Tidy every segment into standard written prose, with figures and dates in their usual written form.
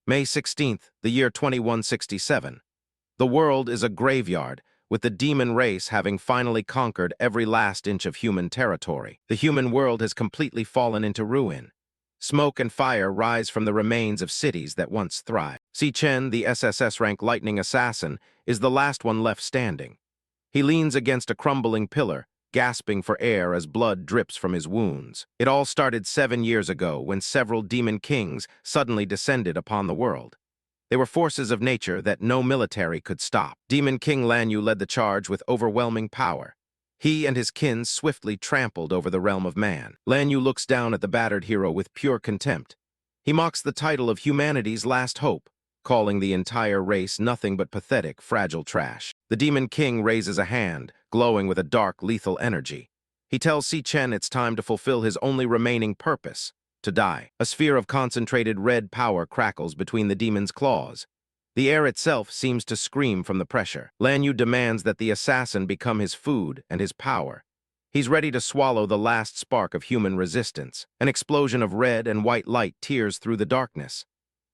May 16th, the year 2167. The world is a graveyard, with the demon race having finally conquered every last inch of human territory. The human world has completely fallen into ruin. Smoke and fire rise from the remains of cities that once thrived. Si Chen, the SSS-Rank Lightning Assassin, is the last one left standing. He leans against a crumbling pillar, gasping for air as blood drips from his wounds. It all started 7 years ago when several demon kings suddenly descended upon the world. They were forces of nature that no military could stop. Demon King Lanyue led the charge with overwhelming power. He and his kin swiftly trampled over the realm of man. Lanyue looks down at the battered hero with pure contempt. He mocks the title of humanity's last hope, calling the entire race nothing but pathetic, fragile trash. The Demon King raises a hand, glowing with a dark, lethal energy. He tells Si Chen it's time to fulfill his only remaining purpose, to die. A sphere of concentrated red power crackles between the demon's claws. The air itself seems to scream from the pressure. Lanyue demands that the assassin become his food and his power. He's ready to swallow the last spark of human resistance. An explosion of red and white light tears through the darkness.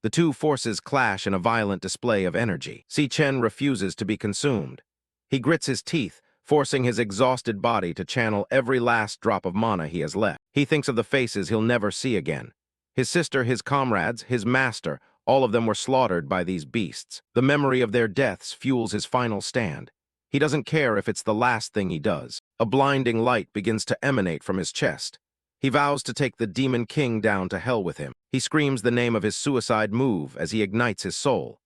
The two forces clash in a violent display of energy. Si Chen refuses to be consumed. He grits his teeth, forcing his exhausted body to channel every last drop of mana he has left. He thinks of the faces he'll never see again. His sister, his comrades, his master, all of them were slaughtered by these beasts. The memory of their deaths fuels his final stand. He doesn't care if it's the last thing he does. A blinding light begins to emanate from his chest. He vows to take the Demon King down to hell with him. He screams the name of his suicide move as he ignites his soul.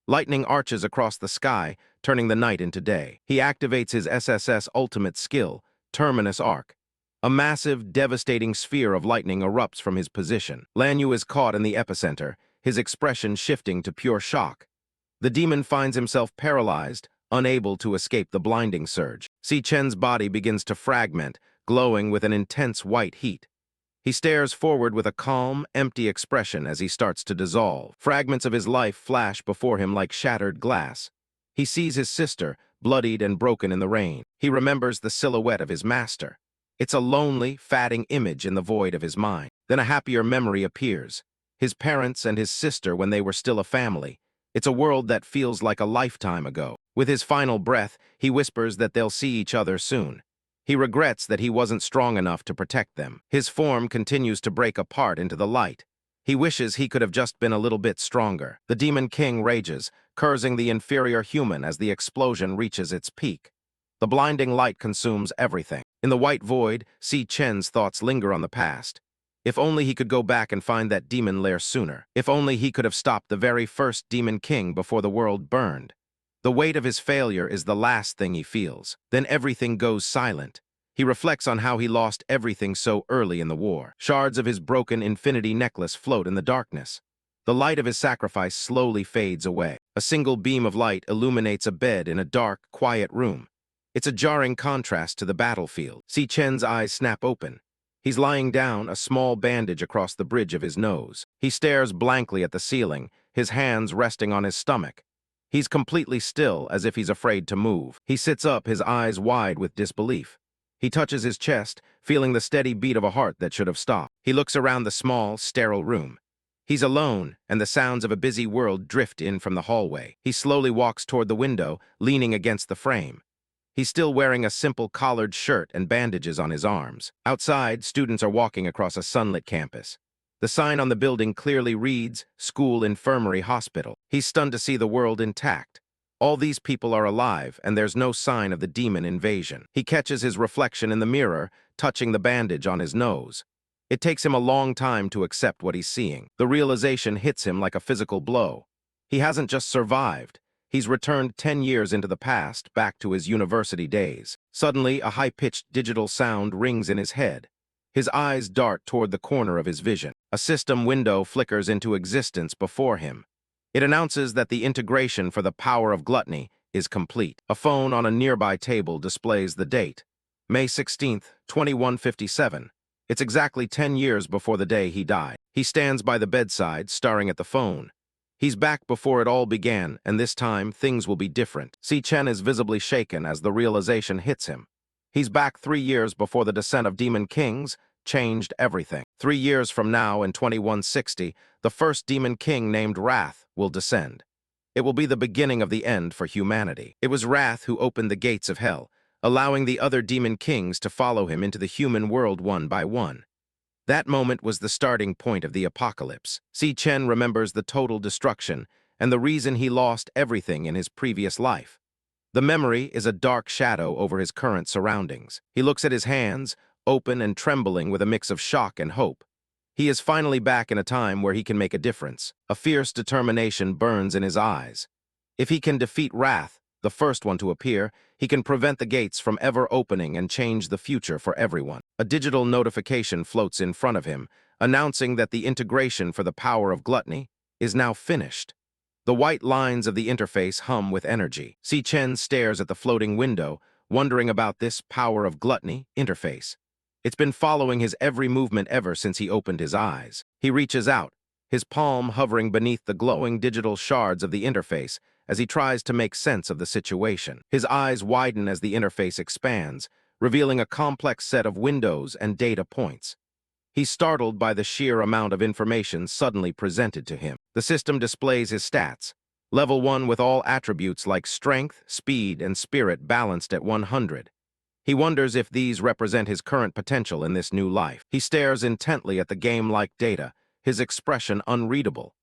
Lightning arches across the sky, turning the night into day. He activates his SSS ultimate skill, Terminus Arc. A massive, devastating sphere of lightning erupts from his position. Lanyue is caught in the epicenter, his expression shifting to pure shock. The demon finds himself paralyzed, unable to escape the blinding surge. Si Chen's body begins to fragment, glowing with an intense white heat. He stares forward with a calm, empty expression as he starts to dissolve. Fragments of his life flash before him like shattered glass. He sees his sister, bloodied and broken in the rain. He remembers the silhouette of his master. It's a lonely, fatting image in the void of his mind. Then a happier memory appears. His parents and his sister when they were still a family. It's a world that feels like a lifetime ago. With his final breath, he whispers that they'll see each other soon. He regrets that he wasn't strong enough to protect them. His form continues to break apart into the light. He wishes he could have just been a little bit stronger. The Demon King rages, cursing the inferior human as the explosion reaches its peak. The blinding light consumes everything. In the white void, Si Chen's thoughts linger on the past. If only he could go back and find that demon lair sooner. If only he could have stopped the very first Demon King before the world burned. The weight of his failure is the last thing he feels. Then everything goes silent. He reflects on how he lost everything so early in the war. Shards of his broken infinity necklace float in the darkness. The light of his sacrifice slowly fades away. A single beam of light illuminates a bed in a dark, quiet room. It's a jarring contrast to the battlefield. Si Chen's eyes snap open. He's lying down, a small bandage across the bridge of his nose. He stares blankly at the ceiling, his hands resting on his stomach. He's completely still, as if he's afraid to move. He sits up, his eyes wide with disbelief. He touches his chest, feeling the steady beat of a heart that should have stopped. He looks around the small, sterile room. He's alone, and the sounds of a busy world drift in from the hallway. He slowly walks toward the window, leaning against the frame. He's still wearing a simple collared shirt and bandages on his arms. Outside, students are walking across a sunlit campus. The sign on the building clearly reads, School Infirmary Hospital. He's stunned to see the world intact. All these people are alive, and there's no sign of the demon invasion. He catches his reflection in the mirror, touching the bandage on his nose. It takes him a long time to accept what he's seeing. The realization hits him like a physical blow. He hasn't just survived. He's returned 10 years into the past, back to his university days. Suddenly, a high-pitched digital sound rings in his head. His eyes dart toward the corner of his vision. A system window flickers into existence before him. It announces that the integration for the power of gluttony is complete. A phone on a nearby table displays the date, May 16th, 2157. It's exactly 10 years before the day he died. He stands by the bedside, staring at the phone. He's back before it all began, and this time things will be different. Si Chen is visibly shaken as the realization hits him. He's back 3 years before the descent of Demon Kings, changed everything. 3 years from now, in 2160, the first Demon King named Wrath will descend. It will be the beginning of the end for humanity. It was Wrath who opened the gates of hell, allowing the other Demon Kings to follow him into the human world one by one. That moment was the starting point of the apocalypse. Si Chen remembers the total destruction and the reason he lost everything in his previous life. The memory is a dark shadow over his current surroundings. He looks at his hands, open and trembling with a mix of shock and hope. He is finally back in a time where he can make a difference. A fierce determination burns in his eyes. If he can defeat Wrath, the first one to appear, he can prevent the gates from ever opening and change the future for everyone. A digital notification floats in front of him, announcing that the integration for the power of gluttony is now finished. The white lines of the interface hum with energy. Si Chen stares at the floating window, wondering about this power of gluttony interface. It's been following his every movement ever since he opened his eyes. He reaches out, his palm hovering beneath the glowing digital shards of the interface as he tries to make sense of the situation. His eyes widen as the interface expands, revealing a complex set of windows and data points. He's startled by the sheer amount of information suddenly presented to him. The system displays his stats. Level 1 with all attributes like strength, speed, and spirit balanced at 100. He wonders if these represent his current potential in this new life. He stares intently at the game-like data, his expression unreadable.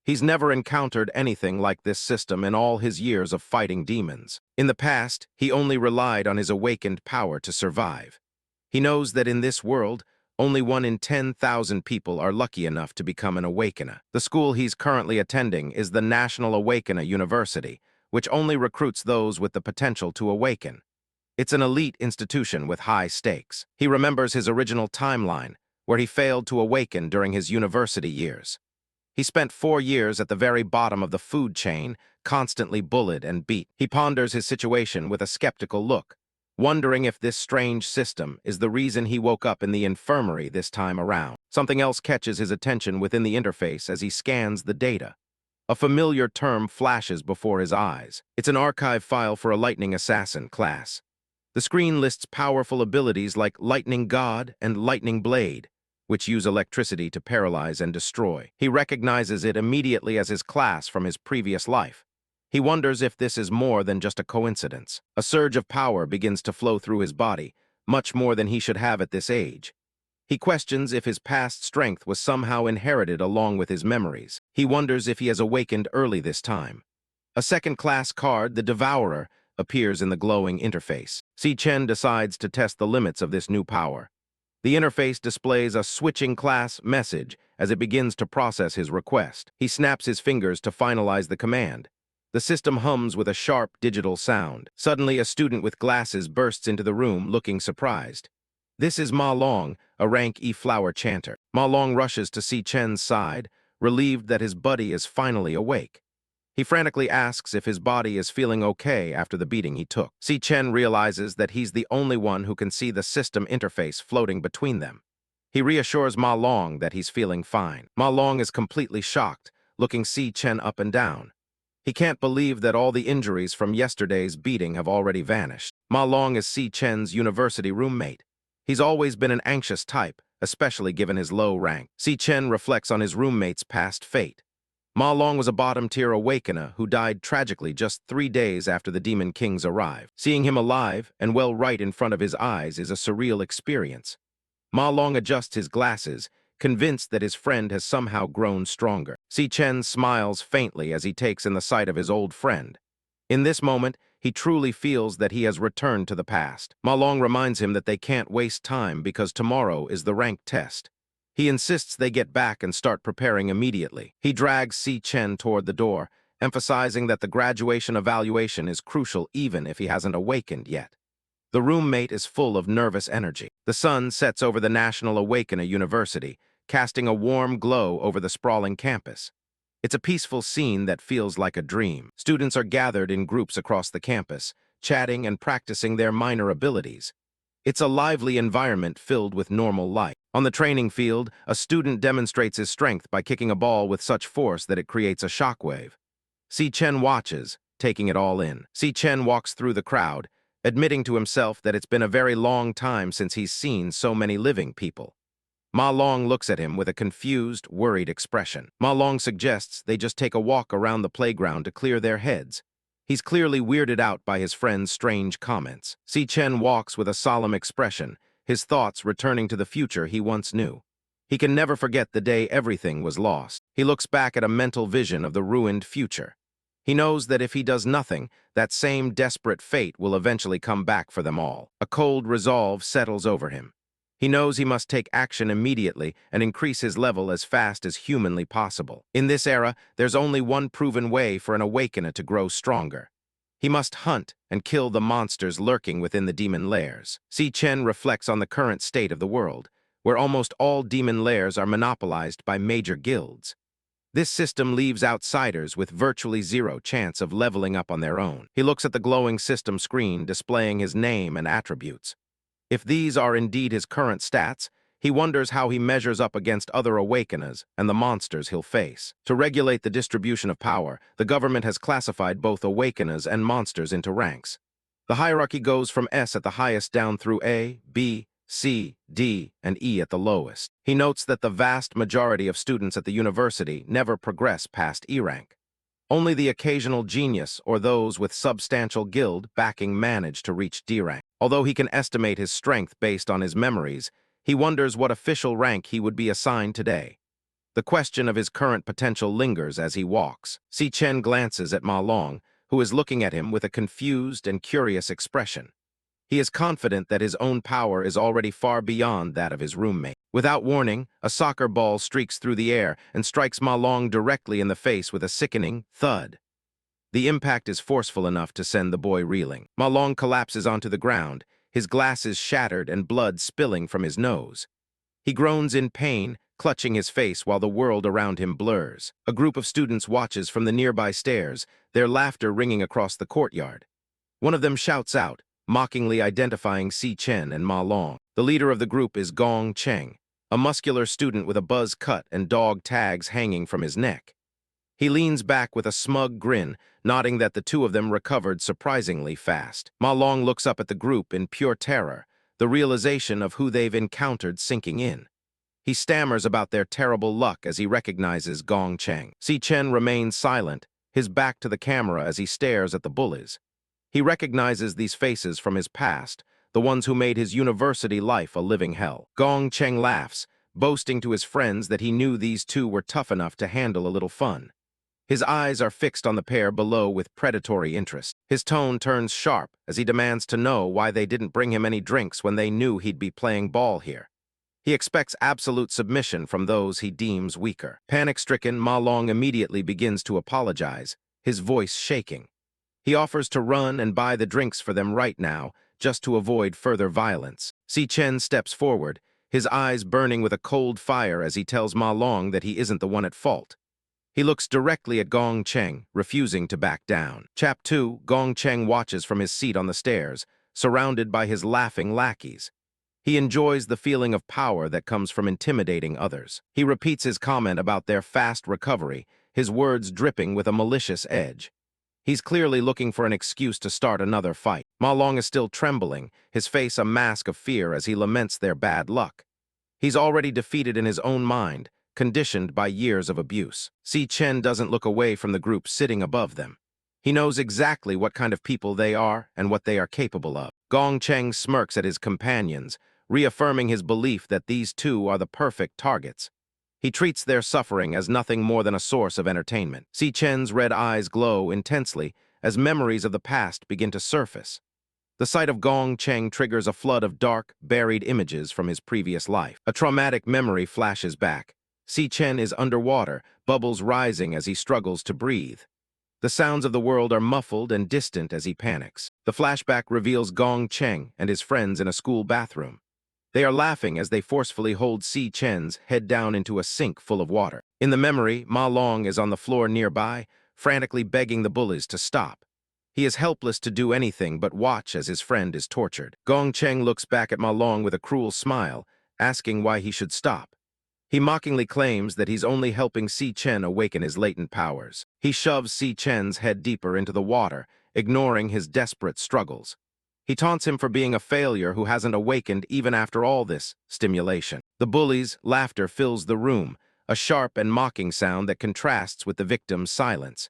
He's never encountered anything like this system in all his years of fighting demons. In the past, he only relied on his awakened power to survive. He knows that in this world, only 1 in 10,000 people are lucky enough to become an awakener. The school he's currently attending is the National Awakener University, which only recruits those with the potential to awaken. It's an elite institution with high stakes. He remembers his original timeline, where he failed to awaken during his university years. He spent 4 years at the very bottom of the food chain, constantly bullied and beat. He ponders his situation with a skeptical look, wondering if this strange system is the reason he woke up in the infirmary this time around. Something else catches his attention within the interface as he scans the data. A familiar term flashes before his eyes. It's an archive file for a Lightning Assassin class. The screen lists powerful abilities like Lightning God and Lightning Blade, which use electricity to paralyze and destroy. He recognizes it immediately as his class from his previous life. He wonders if this is more than just a coincidence. A surge of power begins to flow through his body, much more than he should have at this age. He questions if his past strength was somehow inherited along with his memories. He wonders if he has awakened early this time. A second-class card, the Devourer, appears in the glowing interface. Si Chen decides to test the limits of this new power. The interface displays a switching class message as it begins to process his request. He snaps his fingers to finalize the command. The system hums with a sharp digital sound. Suddenly, a student with glasses bursts into the room, looking surprised. This is Ma Long, a rank E flower chanter. Ma Long rushes to Si Chen's side, relieved that his buddy is finally awake. He frantically asks if his body is feeling okay after the beating he took. Si Chen realizes that he's the only one who can see the system interface floating between them. He reassures Ma Long that he's feeling fine. Ma Long is completely shocked, looking Si Chen up and down. He can't believe that all the injuries from yesterday's beating have already vanished. Ma Long is Si Chen's university roommate. He's always been an anxious type, especially given his low rank. Si Chen reflects on his roommate's past fate. Ma Long was a bottom-tier awakener who died tragically just 3 days after the Demon Kings arrived. Seeing him alive and well right in front of his eyes is a surreal experience. Ma Long adjusts his glasses, convinced that his friend has somehow grown stronger. Si Chen smiles faintly as he takes in the sight of his old friend. In this moment, he truly feels that he has returned to the past. Ma Long reminds him that they can't waste time because tomorrow is the rank test. He insists they get back and start preparing immediately. He drags Si Chen toward the door, emphasizing that the graduation evaluation is crucial even if he hasn't awakened yet. The roommate is full of nervous energy. The sun sets over the National Awakener University, casting a warm glow over the sprawling campus. It's a peaceful scene that feels like a dream. Students are gathered in groups across the campus, chatting and practicing their minor abilities. It's a lively environment filled with normal life. On the training field, a student demonstrates his strength by kicking a ball with such force that it creates a shockwave. Si Chen watches, taking it all in. Si Chen walks through the crowd, admitting to himself that it's been a very long time since he's seen so many living people. Ma Long looks at him with a confused, worried expression. Ma Long suggests they just take a walk around the playground to clear their heads. He's clearly weirded out by his friend's strange comments. Si Chen walks with a solemn expression, his thoughts returning to the future he once knew. He can never forget the day everything was lost. He looks back at a mental vision of the ruined future. He knows that if he does nothing, that same desperate fate will eventually come back for them all. A cold resolve settles over him. He knows he must take action immediately and increase his level as fast as humanly possible. In this era, there's only one proven way for an awakener to grow stronger. He must hunt and kill the monsters lurking within the demon lairs. Si Chen reflects on the current state of the world, where almost all demon lairs are monopolized by major guilds. This system leaves outsiders with virtually zero chance of leveling up on their own. He looks at the glowing system screen displaying his name and attributes. If these are indeed his current stats, he wonders how he measures up against other awakeners and the monsters he'll face. To regulate the distribution of power, the government has classified both awakeners and monsters into ranks. The hierarchy goes from S at the highest down through A, B, C, D, and E at the lowest. He notes that the vast majority of students at the university never progress past E rank. Only the occasional genius or those with substantial guild backing manage to reach D rank. Although he can estimate his strength based on his memories, he wonders what official rank he would be assigned today. The question of his current potential lingers as he walks. Si Chen glances at Ma Long, who is looking at him with a confused and curious expression. He is confident that his own power is already far beyond that of his roommate. Without warning, a soccer ball streaks through the air and strikes Ma Long directly in the face with a sickening thud. The impact is forceful enough to send the boy reeling. Ma Long collapses onto the ground, his glasses shattered and blood spilling from his nose. He groans in pain, clutching his face while the world around him blurs. A group of students watches from the nearby stairs, their laughter ringing across the courtyard. One of them shouts out, mockingly identifying Si Chen and Ma Long. The leader of the group is Gong Cheng, a muscular student with a buzz cut and dog tags hanging from his neck. He leans back with a smug grin, nodding that the two of them recovered surprisingly fast. Ma Long looks up at the group in pure terror, the realization of who they've encountered sinking in. He stammers about their terrible luck as he recognizes Gong Cheng. Si Chen remains silent, his back to the camera as he stares at the bullies. He recognizes these faces from his past, the ones who made his university life a living hell. Gong Cheng laughs, boasting to his friends that he knew these two were tough enough to handle a little fun. His eyes are fixed on the pair below with predatory interest. His tone turns sharp as he demands to know why they didn't bring him any drinks when they knew he'd be playing ball here. He expects absolute submission from those he deems weaker. Panic-stricken, Ma Long immediately begins to apologize, his voice shaking. He offers to run and buy the drinks for them right now, just to avoid further violence. Si Chen steps forward, his eyes burning with a cold fire as he tells Ma Long that he isn't the one at fault. He looks directly at Gong Cheng, refusing to back down. Chap 2, Gong Cheng watches from his seat on the stairs, surrounded by his laughing lackeys. He enjoys the feeling of power that comes from intimidating others. He repeats his comment about their fast recovery, his words dripping with a malicious edge. He's clearly looking for an excuse to start another fight. Ma Long is still trembling, his face a mask of fear as he laments their bad luck. He's already defeated in his own mind, conditioned by years of abuse. Si Chen doesn't look away from the group sitting above them. He knows exactly what kind of people they are and what they are capable of. Gong Cheng smirks at his companions, reaffirming his belief that these two are the perfect targets. He treats their suffering as nothing more than a source of entertainment. Si Chen's red eyes glow intensely as memories of the past begin to surface. The sight of Gong Cheng triggers a flood of dark, buried images from his previous life. A traumatic memory flashes back. Si Chen is underwater, bubbles rising as he struggles to breathe. The sounds of the world are muffled and distant as he panics. The flashback reveals Gong Cheng and his friends in a school bathroom. They are laughing as they forcefully hold Si Chen's head down into a sink full of water. In the memory, Ma Long is on the floor nearby, frantically begging the bullies to stop. He is helpless to do anything but watch as his friend is tortured. Gong Cheng looks back at Ma Long with a cruel smile, asking why he should stop. He mockingly claims that he's only helping Si Chen awaken his latent powers. He shoves Si Chen's head deeper into the water, ignoring his desperate struggles. He taunts him for being a failure who hasn't awakened even after all this stimulation. The bully's laughter fills the room, a sharp and mocking sound that contrasts with the victim's silence.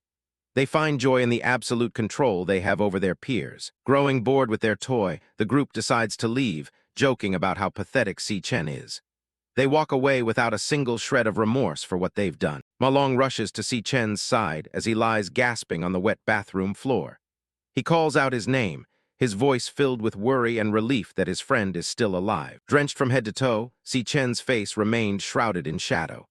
They find joy in the absolute control they have over their peers. Growing bored with their toy, the group decides to leave, joking about how pathetic Si Chen is. They walk away without a single shred of remorse for what they've done. Ma Long rushes to Si Chen's side as he lies gasping on the wet bathroom floor. He calls out his name, his voice filled with worry and relief that his friend is still alive. Drenched from head to toe, Si Chen's face remained shrouded in shadow.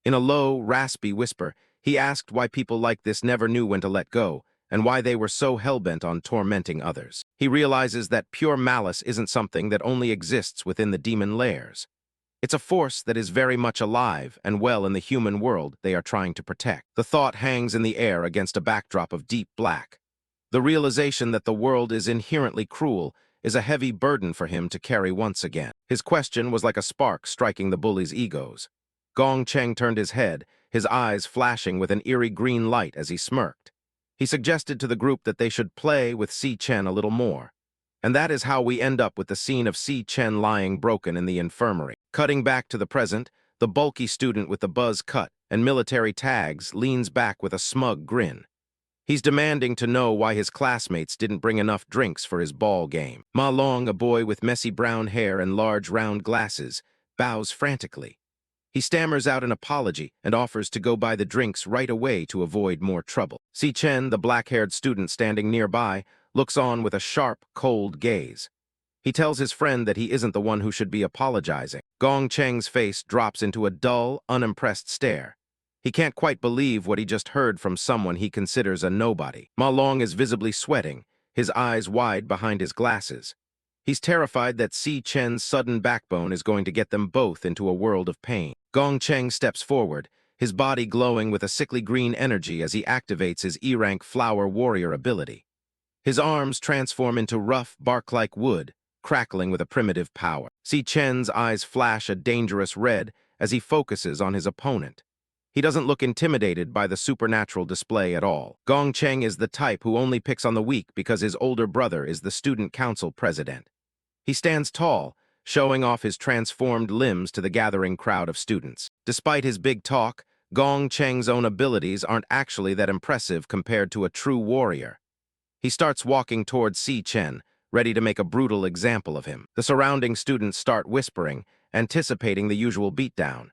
In a low, raspy whisper, he asked why people like this never knew when to let go, and why they were so hell-bent on tormenting others. He realizes that pure malice isn't something that only exists within the demon lairs. It's a force that is very much alive and well in the human world they are trying to protect. The thought hangs in the air against a backdrop of deep black. The realization that the world is inherently cruel is a heavy burden for him to carry once again. His question was like a spark striking the bullies' egos. Gong Cheng turned his head, his eyes flashing with an eerie green light as he smirked. He suggested to the group that they should play with Si Chen a little more. And that is how we end up with the scene of Si Chen lying broken in the infirmary. Cutting back to the present, the bulky student with the buzz cut and military tags leans back with a smug grin. He's demanding to know why his classmates didn't bring enough drinks for his ball game. Ma Long, a boy with messy brown hair and large round glasses, bows frantically. He stammers out an apology and offers to go buy the drinks right away to avoid more trouble. Si Chen, the black-haired student standing nearby, looks on with a sharp, cold gaze. He tells his friend that he isn't the one who should be apologizing. Gong Cheng's face drops into a dull, unimpressed stare. He can't quite believe what he just heard from someone he considers a nobody. Ma Long is visibly sweating, his eyes wide behind his glasses. He's terrified that Si Chen's sudden backbone is going to get them both into a world of pain. Gong Cheng steps forward, his body glowing with a sickly green energy as he activates his E-rank flower warrior ability. His arms transform into rough, bark-like wood, crackling with a primitive power. Si Chen's eyes flash a dangerous red as he focuses on his opponent. He doesn't look intimidated by the supernatural display at all. Gong Cheng is the type who only picks on the weak because his older brother is the student council president. He stands tall, showing off his transformed limbs to the gathering crowd of students. Despite his big talk, Gong Cheng's own abilities aren't actually that impressive compared to a true warrior. He starts walking towards Si Chen, ready to make a brutal example of him. The surrounding students start whispering, anticipating the usual beatdown.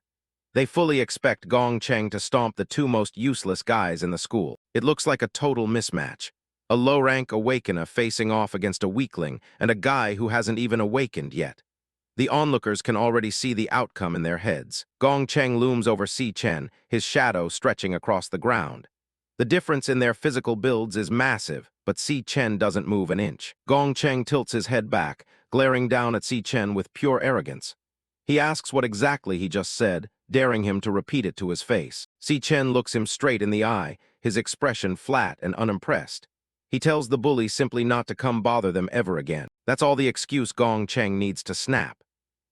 They fully expect Gong Cheng to stomp the two most useless guys in the school. It looks like a total mismatch. A low-rank awakener facing off against a weakling and a guy who hasn't even awakened yet. The onlookers can already see the outcome in their heads. Gong Cheng looms over Si Chen, his shadow stretching across the ground. The difference in their physical builds is massive, but Si Chen doesn't move an inch. Gong Cheng tilts his head back, glaring down at Si Chen with pure arrogance. He asks what exactly he just said, daring him to repeat it to his face. Si Chen looks him straight in the eye, his expression flat and unimpressed. He tells the bully simply not to come bother them ever again. That's all the excuse Gong Cheng needs to snap.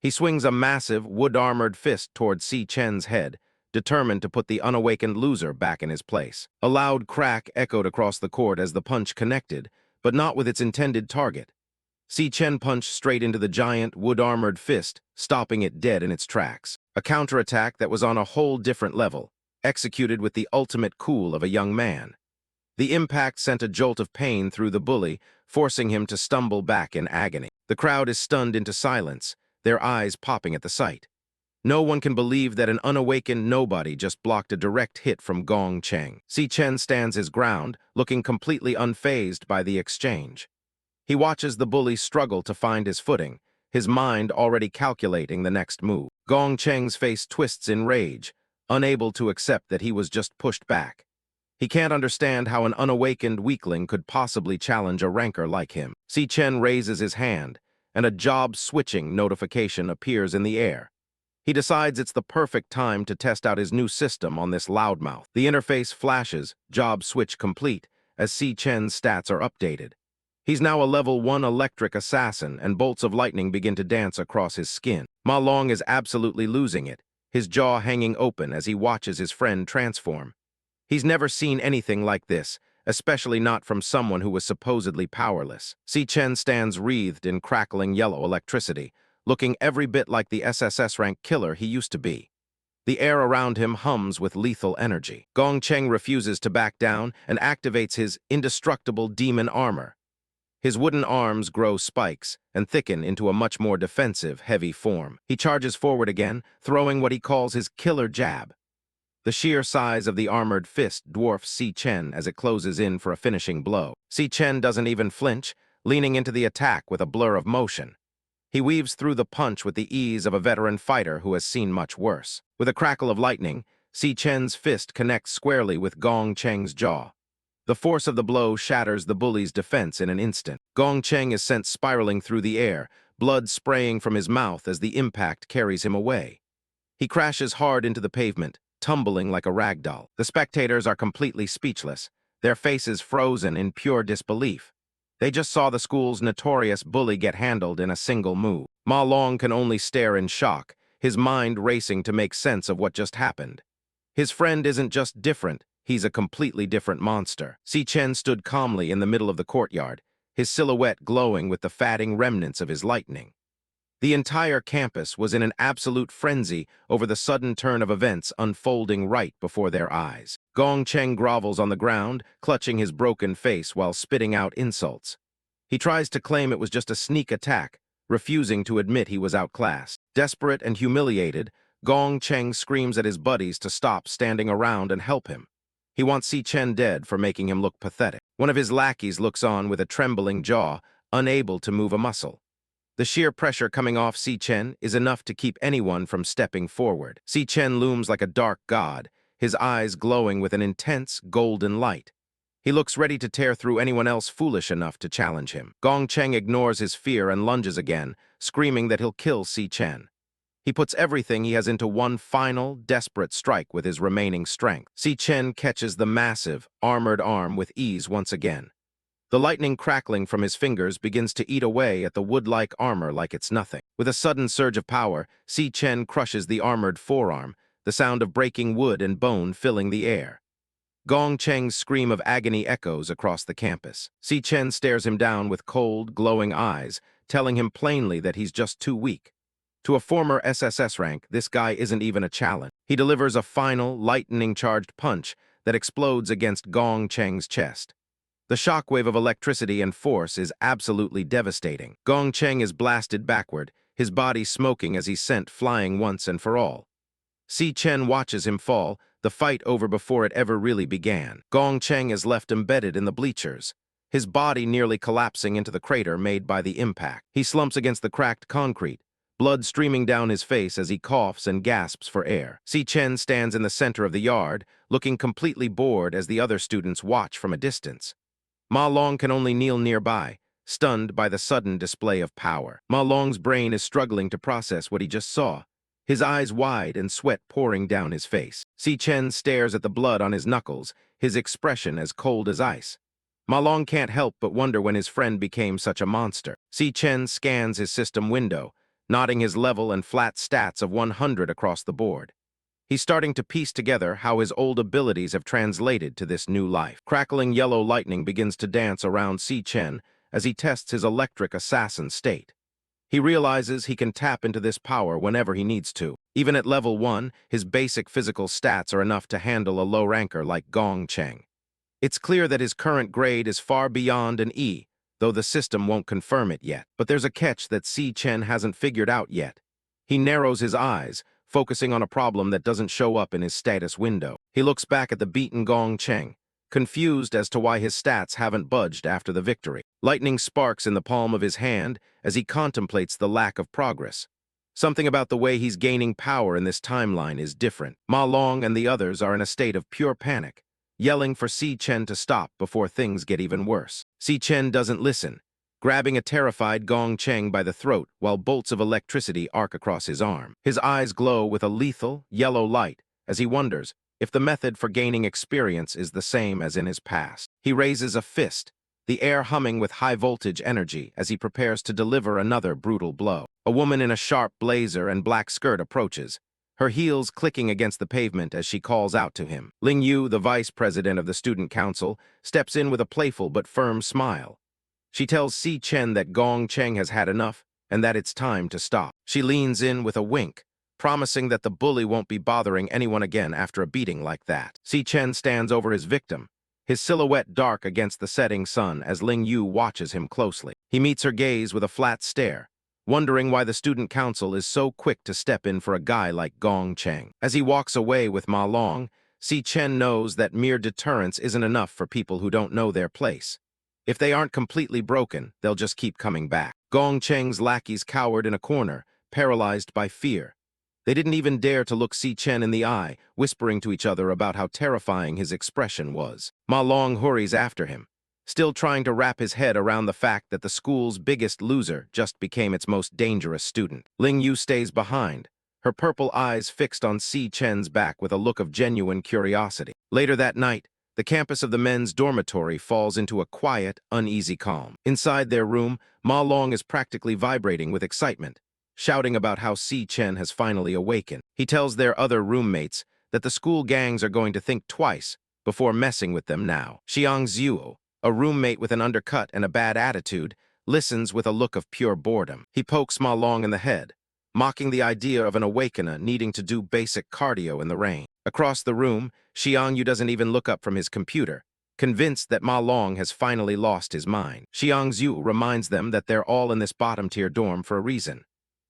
He swings a massive, wood-armored fist towards Si Chen's head, determined to put the unawakened loser back in his place. A loud crack echoed across the court as the punch connected, but not with its intended target. Si Chen punched straight into the giant, wood-armored fist, stopping it dead in its tracks. A counterattack that was on a whole different level, executed with the ultimate cool of a young man. The impact sent a jolt of pain through the bully, forcing him to stumble back in agony. The crowd is stunned into silence, their eyes popping at the sight. No one can believe that an unawakened nobody just blocked a direct hit from Gong Cheng. Si Chen stands his ground, looking completely unfazed by the exchange. He watches the bully struggle to find his footing, his mind already calculating the next move. Gong Cheng's face twists in rage, unable to accept that he was just pushed back. He can't understand how an unawakened weakling could possibly challenge a ranker like him. Si Chen raises his hand, and a job-switching notification appears in the air. He decides it's the perfect time to test out his new system on this loudmouth. The interface flashes, job switch complete, as Si Chen's stats are updated. He's now a level 1 electric assassin, and bolts of lightning begin to dance across his skin. Ma Long is absolutely losing it, his jaw hanging open as he watches his friend transform. He's never seen anything like this, especially not from someone who was supposedly powerless. Si Chen stands wreathed in crackling yellow electricity, looking every bit like the SSS-Rank killer he used to be. The air around him hums with lethal energy. Gong Cheng refuses to back down and activates his indestructible demon armor. His wooden arms grow spikes and thicken into a much more defensive, heavy form. He charges forward again, throwing what he calls his killer jab. The sheer size of the armored fist dwarfs Si Chen as it closes in for a finishing blow. Si Chen doesn't even flinch, leaning into the attack with a blur of motion. He weaves through the punch with the ease of a veteran fighter who has seen much worse. With a crackle of lightning, Si Chen's fist connects squarely with Gong Cheng's jaw. The force of the blow shatters the bully's defense in an instant. Gong Cheng is sent spiraling through the air, blood spraying from his mouth as the impact carries him away. He crashes hard into the pavement, tumbling like a rag doll. The spectators are completely speechless, their faces frozen in pure disbelief. They just saw the school's notorious bully get handled in a single move. Ma Long can only stare in shock, his mind racing to make sense of what just happened. His friend isn't just different, he's a completely different monster. Si Chen stood calmly in the middle of the courtyard, his silhouette glowing with the fading remnants of his lightning. The entire campus was in an absolute frenzy over the sudden turn of events unfolding right before their eyes. Gong Cheng grovels on the ground, clutching his broken face while spitting out insults. He tries to claim it was just a sneak attack, refusing to admit he was outclassed. Desperate and humiliated, Gong Cheng screams at his buddies to stop standing around and help him. He wants Si Chen dead for making him look pathetic. One of his lackeys looks on with a trembling jaw, unable to move a muscle. The sheer pressure coming off Si Chen is enough to keep anyone from stepping forward. Si Chen looms like a dark god, his eyes glowing with an intense, golden light. He looks ready to tear through anyone else foolish enough to challenge him. Gong Cheng ignores his fear and lunges again, screaming that he'll kill Si Chen. He puts everything he has into one final, desperate strike with his remaining strength. Si Chen catches the massive, armored arm with ease once again. The lightning crackling from his fingers begins to eat away at the wood-like armor like it's nothing. With a sudden surge of power, Si Chen crushes the armored forearm, the sound of breaking wood and bone filling the air. Gong Cheng's scream of agony echoes across the campus. Si Chen stares him down with cold, glowing eyes, telling him plainly that he's just too weak. To a former SSS rank, this guy isn't even a challenge. He delivers a final, lightning-charged punch that explodes against Gong Cheng's chest. The shockwave of electricity and force is absolutely devastating. Gong Cheng is blasted backward, his body smoking as he's sent flying once and for all. Si Chen watches him fall, the fight over before it ever really began. Gong Cheng is left embedded in the bleachers, his body nearly collapsing into the crater made by the impact. He slumps against the cracked concrete, blood streaming down his face as he coughs and gasps for air. Si Chen stands in the center of the yard, looking completely bored as the other students watch from a distance. Ma Long can only kneel nearby, stunned by the sudden display of power. Ma Long's brain is struggling to process what he just saw, his eyes wide and sweat pouring down his face. Si Chen stares at the blood on his knuckles, his expression as cold as ice. Ma Long can't help but wonder when his friend became such a monster. Si Chen scans his system window, nodding his level and flat stats of 100 across the board. He's starting to piece together how his old abilities have translated to this new life. Crackling yellow lightning begins to dance around Si Chen as he tests his electric assassin state. He realizes he can tap into this power whenever he needs to. Even at level 1, his basic physical stats are enough to handle a low ranker like Gong Cheng. It's clear that his current grade is far beyond an E, though the system won't confirm it yet. But there's a catch that Si Chen hasn't figured out yet. He narrows his eyes, focusing on a problem that doesn't show up in his status window. He looks back at the beaten Gong Cheng, confused as to why his stats haven't budged after the victory. Lightning sparks in the palm of his hand as he contemplates the lack of progress. Something about the way he's gaining power in this timeline is different. Ma Long and the others are in a state of pure panic, yelling for Si Chen to stop before things get even worse. Si Chen doesn't listen, grabbing a terrified Gong Cheng by the throat while bolts of electricity arc across his arm. His eyes glow with a lethal, yellow light as he wonders if the method for gaining experience is the same as in his past. He raises a fist, the air humming with high-voltage energy as he prepares to deliver another brutal blow. A woman in a sharp blazer and black skirt approaches, her heels clicking against the pavement as she calls out to him. Lanyue, the vice president of the student council, steps in with a playful but firm smile. She tells Si Chen that Gong Cheng has had enough and that it's time to stop. She leans in with a wink, promising that the bully won't be bothering anyone again after a beating like that. Si Chen stands over his victim, his silhouette dark against the setting sun as Lanyue watches him closely. He meets her gaze with a flat stare, wondering why the student council is so quick to step in for a guy like Gong Cheng. As he walks away with Ma Long, Si Chen knows that mere deterrence isn't enough for people who don't know their place. If they aren't completely broken, they'll just keep coming back. Gong Cheng's lackeys cowered in a corner, paralyzed by fear. They didn't even dare to look Si Chen in the eye, whispering to each other about how terrifying his expression was. Ma Long hurries after him, still trying to wrap his head around the fact that the school's biggest loser just became its most dangerous student. Lanyue stays behind, her purple eyes fixed on Si Chen's back with a look of genuine curiosity. Later that night, the campus of the men's dormitory falls into a quiet, uneasy calm. Inside their room, Ma Long is practically vibrating with excitement, shouting about how Si Chen has finally awakened. He tells their other roommates that the school gangs are going to think twice before messing with them now. Xiang Zhuo, a roommate with an undercut and a bad attitude, listens with a look of pure boredom. He pokes Ma Long in the head, mocking the idea of an awakener needing to do basic cardio in the rain. Across the room, Xiang doesn't even look up from his computer, convinced that Ma Long has finally lost his mind. Xiang Zhu reminds them that they're all in this bottom-tier dorm for a reason.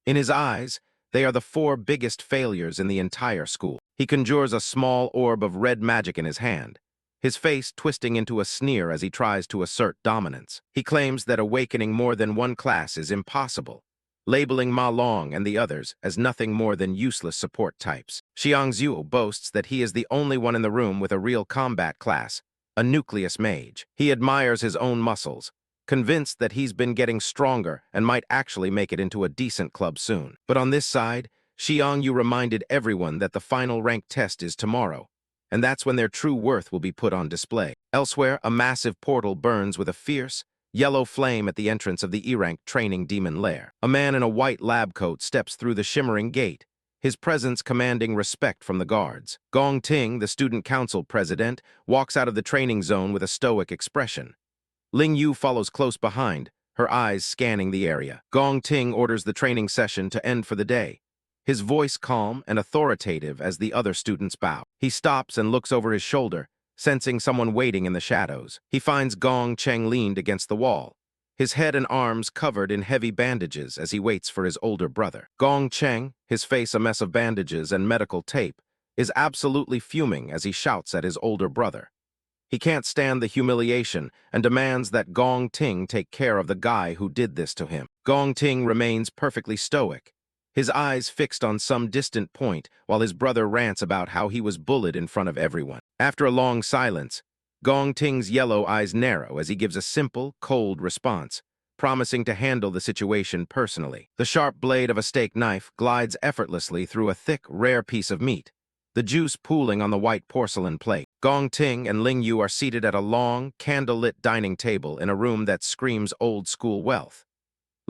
In his eyes, they are the 4 biggest failures in the entire school. He conjures a small orb of red magic in his hand, his face twisting into a sneer as he tries to assert dominance. He claims that awakening more than one class is impossible, labeling Ma Long and the others as nothing more than useless support types. Xiang Zhu boasts that he is the only one in the room with a real combat class, a nucleus mage. He admires his own muscles, convinced that he's been getting stronger and might actually make it into a decent club soon. But on this side, Xiang Yu reminded everyone that the final rank test is tomorrow, and that's when their true worth will be put on display. Elsewhere, a massive portal burns with a fierce, yellow flame at the entrance of the E-Rank training demon lair. A man in a white lab coat steps through the shimmering gate, his presence commanding respect from the guards. Gong Ting, the student council president, walks out of the training zone with a stoic expression. Lanyue follows close behind, her eyes scanning the area. Gong Ting orders the training session to end for the day, his voice calm and authoritative as the other students bow. He stops and looks over his shoulder, sensing someone waiting in the shadows. He finds Gong Cheng leaned against the wall, his head and arms covered in heavy bandages as he waits for his older brother. Gong Cheng, his face a mess of bandages and medical tape, is absolutely fuming as he shouts at his older brother. He can't stand the humiliation and demands that Gong Ting take care of the guy who did this to him. Gong Ting remains perfectly stoic, his eyes fixed on some distant point while his brother rants about how he was bullied in front of everyone. After a long silence, Gong Ting's yellow eyes narrow as he gives a simple, cold response, promising to handle the situation personally. The sharp blade of a steak knife glides effortlessly through a thick, rare piece of meat, the juice pooling on the white porcelain plate. Gong Ting and Lanyue are seated at a long, candle-lit dining table in a room that screams old-school wealth.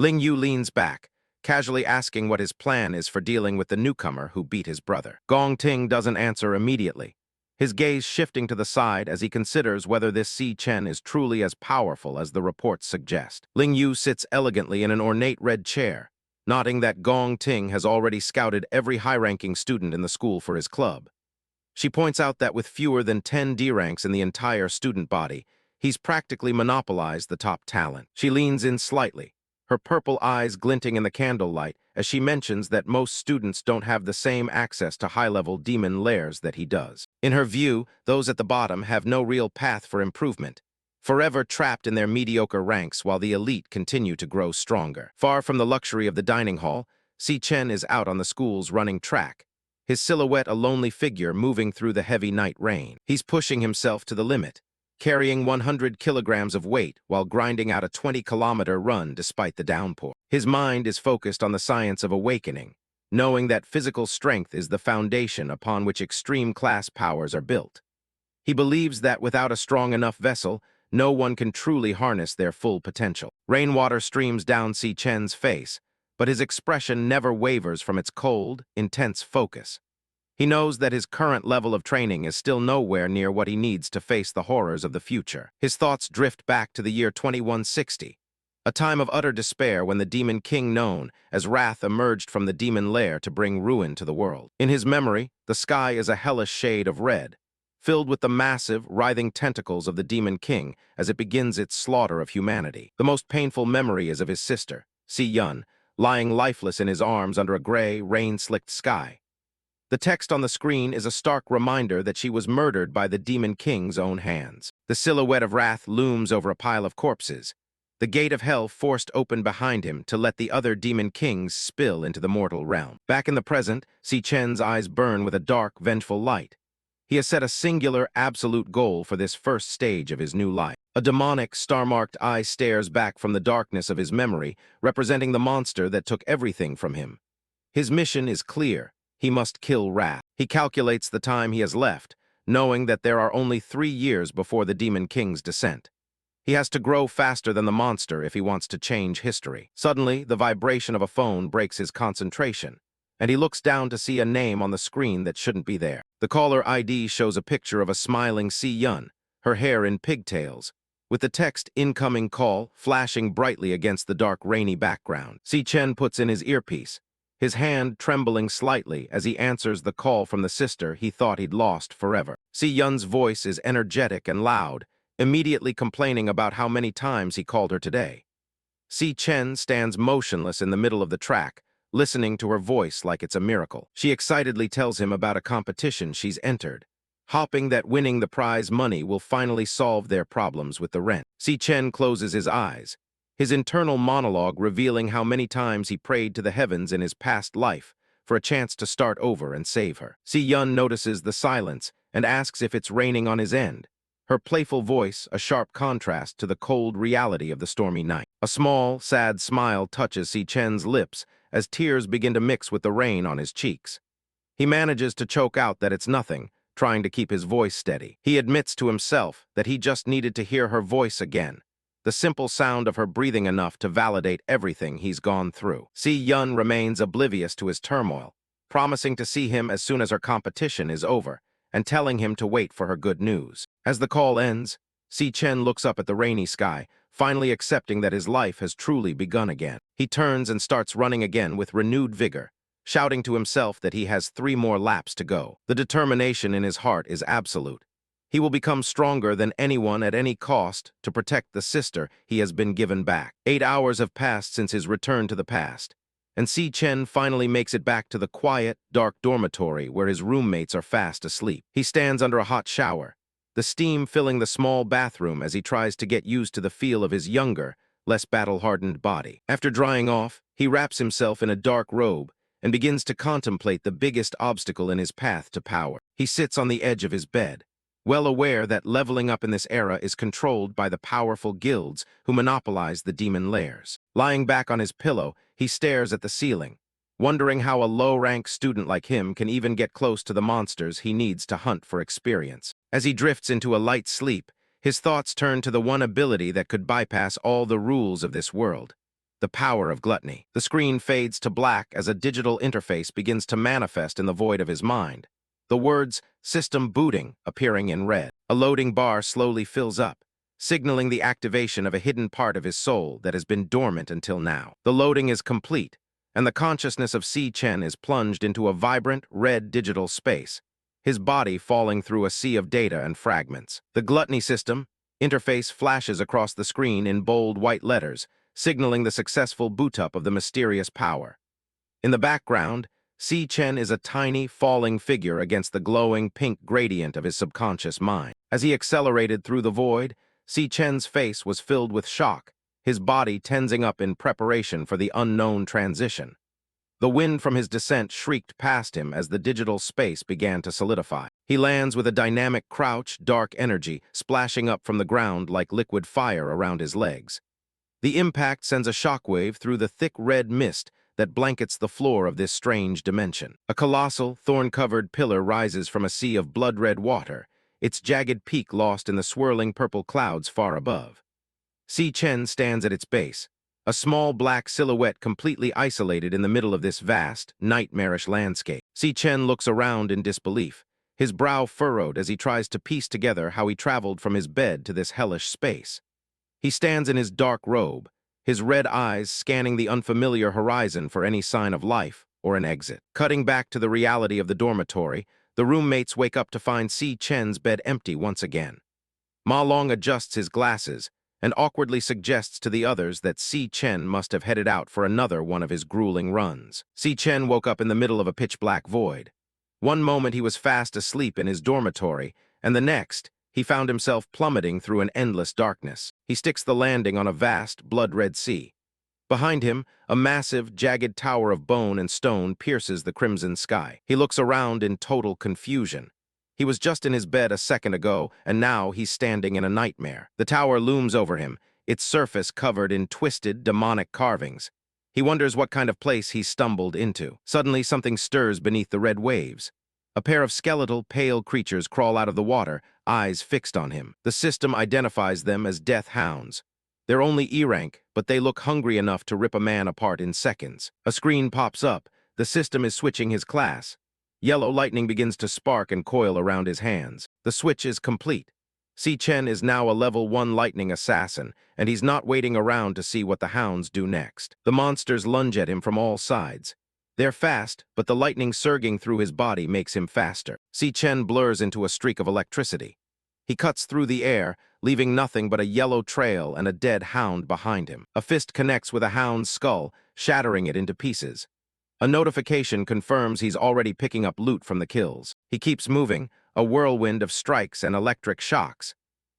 Lanyue leans back, casually asking what his plan is for dealing with the newcomer who beat his brother. Gong Ting doesn't answer immediately, his gaze shifting to the side as he considers whether this Si Chen is truly as powerful as the reports suggest. Lanyue sits elegantly in an ornate red chair, nodding that Gong Ting has already scouted every high-ranking student in the school for his club. She points out that with fewer than 10 D ranks in the entire student body, he's practically monopolized the top talent. She leans in slightly, her purple eyes glinting in the candlelight as she mentions that most students don't have the same access to high-level demon lairs that he does. In her view, those at the bottom have no real path for improvement, forever trapped in their mediocre ranks while the elite continue to grow stronger. Far from the luxury of the dining hall, Si Chen is out on the school's running track, his silhouette a lonely figure moving through the heavy night rain. He's pushing himself to the limit, carrying 100 kilograms of weight while grinding out a 20-kilometer run despite the downpour. His mind is focused on the science of awakening, knowing that physical strength is the foundation upon which extreme class powers are built. He believes that without a strong enough vessel, no one can truly harness their full potential. Rainwater streams down Si Chen's face, but his expression never wavers from its cold, intense focus. He knows that his current level of training is still nowhere near what he needs to face the horrors of the future. His thoughts drift back to the year 2160, a time of utter despair when the Demon King known as Wrath emerged from the demon lair to bring ruin to the world. In his memory, the sky is a hellish shade of red, filled with the massive, writhing tentacles of the Demon King as it begins its slaughter of humanity. The most painful memory is of his sister, Si Chen, lying lifeless in his arms under a gray, rain-slicked sky. The text on the screen is a stark reminder that she was murdered by the Demon King's own hands. The silhouette of Wrath looms over a pile of corpses, the gate of hell forced open behind him to let the other Demon Kings spill into the mortal realm. Back in the present, Si Chen's eyes burn with a dark, vengeful light. He has set a singular, absolute goal for this first stage of his new life. A demonic, star-marked eye stares back from the darkness of his memory, representing the monster that took everything from him. His mission is clear. He must kill Wrath. He calculates the time he has left, knowing that there are only 3 years before the Demon King's descent. He has to grow faster than the monster if he wants to change history. Suddenly, the vibration of a phone breaks his concentration, and he looks down to see a name on the screen that shouldn't be there. The caller ID shows a picture of a smiling Si Chen, her hair in pigtails, with the text "incoming call" flashing brightly against the dark, rainy background. Si Chen puts in his earpiece, his hand trembling slightly as he answers the call from the sister he thought he'd lost forever. Si Chen's voice is energetic and loud, immediately complaining about how many times he called her today. Si Chen stands motionless in the middle of the track, listening to her voice like it's a miracle. She excitedly tells him about a competition she's entered, hoping that winning the prize money will finally solve their problems with the rent. Si Chen closes his eyes, his internal monologue revealing how many times he prayed to the heavens in his past life for a chance to start over and save her. Si Chen notices the silence and asks if it's raining on his end, her playful voice a sharp contrast to the cold reality of the stormy night. A small, sad smile touches Si Chen's lips as tears begin to mix with the rain on his cheeks. He manages to choke out that it's nothing, trying to keep his voice steady. He admits to himself that he just needed to hear her voice again, the simple sound of her breathing enough to validate everything he's gone through. Si Chen remains oblivious to his turmoil, promising to see him as soon as her competition is over, and telling him to wait for her good news. As the call ends, Si Chen looks up at the rainy sky, finally accepting that his life has truly begun again. He turns and starts running again with renewed vigor, shouting to himself that he has 3 more laps to go. The determination in his heart is absolute. He will become stronger than anyone at any cost to protect the sister he has been given back. 8 hours have passed since his return to the past, and Si Chen finally makes it back to the quiet, dark dormitory where his roommates are fast asleep. He stands under a hot shower, the steam filling the small bathroom as he tries to get used to the feel of his younger, less battle-hardened body. After drying off, he wraps himself in a dark robe and begins to contemplate the biggest obstacle in his path to power. He sits on the edge of his bed, well aware that leveling up in this era is controlled by the powerful guilds who monopolize the demon lairs. Lying back on his pillow, he stares at the ceiling, wondering how a low-rank student like him can even get close to the monsters he needs to hunt for experience. As he drifts into a light sleep, his thoughts turn to the one ability that could bypass all the rules of this world: the power of gluttony. The screen fades to black as a digital interface begins to manifest in the void of his mind, the words "system booting" appearing in red. A loading bar slowly fills up, signaling the activation of a hidden part of his soul that has been dormant until now. The loading is complete, and the consciousness of Si Chen is plunged into a vibrant, red digital space, his body falling through a sea of data and fragments. The Gluttony System interface flashes across the screen in bold white letters, signaling the successful boot-up of the mysterious power. In the background, Si Chen is a tiny, falling figure against the glowing pink gradient of his subconscious mind. As he accelerated through the void, Si Chen's face was filled with shock, his body tensing up in preparation for the unknown transition. The wind from his descent shrieked past him as the digital space began to solidify. He lands with a dynamic crouch, dark energy splashing up from the ground like liquid fire around his legs. The impact sends a shockwave through the thick red mist that blankets the floor of this strange dimension. A colossal, thorn-covered pillar rises from a sea of blood-red water, its jagged peak lost in the swirling purple clouds far above. Si Chen stands at its base, a small black silhouette completely isolated in the middle of this vast, nightmarish landscape. Si Chen looks around in disbelief, his brow furrowed as he tries to piece together how he traveled from his bed to this hellish space. He stands in his dark robe, his red eyes scanning the unfamiliar horizon for any sign of life or an exit. Cutting back to the reality of the dormitory, the roommates wake up to find Si Chen's bed empty once again. Ma Long adjusts his glasses and awkwardly suggests to the others that Si Chen must have headed out for another one of his grueling runs. Si Chen woke up in the middle of a pitch-black void. One moment he was fast asleep in his dormitory, and the next, he found himself plummeting through an endless darkness. He sticks the landing on a vast, blood-red sea. Behind him, a massive, jagged tower of bone and stone pierces the crimson sky. He looks around in total confusion. He was just in his bed a second ago, and now he's standing in a nightmare. The tower looms over him, its surface covered in twisted, demonic carvings. He wonders what kind of place he's stumbled into. Suddenly, something stirs beneath the red waves. A pair of skeletal, pale creatures crawl out of the water, eyes fixed on him. The system identifies them as death hounds. They're only E-rank, but they look hungry enough to rip a man apart in seconds. A screen pops up. The system is switching his class. Yellow lightning begins to spark and coil around his hands. The switch is complete. Si Chen is now a level 1 lightning assassin, and he's not waiting around to see what the hounds do next. The monsters lunge at him from all sides. They're fast, but the lightning surging through his body makes him faster. Si Chen blurs into a streak of electricity. He cuts through the air, leaving nothing but a yellow trail and a dead hound behind him. A fist connects with a hound's skull, shattering it into pieces. A notification confirms he's already picking up loot from the kills. He keeps moving, a whirlwind of strikes and electric shocks.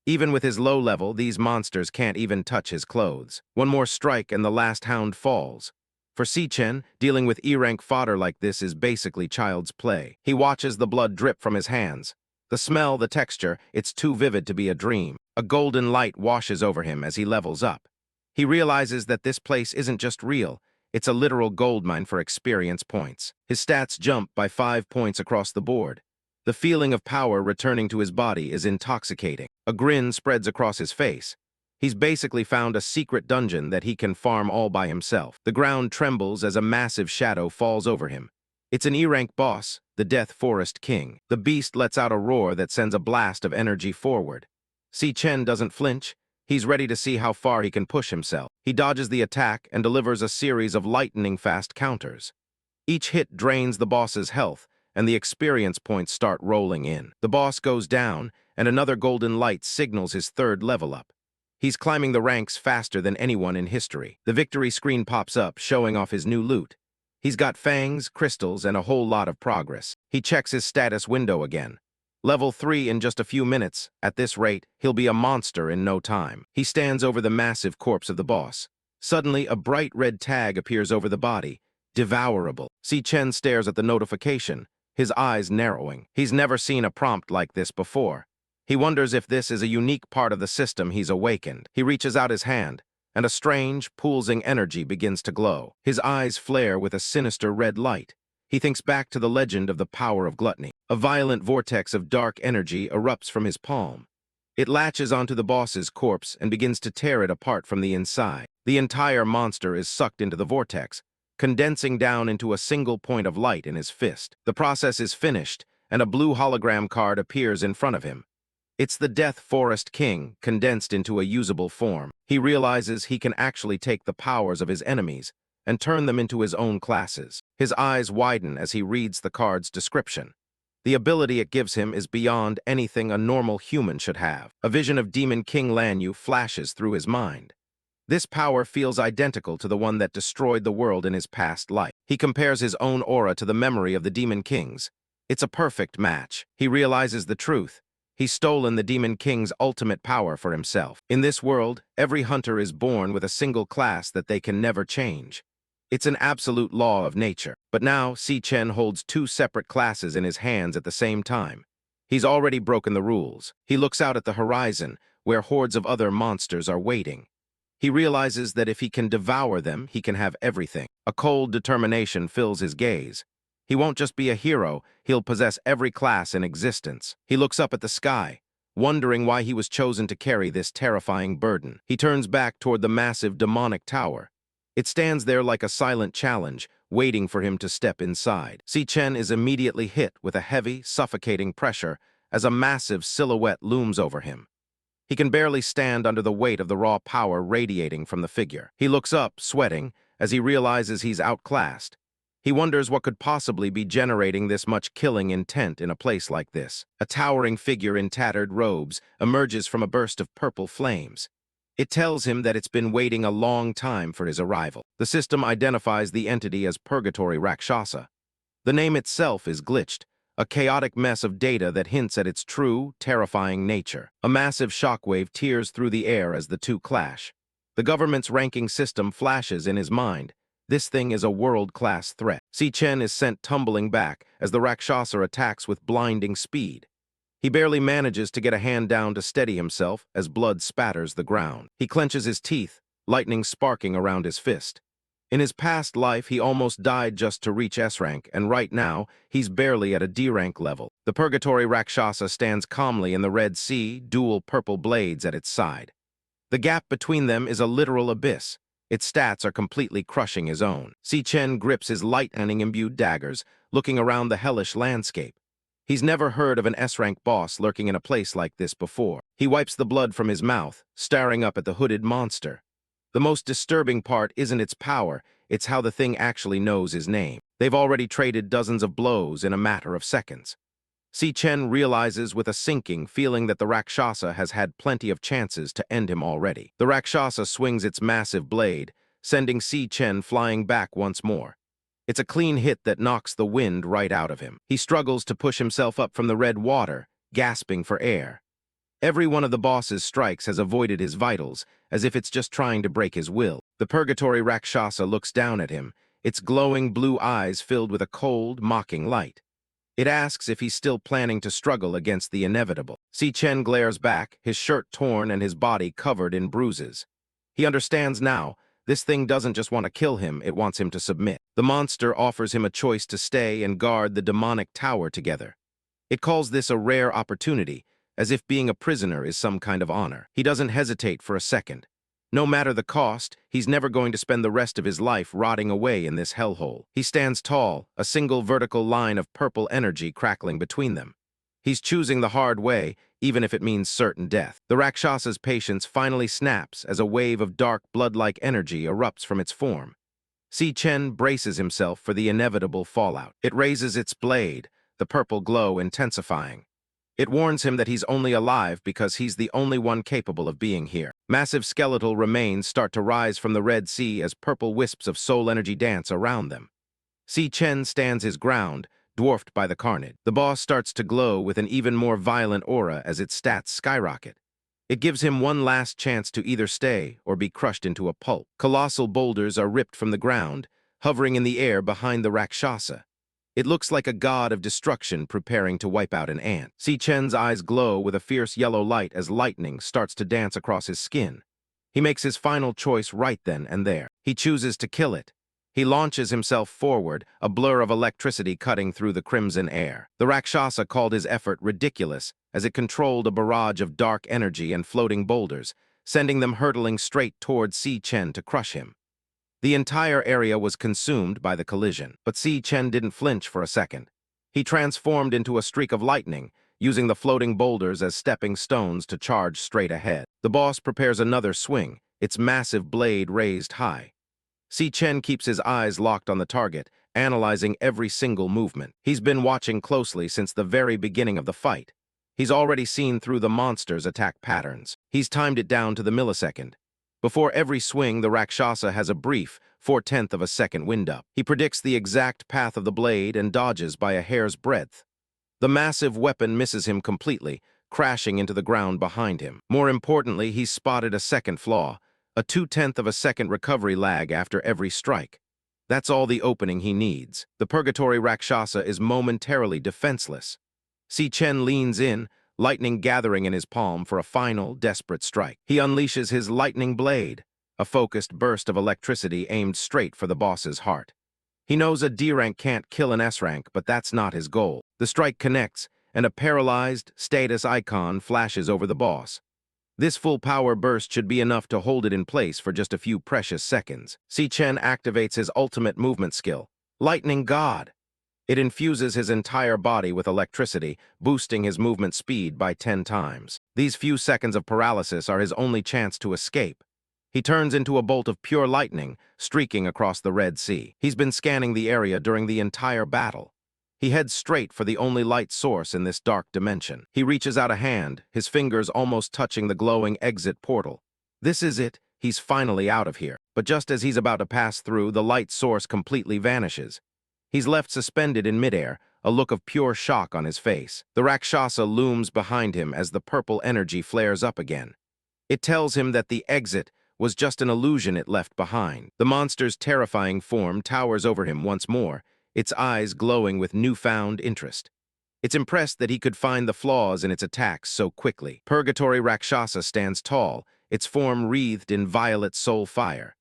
Even with his low level, these monsters can't even touch his clothes. One more strike and the last hound falls. For Si Chen, dealing with E-rank fodder like this is basically child's play. He watches the blood drip from his hands. The smell, the texture, it's too vivid to be a dream. A golden light washes over him as he levels up. He realizes that this place isn't just real, it's a literal goldmine for experience points. His stats jump by 5 points across the board. The feeling of power returning to his body is intoxicating. A grin spreads across his face. He's basically found a secret dungeon that he can farm all by himself. The ground trembles as a massive shadow falls over him. It's an E-rank boss, the Death Forest King. The beast lets out a roar that sends a blast of energy forward. Si Chen doesn't flinch. He's ready to see how far he can push himself. He dodges the attack and delivers a series of lightning-fast counters. Each hit drains the boss's health, and the experience points start rolling in. The boss goes down, and another golden light signals his third level up. He's climbing the ranks faster than anyone in history. The victory screen pops up, showing off his new loot. He's got fangs, crystals, and a whole lot of progress. He checks his status window again. Level 3 in just a few minutes. At this rate, he'll be a monster in no time. He stands over the massive corpse of the boss. Suddenly, a bright red tag appears over the body. Devourable. Si Chen stares at the notification, his eyes narrowing. He's never seen a prompt like this before. He wonders if this is a unique part of the system he's awakened. He reaches out his hand, and a strange, pulsing energy begins to glow. His eyes flare with a sinister red light. He thinks back to the legend of the power of gluttony. A violent vortex of dark energy erupts from his palm. It latches onto the boss's corpse and begins to tear it apart from the inside. The entire monster is sucked into the vortex, condensing down into a single point of light in his fist. The process is finished, and a blue hologram card appears in front of him. It's the Death Forest King, condensed into a usable form. He realizes he can actually take the powers of his enemies and turn them into his own classes. His eyes widen as he reads the card's description. The ability it gives him is beyond anything a normal human should have. A vision of Demon King Lanyue flashes through his mind. This power feels identical to the one that destroyed the world in his past life. He compares his own aura to the memory of the Demon Kings. It's a perfect match. He realizes the truth. He's stolen the Demon King's ultimate power for himself. In this world, every hunter is born with a single class that they can never change. It's an absolute law of nature. But now, Si Chen holds 2 separate classes in his hands at the same time. He's already broken the rules. He looks out at the horizon, where hordes of other monsters are waiting. He realizes that if he can devour them, he can have everything. A cold determination fills his gaze. He won't just be a hero, he'll possess every class in existence. He looks up at the sky, wondering why he was chosen to carry this terrifying burden. He turns back toward the massive demonic tower. It stands there like a silent challenge, waiting for him to step inside. Si Chen is immediately hit with a heavy, suffocating pressure as a massive silhouette looms over him. He can barely stand under the weight of the raw power radiating from the figure. He looks up, sweating, as he realizes he's outclassed. He wonders what could possibly be generating this much killing intent in a place like this. A towering figure in tattered robes emerges from a burst of purple flames. It tells him that it's been waiting a long time for his arrival. The system identifies the entity as Purgatory Rakshasa. The name itself is glitched, a chaotic mess of data that hints at its true, terrifying nature. A massive shockwave tears through the air as the two clash. The government's ranking system flashes in his mind. This thing is a world-class threat. Si Chen is sent tumbling back as the Rakshasa attacks with blinding speed. He barely manages to get a hand down to steady himself as blood spatters the ground. He clenches his teeth, lightning sparking around his fist. In his past life, he almost died just to reach S-Rank, and right now, he's barely at a D-Rank level. The Purgatory Rakshasa stands calmly in the Red Sea, dual purple blades at its side. The gap between them is a literal abyss. Its stats are completely crushing his own. Si Chen grips his lightning-imbued daggers, looking around the hellish landscape. He's never heard of an S-Rank boss lurking in a place like this before. He wipes the blood from his mouth, staring up at the hooded monster. The most disturbing part isn't its power, it's how the thing actually knows his name. They've already traded dozens of blows in a matter of seconds. Si Chen realizes with a sinking feeling that the Rakshasa has had plenty of chances to end him already. The Rakshasa swings its massive blade, sending Si Chen flying back once more. It's a clean hit that knocks the wind right out of him. He struggles to push himself up from the red water, gasping for air. Every one of the boss's strikes has avoided his vitals, as if it's just trying to break his will. The Purgatory Rakshasa looks down at him, its glowing blue eyes filled with a cold, mocking light. It asks if he's still planning to struggle against the inevitable. Si Chen glares back, his shirt torn and his body covered in bruises. He understands now, this thing doesn't just want to kill him, it wants him to submit. The monster offers him a choice to stay and guard the demonic tower together. It calls this a rare opportunity, as if being a prisoner is some kind of honor. He doesn't hesitate for a second. No matter the cost, he's never going to spend the rest of his life rotting away in this hellhole. He stands tall, a single vertical line of purple energy crackling between them. He's choosing the hard way, even if it means certain death. The Rakshasa's patience finally snaps as a wave of dark, blood-like energy erupts from its form. Si Chen braces himself for the inevitable fallout. It raises its blade, the purple glow intensifying. It warns him that he's only alive because he's the only one capable of being here. Massive skeletal remains start to rise from the Red Sea as purple wisps of soul energy dance around them. Si Chen stands his ground, dwarfed by the carnage. The boss starts to glow with an even more violent aura as its stats skyrocket. It gives him one last chance to either stay or be crushed into a pulp. Colossal boulders are ripped from the ground, hovering in the air behind the Rakshasa. It looks like a god of destruction preparing to wipe out an ant. Si Chen's eyes glow with a fierce yellow light as lightning starts to dance across his skin. He makes his final choice right then and there. He chooses to kill it. He launches himself forward, a blur of electricity cutting through the crimson air. The Rakshasa called his effort ridiculous as it controlled a barrage of dark energy and floating boulders, sending them hurtling straight towards Si Chen to crush him. The entire area was consumed by the collision, but Si Chen didn't flinch for a second. He transformed into a streak of lightning, using the floating boulders as stepping stones to charge straight ahead. The boss prepares another swing, its massive blade raised high. Si Chen keeps his eyes locked on the target, analyzing every single movement. He's been watching closely since the very beginning of the fight. He's already seen through the monster's attack patterns. He's timed it down to the millisecond. Before every swing, the Rakshasa has a brief, 4/10 of a second wind-up. He predicts the exact path of the blade and dodges by a hair's breadth. The massive weapon misses him completely, crashing into the ground behind him. More importantly, he's spotted a second flaw, a 2/10 of a second recovery lag after every strike. That's all the opening he needs. The Purgatory Rakshasa is momentarily defenseless. Si Chen leans in, lightning gathering in his palm for a final, desperate strike. He unleashes his lightning blade, a focused burst of electricity aimed straight for the boss's heart. He knows a D-rank can't kill an S-rank, but that's not his goal. The strike connects, and a paralyzed status icon flashes over the boss. This full power burst should be enough to hold it in place for just a few precious seconds. Si Chen activates his ultimate movement skill, Lightning God. It infuses his entire body with electricity, boosting his movement speed by 10 times. These few seconds of paralysis are his only chance to escape. He turns into a bolt of pure lightning, streaking across the Red Sea. He's been scanning the area during the entire battle. He heads straight for the only light source in this dark dimension. He reaches out a hand, his fingers almost touching the glowing exit portal. This is it. He's finally out of here. But just as he's about to pass through, the light source completely vanishes. He's left suspended in midair, a look of pure shock on his face. The Rakshasa looms behind him as the purple energy flares up again. It tells him that the exit was just an illusion it left behind. The monster's terrifying form towers over him once more, its eyes glowing with newfound interest. It's impressed that he could find the flaws in its attacks so quickly. Purgatory Rakshasa stands tall, its form wreathed in violet soul fire.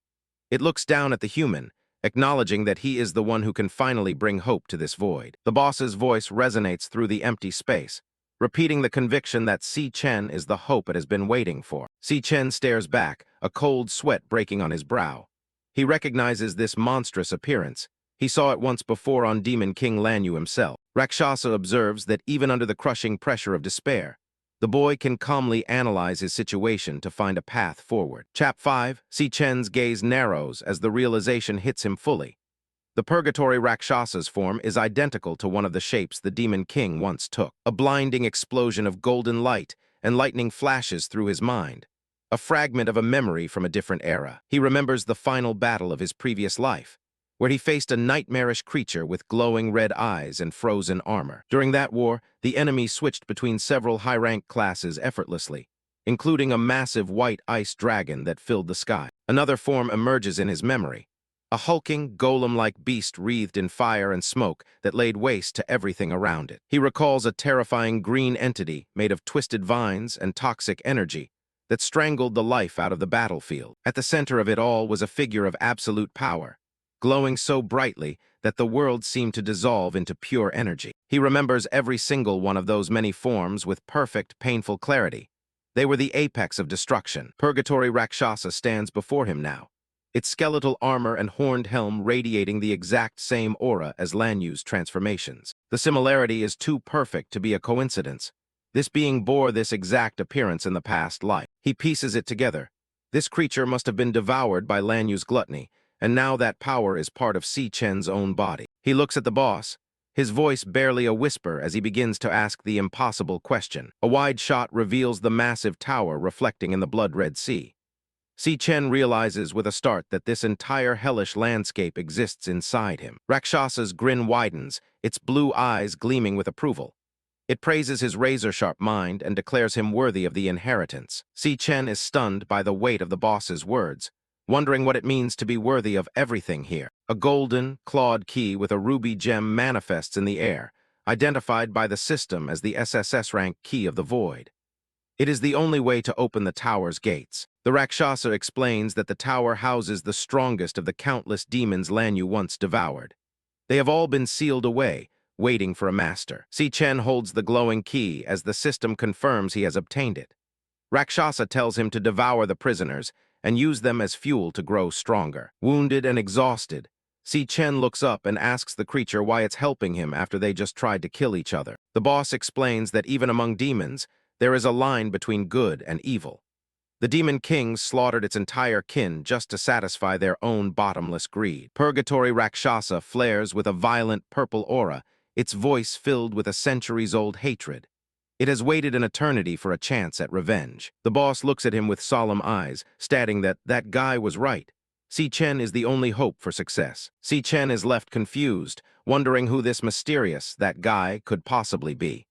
It looks down at the human, acknowledging that he is the one who can finally bring hope to this void. The boss's voice resonates through the empty space, repeating the conviction that Si Chen is the hope it has been waiting for. Si Chen stares back, a cold sweat breaking on his brow. He recognizes this monstrous appearance. He saw it once before on Demon King Lanyue himself. Rakshasa observes that even under the crushing pressure of despair, the boy can calmly analyze his situation to find a path forward. Chap 5, Si Chen's gaze narrows as the realization hits him fully. The Purgatory Rakshasa's form is identical to one of the shapes the Demon King once took. A blinding explosion of golden light and lightning flashes through his mind, a fragment of a memory from a different era. He remembers the final battle of his previous life, where he faced a nightmarish creature with glowing red eyes and frozen armor. During that war, the enemy switched between several high-rank classes effortlessly, including a massive white ice dragon that filled the sky. Another form emerges in his memory, a hulking, golem-like beast wreathed in fire and smoke that laid waste to everything around it. He recalls a terrifying green entity made of twisted vines and toxic energy that strangled the life out of the battlefield. At the center of it all was a figure of absolute power, glowing so brightly that the world seemed to dissolve into pure energy. He remembers every single one of those many forms with perfect, painful clarity. They were the apex of destruction. Purgatory Rakshasa stands before him now, its skeletal armor and horned helm radiating the exact same aura as Lanyue's transformations. The similarity is too perfect to be a coincidence. This being bore this exact appearance in the past life. He pieces it together. This creature must have been devoured by Lanyue's gluttony, and now that power is part of Si Chen's own body. He looks at the boss, his voice barely a whisper as he begins to ask the impossible question. A wide shot reveals the massive tower reflecting in the blood-red sea. Si Chen realizes with a start that this entire hellish landscape exists inside him. Rakshasa's grin widens, its blue eyes gleaming with approval. It praises his razor-sharp mind and declares him worthy of the inheritance. Si Chen is stunned by the weight of the boss's words, wondering what it means to be worthy of everything here. A golden, clawed key with a ruby gem manifests in the air, identified by the system as the SSS-Rank Key of the Void. It is the only way to open the tower's gates. The Rakshasa explains that the tower houses the strongest of the countless demons Lanyue once devoured. They have all been sealed away, waiting for a master. Si Chen holds the glowing key as the system confirms he has obtained it. Rakshasa tells him to devour the prisoners and use them as fuel to grow stronger. Wounded and exhausted, Si Chen looks up and asks the creature why it's helping him after they just tried to kill each other. The boss explains that even among demons, there is a line between good and evil. The Demon Kings slaughtered its entire kin just to satisfy their own bottomless greed. Purgatory Rakshasa flares with a violent purple aura, its voice filled with a centuries-old hatred. It has waited an eternity for a chance at revenge. The boss looks at him with solemn eyes, stating that that guy was right. Si Chen is the only hope for success. Si Chen is left confused, wondering who this mysterious, that guy, could possibly be.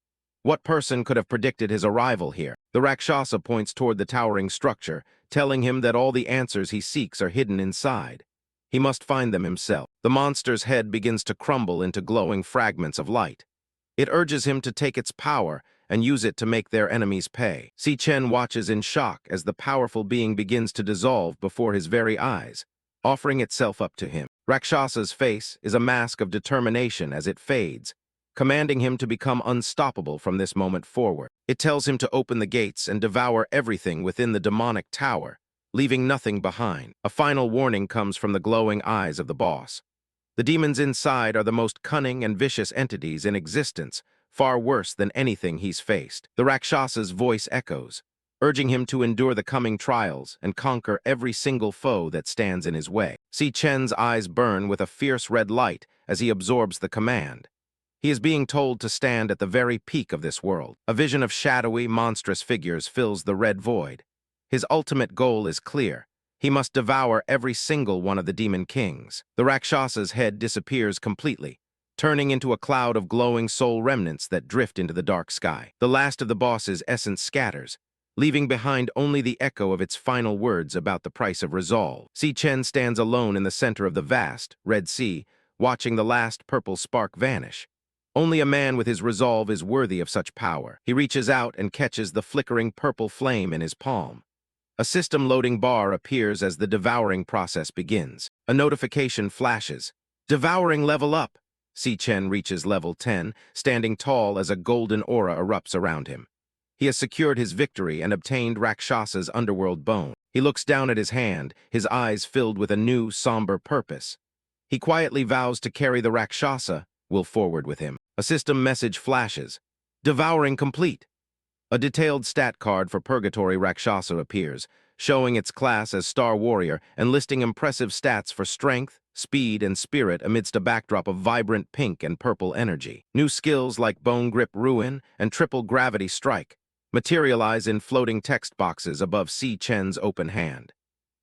What person could have predicted his arrival here? The Rakshasa points toward the towering structure, telling him that all the answers he seeks are hidden inside. He must find them himself. The monster's head begins to crumble into glowing fragments of light. It urges him to take its power and use it to make their enemies pay. Si Chen watches in shock as the powerful being begins to dissolve before his very eyes, offering itself up to him. Rakshasa's face is a mask of determination as it fades, commanding him to become unstoppable from this moment forward. It tells him to open the gates and devour everything within the demonic tower, leaving nothing behind. A final warning comes from the glowing eyes of the boss. The demons inside are the most cunning and vicious entities in existence, far worse than anything he's faced. The Rakshasa's voice echoes, urging him to endure the coming trials and conquer every single foe that stands in his way. Si Chen's eyes burn with a fierce red light as he absorbs the command. He is being told to stand at the very peak of this world. A vision of shadowy, monstrous figures fills the red void. His ultimate goal is clear. He must devour every single one of the demon kings. The Rakshasa's head disappears completely, turning into a cloud of glowing soul remnants that drift into the dark sky. The last of the boss's essence scatters, leaving behind only the echo of its final words about the price of resolve. Si Chen stands alone in the center of the vast, Red Sea, watching the last purple spark vanish. Only a man with his resolve is worthy of such power. He reaches out and catches the flickering purple flame in his palm. A system loading bar appears as the devouring process begins. A notification flashes. Devouring level up. Si Chen reaches level 10, standing tall as a golden aura erupts around him. He has secured his victory and obtained Rakshasa's underworld bone. He looks down at his hand, his eyes filled with a new, somber purpose. He quietly vows to carry the Rakshasa will forward with him. A system message flashes. Devouring complete. A detailed stat card for Purgatory Rakshasa appears, showing its class as Star Warrior and listing impressive stats for strength, speed, and spirit amidst a backdrop of vibrant pink and purple energy. New skills like Bone Grip Ruin and Triple Gravity Strike materialize in floating text boxes above Si Chen's open hand.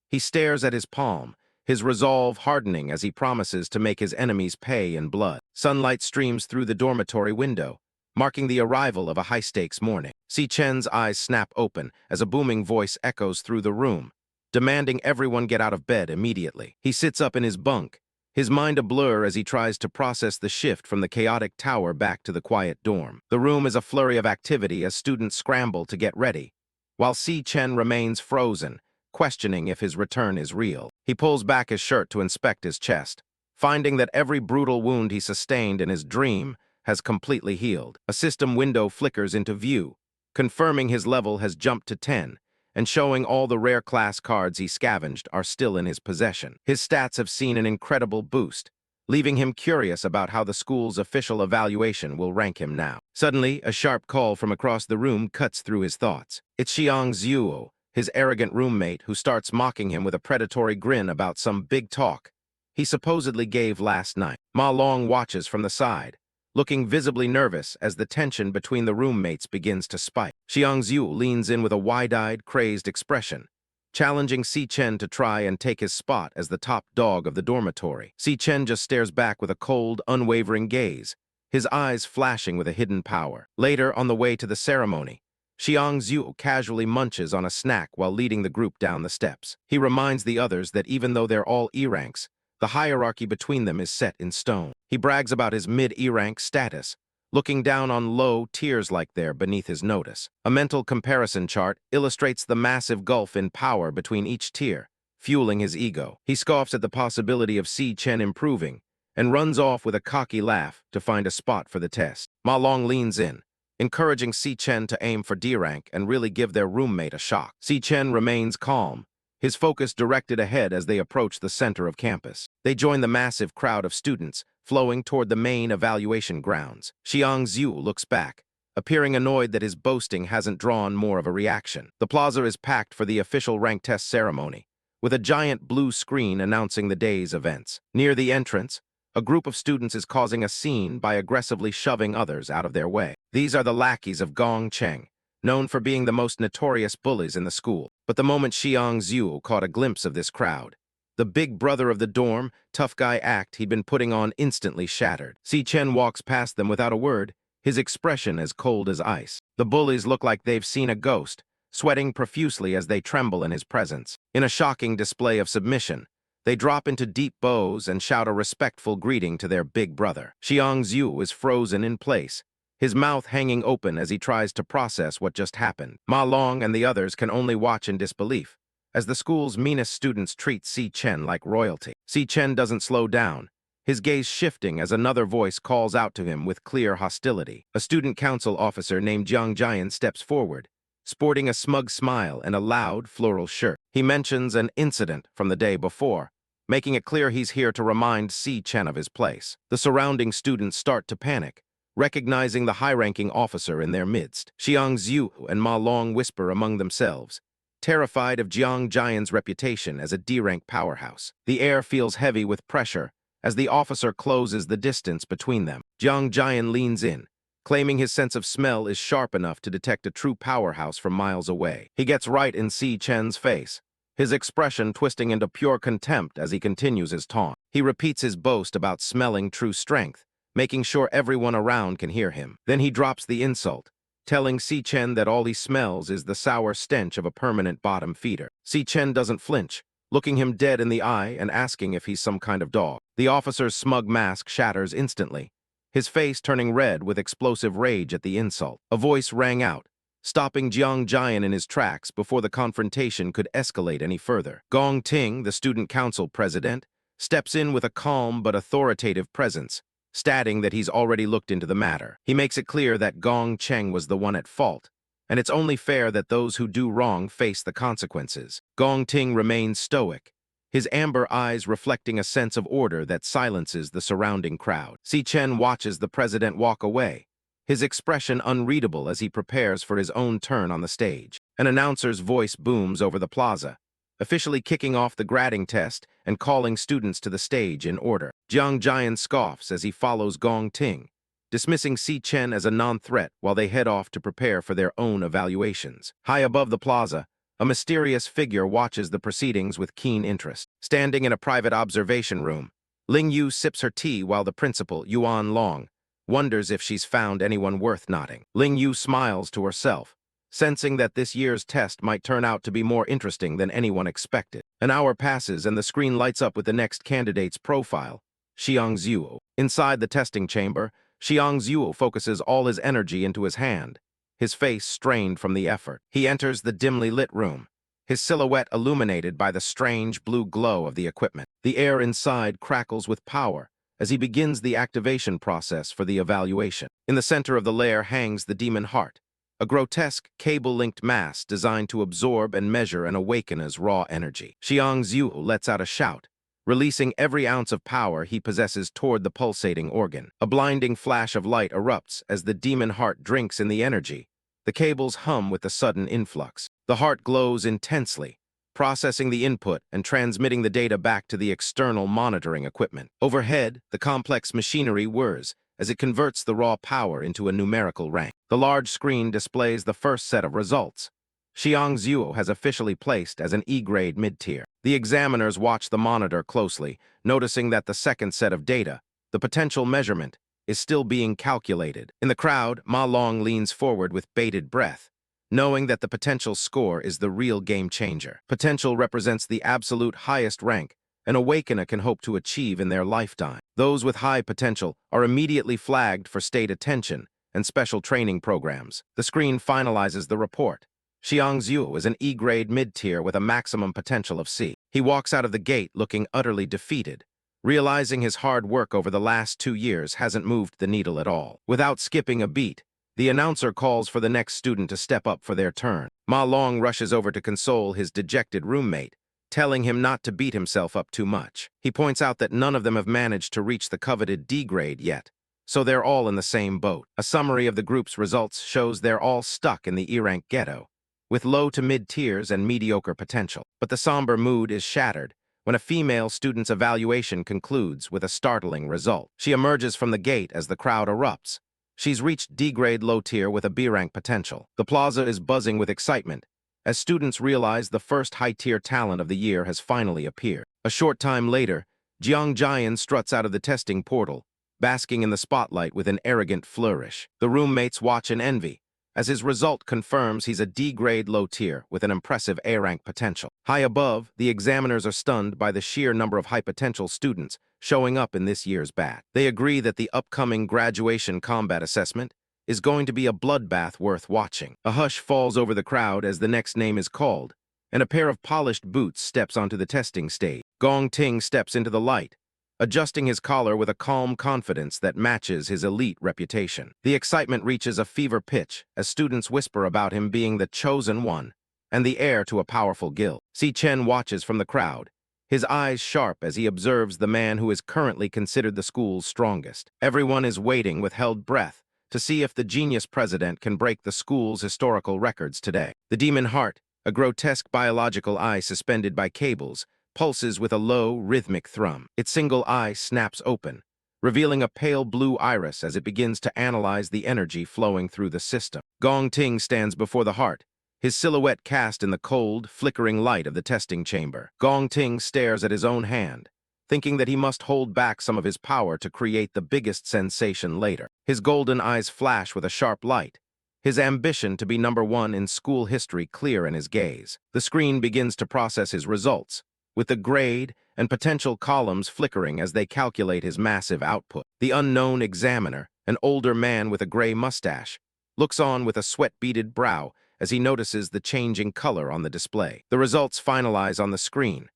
He stares at his palm, his resolve hardening as he promises to make his enemies pay in blood. Sunlight streams through the dormitory window, marking the arrival of a high-stakes morning. Si Chen's eyes snap open as a booming voice echoes through the room, demanding everyone get out of bed immediately. He sits up in his bunk, his mind a blur as he tries to process the shift from the chaotic tower back to the quiet dorm. The room is a flurry of activity as students scramble to get ready, while Si Chen remains frozen, questioning if his return is real. He pulls back his shirt to inspect his chest, finding that every brutal wound he sustained in his dream has completely healed. A system window flickers into view, confirming his level has jumped to 10, and showing all the rare class cards he scavenged are still in his possession. His stats have seen an incredible boost, leaving him curious about how the school's official evaluation will rank him now. Suddenly, a sharp call from across the room cuts through his thoughts. It's Xiang Zuo, his arrogant roommate, who starts mocking him with a predatory grin about some big talk he supposedly gave last night. Ma Long watches from the side, looking visibly nervous as the tension between the roommates begins to spike. Xiang Zhu leans in with a wide-eyed, crazed expression, challenging Si Chen to try and take his spot as the top dog of the dormitory. Si Chen just stares back with a cold, unwavering gaze, his eyes flashing with a hidden power. Later, on the way to the ceremony, Xiang Zhu casually munches on a snack while leading the group down the steps. He reminds the others that even though they're all E-ranks, the hierarchy between them is set in stone. He brags about his mid-E-rank status, looking down on low tiers like they're beneath his notice. A mental comparison chart illustrates the massive gulf in power between each tier, fueling his ego. He scoffs at the possibility of Si Chen improving and runs off with a cocky laugh to find a spot for the test. Ma Long leans in, encouraging Si Chen to aim for D-rank and really give their roommate a shock. Si Chen remains calm, his focus directed ahead as they approach the center of campus. They join the massive crowd of students flowing toward the main evaluation grounds. Xiang Zhu looks back, appearing annoyed that his boasting hasn't drawn more of a reaction. The plaza is packed for the official rank test ceremony, with a giant blue screen announcing the day's events. Near the entrance, a group of students is causing a scene by aggressively shoving others out of their way. These are the lackeys of Gong Cheng, known for being the most notorious bullies in the school. But the moment Xiang Zhu caught a glimpse of this crowd, the big brother of the dorm, tough guy act he'd been putting on instantly shattered. Si Chen walks past them without a word, his expression as cold as ice. The bullies look like they've seen a ghost, sweating profusely as they tremble in his presence. In a shocking display of submission, they drop into deep bows and shout a respectful greeting to their big brother. Xiang Zhu is frozen in place, his mouth hanging open as he tries to process what just happened. Ma Long and the others can only watch in disbelief, as the school's meanest students treat Si Chen like royalty. Si Chen doesn't slow down, his gaze shifting as another voice calls out to him with clear hostility. A student council officer named Jiang Jian steps forward, sporting a smug smile and a loud, floral shirt. He mentions an incident from the day before, making it clear he's here to remind Si Chen of his place. The surrounding students start to panic, recognizing the high-ranking officer in their midst. Xiang Zhu and Ma Long whisper among themselves, terrified of Jiang Jian's reputation as a D-rank powerhouse. The air feels heavy with pressure as the officer closes the distance between them. Jiang Jian leans in, claiming his sense of smell is sharp enough to detect a true powerhouse from miles away. He gets right in Si Chen's face, his expression twisting into pure contempt as he continues his taunt. He repeats his boast about smelling true strength, making sure everyone around can hear him. Then he drops the insult, telling Si Chen that all he smells is the sour stench of a permanent bottom feeder. Si Chen doesn't flinch, looking him dead in the eye and asking if he's some kind of dog. The officer's smug mask shatters instantly, his face turning red with explosive rage at the insult. A voice rang out, stopping Jiang Jian in his tracks before the confrontation could escalate any further. Gong Ting, the student council president, steps in with a calm but authoritative presence, stating that he's already looked into the matter. He makes it clear that Gong Cheng was the one at fault, and it's only fair that those who do wrong face the consequences. Gong Ting remains stoic, his amber eyes reflecting a sense of order that silences the surrounding crowd. Si Chen watches the president walk away, his expression unreadable as he prepares for his own turn on the stage. An announcer's voice booms over the plaza, officially kicking off the grading test and calling students to the stage in order. Jiang Jian scoffs as he follows Gong Ting, dismissing Si Chen as a non-threat while they head off to prepare for their own evaluations. High above the plaza, a mysterious figure watches the proceedings with keen interest. Standing in a private observation room, Lingyu sips her tea while the principal, Yuan Long, wonders if she's found anyone worth nodding. Lingyu smiles to herself, sensing that this year's test might turn out to be more interesting than anyone expected. An hour passes and the screen lights up with the next candidate's profile, Xiang Zhu. Inside the testing chamber, Xiang Zhu focuses all his energy into his hand, his face strained from the effort. He enters the dimly lit room, his silhouette illuminated by the strange blue glow of the equipment. The air inside crackles with power as he begins the activation process for the evaluation. In the center of the lair hangs the demon heart, a grotesque cable-linked mass designed to absorb and measure an awakener's raw energy. Xiang Zhu lets out a shout, releasing every ounce of power he possesses toward the pulsating organ. A blinding flash of light erupts as the demon heart drinks in the energy. The cables hum with the sudden influx. The heart glows intensely, processing the input and transmitting the data back to the external monitoring equipment. Overhead, the complex machinery whirs as it converts the raw power into a numerical rank. The large screen displays the first set of results. Xiang Zhu has officially placed as an E-grade mid-tier. The examiners watch the monitor closely, noticing that the second set of data, the potential measurement, is still being calculated. In the crowd, Ma Long leans forward with bated breath, knowing that the potential score is the real game changer. Potential represents the absolute highest rank an awakener can hope to achieve in their lifetime. Those with high potential are immediately flagged for state attention and special training programs. The screen finalizes the report. Xiang Zhu is an E-grade mid-tier with a maximum potential of C. He walks out of the gate looking utterly defeated, realizing his hard work over the last 2 years hasn't moved the needle at all. Without skipping a beat, the announcer calls for the next student to step up for their turn. Ma Long rushes over to console his dejected roommate, telling him not to beat himself up too much. He points out that none of them have managed to reach the coveted D-grade yet, so they're all in the same boat. A summary of the group's results shows they're all stuck in the E-rank ghetto, with low to mid-tiers and mediocre potential. But the somber mood is shattered when a female student's evaluation concludes with a startling result. She emerges from the gate as the crowd erupts. She's reached D-grade low-tier with a B-rank potential. The plaza is buzzing with excitement as students realize the first high-tier talent of the year has finally appeared. A short time later, Jiang Jian struts out of the testing portal, basking in the spotlight with an arrogant flourish. The roommates watch in envy, as his result confirms he's a D-grade low-tier with an impressive A-rank potential. High above, the examiners are stunned by the sheer number of high-potential students showing up in this year's batch. They agree that the upcoming graduation combat assessment is going to be a bloodbath worth watching. A hush falls over the crowd as the next name is called, and a pair of polished boots steps onto the testing stage. Gong Ting steps into the light, adjusting his collar with a calm confidence that matches his elite reputation. The excitement reaches a fever pitch as students whisper about him being the chosen one and the heir to a powerful guild. Si Chen watches from the crowd, his eyes sharp as he observes the man who is currently considered the school's strongest. Everyone is waiting with held breath to see if the genius president can break the school's historical records today. The demon heart, a grotesque biological eye suspended by cables, pulses with a low, rhythmic thrum. Its single eye snaps open, revealing a pale blue iris as it begins to analyze the energy flowing through the system. Gong Ting stands before the heart, his silhouette cast in the cold, flickering light of the testing chamber. Gong Ting stares at his own hand, thinking that he must hold back some of his power to create the biggest sensation later. His golden eyes flash with a sharp light, his ambition to be #1 in school history clear in his gaze. The screen begins to process his results, with the grade and potential columns flickering as they calculate his massive output. The unknown examiner, an older man with a gray mustache, looks on with a sweat-beaded brow as he notices the changing color on the display. The results finalize on the screen.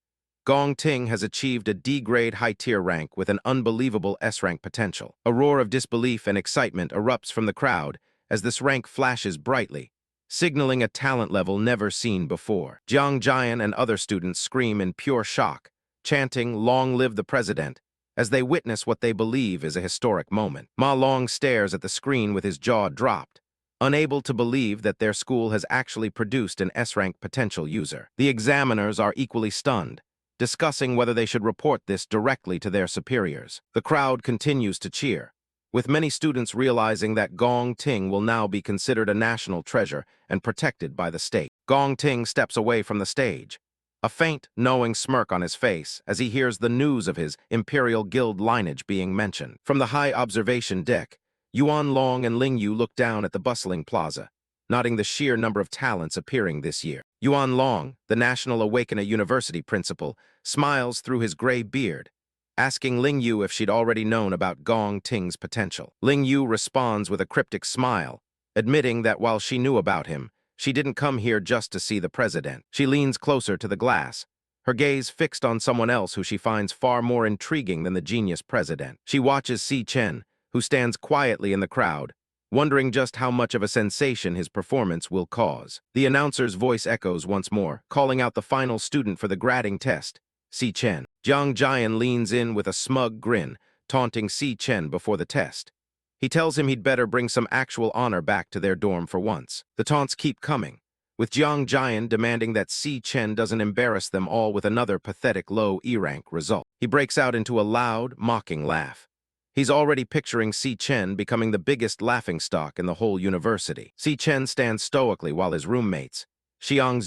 Gong Ting has achieved a D-grade high-tier rank with an unbelievable S-rank potential. A roar of disbelief and excitement erupts from the crowd as this rank flashes brightly, signaling a talent level never seen before. Jiang Jian and other students scream in pure shock, chanting "Long live the president," as they witness what they believe is a historic moment. Ma Long stares at the screen with his jaw dropped, unable to believe that their school has actually produced an S-rank potential user. The examiners are equally stunned, discussing whether they should report this directly to their superiors. The crowd continues to cheer, with many students realizing that Gong Ting will now be considered a national treasure and protected by the state. Gong Ting steps away from the stage, a faint, knowing smirk on his face as he hears the news of his Imperial Guild lineage being mentioned. From the high observation deck, Yuan Long and Lingyu look down at the bustling plaza, noting the sheer number of talents appearing this year. Yuan Long, the National Awakener University principal, smiles through his gray beard, asking Lingyu if she'd already known about Gong Ting's potential. Lingyu responds with a cryptic smile, admitting that while she knew about him, she didn't come here just to see the president. She leans closer to the glass, her gaze fixed on someone else who she finds far more intriguing than the genius president. She watches Si Chen, who stands quietly in the crowd, wondering just how much of a sensation his performance will cause. The announcer's voice echoes once more, calling out the final student for the grading test, Si Chen. Jiang Jian leans in with a smug grin, taunting Si Chen before the test. He tells him he'd better bring some actual honor back to their dorm for once. The taunts keep coming, with Jiang Jian demanding that Si Chen doesn't embarrass them all with another pathetic low E-rank result. He breaks out into a loud, mocking laugh. He's already picturing Si Chen becoming the biggest laughingstock in the whole university. Si Chen stands stoically while his roommates, Xiang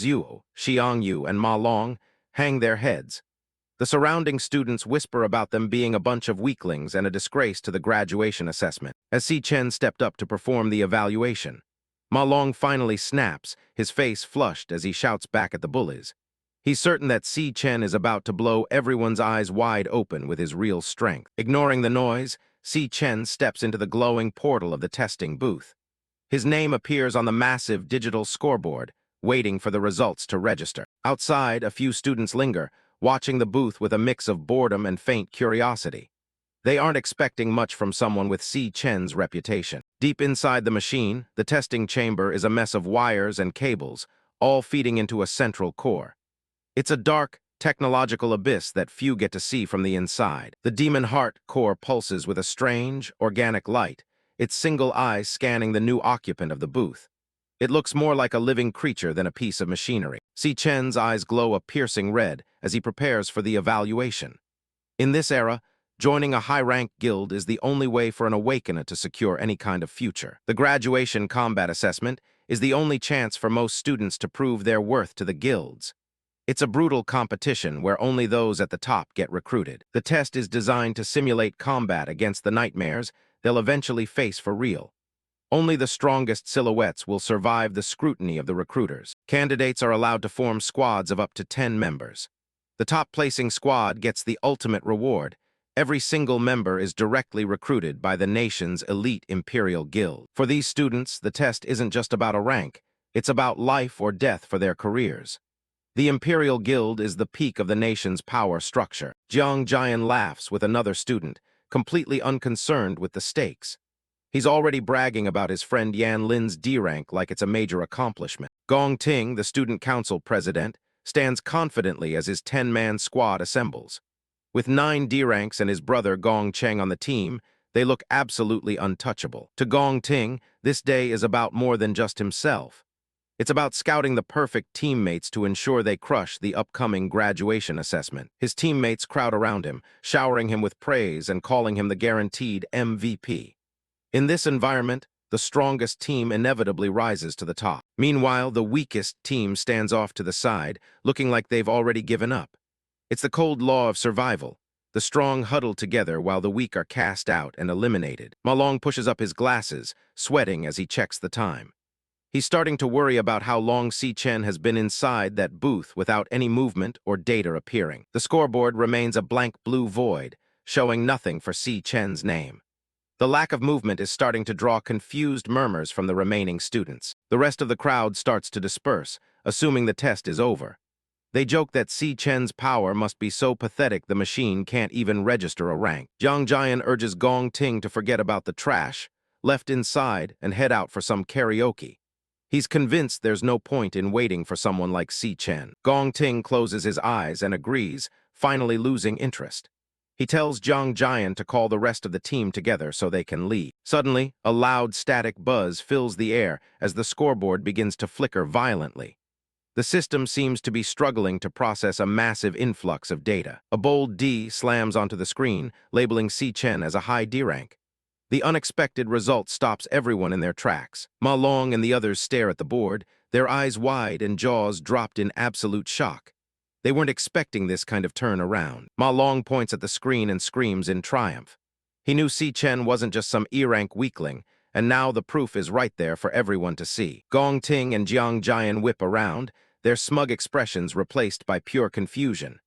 Yu, and Ma Long, hang their heads. The surrounding students whisper about them being a bunch of weaklings and a disgrace to the graduation assessment. As Si Chen stepped up to perform the evaluation, Ma Long finally snaps, his face flushed as he shouts back at the bullies. He's certain that Si Chen is about to blow everyone's eyes wide open with his real strength. Ignoring the noise, Si Chen steps into the glowing portal of the testing booth. His name appears on the massive digital scoreboard, waiting for the results to register. Outside, a few students linger, watching the booth with a mix of boredom and faint curiosity. They aren't expecting much from someone with Si Chen's reputation. Deep inside the machine, the testing chamber is a mess of wires and cables, all feeding into a central core. It's a dark, technological abyss that few get to see from the inside. The demon heart core pulses with a strange, organic light, its single eye scanning the new occupant of the booth. It looks more like a living creature than a piece of machinery. Si Chen's eyes glow a piercing red as he prepares for the evaluation. In this era, joining a high-rank guild is the only way for an awakener to secure any kind of future. The graduation combat assessment is the only chance for most students to prove their worth to the guilds. It's a brutal competition where only those at the top get recruited. The test is designed to simulate combat against the nightmares they'll eventually face for real. Only the strongest silhouettes will survive the scrutiny of the recruiters. Candidates are allowed to form squads of up to 10 members. The top-placing squad gets the ultimate reward. Every single member is directly recruited by the nation's elite Imperial Guild. For these students, the test isn't just about a rank. It's about life or death for their careers. The Imperial Guild is the peak of the nation's power structure. Jiang Jian laughs with another student, completely unconcerned with the stakes. He's already bragging about his friend Yan Lin's D rank like it's a major accomplishment. Gong Ting, the student council president, stands confidently as his 10-man squad assembles. With 9 D ranks and his brother Gong Cheng on the team, they look absolutely untouchable. To Gong Ting, this day is about more than just himself. It's about scouting the perfect teammates to ensure they crush the upcoming graduation assessment. His teammates crowd around him, showering him with praise and calling him the guaranteed MVP. In this environment, the strongest team inevitably rises to the top. Meanwhile, the weakest team stands off to the side, looking like they've already given up. It's the cold law of survival. The strong huddle together while the weak are cast out and eliminated. Ma Long pushes up his glasses, sweating as he checks the time. He's starting to worry about how long Si Chen has been inside that booth without any movement or data appearing. The scoreboard remains a blank blue void, showing nothing for Si Chen's name. The lack of movement is starting to draw confused murmurs from the remaining students. The rest of the crowd starts to disperse, assuming the test is over. They joke that Si Chen's power must be so pathetic the machine can't even register a rank. Jiang Jian urges Gong Ting to forget about the trash, left inside, and head out for some karaoke. He's convinced there's no point in waiting for someone like Si Chen. Gong Ting closes his eyes and agrees, finally losing interest. He tells Jiang Jian to call the rest of the team together so they can leave. Suddenly, a loud static buzz fills the air as the scoreboard begins to flicker violently. The system seems to be struggling to process a massive influx of data. A bold D slams onto the screen, labeling Si Chen as a high D rank. The unexpected result stops everyone in their tracks. Ma Long and the others stare at the board, their eyes wide and jaws dropped in absolute shock. They weren't expecting this kind of turn around. Ma Long points at the screen and screams in triumph. He knew Si Chen wasn't just some E-rank weakling, and now the proof is right there for everyone to see. Gong Ting and Jiang Jian whip around, their smug expressions replaced by pure confusion.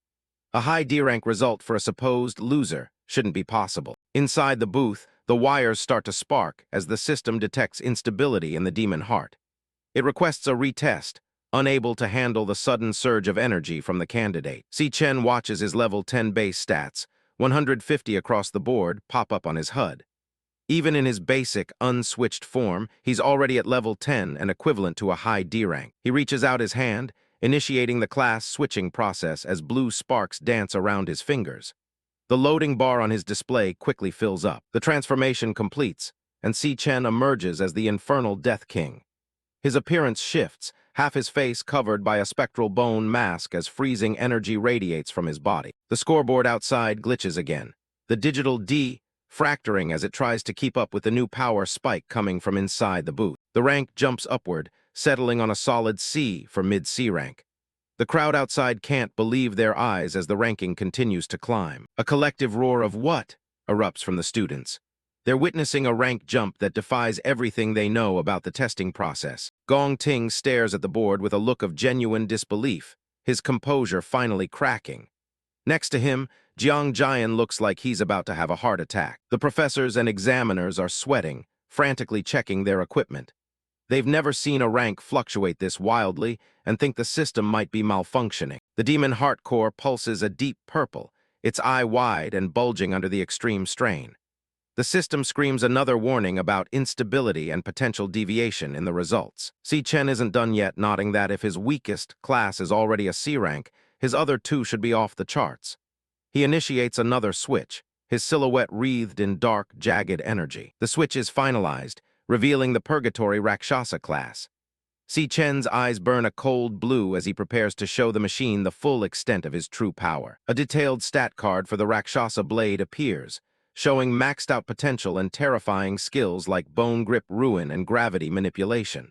A high D-rank result for a supposed loser shouldn't be possible. Inside the booth, the wires start to spark as the system detects instability in the demon heart. It requests a retest, unable to handle the sudden surge of energy from the candidate. Si Chen watches his level 10 base stats, 150 across the board, pop up on his HUD. Even in his basic, unswitched form, he's already at level 10 and equivalent to a high D rank. He reaches out his hand, initiating the class switching process as blue sparks dance around his fingers. The loading bar on his display quickly fills up. The transformation completes, and Si Chen emerges as the infernal Death King. His appearance shifts, half his face covered by a spectral bone mask as freezing energy radiates from his body. The scoreboard outside glitches again, the digital D fracturing as it tries to keep up with the new power spike coming from inside the booth. The rank jumps upward, settling on a solid C for mid-C rank. The crowd outside can't believe their eyes as the ranking continues to climb. A collective roar of "What?" erupts from the students. They're witnessing a rank jump that defies everything they know about the testing process. Gong Ting stares at the board with a look of genuine disbelief, his composure finally cracking. Next to him, Jiang Jian looks like he's about to have a heart attack. The professors and examiners are sweating, frantically checking their equipment. They've never seen a rank fluctuate this wildly and think the system might be malfunctioning. The demon heart core pulses a deep purple, its eye wide and bulging under the extreme strain. The system screams another warning about instability and potential deviation in the results. Si Chen isn't done yet, nodding that if his weakest class is already a C rank, his other two should be off the charts. He initiates another switch, his silhouette wreathed in dark, jagged energy. The switch is finalized, revealing the Purgatory Rakshasa class. Si Chen's eyes burn a cold blue as he prepares to show the machine the full extent of his true power. A detailed stat card for the Rakshasa blade appears, showing maxed-out potential and terrifying skills like bone grip ruin and gravity manipulation.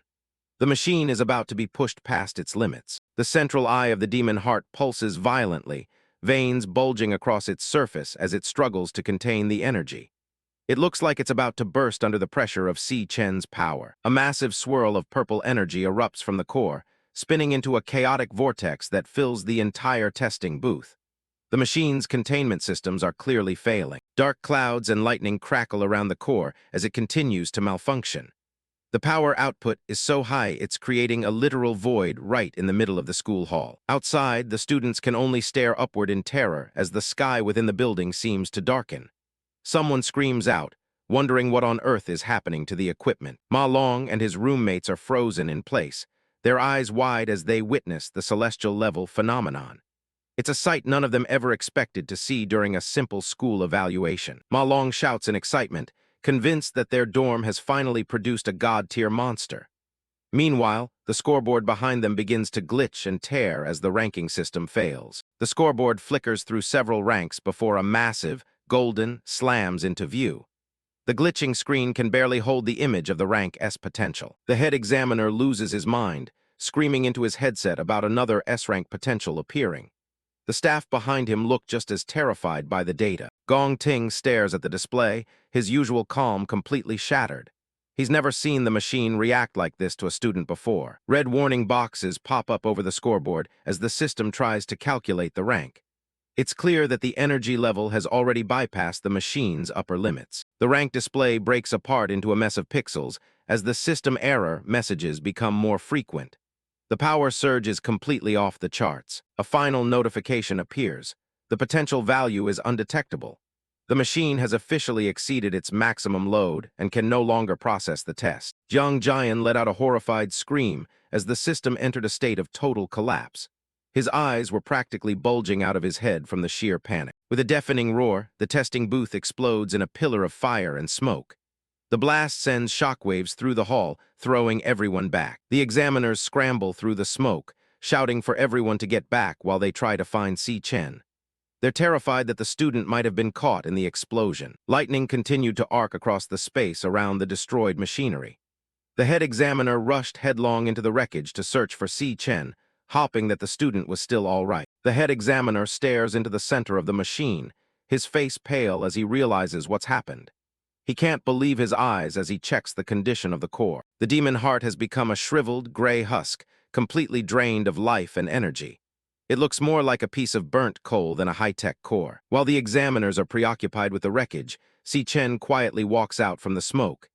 The machine is about to be pushed past its limits. The central eye of the demon heart pulses violently, veins bulging across its surface as it struggles to contain the energy. It looks like it's about to burst under the pressure of Si Chen's power. A massive swirl of purple energy erupts from the core, spinning into a chaotic vortex that fills the entire testing booth. The machine's containment systems are clearly failing. Dark clouds and lightning crackle around the core as it continues to malfunction. The power output is so high it's creating a literal void right in the middle of the school hall. Outside, the students can only stare upward in terror as the sky within the building seems to darken. Someone screams out, wondering what on earth is happening to the equipment. Ma Long and his roommates are frozen in place, their eyes wide as they witness the celestial-level phenomenon. It's a sight none of them ever expected to see during a simple school evaluation. Ma Long shouts in excitement, convinced that their dorm has finally produced a god-tier monster. Meanwhile, the scoreboard behind them begins to glitch and tear as the ranking system fails. The scoreboard flickers through several ranks before a massive, golden, slams into view. The glitching screen can barely hold the image of the rank S potential. The head examiner loses his mind, screaming into his headset about another S-rank potential appearing. The staff behind him look just as terrified by the data. Gong Ting stares at the display, his usual calm completely shattered. He's never seen the machine react like this to a student before. Red warning boxes pop up over the scoreboard as the system tries to calculate the rank. It's clear that the energy level has already bypassed the machine's upper limits. The rank display breaks apart into a mess of pixels as the system error messages become more frequent. The power surge is completely off the charts. A final notification appears. The potential value is undetectable. The machine has officially exceeded its maximum load and can no longer process the test. Jiang Jian let out a horrified scream as the system entered a state of total collapse. His eyes were practically bulging out of his head from the sheer panic. With a deafening roar, the testing booth explodes in a pillar of fire and smoke. The blast sends shockwaves through the hall, throwing everyone back. The examiners scramble through the smoke, shouting for everyone to get back while they try to find Si Chen. They're terrified that the student might have been caught in the explosion. Lightning continued to arc across the space around the destroyed machinery. The head examiner rushed headlong into the wreckage to search for Si Chen, hoping that the student was still all right. The head examiner stares into the center of the machine, his face pale as he realizes what's happened. He can't believe his eyes as he checks the condition of the core. The demon heart has become a shriveled, gray husk, completely drained of life and energy. It looks more like a piece of burnt coal than a high-tech core. While the examiners are preoccupied with the wreckage, Si Chen quietly walks out from the smoke.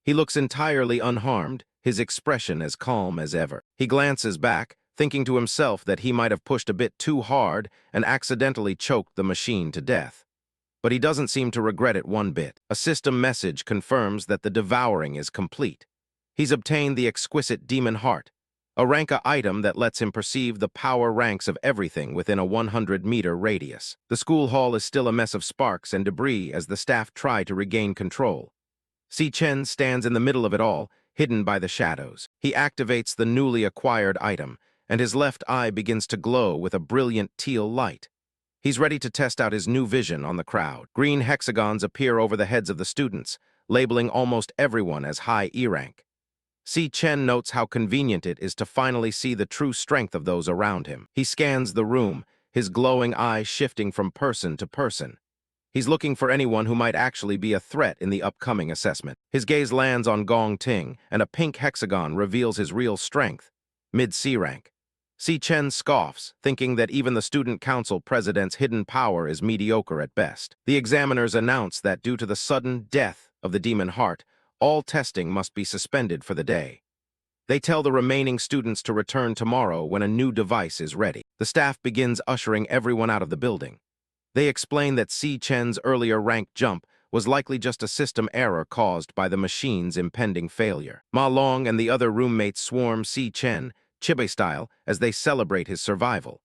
He looks entirely unharmed, his expression as calm as ever. He glances back, thinking to himself that he might have pushed a bit too hard and accidentally choked the machine to death. But he doesn't seem to regret it one bit. A system message confirms that the devouring is complete. He's obtained the exquisite demon heart, a ranka item that lets him perceive the power ranks of everything within a 100-meter radius. The school hall is still a mess of sparks and debris as the staff try to regain control. Si Chen stands in the middle of it all, hidden by the shadows. He activates the newly acquired item, and his left eye begins to glow with a brilliant teal light. He's ready to test out his new vision on the crowd. Green hexagons appear over the heads of the students, labeling almost everyone as high E-rank. Si Chen notes how convenient it is to finally see the true strength of those around him. He scans the room, his glowing eyes shifting from person to person. He's looking for anyone who might actually be a threat in the upcoming assessment. His gaze lands on Gong Ting, and a pink hexagon reveals his real strength, mid-C rank. Si Chen scoffs, thinking that even the student council president's hidden power is mediocre at best. The examiners announce that due to the sudden death of the demon heart, all testing must be suspended for the day. They tell the remaining students to return tomorrow when a new device is ready. The staff begins ushering everyone out of the building. They explain that Si Chen's earlier rank jump was likely just a system error caused by the machine's impending failure. Ma Long and the other roommates swarm Si Chen, Chibe style, as they celebrate his survival.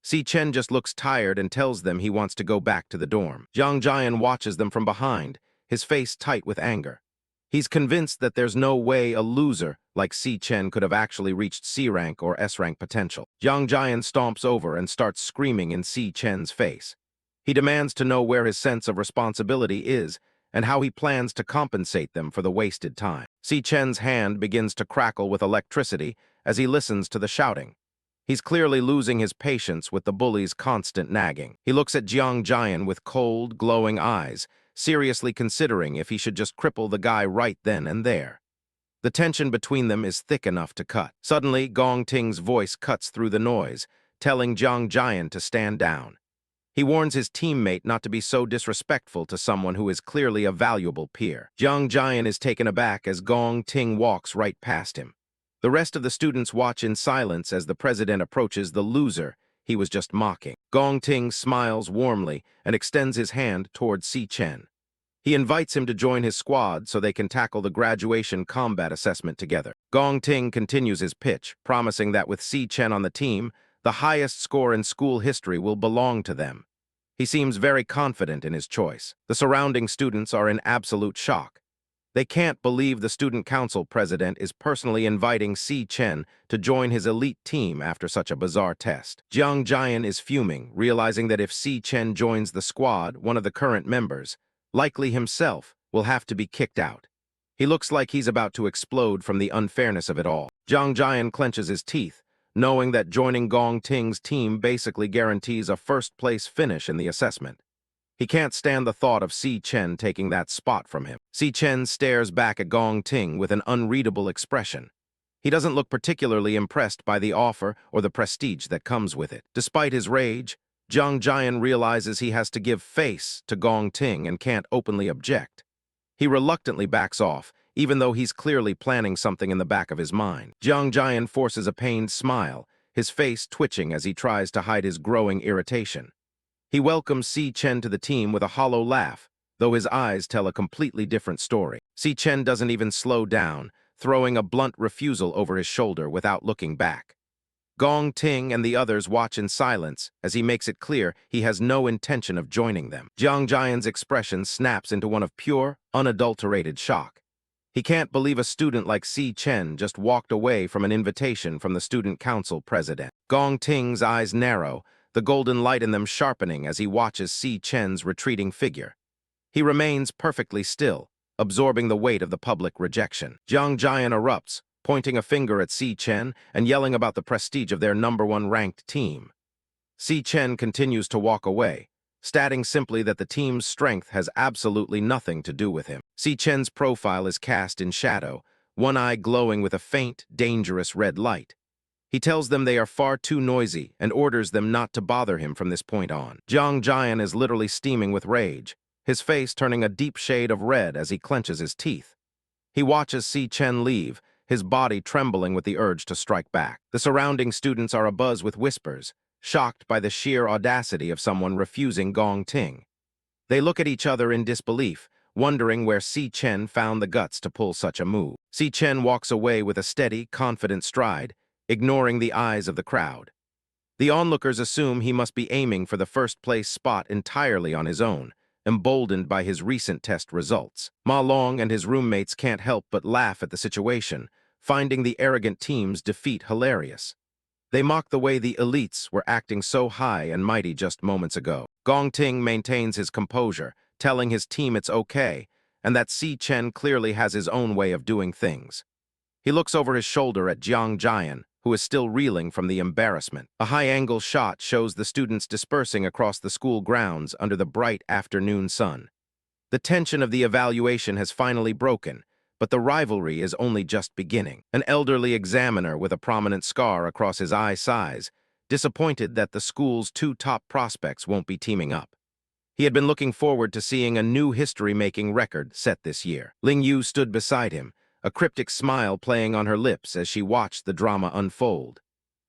Si Chen just looks tired and tells them he wants to go back to the dorm. Jiang Jian watches them from behind, his face tight with anger. He's convinced that there's no way a loser like Si Chen could have actually reached C rank or S rank potential. Jiang Jian stomps over and starts screaming in Si Chen's face. He demands to know where his sense of responsibility is and how he plans to compensate them for the wasted time. Si Chen's hand begins to crackle with electricity as he listens to the shouting. He's clearly losing his patience with the bully's constant nagging. He looks at Jiang Jian with cold, glowing eyes, seriously considering if he should just cripple the guy right then and there. The tension between them is thick enough to cut. Suddenly, Gong Ting's voice cuts through the noise, telling Jiang Jian to stand down. He warns his teammate not to be so disrespectful to someone who is clearly a valuable peer. Jiang Jian is taken aback as Gong Ting walks right past him. The rest of the students watch in silence as the president approaches the loser he was just mocking. Gong Ting smiles warmly and extends his hand towards Si Chen. He invites him to join his squad so they can tackle the graduation combat assessment together. Gong Ting continues his pitch, promising that with Si Chen on the team, the highest score in school history will belong to them. He seems very confident in his choice. The surrounding students are in absolute shock. They can't believe the student council president is personally inviting Si Chen to join his elite team after such a bizarre test. Jiang Jian is fuming, realizing that if Si Chen joins the squad, one of the current members, likely himself, will have to be kicked out. He looks like he's about to explode from the unfairness of it all. Jiang Jian clenches his teeth, knowing that joining Gong Ting's team basically guarantees a first-place finish in the assessment. He can't stand the thought of Si Chen taking that spot from him. Si Chen stares back at Gong Ting with an unreadable expression. He doesn't look particularly impressed by the offer or the prestige that comes with it. Despite his rage, Jiang Jian realizes he has to give face to Gong Ting and can't openly object. He reluctantly backs off, even though he's clearly planning something in the back of his mind. Jiang Jian forces a pained smile, his face twitching as he tries to hide his growing irritation. He welcomes Si Chen to the team with a hollow laugh, though his eyes tell a completely different story. Si Chen doesn't even slow down, throwing a blunt refusal over his shoulder without looking back. Gong Ting and the others watch in silence as he makes it clear he has no intention of joining them. Jiang Jian's expression snaps into one of pure, unadulterated shock. He can't believe a student like Si Chen just walked away from an invitation from the student council president. Gong Ting's eyes narrow, the golden light in them sharpening as he watches Si Chen's retreating figure. He remains perfectly still, absorbing the weight of the public rejection. Jiang Jian erupts, pointing a finger at Si Chen and yelling about the prestige of their #1 ranked team. Si Chen continues to walk away, stating simply that the team's strength has absolutely nothing to do with him. Si Chen's profile is cast in shadow, one eye glowing with a faint, dangerous red light. He tells them they are far too noisy and orders them not to bother him from this point on. Jiang Jian is literally steaming with rage, his face turning a deep shade of red as he clenches his teeth. He watches Si Chen leave, his body trembling with the urge to strike back. The surrounding students are abuzz with whispers, shocked by the sheer audacity of someone refusing Gong Ting. They look at each other in disbelief, wondering where Si Chen found the guts to pull such a move. Si Chen walks away with a steady, confident stride, ignoring the eyes of the crowd. The onlookers assume he must be aiming for the first-place spot entirely on his own, emboldened by his recent test results. Ma Long and his roommates can't help but laugh at the situation, finding the arrogant team's defeat hilarious. They mock the way the elites were acting so high and mighty just moments ago. Gong Ting maintains his composure, telling his team it's okay, and that Si Chen clearly has his own way of doing things. He looks over his shoulder at Jiang Jian, who is still reeling from the embarrassment. A high-angle shot shows the students dispersing across the school grounds under the bright afternoon sun. The tension of the evaluation has finally broken, but the rivalry is only just beginning. An elderly examiner with a prominent scar across his eye size, disappointed that the school's 2 top prospects won't be teaming up. He had been looking forward to seeing a new history-making record set this year. Lanyue stood beside him, a cryptic smile playing on her lips as she watched the drama unfold.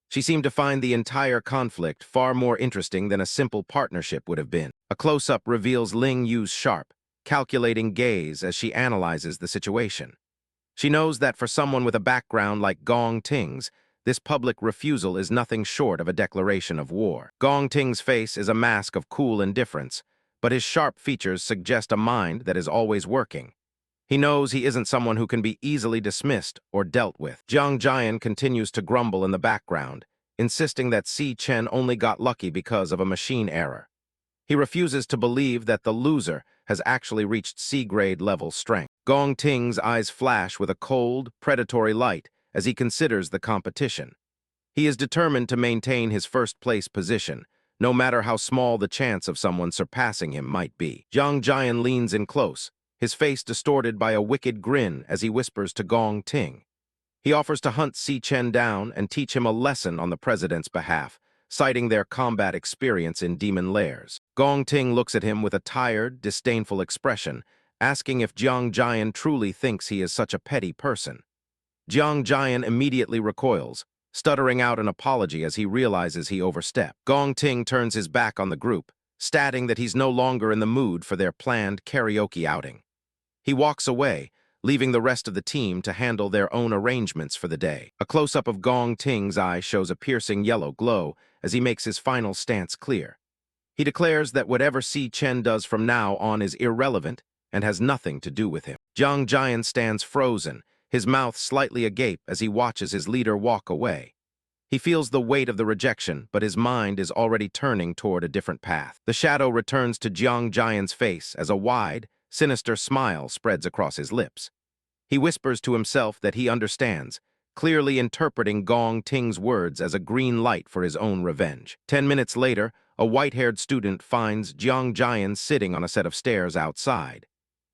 She seemed to find the entire conflict far more interesting than a simple partnership would have been. A close-up reveals Lanyue's sharp, calculating gaze as she analyzes the situation. She knows that for someone with a background like Gong Ting's, this public refusal is nothing short of a declaration of war. Gong Ting's face is a mask of cool indifference, but his sharp features suggest a mind that is always working. He knows he isn't someone who can be easily dismissed or dealt with. Jiang Jian continues to grumble in the background, insisting that Si Chen only got lucky because of a machine error. He refuses to believe that the loser has actually reached C-grade level strength. Gong Ting's eyes flash with a cold, predatory light as he considers the competition. He is determined to maintain his first-place position, no matter how small the chance of someone surpassing him might be. Jiang Jian leans in close, his face distorted by a wicked grin as he whispers to Gong Ting. He offers to hunt Si Chen down and teach him a lesson on the president's behalf, citing their combat experience in demon lairs. Gong Ting looks at him with a tired, disdainful expression, asking if Jiang Jian truly thinks he is such a petty person. Jiang Jian immediately recoils, stuttering out an apology as he realizes he overstepped. Gong Ting turns his back on the group, stating that he's no longer in the mood for their planned karaoke outing. He walks away, leaving the rest of the team to handle their own arrangements for the day. A close-up of Gong Ting's eye shows a piercing yellow glow as he makes his final stance clear. He declares that whatever Si Chen does from now on is irrelevant and has nothing to do with him. Jiang Jian stands frozen, his mouth slightly agape as he watches his leader walk away. He feels the weight of the rejection, but his mind is already turning toward a different path. The shadow returns to Jiang Jian's face as a wide, sinister smile spreads across his lips. He whispers to himself that he understands, clearly interpreting Gong Ting's words as a green light for his own revenge. 10 minutes later, a white-haired student finds Jiang Jian sitting on a set of stairs outside.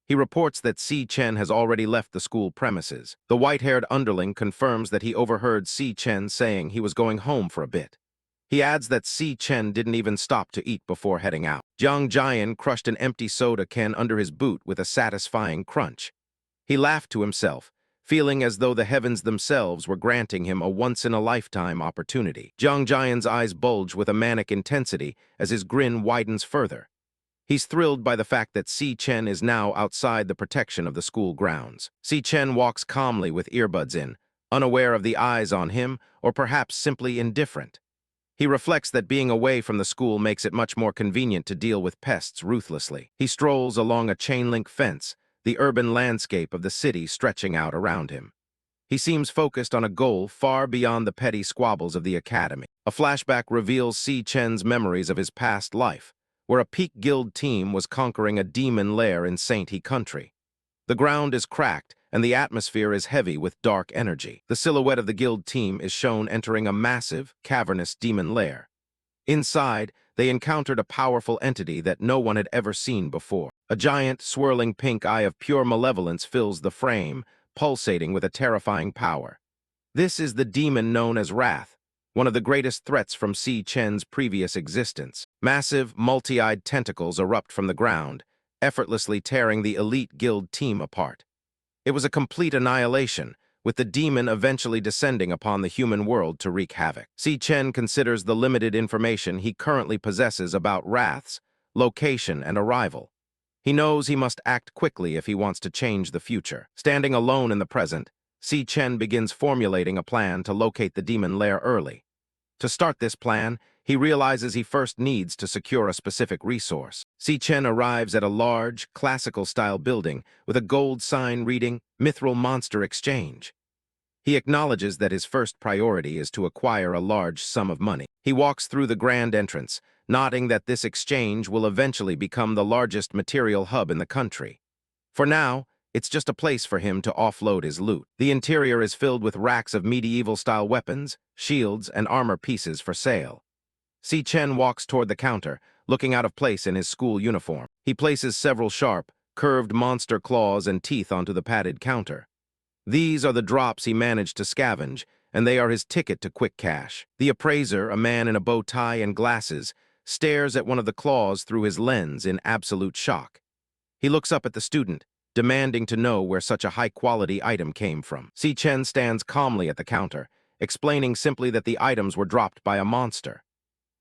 He reports that Si Chen has already left the school premises. The white-haired underling confirms that he overheard Si Chen saying he was going home for a bit. He adds that Si Chen didn't even stop to eat before heading out. Jiang Jian crushed an empty soda can under his boot with a satisfying crunch. He laughed to himself, feeling as though the heavens themselves were granting him a once-in-a-lifetime opportunity. Jiang Jian's eyes bulge with a manic intensity as his grin widens further. He's thrilled by the fact that Si Chen is now outside the protection of the school grounds. Si Chen walks calmly with earbuds in, unaware of the eyes on him, or perhaps simply indifferent. He reflects that being away from the school makes it much more convenient to deal with pests ruthlessly. He strolls along a chain-link fence, the urban landscape of the city stretching out around him. He seems focused on a goal far beyond the petty squabbles of the academy. A flashback reveals Si Chen's memories of his past life, where a peak guild team was conquering a demon lair in Saint He country. The ground is cracked, and the atmosphere is heavy with dark energy. The silhouette of the guild team is shown entering a massive, cavernous demon lair. Inside, they encountered a powerful entity that no one had ever seen before. A giant, swirling pink eye of pure malevolence fills the frame, pulsating with a terrifying power. This is the demon known as Wrath, one of the greatest threats from Si Chen's previous existence. Massive, multi-eyed tentacles erupt from the ground, effortlessly tearing the elite guild team apart. It was a complete annihilation, with the demon eventually descending upon the human world to wreak havoc. Si Chen considers the limited information he currently possesses about Wrath's location and arrival. He knows he must act quickly if he wants to change the future. Standing alone in the present, Si Chen begins formulating a plan to locate the demon lair early. To start this plan, he realizes he first needs to secure a specific resource. Si Chen arrives at a large, classical-style building with a gold sign reading Mithril Monster Exchange. He acknowledges that his first priority is to acquire a large sum of money. He walks through the grand entrance, nodding that this exchange will eventually become the largest material hub in the country. For now, it's just a place for him to offload his loot. The interior is filled with racks of medieval-style weapons, shields, and armor pieces for sale. Si Chen walks toward the counter, looking out of place in his school uniform. He places several sharp, curved monster claws and teeth onto the padded counter. These are the drops he managed to scavenge, and they are his ticket to quick cash. The appraiser, a man in a bow tie and glasses, stares at one of the claws through his lens in absolute shock. He looks up at the student, demanding to know where such a high-quality item came from. Si Chen stands calmly at the counter, explaining simply that the items were dropped by a monster.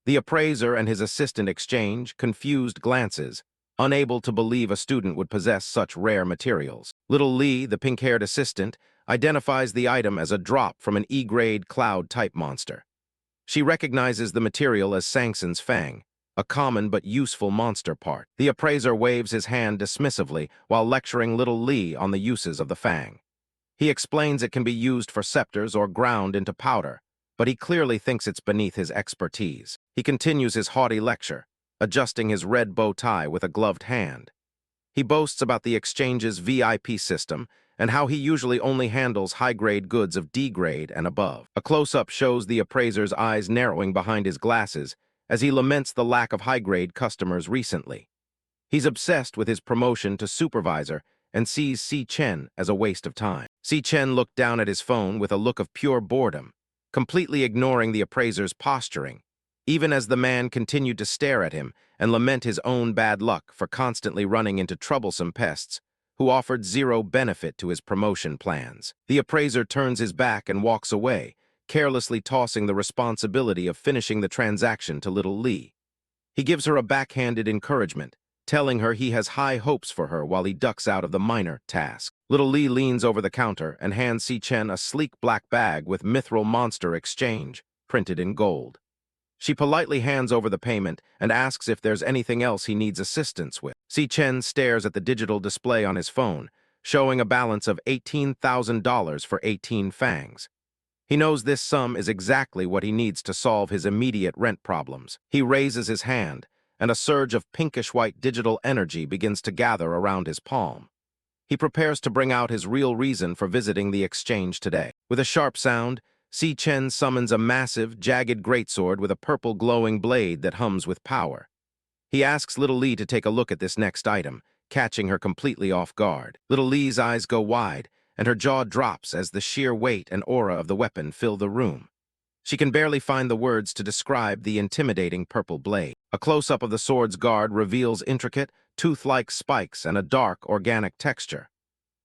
The appraiser and his assistant exchange confused glances, unable to believe a student would possess such rare materials. Little Li, the pink-haired assistant, identifies the item as a drop from an E-grade cloud-type monster. She recognizes the material as Sangson's Fang, a common but useful monster part. The appraiser waves his hand dismissively while lecturing little Li on the uses of the Fang. He explains it can be used for scepters or ground into powder, but he clearly thinks it's beneath his expertise. He continues his haughty lecture, adjusting his red bow tie with a gloved hand. He boasts about the exchange's VIP system and how he usually only handles high-grade goods of D-grade and above. A close-up shows the appraiser's eyes narrowing behind his glasses as he laments the lack of high-grade customers recently. He's obsessed with his promotion to supervisor and sees Si Chen as a waste of time. Si Chen looked down at his phone with a look of pure boredom, completely ignoring the appraiser's posturing. even as the man continued to stare at him and lament his own bad luck for constantly running into troublesome pests who offered zero benefit to his promotion plans. The appraiser turns his back and walks away, carelessly tossing the responsibility of finishing the transaction to little Lee. He gives her a backhanded encouragement, telling her he has high hopes for her while he ducks out of the minor task. Little Lee leans over the counter and hands Si Chen a sleek black bag with Mithril Monster Exchange, printed in gold. She politely hands over the payment and asks if there's anything else he needs assistance with. Si Chen stares at the digital display on his phone, showing a balance of $18,000 for 18 fangs. He knows this sum is exactly what he needs to solve his immediate rent problems. He raises his hand, and a surge of pinkish-white digital energy begins to gather around his palm. He prepares to bring out his real reason for visiting the exchange today. With a sharp sound, Si Chen summons a massive, jagged greatsword with a purple glowing blade that hums with power. He asks Little Lee to take a look at this next item, catching her completely off guard. Little Lee's eyes go wide, and her jaw drops as the sheer weight and aura of the weapon fill the room. She can barely find the words to describe the intimidating purple blade. A close-up of the sword's guard reveals intricate, tooth-like spikes and a dark, organic texture.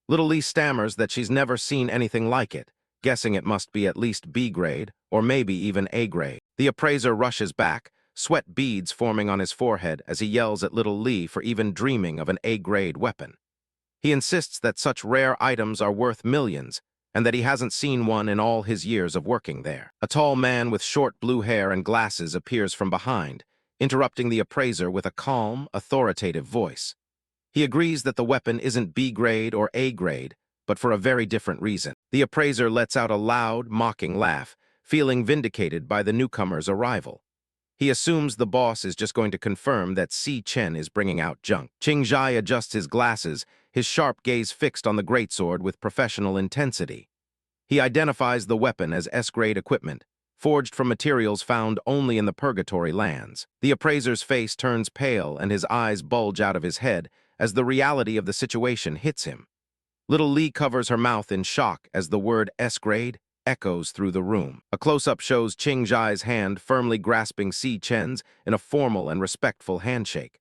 Little Lee stammers that she's never seen anything like it, guessing it must be at least B grade, or maybe even A grade. The appraiser rushes back, sweat beads forming on his forehead as he yells at Little Lee for even dreaming of an A grade weapon. He insists that such rare items are worth millions, and that he hasn't seen one in all his years of working there. A tall man with short blue hair and glasses appears from behind, interrupting the appraiser with a calm, authoritative voice. He agrees that the weapon isn't B grade or A grade, but for a very different reason. The appraiser lets out a loud, mocking laugh, feeling vindicated by the newcomer's arrival. He assumes the boss is just going to confirm that Si Chen is bringing out junk. Qingzhai adjusts his glasses, his sharp gaze fixed on the greatsword with professional intensity. He identifies the weapon as S-grade equipment, forged from materials found only in the Purgatory lands. The appraiser's face turns pale and his eyes bulge out of his head as the reality of the situation hits him. Little Lee covers her mouth in shock as the word S-grade echoes through the room. A close-up shows Qingzhai's hand firmly grasping Si Chen's in a formal and respectful handshake.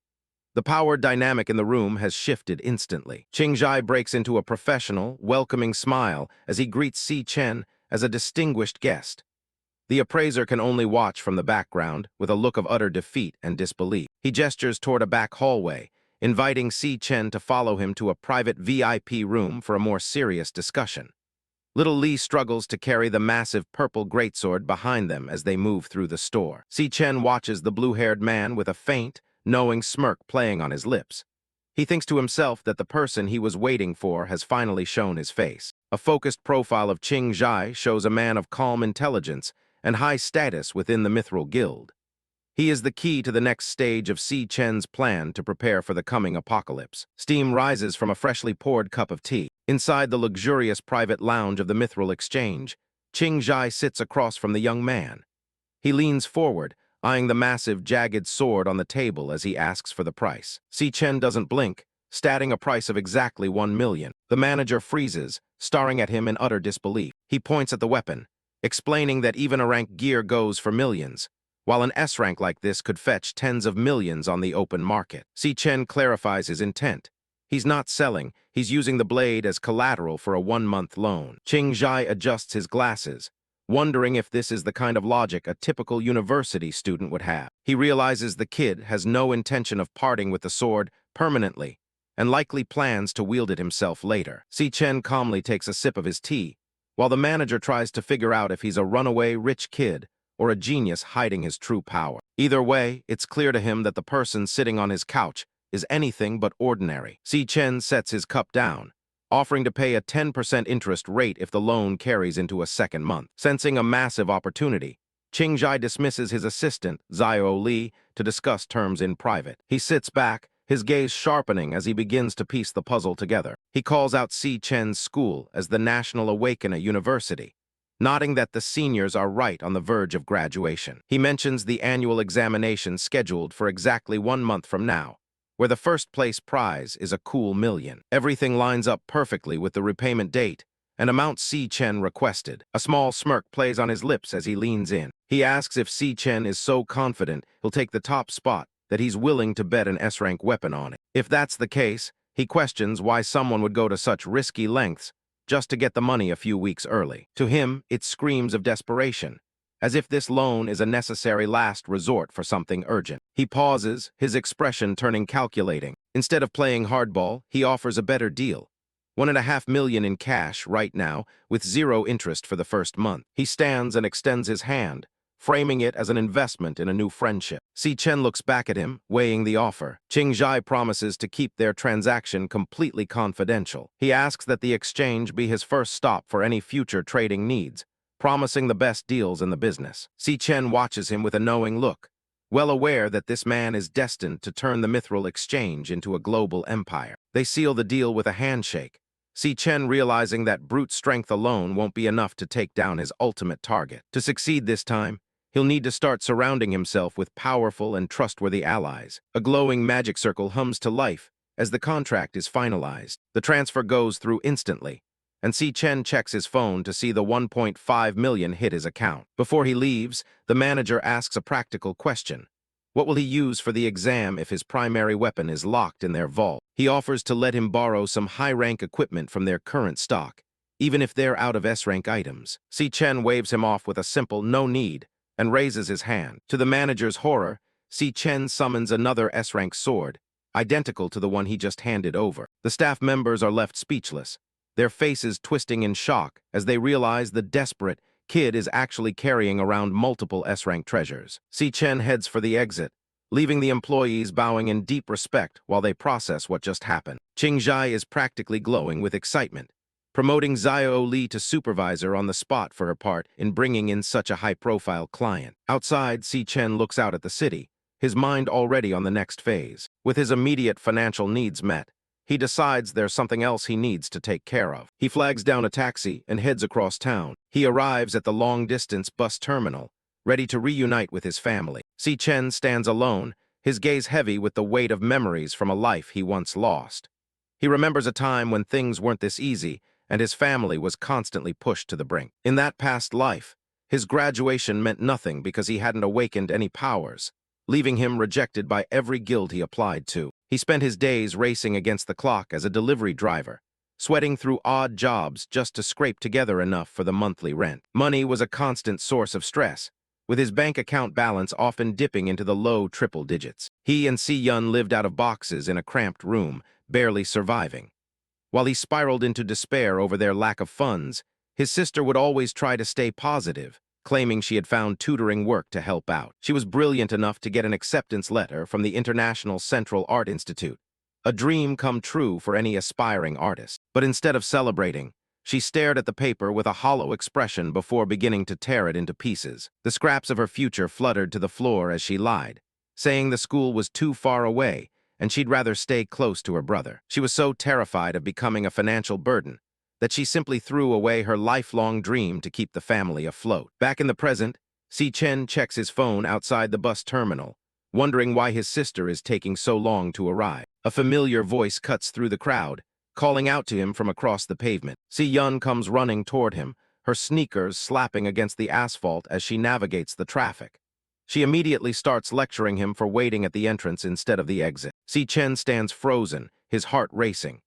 The power dynamic in the room has shifted instantly. Qingzhai breaks into a professional, welcoming smile as he greets Si Chen as a distinguished guest. The appraiser can only watch from the background with a look of utter defeat and disbelief. He gestures toward a back hallway, inviting Si Chen to follow him to a private VIP room for a more serious discussion. Little Lee struggles to carry the massive purple greatsword behind them as they move through the store. Si Chen watches the blue-haired man with a faint, knowing smirk playing on his lips. He thinks to himself that the person he was waiting for has finally shown his face. A focused profile of Qingzhai shows a man of calm intelligence and high status within the Mithril Guild. He is the key to the next stage of Si Chen's plan to prepare for the coming apocalypse. Steam rises from a freshly poured cup of tea. Inside the luxurious private lounge of the Mithril Exchange, Qingzhai sits across from the young man. He leans forward, eyeing the massive, jagged sword on the table as he asks for the price. Si Chen doesn't blink, stating a price of exactly 1 million. The manager freezes, staring at him in utter disbelief. He points at the weapon, explaining that even a rank gear goes for millions, while an S-rank like this could fetch tens of millions on the open market. Si Chen clarifies his intent. He's not selling, he's using the blade as collateral for a 1-month loan. Qingzhai adjusts his glasses, wondering if this is the kind of logic a typical university student would have. He realizes the kid has no intention of parting with the sword permanently, and likely plans to wield it himself later. Si Chen calmly takes a sip of his tea, while the manager tries to figure out if he's a runaway rich kid or a genius hiding his true power. Either way, it's clear to him that the person sitting on his couch is anything but ordinary. Si Chen sets his cup down, offering to pay a 10% interest rate if the loan carries into a second month. Sensing a massive opportunity, Qingzhai dismisses his assistant, Zio Li, to discuss terms in private. He sits back, his gaze sharpening as he begins to piece the puzzle together. He calls out Si Chen's school as the National Awakener University, nodding that the seniors are right on the verge of graduation. He mentions the annual examination scheduled for exactly 1 month from now, where the first-place prize is a cool $1 million. Everything lines up perfectly with the repayment date, an amount Si Chen requested. A small smirk plays on his lips as he leans in. He asks if Si Chen is so confident he'll take the top spot that he's willing to bet an S-rank weapon on it. If that's the case, he questions why someone would go to such risky lengths just to get the money a few weeks early. To him, it screams of desperation, as if this loan is a necessary last resort for something urgent. He pauses, his expression turning calculating. Instead of playing hardball, he offers a better deal. $1.5 million in cash right now, with 0 interest for the first month. He stands and extends his hand, framing it as an investment in a new friendship. Si Chen looks back at him, weighing the offer. Qingzhai promises to keep their transaction completely confidential. He asks that the exchange be his first stop for any future trading needs, promising the best deals in the business. Si Chen watches him with a knowing look, well aware that this man is destined to turn the mithril exchange into a global empire. They seal the deal with a handshake, Si Chen realizing that brute strength alone won't be enough to take down his ultimate target. To succeed this time, he'll need to start surrounding himself with powerful and trustworthy allies. A glowing magic circle hums to life as the contract is finalized. The transfer goes through instantly, and Si Chen checks his phone to see the 1.5 million hit his account. Before he leaves, the manager asks a practical question. What will he use for the exam if his primary weapon is locked in their vault? He offers to let him borrow some high-rank equipment from their current stock, even if they're out of S-rank items. Si Chen waves him off with a simple "no need" and raises his hand. To the manager's horror, Si Chen summons another S-rank sword, identical to the one he just handed over. The staff members are left speechless, their faces twisting in shock as they realize the desperate kid is actually carrying around multiple S-rank treasures. Si Chen heads for the exit, leaving the employees bowing in deep respect while they process what just happened. Qingzhai is practically glowing with excitement, promoting Xiao Li to supervisor on the spot for her part in bringing in such a high-profile client. Outside, Si Chen looks out at the city, his mind already on the next phase. With his immediate financial needs met, he decides there's something else he needs to take care of. He flags down a taxi and heads across town. He arrives at the long-distance bus terminal, ready to reunite with his family. Si Chen stands alone, his gaze heavy with the weight of memories from a life he once lost. He remembers a time when things weren't this easy, and his family was constantly pushed to the brink. In that past life, his graduation meant nothing because he hadn't awakened any powers, leaving him rejected by every guild he applied to. He spent his days racing against the clock as a delivery driver, sweating through odd jobs just to scrape together enough for the monthly rent. Money was a constant source of stress, with his bank account balance often dipping into the low triple digits. He and Si Yun lived out of boxes in a cramped room, barely surviving. While he spiraled into despair over their lack of funds, his sister would always try to stay positive, claiming she had found tutoring work to help out. She was brilliant enough to get an acceptance letter from the International Central Art Institute, a dream come true for any aspiring artist. But instead of celebrating, she stared at the paper with a hollow expression before beginning to tear it into pieces. The scraps of her future fluttered to the floor as she lied, saying the school was too far away and she'd rather stay close to her brother. She was so terrified of becoming a financial burden that she simply threw away her lifelong dream to keep the family afloat. Back in the present, Si Chen checks his phone outside the bus terminal, wondering why his sister is taking so long to arrive. A familiar voice cuts through the crowd, calling out to him from across the pavement. Si Yun comes running toward him, her sneakers slapping against the asphalt as she navigates the traffic. She immediately starts lecturing him for waiting at the entrance instead of the exit. Si Chen stands frozen, his heart racing.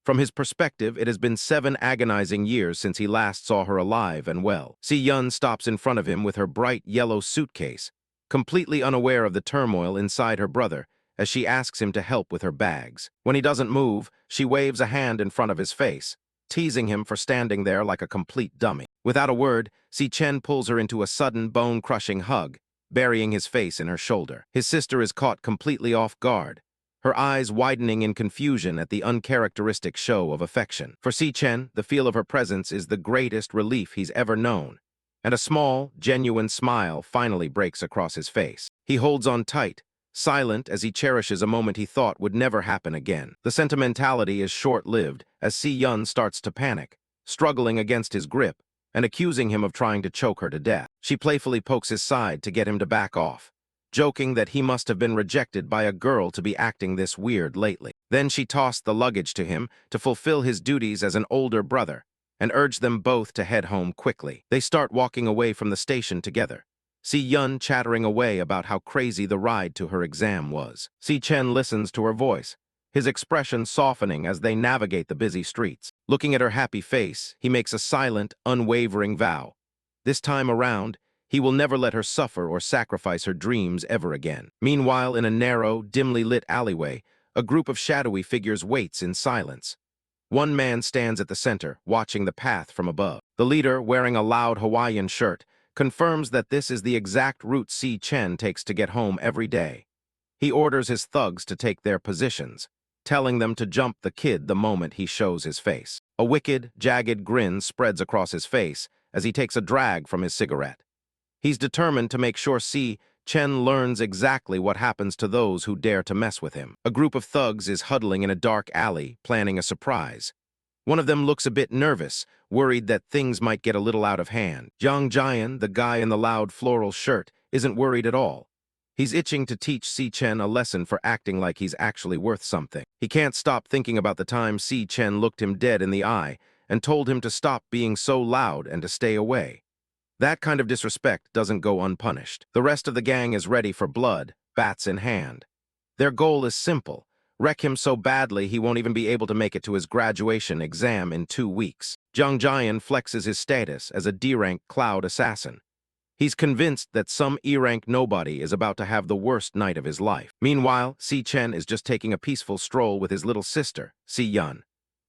From his perspective, it has been 7 agonizing years since he last saw her alive and well. Si Yun stops in front of him with her bright yellow suitcase, completely unaware of the turmoil inside her brother, as she asks him to help with her bags. When he doesn't move, she waves a hand in front of his face, teasing him for standing there like a complete dummy. Without a word, Si Chen pulls her into a sudden bone-crushing hug, burying his face in her shoulder. His sister is caught completely off guard, her eyes widening in confusion at the uncharacteristic show of affection. For Si Chen, the feel of her presence is the greatest relief he's ever known, and a small, genuine smile finally breaks across his face. He holds on tight, silent as he cherishes a moment he thought would never happen again. The sentimentality is short-lived as Si Yun starts to panic, struggling against his grip and accusing him of trying to choke her to death. She playfully pokes his side to get him to back off, joking that he must have been rejected by a girl to be acting this weird lately. Then she tossed the luggage to him to fulfill his duties as an older brother, and urge them both to head home quickly. They start walking away from the station together. Si Chen chattering away about how crazy the ride to her exam was. Si Chen listens to her voice, his expression softening as they navigate the busy streets. Looking at her happy face, he makes a silent, unwavering vow. This time around, he will never let her suffer or sacrifice her dreams ever again. Meanwhile, in a narrow, dimly lit alleyway, a group of shadowy figures waits in silence. One man stands at the center, watching the path from above. The leader, wearing a loud Hawaiian shirt, confirms that this is the exact route Si Chen takes to get home every day. He orders his thugs to take their positions, telling them to jump the kid the moment he shows his face. A wicked, jagged grin spreads across his face as he takes a drag from his cigarette. He's determined to make sure Si Chen learns exactly what happens to those who dare to mess with him. A group of thugs is huddling in a dark alley, planning a surprise. One of them looks a bit nervous, worried that things might get a little out of hand. Jiang Jian, the guy in the loud floral shirt, isn't worried at all. He's itching to teach Si Chen a lesson for acting like he's actually worth something. He can't stop thinking about the time Si Chen looked him dead in the eye and told him to stop being so loud and to stay away. That kind of disrespect doesn't go unpunished. The rest of the gang is ready for blood, bats in hand. Their goal is simple: wreck him so badly he won't even be able to make it to his graduation exam in 2 weeks. Jiang Jian flexes his status as a D-rank cloud assassin. He's convinced that some E-rank nobody is about to have the worst night of his life. Meanwhile, Si Chen is just taking a peaceful stroll with his little sister, Si Chen.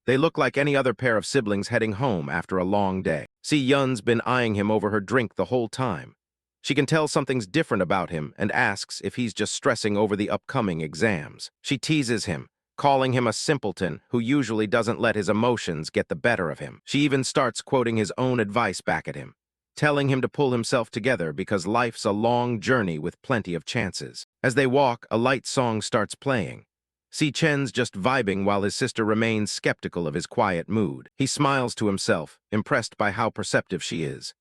They look like any other pair of siblings heading home after a long day. Si Chen's been eyeing him over her drink the whole time. She can tell something's different about him and asks if he's just stressing over the upcoming exams. She teases him, calling him a simpleton who usually doesn't let his emotions get the better of him. She even starts quoting his own advice back at him, telling him to pull himself together because life's a long journey with plenty of chances. As they walk, a light song starts playing. Si Chen's just vibing while his sister remains skeptical of his quiet mood. He smiles to himself, impressed by how perceptive she is.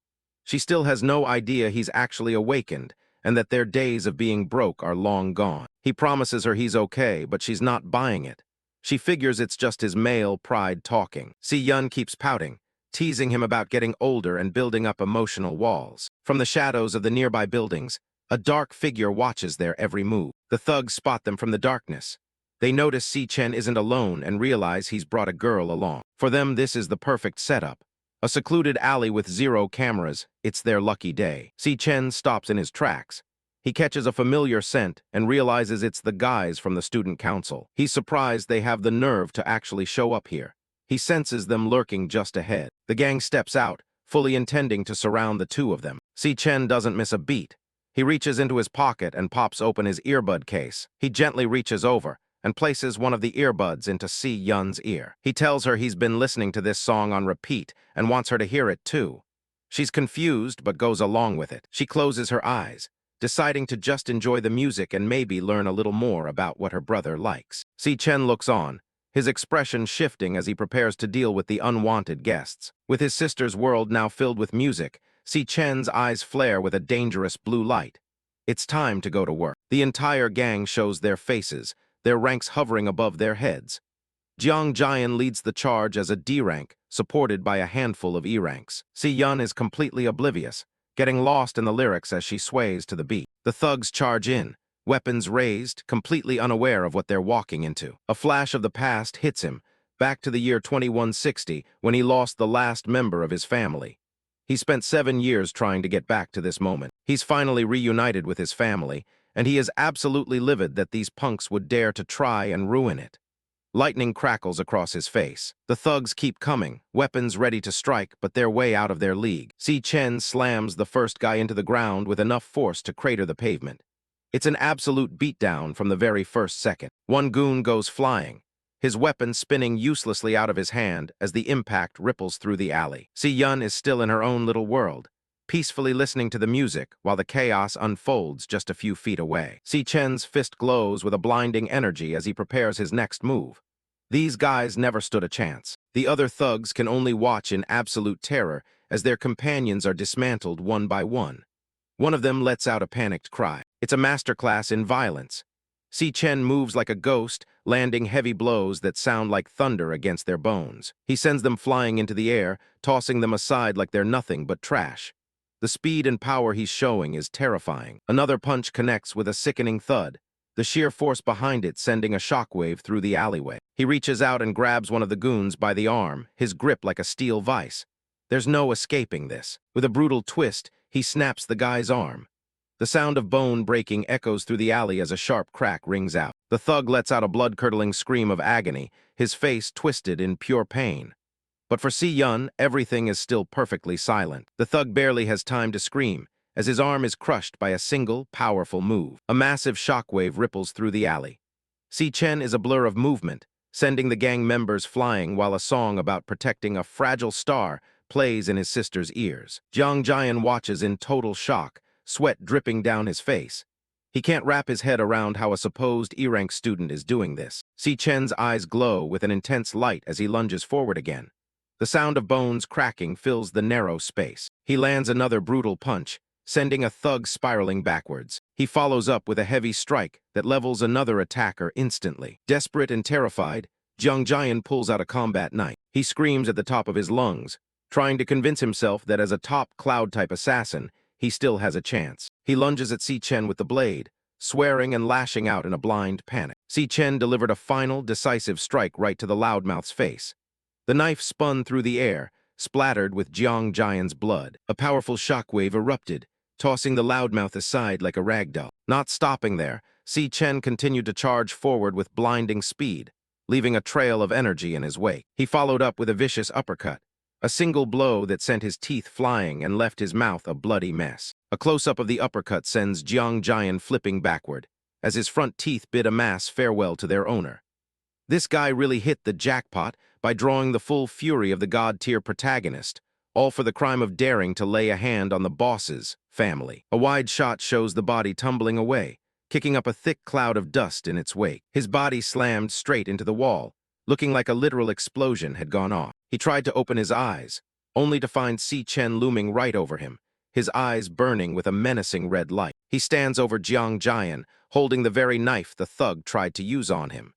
She still has no idea he's actually awakened and that their days of being broke are long gone. He promises her he's okay, but she's not buying it. She figures it's just his male pride talking. Si Chen keeps pouting, teasing him about getting older and building up emotional walls. From the shadows of the nearby buildings, a dark figure watches their every move. The thugs spot them from the darkness. They notice Si Chen isn't alone and realize he's brought a girl along. For them, this is the perfect setup. A secluded alley with 0 cameras, it's their lucky day. Si Chen stops in his tracks. He catches a familiar scent and realizes it's the guys from the student council. He's surprised they have the nerve to actually show up here. He senses them lurking just ahead. The gang steps out, fully intending to surround the two of them. Si Chen doesn't miss a beat. He reaches into his pocket and pops open his earbud case. He gently reaches over and places one of the earbuds into Si Chen's ear. He tells her he's been listening to this song on repeat and wants her to hear it too. She's confused but goes along with it. She closes her eyes, deciding to just enjoy the music and maybe learn a little more about what her brother likes. Si Chen looks on, his expression shifting as he prepares to deal with the unwanted guests. With his sister's world now filled with music, Si Chen's eyes flare with a dangerous blue light. It's time to go to work. The entire gang shows their faces, their ranks hovering above their heads. Jiang Jian leads the charge as a D-rank, supported by a handful of E-ranks. Si Chen is completely oblivious, getting lost in the lyrics as she sways to the beat. The thugs charge in, weapons raised, completely unaware of what they're walking into. A flash of the past hits him, back to the year 2160, when he lost the last member of his family. He spent 7 years trying to get back to this moment. He's finally reunited with his family, and he is absolutely livid that these punks would dare to try and ruin it. Lightning crackles across his face. The thugs keep coming, weapons ready to strike, but they're way out of their league. Si Chen slams the first guy into the ground with enough force to crater the pavement. It's an absolute beatdown from the very first second. One goon goes flying, his weapon spinning uselessly out of his hand as the impact ripples through the alley. Si Chen is still in her own little world, peacefully listening to the music while the chaos unfolds just a few feet away. Si Chen's fist glows with a blinding energy as he prepares his next move. These guys never stood a chance. The other thugs can only watch in absolute terror as their companions are dismantled one by one. One of them lets out a panicked cry. It's a masterclass in violence. Si Chen moves like a ghost, landing heavy blows that sound like thunder against their bones. He sends them flying into the air, tossing them aside like they're nothing but trash. The speed and power he's showing is terrifying. Another punch connects with a sickening thud, the sheer force behind it sending a shockwave through the alleyway. He reaches out and grabs one of the goons by the arm, his grip like a steel vise. There's no escaping this. With a brutal twist, he snaps the guy's arm. The sound of bone breaking echoes through the alley as a sharp crack rings out. The thug lets out a blood-curdling scream of agony, his face twisted in pure pain. But for Si Chen, everything is still perfectly silent. The thug barely has time to scream, as his arm is crushed by a single, powerful move. A massive shockwave ripples through the alley. Si Chen is a blur of movement, sending the gang members flying while a song about protecting a fragile star plays in his sister's ears. Jiang Jian watches in total shock, sweat dripping down his face. He can't wrap his head around how a supposed E-rank student is doing this. Si Chen's eyes glow with an intense light as he lunges forward again. The sound of bones cracking fills the narrow space. He lands another brutal punch, sending a thug spiraling backwards. He follows up with a heavy strike that levels another attacker instantly. Desperate and terrified, Jiang Jian pulls out a combat knife. He screams at the top of his lungs, trying to convince himself that as a top cloud-type assassin, he still has a chance. He lunges at Si Chen with the blade, swearing and lashing out in a blind panic. Si Chen delivered a final, decisive strike right to the loudmouth's face. The knife spun through the air, splattered with Jiang Jian's blood. A powerful shockwave erupted, tossing the loudmouth aside like a ragdoll. Not stopping there, Si Chen continued to charge forward with blinding speed, leaving a trail of energy in his wake. He followed up with a vicious uppercut, a single blow that sent his teeth flying and left his mouth a bloody mess. A close-up of the uppercut sends Jiang Jian flipping backward, as his front teeth bid a mass farewell to their owner. This guy really hit the jackpot by drawing the full fury of the god-tier protagonist, all for the crime of daring to lay a hand on the boss's family. A wide shot shows the body tumbling away, kicking up a thick cloud of dust in its wake. His body slammed straight into the wall, looking like a literal explosion had gone off. He tried to open his eyes, only to find Si Chen looming right over him, his eyes burning with a menacing red light. He stands over Jiang Jian, holding the very knife the thug tried to use on him.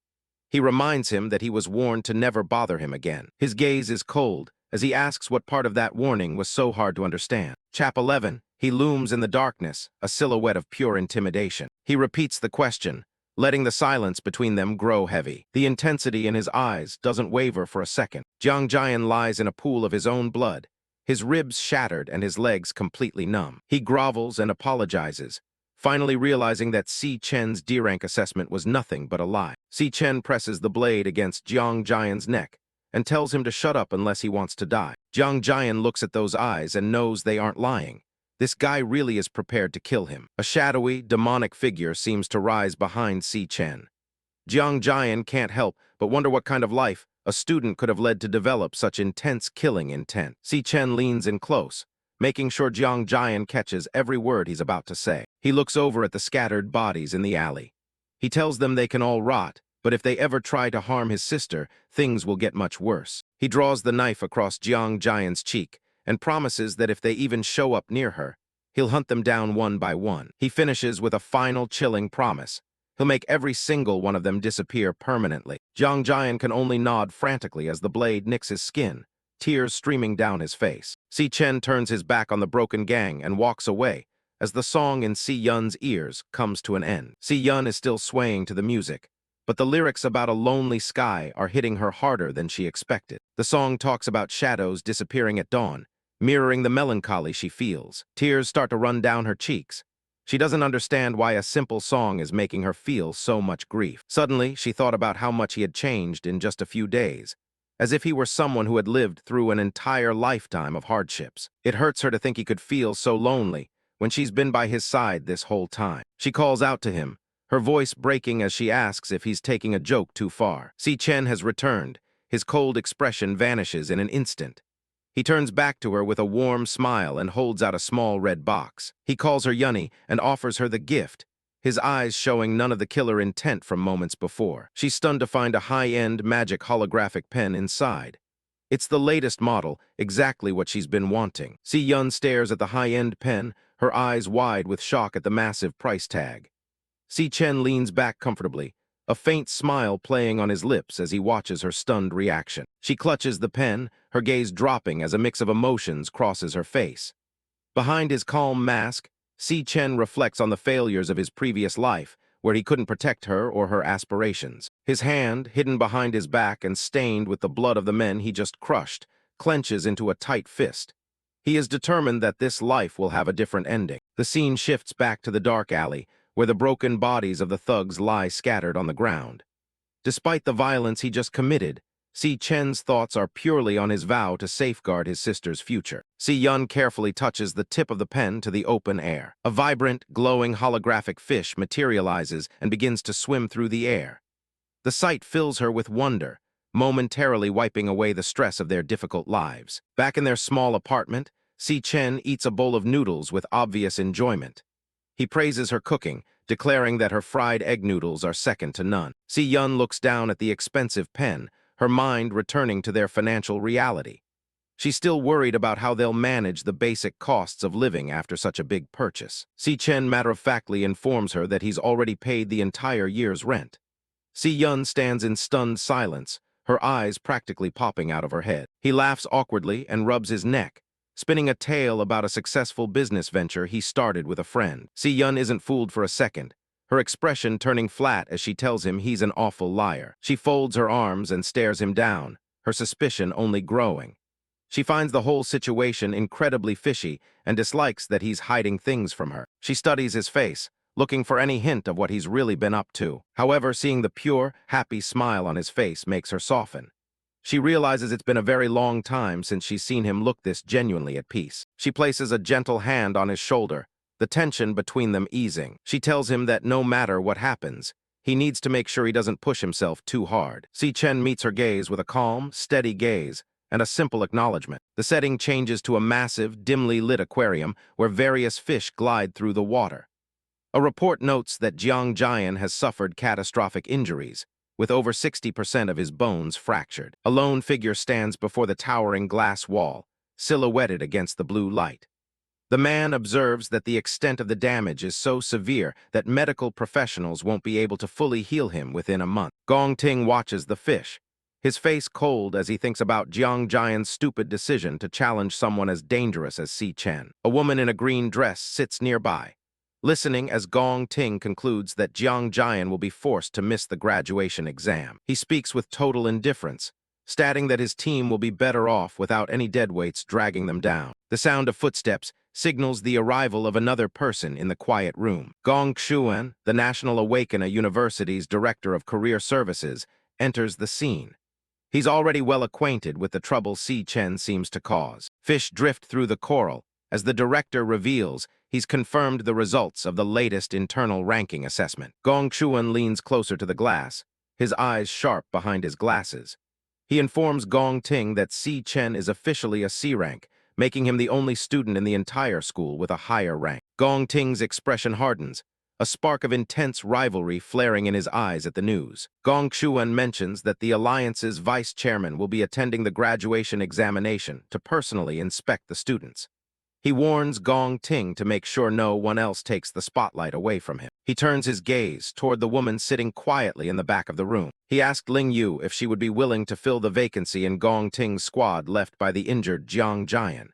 He reminds him that he was warned to never bother him again. His gaze is cold, as he asks what part of that warning was so hard to understand. Chap 11, he looms in the darkness, a silhouette of pure intimidation. He repeats the question, letting the silence between them grow heavy. The intensity in his eyes doesn't waver for a second. Jiang Jian lies in a pool of his own blood, his ribs shattered and his legs completely numb. He grovels and apologizes, finally realizing that Si Chen's D-rank assessment was nothing but a lie. Si Chen presses the blade against Jiang Jian's neck and tells him to shut up unless he wants to die. Jiang Jian looks at those eyes and knows they aren't lying. This guy really is prepared to kill him. A shadowy, demonic figure seems to rise behind Si Chen. Jiang Jian can't help but wonder what kind of life a student could have led to develop such intense killing intent. Si Chen leans in close, making sure Jiang Jian catches every word he's about to say. He looks over at the scattered bodies in the alley. He tells them they can all rot, but if they ever try to harm his sister, things will get much worse. He draws the knife across Jiang Jian's cheek and promises that if they even show up near her, he'll hunt them down one by one. He finishes with a final chilling promise. He'll make every single one of them disappear permanently. Jiang Jian can only nod frantically as the blade nicks his skin, tears streaming down his face. Si Chen turns his back on the broken gang and walks away as the song in Si Yun's ears comes to an end. Si Yun is still swaying to the music, but the lyrics about a lonely sky are hitting her harder than she expected. The song talks about shadows disappearing at dawn, mirroring the melancholy she feels. Tears start to run down her cheeks. She doesn't understand why a simple song is making her feel so much grief. Suddenly, she thought about how much he had changed in just a few days, as if he were someone who had lived through an entire lifetime of hardships. It hurts her to think he could feel so lonely when she's been by his side this whole time. She calls out to him, her voice breaking as she asks if he's taking a joke too far. Si Chen has returned. His cold expression vanishes in an instant. He turns back to her with a warm smile and holds out a small red box. He calls her Yunny and offers her the gift, his eyes showing none of the killer intent from moments before. She's stunned to find a high-end magic holographic pen inside. It's the latest model, exactly what she's been wanting. Si Yun stares at the high-end pen, her eyes wide with shock at the massive price tag. Si Chen leans back comfortably, a faint smile playing on his lips as he watches her stunned reaction. She clutches the pen, her gaze dropping as a mix of emotions crosses her face. Behind his calm mask, Si Chen reflects on the failures of his previous life, where he couldn't protect her or her aspirations. His hand, hidden behind his back and stained with the blood of the men he just crushed, clenches into a tight fist. He is determined that this life will have a different ending. The scene shifts back to the dark alley, where the broken bodies of the thugs lie scattered on the ground. Despite the violence he just committed, Si Chen's thoughts are purely on his vow to safeguard his sister's future. Si Yun carefully touches the tip of the pen to the open air. A vibrant, glowing holographic fish materializes and begins to swim through the air. The sight fills her with wonder, momentarily wiping away the stress of their difficult lives. Back in their small apartment, Si Chen eats a bowl of noodles with obvious enjoyment. He praises her cooking, declaring that her fried egg noodles are second to none. Si Yun looks down at the expensive pen, her mind returning to their financial reality. She's still worried about how they'll manage the basic costs of living after such a big purchase. Si Chen matter-of-factly informs her that he's already paid the entire year's rent. Si Yun stands in stunned silence, her eyes practically popping out of her head. He laughs awkwardly and rubs his neck, spinning a tale about a successful business venture he started with a friend. Si Yun isn't fooled for a second, her expression turning flat as she tells him he's an awful liar. She folds her arms and stares him down, her suspicion only growing. She finds the whole situation incredibly fishy and dislikes that he's hiding things from her. She studies his face, looking for any hint of what he's really been up to. However, seeing the pure, happy smile on his face makes her soften. She realizes it's been a very long time since she's seen him look this genuinely at peace. She places a gentle hand on his shoulder, the tension between them easing. She tells him that no matter what happens, he needs to make sure he doesn't push himself too hard. Si Chen meets her gaze with a calm, steady gaze and a simple acknowledgement. The setting changes to a massive, dimly lit aquarium where various fish glide through the water. A report notes that Jiang Jian has suffered catastrophic injuries, with over 60% of his bones fractured. A lone figure stands before the towering glass wall, silhouetted against the blue light. The man observes that the extent of the damage is so severe that medical professionals won't be able to fully heal him within a month. Gong Ting watches the fish, his face cold as he thinks about Jiang Jian's stupid decision to challenge someone as dangerous as Si Chen. A woman in a green dress sits nearby, listening as Gong Ting concludes that Jiang Jian will be forced to miss the graduation exam. He speaks with total indifference, stating that his team will be better off without any deadweights dragging them down. The sound of footsteps signals the arrival of another person in the quiet room. Gong Xuan, the National Awakener University's Director of Career Services, enters the scene. He's already well acquainted with the trouble Si Chen seems to cause. Fish drift through the coral. As the director reveals, he's confirmed the results of the latest internal ranking assessment. Gong Xuan leans closer to the glass, his eyes sharp behind his glasses. He informs Gong Ting that Si Chen is officially a C rank, making him the only student in the entire school with a higher rank. Gong Ting's expression hardens, a spark of intense rivalry flaring in his eyes at the news. Gong Xuan mentions that the Alliance's vice chairman will be attending the graduation examination to personally inspect the students. He warns Gong Ting to make sure no one else takes the spotlight away from him. He turns his gaze toward the woman sitting quietly in the back of the room. He asked Lingyu if she would be willing to fill the vacancy in Gong Ting's squad left by the injured Jiang Jian.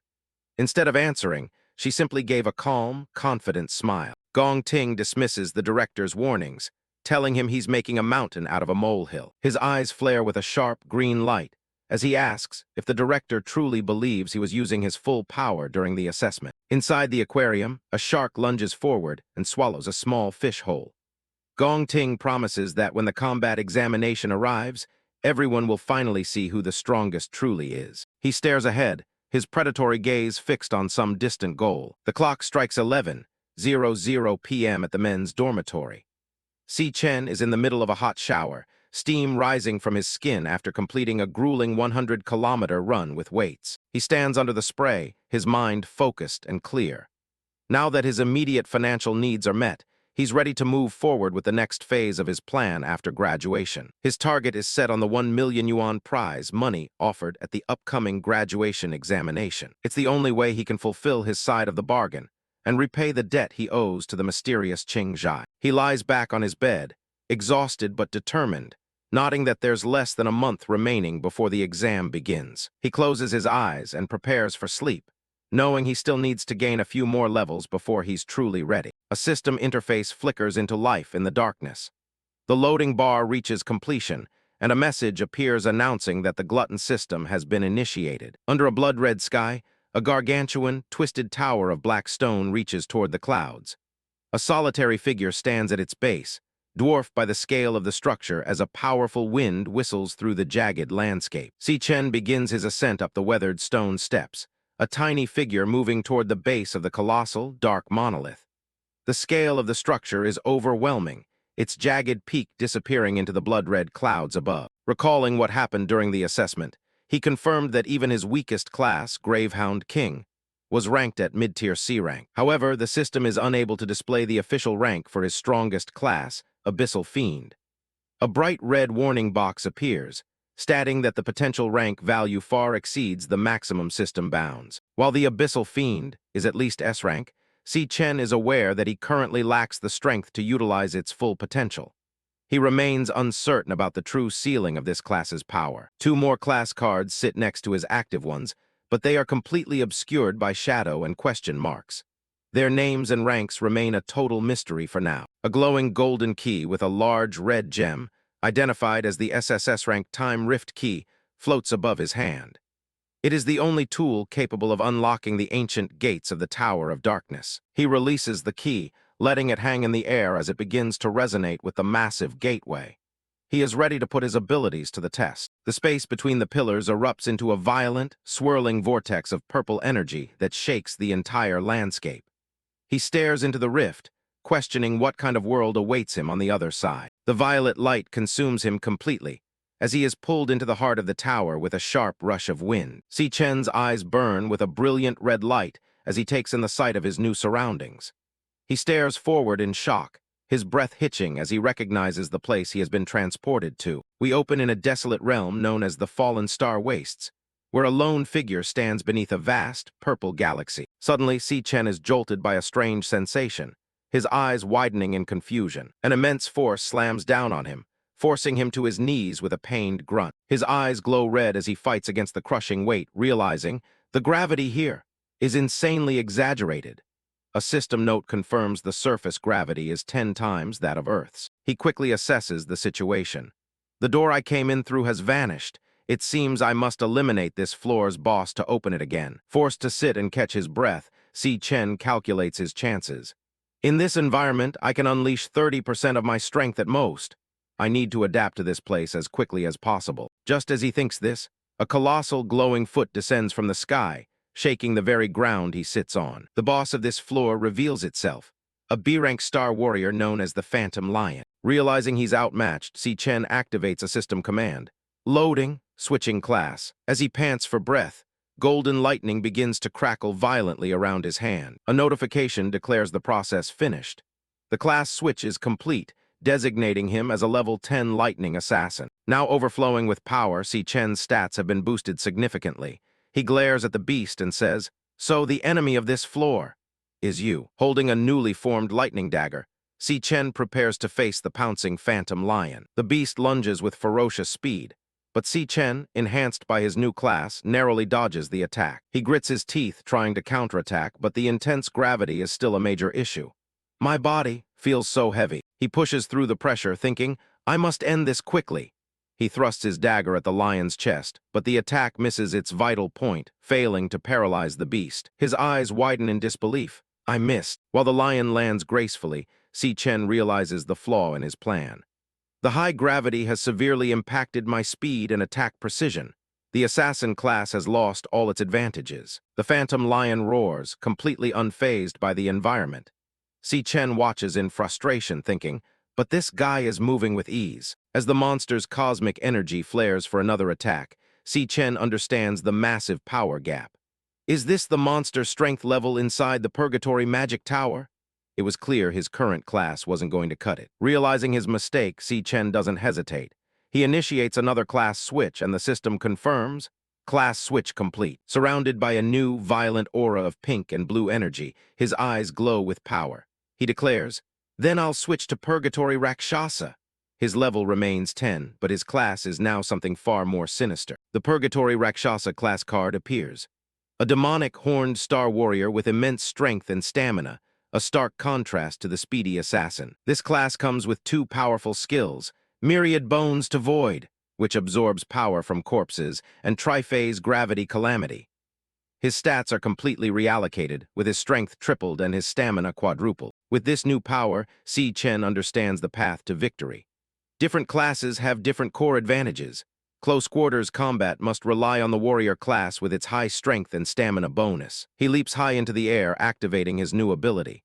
Instead of answering, she simply gave a calm, confident smile. Gong Ting dismisses the director's warnings, telling him he's making a mountain out of a molehill. His eyes flare with a sharp green light as he asks if the director truly believes he was using his full power during the assessment. Inside the aquarium, a shark lunges forward and swallows a small fish whole. Gong Ting promises that when the combat examination arrives, everyone will finally see who the strongest truly is. He stares ahead, his predatory gaze fixed on some distant goal. The clock strikes 11:00 p.m. at the men's dormitory. Si Chen is in the middle of a hot shower, steam rising from his skin after completing a grueling 100-kilometer run with weights. He stands under the spray, his mind focused and clear. Now that his immediate financial needs are met, he's ready to move forward with the next phase of his plan after graduation. His target is set on the 1 million yuan prize money offered at the upcoming graduation examination. It's the only way he can fulfill his side of the bargain, and repay the debt he owes to the mysterious Qing Zhai. He lies back on his bed, exhausted but determined, nodding that there's less than a month remaining before the exam begins. He closes his eyes and prepares for sleep, knowing he still needs to gain a few more levels before he's truly ready. A system interface flickers into life in the darkness. The loading bar reaches completion, and a message appears announcing that the Glutton System has been initiated. Under a blood-red sky, a gargantuan, twisted tower of black stone reaches toward the clouds. A solitary figure stands at its base, dwarfed by the scale of the structure as a powerful wind whistles through the jagged landscape. Si Chen begins his ascent up the weathered stone steps, a tiny figure moving toward the base of the colossal, dark monolith. The scale of the structure is overwhelming, its jagged peak disappearing into the blood-red clouds above. Recalling what happened during the assessment, he confirmed that even his weakest class, Gravehound King, was ranked at mid-tier C rank. However, the system is unable to display the official rank for his strongest class, Abyssal Fiend. A bright red warning box appears, stating that the potential rank value far exceeds the maximum system bounds. While the Abyssal Fiend is at least S rank, Si Chen is aware that he currently lacks the strength to utilize its full potential. He remains uncertain about the true ceiling of this class's power. 2 more class cards sit next to his active ones, but they are completely obscured by shadow and question marks. Their names and ranks remain a total mystery for now. A glowing golden key with a large red gem, identified as the SSS-Rank Time Rift key, floats above his hand. It is the only tool capable of unlocking the ancient gates of the Tower of Darkness. He releases the key, letting it hang in the air as it begins to resonate with the massive gateway. He is ready to put his abilities to the test. The space between the pillars erupts into a violent, swirling vortex of purple energy that shakes the entire landscape. He stares into the rift, questioning what kind of world awaits him on the other side. The violet light consumes him completely, as he is pulled into the heart of the tower with a sharp rush of wind. Si Chen's eyes burn with a brilliant red light as he takes in the sight of his new surroundings. He stares forward in shock, his breath hitching as he recognizes the place he has been transported to. We open in a desolate realm known as the Fallen Star Wastes, where a lone figure stands beneath a vast, purple galaxy. Suddenly, Si Chen is jolted by a strange sensation, his eyes widening in confusion. An immense force slams down on him, forcing him to his knees with a pained grunt. His eyes glow red as he fights against the crushing weight, realizing the gravity here is insanely exaggerated. A system note confirms the surface gravity is 10 times that of Earth's. He quickly assesses the situation. The door I came in through has vanished. It seems I must eliminate this floor's boss to open it again. Forced to sit and catch his breath, Si Chen calculates his chances. In this environment, I can unleash 30% of my strength at most. I need to adapt to this place as quickly as possible. Just as he thinks this, a colossal glowing foot descends from the sky, shaking the very ground he sits on. The boss of this floor reveals itself, a B-rank star warrior known as the Phantom Lion. Realizing he's outmatched, Si Chen activates a system command. Loading, switching class. As he pants for breath, golden lightning begins to crackle violently around his hand. A notification declares the process finished. The class switch is complete, designating him as a level 10 Lightning Assassin. Now overflowing with power, Si Chen's stats have been boosted significantly. He glares at the beast and says, "So the enemy of this floor is you." Holding a newly formed lightning dagger, Si Chen prepares to face the pouncing Phantom Lion. The beast lunges with ferocious speed, but Si Chen, enhanced by his new class, narrowly dodges the attack. He grits his teeth trying to counterattack, but the intense gravity is still a major issue. My body feels so heavy. He pushes through the pressure, thinking, I must end this quickly. He thrusts his dagger at the lion's chest, but the attack misses its vital point, failing to paralyze the beast. His eyes widen in disbelief. I missed. While the lion lands gracefully, Si Chen realizes the flaw in his plan. The high gravity has severely impacted my speed and attack precision. The assassin class has lost all its advantages. The Phantom Lion roars, completely unfazed by the environment. Si Chen watches in frustration, thinking, but this guy is moving with ease. As the monster's cosmic energy flares for another attack, Si Chen understands the massive power gap. Is this the monster strength level inside the Purgatory Magic Tower? It was clear his current class wasn't going to cut it. Realizing his mistake, Si Chen doesn't hesitate. He initiates another class switch and the system confirms, Class switch complete. Surrounded by a new, violent aura of pink and blue energy, his eyes glow with power. He declares, "Then I'll switch to Purgatory Rakshasa." His level remains 10, but his class is now something far more sinister. The Purgatory Rakshasa class card appears. A demonic, horned star warrior with immense strength and stamina, a stark contrast to the speedy assassin. This class comes with two powerful skills: Myriad Bones to Void, which absorbs power from corpses, and Triphase Gravity Calamity. His stats are completely reallocated, with his strength tripled and his stamina quadrupled. With this new power, Si Chen understands the path to victory. Different classes have different core advantages. Close quarters combat must rely on the warrior class with its high strength and stamina bonus. He leaps high into the air, activating his new ability.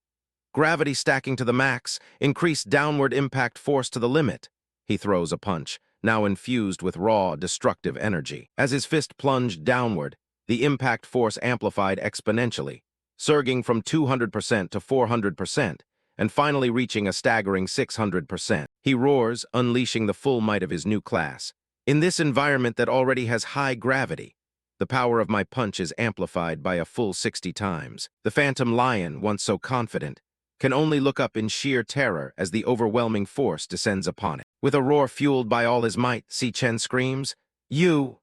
Gravity stacking to the max, increased downward impact force to the limit. He throws a punch, now infused with raw, destructive energy. As his fist plunged downward, the impact force amplified exponentially, surging from 200% to 400%, and finally reaching a staggering 600%. He roars, unleashing the full might of his new class. In this environment that already has high gravity, the power of my punch is amplified by a full 60 times. The Phantom Lion, once so confident, can only look up in sheer terror as the overwhelming force descends upon it. With a roar fueled by all his might, Si Chen screams, "You!"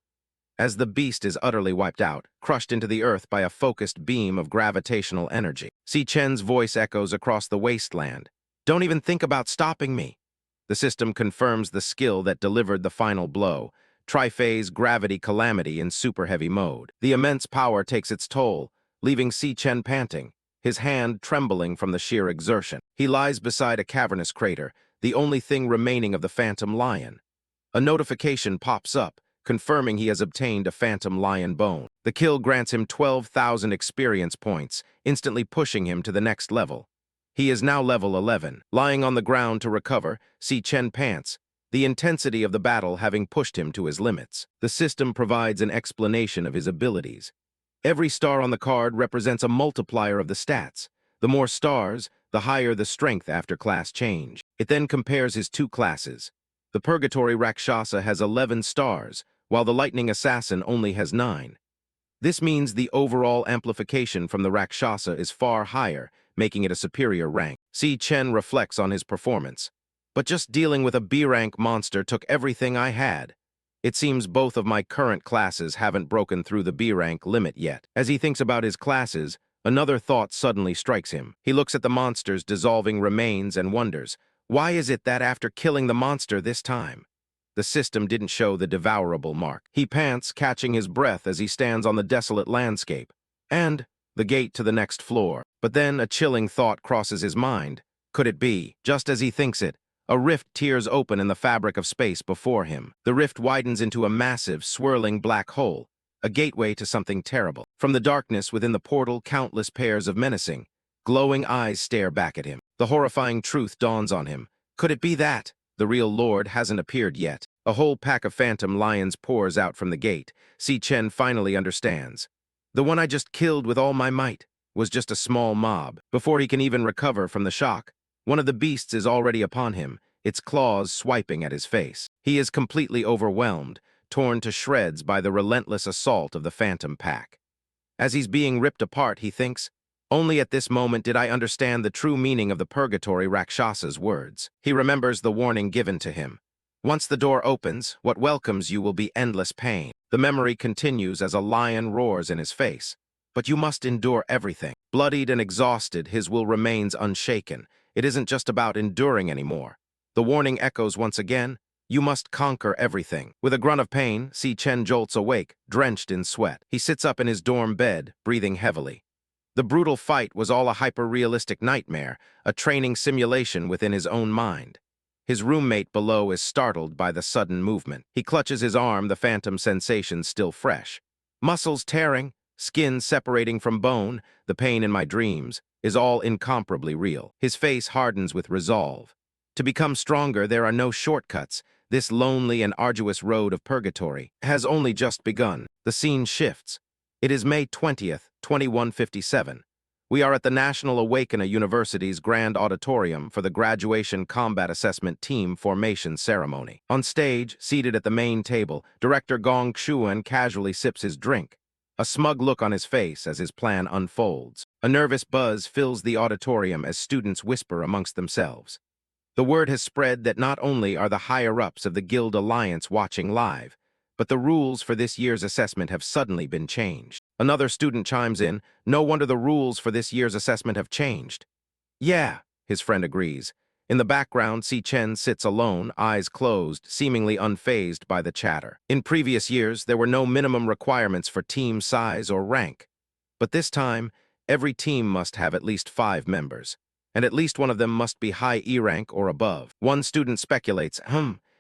as the beast is utterly wiped out, crushed into the earth by a focused beam of gravitational energy. Si Chen's voice echoes across the wasteland. "Don't even think about stopping me." The system confirms the skill that delivered the final blow, Triphase Gravity Calamity in super heavy mode. The immense power takes its toll, leaving Si Chen panting, his hand trembling from the sheer exertion. He lies beside a cavernous crater, the only thing remaining of the Phantom Lion. A notification pops up, confirming he has obtained a Phantom Lion bone. The kill grants him 12,000 experience points, instantly pushing him to the next level. He is now level 11. Lying on the ground to recover, Si Chen pants, the intensity of the battle having pushed him to his limits. The system provides an explanation of his abilities. Every star on the card represents a multiplier of the stats. The more stars, the higher the strength after class change. It then compares his two classes. The Purgatory Rakshasa has 11 stars, while the Lightning Assassin only has 9. This means the overall amplification from the Rakshasa is far higher, making it a superior rank. Si Chen reflects on his performance. "But just dealing with a B-rank monster took everything I had. It seems both of my current classes haven't broken through the B-rank limit yet." As he thinks about his classes, another thought suddenly strikes him. He looks at the monster's dissolving remains and wonders, why is it that after killing the monster this time, the system didn't show the devourable mark? He pants, catching his breath as he stands on the desolate landscape, and the gate to the next floor. But then a chilling thought crosses his mind. Could it be? Just as he thinks it, a rift tears open in the fabric of space before him. The rift widens into a massive, swirling black hole, a gateway to something terrible. From the darkness within the portal, countless pairs of menacing, glowing eyes stare back at him. The horrifying truth dawns on him. Could it be that the real Lord hasn't appeared yet? A whole pack of phantom lions pours out from the gate. Si Chen finally understands. The one I just killed with all my might was just a small mob. Before he can even recover from the shock, one of the beasts is already upon him, its claws swiping at his face. He is completely overwhelmed, torn to shreds by the relentless assault of the phantom pack. As he's being ripped apart, he thinks, only at this moment did I understand the true meaning of the Purgatory Rakshasa's words. He remembers the warning given to him. Once the door opens, what welcomes you will be endless pain. The memory continues as a lion roars in his face. But you must endure everything. Bloodied and exhausted, his will remains unshaken. It isn't just about enduring anymore. The warning echoes once again. You must conquer everything. With a grunt of pain, Si Chen jolts awake, drenched in sweat. He sits up in his dorm bed, breathing heavily. The brutal fight was all a hyper-realistic nightmare, a training simulation within his own mind. His roommate below is startled by the sudden movement. He clutches his arm, the phantom sensation still fresh. Muscles tearing, skin separating from bone, the pain in my dreams, is all incomparably real. His face hardens with resolve. To become stronger, there are no shortcuts. This lonely and arduous road of purgatory has only just begun. The scene shifts. It is May 20th, 2157. We are at the National Awakener University's Grand Auditorium for the Graduation Combat Assessment Team Formation Ceremony. On stage, seated at the main table, Director Gong Xuan casually sips his drink, a smug look on his face as his plan unfolds. A nervous buzz fills the auditorium as students whisper amongst themselves. The word has spread that not only are the higher-ups of the Guild Alliance watching live, but the rules for this year's assessment have suddenly been changed. Another student chimes in, "No wonder the rules for this year's assessment have changed." "Yeah," his friend agrees. In the background, Si Chen sits alone, eyes closed, seemingly unfazed by the chatter. In previous years, there were no minimum requirements for team size or rank. But this time, every team must have at least 5 members, and at least one of them must be high E rank or above. One student speculates,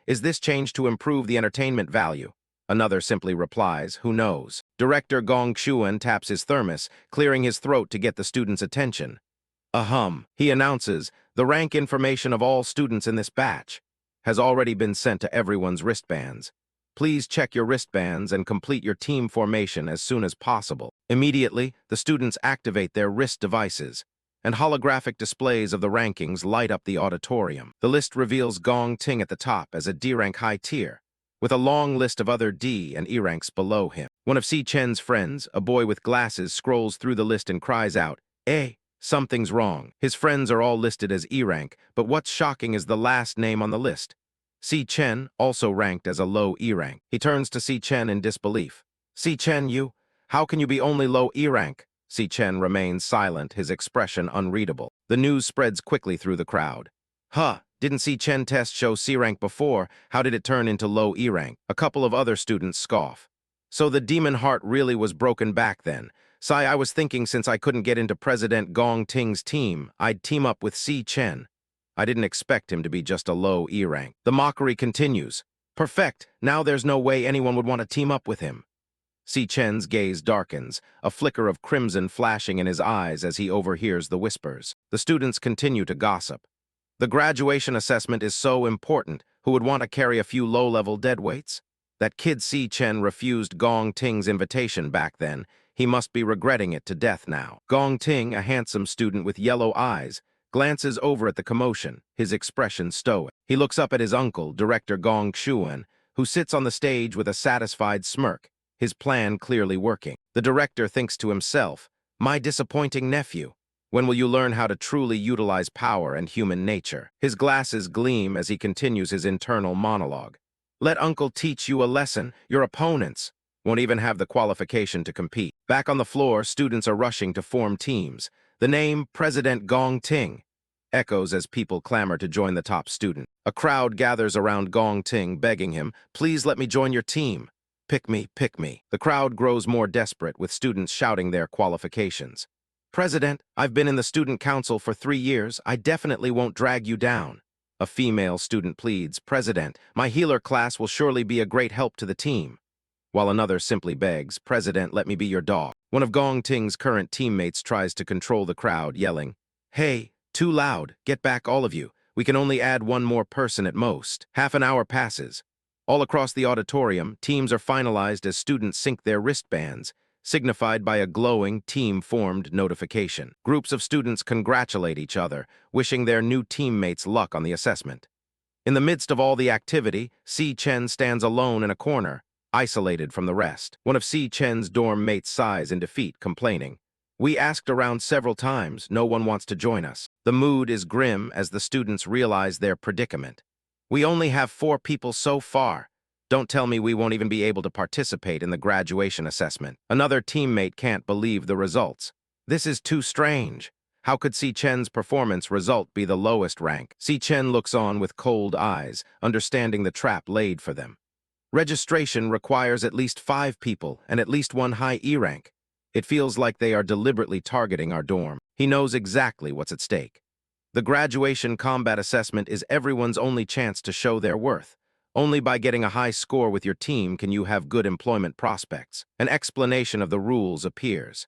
is this change to improve the entertainment value? Another simply replies, who knows? Director Gong Xuan taps his thermos, clearing his throat to get the student's attention. He announces, the rank information of all students in this batch has already been sent to everyone's wristbands. Please check your wristbands and complete your team formation as soon as possible. Immediately, the students activate their wrist devices, and holographic displays of the rankings light up the auditorium. The list reveals Gong Ting at the top as a D-rank high tier, with a long list of other D and E ranks below him. One of Si Chen's friends, a boy with glasses, scrolls through the list and cries out, something's wrong. His friends are all listed as E rank, but what's shocking is the last name on the list. Si Chen, also ranked as a low E rank. He turns to Si Chen in disbelief. Si Chen, how can you be only low E rank? Si Chen remains silent, his expression unreadable. The news spreads quickly through the crowd. Didn't Si Chen test show C rank before? How did it turn into low E rank? A couple of other students scoff. So the demon heart really was broken back then. I was thinking since I couldn't get into President Gong Ting's team, I'd team up with Si Chen. I didn't expect him to be just a low E rank. The mockery continues. Perfect. Now there's no way anyone would want to team up with him. Si Chen's gaze darkens, a flicker of crimson flashing in his eyes as he overhears the whispers. The students continue to gossip. The graduation assessment is so important. Who would want to carry a few low-level deadweights? That kid Si Chen refused Gong Ting's invitation back then. He must be regretting it to death now. Gong Ting, a handsome student with yellow eyes, glances over at the commotion, his expression stoic. He looks up at his uncle, Director Gong Xuan, who sits on the stage with a satisfied smirk, his plan clearly working. The director thinks to himself, my disappointing nephew. When will you learn how to truly utilize power and human nature? His glasses gleam as he continues his internal monologue. Let Uncle teach you a lesson. Your opponents won't even have the qualification to compete. Back on the floor, students are rushing to form teams. The name President Gong Ting echoes as people clamor to join the top student. A crowd gathers around Gong Ting, begging him, please let me join your team. Pick me, pick me. The crowd grows more desperate, with students shouting their qualifications. President, I've been in the student council for 3 years. I definitely won't drag you down. A female student pleads, President, my healer class will surely be a great help to the team. While another simply begs, President, let me be your dog. One of Gong Ting's current teammates tries to control the crowd, yelling, hey, too loud, get back all of you. We can only add one more person at most. Half an hour passes. All across the auditorium, teams are finalized as students sync their wristbands, signified by a glowing, team-formed notification. Groups of students congratulate each other, wishing their new teammates luck on the assessment. In the midst of all the activity, Si Chen stands alone in a corner, isolated from the rest. One of Si Chen's dorm mates sighs in defeat, complaining, we asked around several times, no one wants to join us. The mood is grim as the students realize their predicament. We only have 4 people so far. Don't tell me we won't even be able to participate in the graduation assessment. Another teammate can't believe the results. This is too strange. How could Si Chen's performance result be the lowest rank? Si Chen looks on with cold eyes, understanding the trap laid for them. Registration requires at least 5 people and at least 1 high E rank. It feels like they are deliberately targeting our dorm. He knows exactly what's at stake. The graduation combat assessment is everyone's only chance to show their worth. Only by getting a high score with your team can you have good employment prospects. An explanation of the rules appears.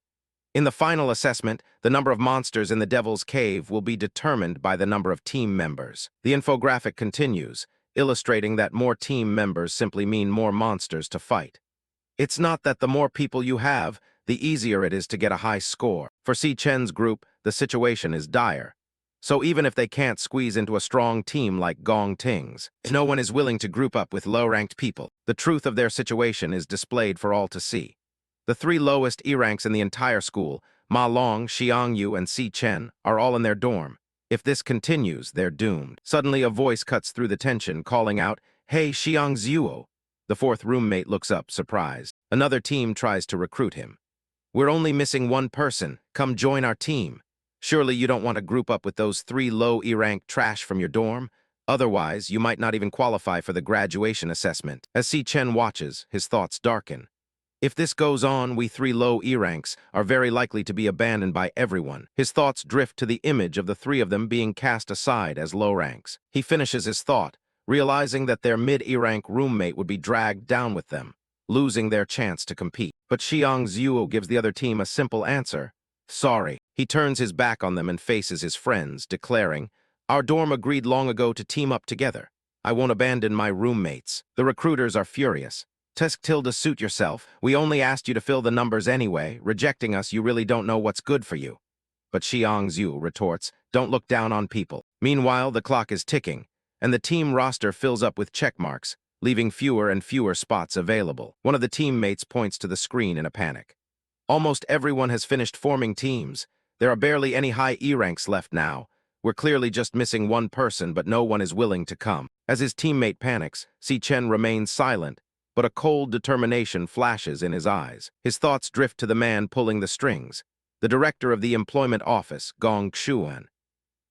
In the final assessment, the number of monsters in the Devil's Cave will be determined by the number of team members. The infographic continues, illustrating that more team members simply mean more monsters to fight. It's not that the more people you have, the easier it is to get a high score. For Si Chen's group, the situation is dire. So even if they can't squeeze into a strong team like Gong Ting's, no one is willing to group up with low-ranked people. The truth of their situation is displayed for all to see. The three lowest E-ranks in the entire school, Ma Long, Xiang Yu, and Si Chen, are all in their dorm. If this continues, they're doomed. Suddenly, a voice cuts through the tension, calling out, "Hey, Xiang Zuo!" The fourth roommate looks up, surprised. Another team tries to recruit him. "We're only missing one person. Come join our team. Surely you don't want to group up with those three low E-rank trash from your dorm? Otherwise, you might not even qualify for the graduation assessment." As Si Chen watches, his thoughts darken. If this goes on, we three low E-ranks are very likely to be abandoned by everyone. His thoughts drift to the image of the three of them being cast aside as low ranks. He finishes his thought, realizing that their mid-E-rank roommate would be dragged down with them, losing their chance to compete. But Xiang Zuo gives the other team a simple answer: "Sorry." He turns his back on them and faces his friends, declaring, "Our dorm agreed long ago to team up together. I won't abandon my roommates." The recruiters are furious. "Suit yourself. We only asked you to fill the numbers anyway. Rejecting us, you really don't know what's good for you." But Xiang Zhu retorts, "Don't look down on people." Meanwhile, the clock is ticking, and the team roster fills up with check marks, leaving fewer and fewer spots available. One of the teammates points to the screen in a panic. "Almost everyone has finished forming teams. There are barely any high E-ranks left now. We're clearly just missing one person, but no one is willing to come." As his teammate panics, Si Chen remains silent, but a cold determination flashes in his eyes. His thoughts drift to the man pulling the strings, the director of the employment office, Gong Xuan.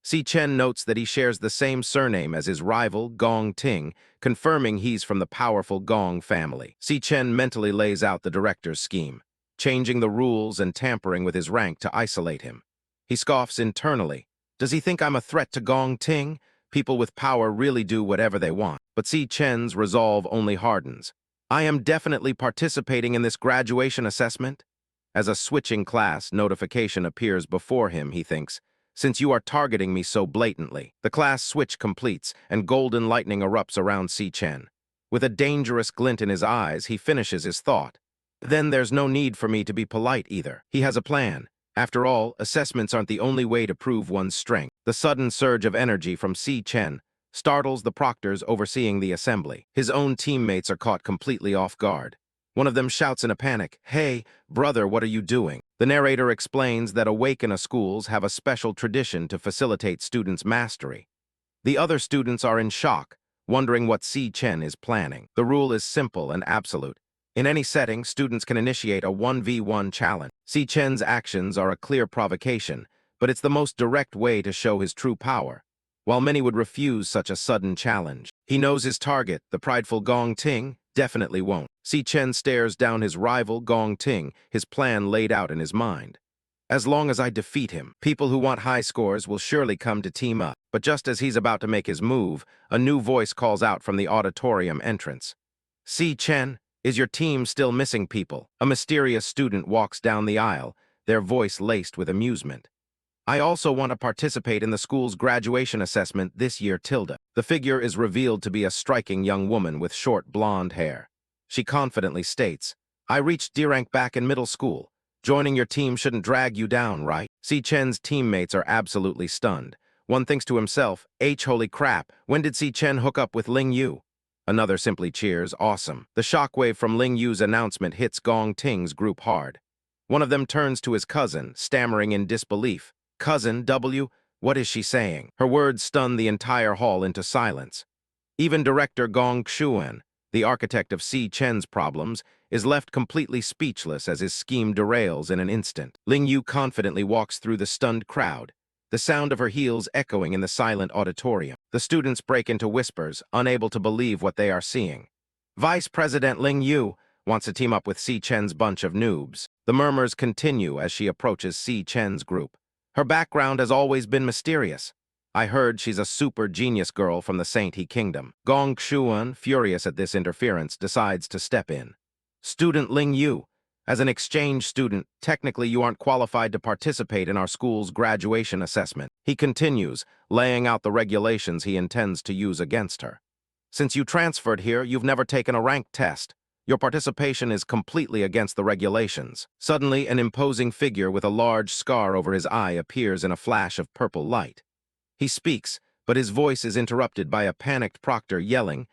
Si Chen notes that he shares the same surname as his rival, Gong Ting, confirming he's from the powerful Gong family. Si Chen mentally lays out the director's scheme, changing the rules and tampering with his rank to isolate him. He scoffs internally. Does he think I'm a threat to Gong Ting? People with power really do whatever they want. But Si Chen's resolve only hardens. "I am definitely participating in this graduation assessment." As a switching class notification appears before him, he thinks, "Since you are targeting me so blatantly." The class switch completes, and golden lightning erupts around Si Chen. With a dangerous glint in his eyes, he finishes his thought. "Then there's no need for me to be polite either." He has a plan. After all, assessments aren't the only way to prove one's strength. The sudden surge of energy from Si Chen startles the proctors overseeing the assembly. His own teammates are caught completely off guard. One of them shouts in a panic, "Hey, brother, what are you doing?" The narrator explains that Awaken schools have a special tradition to facilitate students' mastery. The other students are in shock, wondering what Si Chen is planning. The rule is simple and absolute. In any setting, students can initiate a 1v1 challenge. Si Chen's actions are a clear provocation, but it's the most direct way to show his true power. While many would refuse such a sudden challenge, he knows his target, the prideful Gong Ting, definitely won't. Si Chen stares down his rival, Gong Ting, his plan laid out in his mind. "As long as I defeat him, people who want high scores will surely come to team up." But just as he's about to make his move, a new voice calls out from the auditorium entrance. "Si Chen, is your team still missing people?" A mysterious student walks down the aisle, their voice laced with amusement. "I also want to participate in the school's graduation assessment this year, Tilda." The figure is revealed to be a striking young woman with short blonde hair. She confidently states, "I reached D-rank back in middle school. Joining your team shouldn't drag you down, right?" Si Chen's teammates are absolutely stunned. One thinks to himself, holy crap, when did Si Chen hook up with Lanyue?" Another simply cheers, "Awesome." The shockwave from Lanyue's announcement hits Gong Ting's group hard. One of them turns to his cousin, stammering in disbelief. "Cousin W, what is she saying?" Her words stun the entire hall into silence. Even director Gong Xuan, the architect of Si Chen's problems, is left completely speechless as his scheme derails in an instant. Lanyue confidently walks through the stunned crowd, the sound of her heels echoing in the silent auditorium. The students break into whispers, unable to believe what they are seeing. "Vice President Lanyue wants to team up with Si Chen's bunch of noobs." The murmurs continue as she approaches Si Chen's group. Her background has always been mysterious. "I heard she's a super genius girl from the Saint He Kingdom." Gong Xuan, furious at this interference, decides to step in. "Student Lanyue, as an exchange student, technically you aren't qualified to participate in our school's graduation assessment." He continues, laying out the regulations he intends to use against her. "Since you transferred here, you've never taken a rank test. Your participation is completely against the regulations. Suddenly, an imposing figure with a large scar over his eye appears in a flash of purple light. He speaks, but his voice is interrupted by a panicked proctor yelling,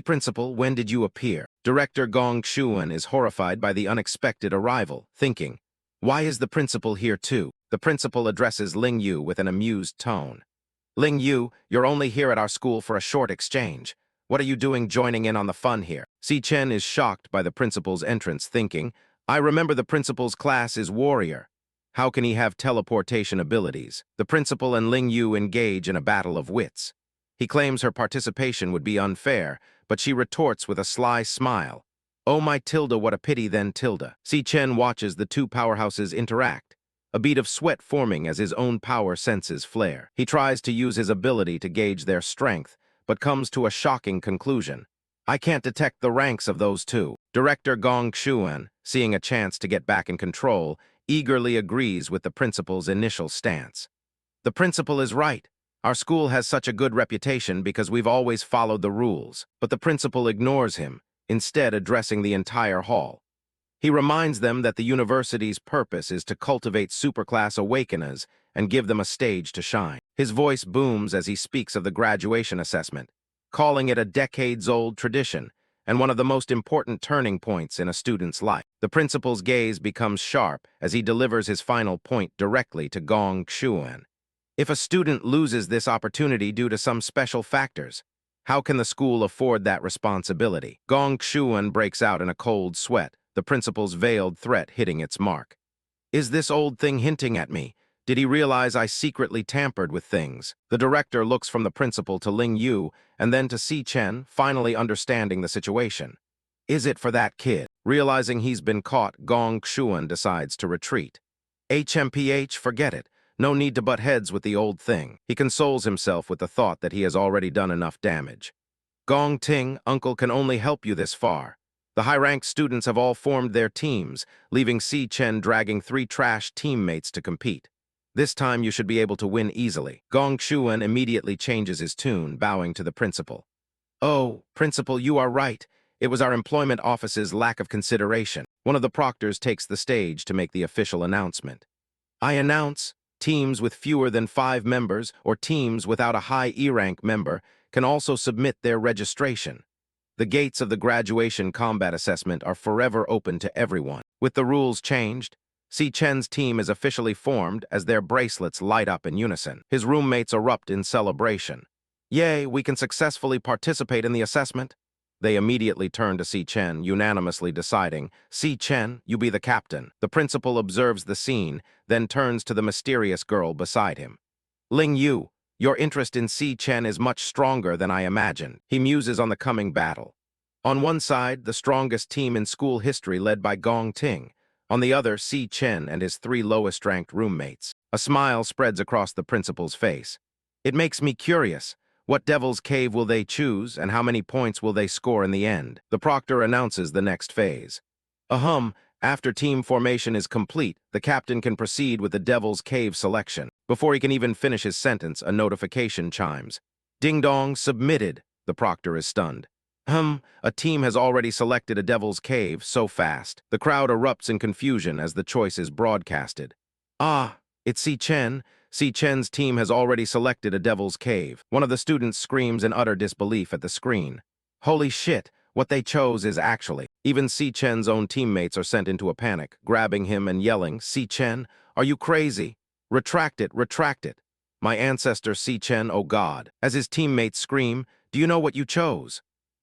Principal, when did you appear? Director Gong Xuan is horrified by the unexpected arrival, thinking, why is the principal here too? The principal addresses Ling Yu with an amused tone. Ling Yu, you're only here at our school for a short exchange. What are you doing joining in on the fun here? Si Chen is shocked by the principal's entrance, thinking, I remember the principal's class is warrior. How can he have teleportation abilities? The principal and Ling Yu engage in a battle of wits. He claims her participation would be unfair, but she retorts with a sly smile. Oh my tilde, what a pity then tilde. Si Chen watches the two powerhouses interact, a bead of sweat forming as his own power senses flare. He tries to use his ability to gauge their strength, but comes to a shocking conclusion. I can't detect the ranks of those two. Director Gong Xuan, seeing a chance to get back in control, eagerly agrees with the principal's initial stance. The principal is right. Our school has such a good reputation because we've always followed the rules, but the principal ignores him, instead addressing the entire hall. He reminds them that the university's purpose is to cultivate superclass awakeners and give them a stage to shine. His voice booms as he speaks of the graduation assessment, calling it a decades-old tradition and one of the most important turning points in a student's life. The principal's gaze becomes sharp as he delivers his final point directly to Gong Xuan. If a student loses this opportunity due to some special factors, how can the school afford that responsibility? Gong Xuan breaks out in a cold sweat, the principal's veiled threat hitting its mark. Is this old thing hinting at me? Did he realize I secretly tampered with things? The director looks from the principal to Ling Yu and then to Si Chen, finally understanding the situation. Is it for that kid? Realizing he's been caught, Gong Xuan decides to retreat. HMPH, forget it. No need to butt heads with the old thing. He consoles himself with the thought that he has already done enough damage. Gong Ting, uncle can only help you this far. The high-ranked students have all formed their teams, leaving Si Chen dragging 3 trash teammates to compete. This time you should be able to win easily. Gong Xuan immediately changes his tune, bowing to the principal. Oh, principal, you are right. It was our employment office's lack of consideration. One of the proctors takes the stage to make the official announcement. I announce, teams with fewer than 5 members or teams without a high E-rank member can also submit their registration. The gates of the graduation combat assessment are forever open to everyone. With the rules changed, Si Chen's team is officially formed as their bracelets light up in unison. His roommates erupt in celebration. Yay, we can successfully participate in the assessment. They immediately turn to Si Chen, unanimously deciding, Si Chen, you be the captain. The principal observes the scene, then turns to the mysterious girl beside him. Ling Yu, your interest in Si Chen is much stronger than I imagined. He muses on the coming battle. On one side, the strongest team in school history led by Gong Ting. On the other, Si Chen and his 3 lowest-ranked roommates. A smile spreads across the principal's face. It makes me curious. What devil's cave will they choose, and how many points will they score in the end? The proctor announces the next phase. After team formation is complete, the captain can proceed with the devil's cave selection. Before he can even finish his sentence, a notification chimes. Ding dong, submitted. The proctor is stunned. A team has already selected a devil's cave so fast. The crowd erupts in confusion as the choice is broadcasted. Ah, it's Si Chen. Si Chen's team has already selected a devil's cave. One of the students screams in utter disbelief at the screen. Holy shit, what they chose is actually. Even Si Chen's own teammates are sent into a panic, grabbing him and yelling, Si Chen, are you crazy? Retract it, retract it. My ancestor Si Chen, oh God. As his teammates scream, do you know what you chose?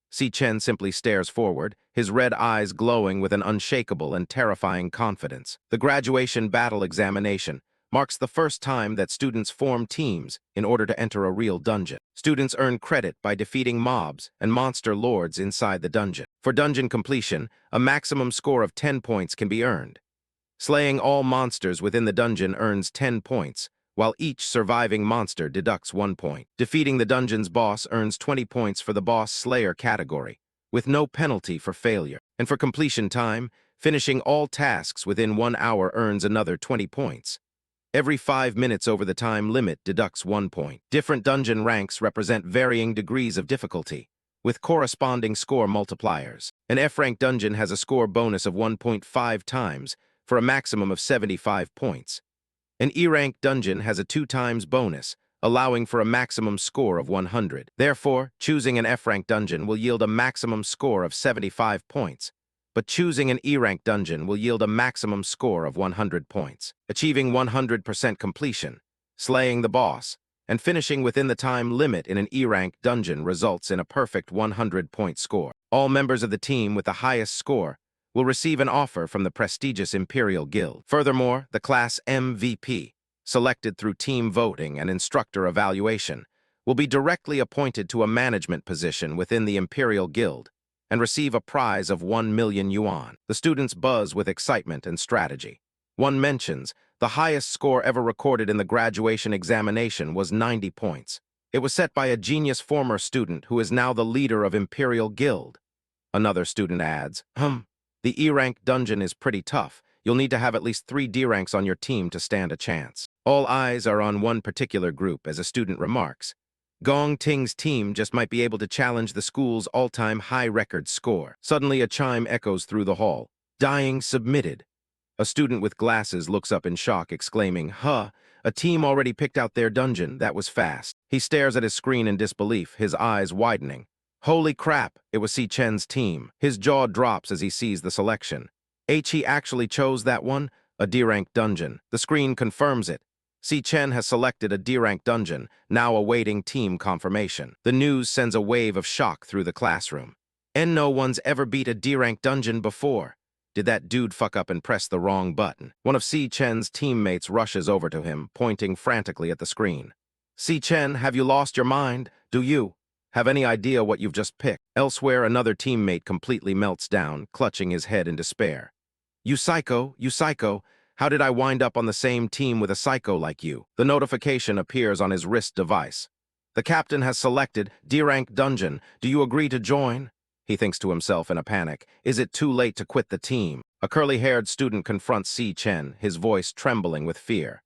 Si Chen simply stares forward, his red eyes glowing with an unshakable and terrifying confidence. The graduation battle examination marks the first time that students form teams in order to enter a real dungeon. Students earn credit by defeating mobs and monster lords inside the dungeon. For dungeon completion, a maximum score of 10 points can be earned. Slaying all monsters within the dungeon earns 10 points, while each surviving monster deducts 1 point. Defeating the dungeon's boss earns 20 points for the boss slayer category, with no penalty for failure. And for completion time, finishing all tasks within 1 hour earns another 20 points. Every 5 minutes over the time limit deducts 1 point. Different dungeon ranks represent varying degrees of difficulty, with corresponding score multipliers. An F-rank dungeon has a score bonus of 1.5 times for a maximum of 75 points. An E-rank dungeon has a 2 times bonus, allowing for a maximum score of 100. Therefore, choosing an F-rank dungeon will yield a maximum score of 75 points, but choosing an E-rank dungeon will yield a maximum score of 100 points. Achieving 100% completion, slaying the boss, and finishing within the time limit in an E-rank dungeon results in a perfect 100-point score. All members of the team with the highest score will receive an offer from the prestigious Imperial Guild. Furthermore, the class MVP, selected through team voting and instructor evaluation, will be directly appointed to a management position within the Imperial Guild and receive a prize of 1 million yuan. The students buzz with excitement and strategy. One mentions, the highest score ever recorded in the graduation examination was 90 points. It was set by a genius former student who is now the leader of Imperial Guild. Another student adds, the E-rank dungeon is pretty tough. You'll need to have at least 3 D ranks on your team to stand a chance. All eyes are on one particular group as a student remarks. Gong Ting's team just might be able to challenge the school's all-time high record score. Suddenly a chime echoes through the hall. Dying submitted. A student with glasses looks up in shock, exclaiming, a team already picked out their dungeon. That was fast. He stares at his screen in disbelief, his eyes widening. Holy crap, it was Si Chen's team. His jaw drops as he sees the selection. He actually chose that one? A D-rank dungeon. The screen confirms it. Si Chen has selected a D-rank dungeon, now awaiting team confirmation. The news sends a wave of shock through the classroom. No one's ever beat a D-rank dungeon before. Did that dude fuck up and press the wrong button? One of Si Chen's teammates rushes over to him, pointing frantically at the screen. Si Chen, have you lost your mind? Do you have any idea what you've just picked? Elsewhere, another teammate completely melts down, clutching his head in despair. You psycho, how did I wind up on the same team with a psycho like you? The notification appears on his wrist device. The captain has selected D-rank dungeon. Do you agree to join? He thinks to himself in a panic. Is it too late to quit the team? A curly-haired student confronts Si Chen, his voice trembling with fear.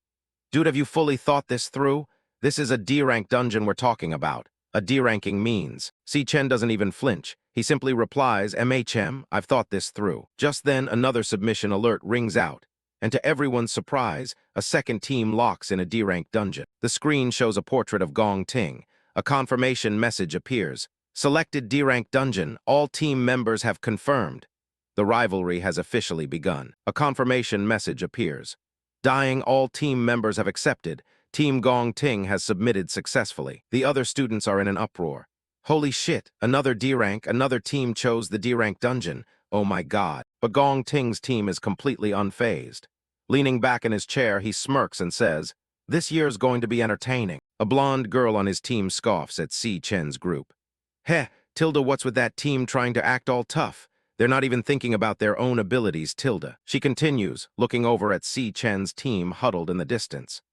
Dude, have you fully thought this through? This is a D-rank dungeon we're talking about. A D-ranking means. Si Chen doesn't even flinch. He simply replies, I've thought this through. Just then, another submission alert rings out. And to everyone's surprise, a second team locks in a D-rank dungeon. The screen shows a portrait of Gong Ting. A confirmation message appears. Selected D-rank dungeon, all team members have confirmed. The rivalry has officially begun. A confirmation message appears. Dying, all team members have accepted. Team Gong Ting has submitted successfully. The other students are in an uproar. Holy shit, another D-rank, another team chose the D-rank dungeon. Oh my god. But Gong Ting's team is completely unfazed. Leaning back in his chair, he smirks and says, this year's going to be entertaining. A blonde girl on his team scoffs at Si Chen's group. Tilda, what's with that team trying to act all tough? They're not even thinking about their own abilities, Tilda. She continues, looking over at Si Chen's team huddled in the distance.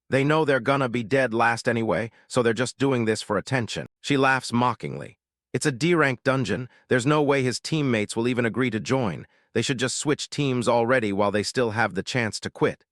They know they're gonna be dead last anyway, so they're just doing this for attention. She laughs mockingly. It's a D-rank dungeon. There's no way his teammates will even agree to join. They should just switch teams already while they still have the chance to quit.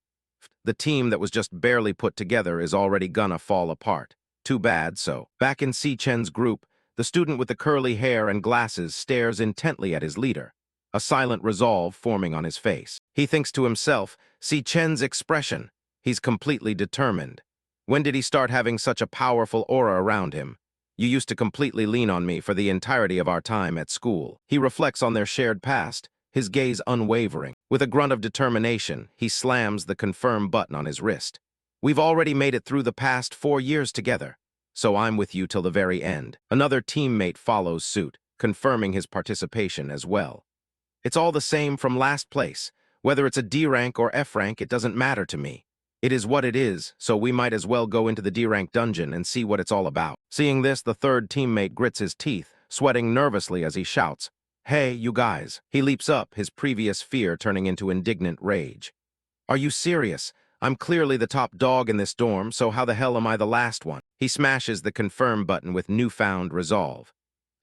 The team that was just barely put together is already gonna fall apart. Too bad, so. Back in Si Chen's group, the student with the curly hair and glasses stares intently at his leader, a silent resolve forming on his face. He thinks to himself, Si Chen's expression. He's completely determined. When did he start having such a powerful aura around him? You used to completely lean on me for the entirety of our time at school. He reflects on their shared past, his gaze unwavering. With a grunt of determination, he slams the confirm button on his wrist. We've already made it through the past 4 years together, so I'm with you till the very end. Another teammate follows suit, confirming his participation as well. It's all the same from last place. Whether it's a D-rank or F-rank, it doesn't matter to me. It is what it is, so we might as well go into the D-rank dungeon and see what it's all about. Seeing this, the third teammate grits his teeth, sweating nervously as he shouts, Hey, you guys. He leaps up, his previous fear turning into indignant rage. Are you serious? I'm clearly the top dog in this dorm, so how the hell am I the last one? He smashes the confirm button with newfound resolve.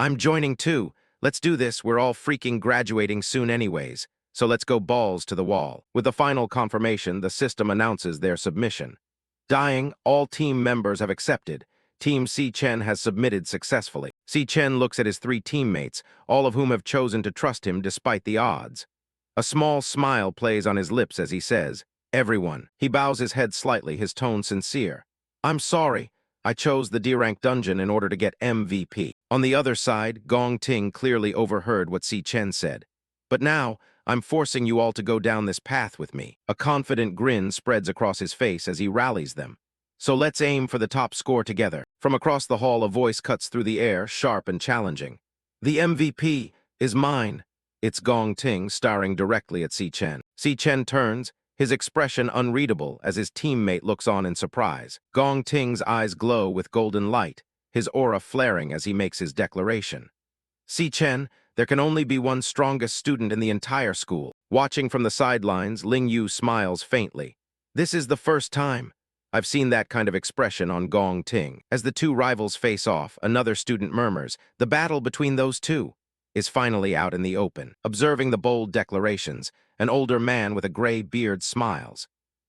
I'm joining too. Let's do this. We're all freaking graduating soon anyways. So let's go balls to the wall. With the final confirmation, the system announces their submission. Dying, all team members have accepted. Team Si Chen has submitted successfully. Si Chen looks at his three teammates, all of whom have chosen to trust him despite the odds. A small smile plays on his lips as he says, "Everyone." He bows his head slightly, his tone sincere. "I'm sorry. I chose the D-rank dungeon in order to get MVP." On the other side, Gong Ting clearly overheard what Si Chen said. "But now, I'm forcing you all to go down this path with me." A confident grin spreads across his face as he rallies them. "So let's aim for the top score together." From across the hall, a voice cuts through the air, sharp and challenging. "The MVP is mine." It's Gong Ting staring directly at Si Chen. Si Chen turns, his expression unreadable as his teammate looks on in surprise. Gong Ting's eyes glow with golden light, his aura flaring as he makes his declaration. "Si Chen, there can only be one strongest student in the entire school." Watching from the sidelines, Lanyue smiles faintly. "This is the first time I've seen that kind of expression on Gong Ting." As the two rivals face off, another student murmurs, "The battle between those two is finally out in the open." Observing the bold declarations, an older man with a gray beard smiles.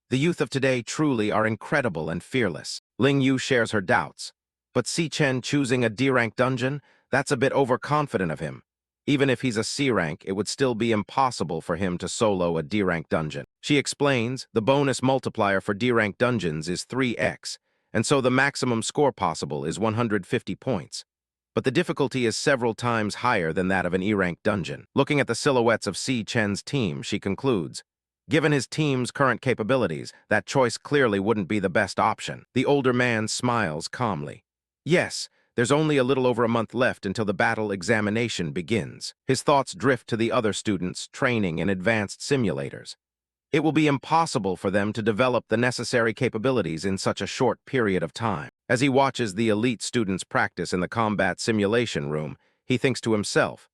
"The youth of today truly are incredible and fearless." Lanyue shares her doubts. "But Si Chen choosing a D-rank dungeon? That's a bit overconfident of him. Even if he's a C-rank, it would still be impossible for him to solo a D-rank dungeon." She explains, the bonus multiplier for D-rank dungeons is 3x, and so the maximum score possible is 150 points. But the difficulty is several times higher than that of an E-rank dungeon. Looking at the silhouettes of Si Chen's team, she concludes, given his team's current capabilities, that choice clearly wouldn't be the best option. The older man smiles calmly. "Yes, there's only a little over a month left until the battle examination begins." His thoughts drift to the other students training in advanced simulators. It will be impossible for them to develop the necessary capabilities in such a short period of time. As he watches the elite students practice in the combat simulation room, he thinks to himself,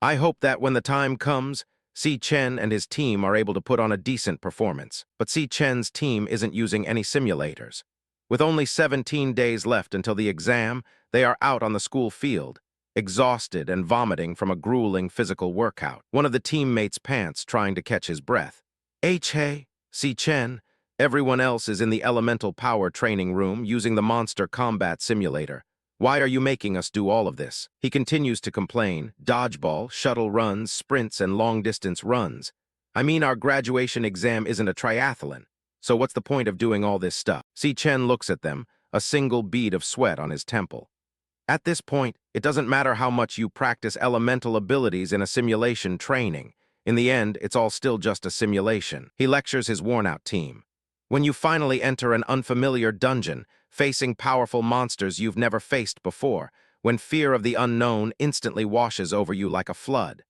"I hope that when the time comes, Si Chen and his team are able to put on a decent performance." But Si Chen's team isn't using any simulators. With only 17 days left until the exam, they are out on the school field, exhausted and vomiting from a grueling physical workout. One of the teammates pants, trying to catch his breath. Hey, Si Chen." Everyone else is in the elemental power training room using the monster combat simulator. "Why are you making us do all of this?" He continues to complain. "Dodgeball, shuttle runs, sprints, and long-distance runs. I mean, our graduation exam isn't a triathlon. So what's the point of doing all this stuff?" Si Chen looks at them, a single bead of sweat on his temple. "At this point, it doesn't matter how much you practice elemental abilities in a simulation training. In the end, it's all still just a simulation." He lectures his worn-out team. "When you finally enter an unfamiliar dungeon, facing powerful monsters you've never faced before, when fear of the unknown instantly washes over you like a flood,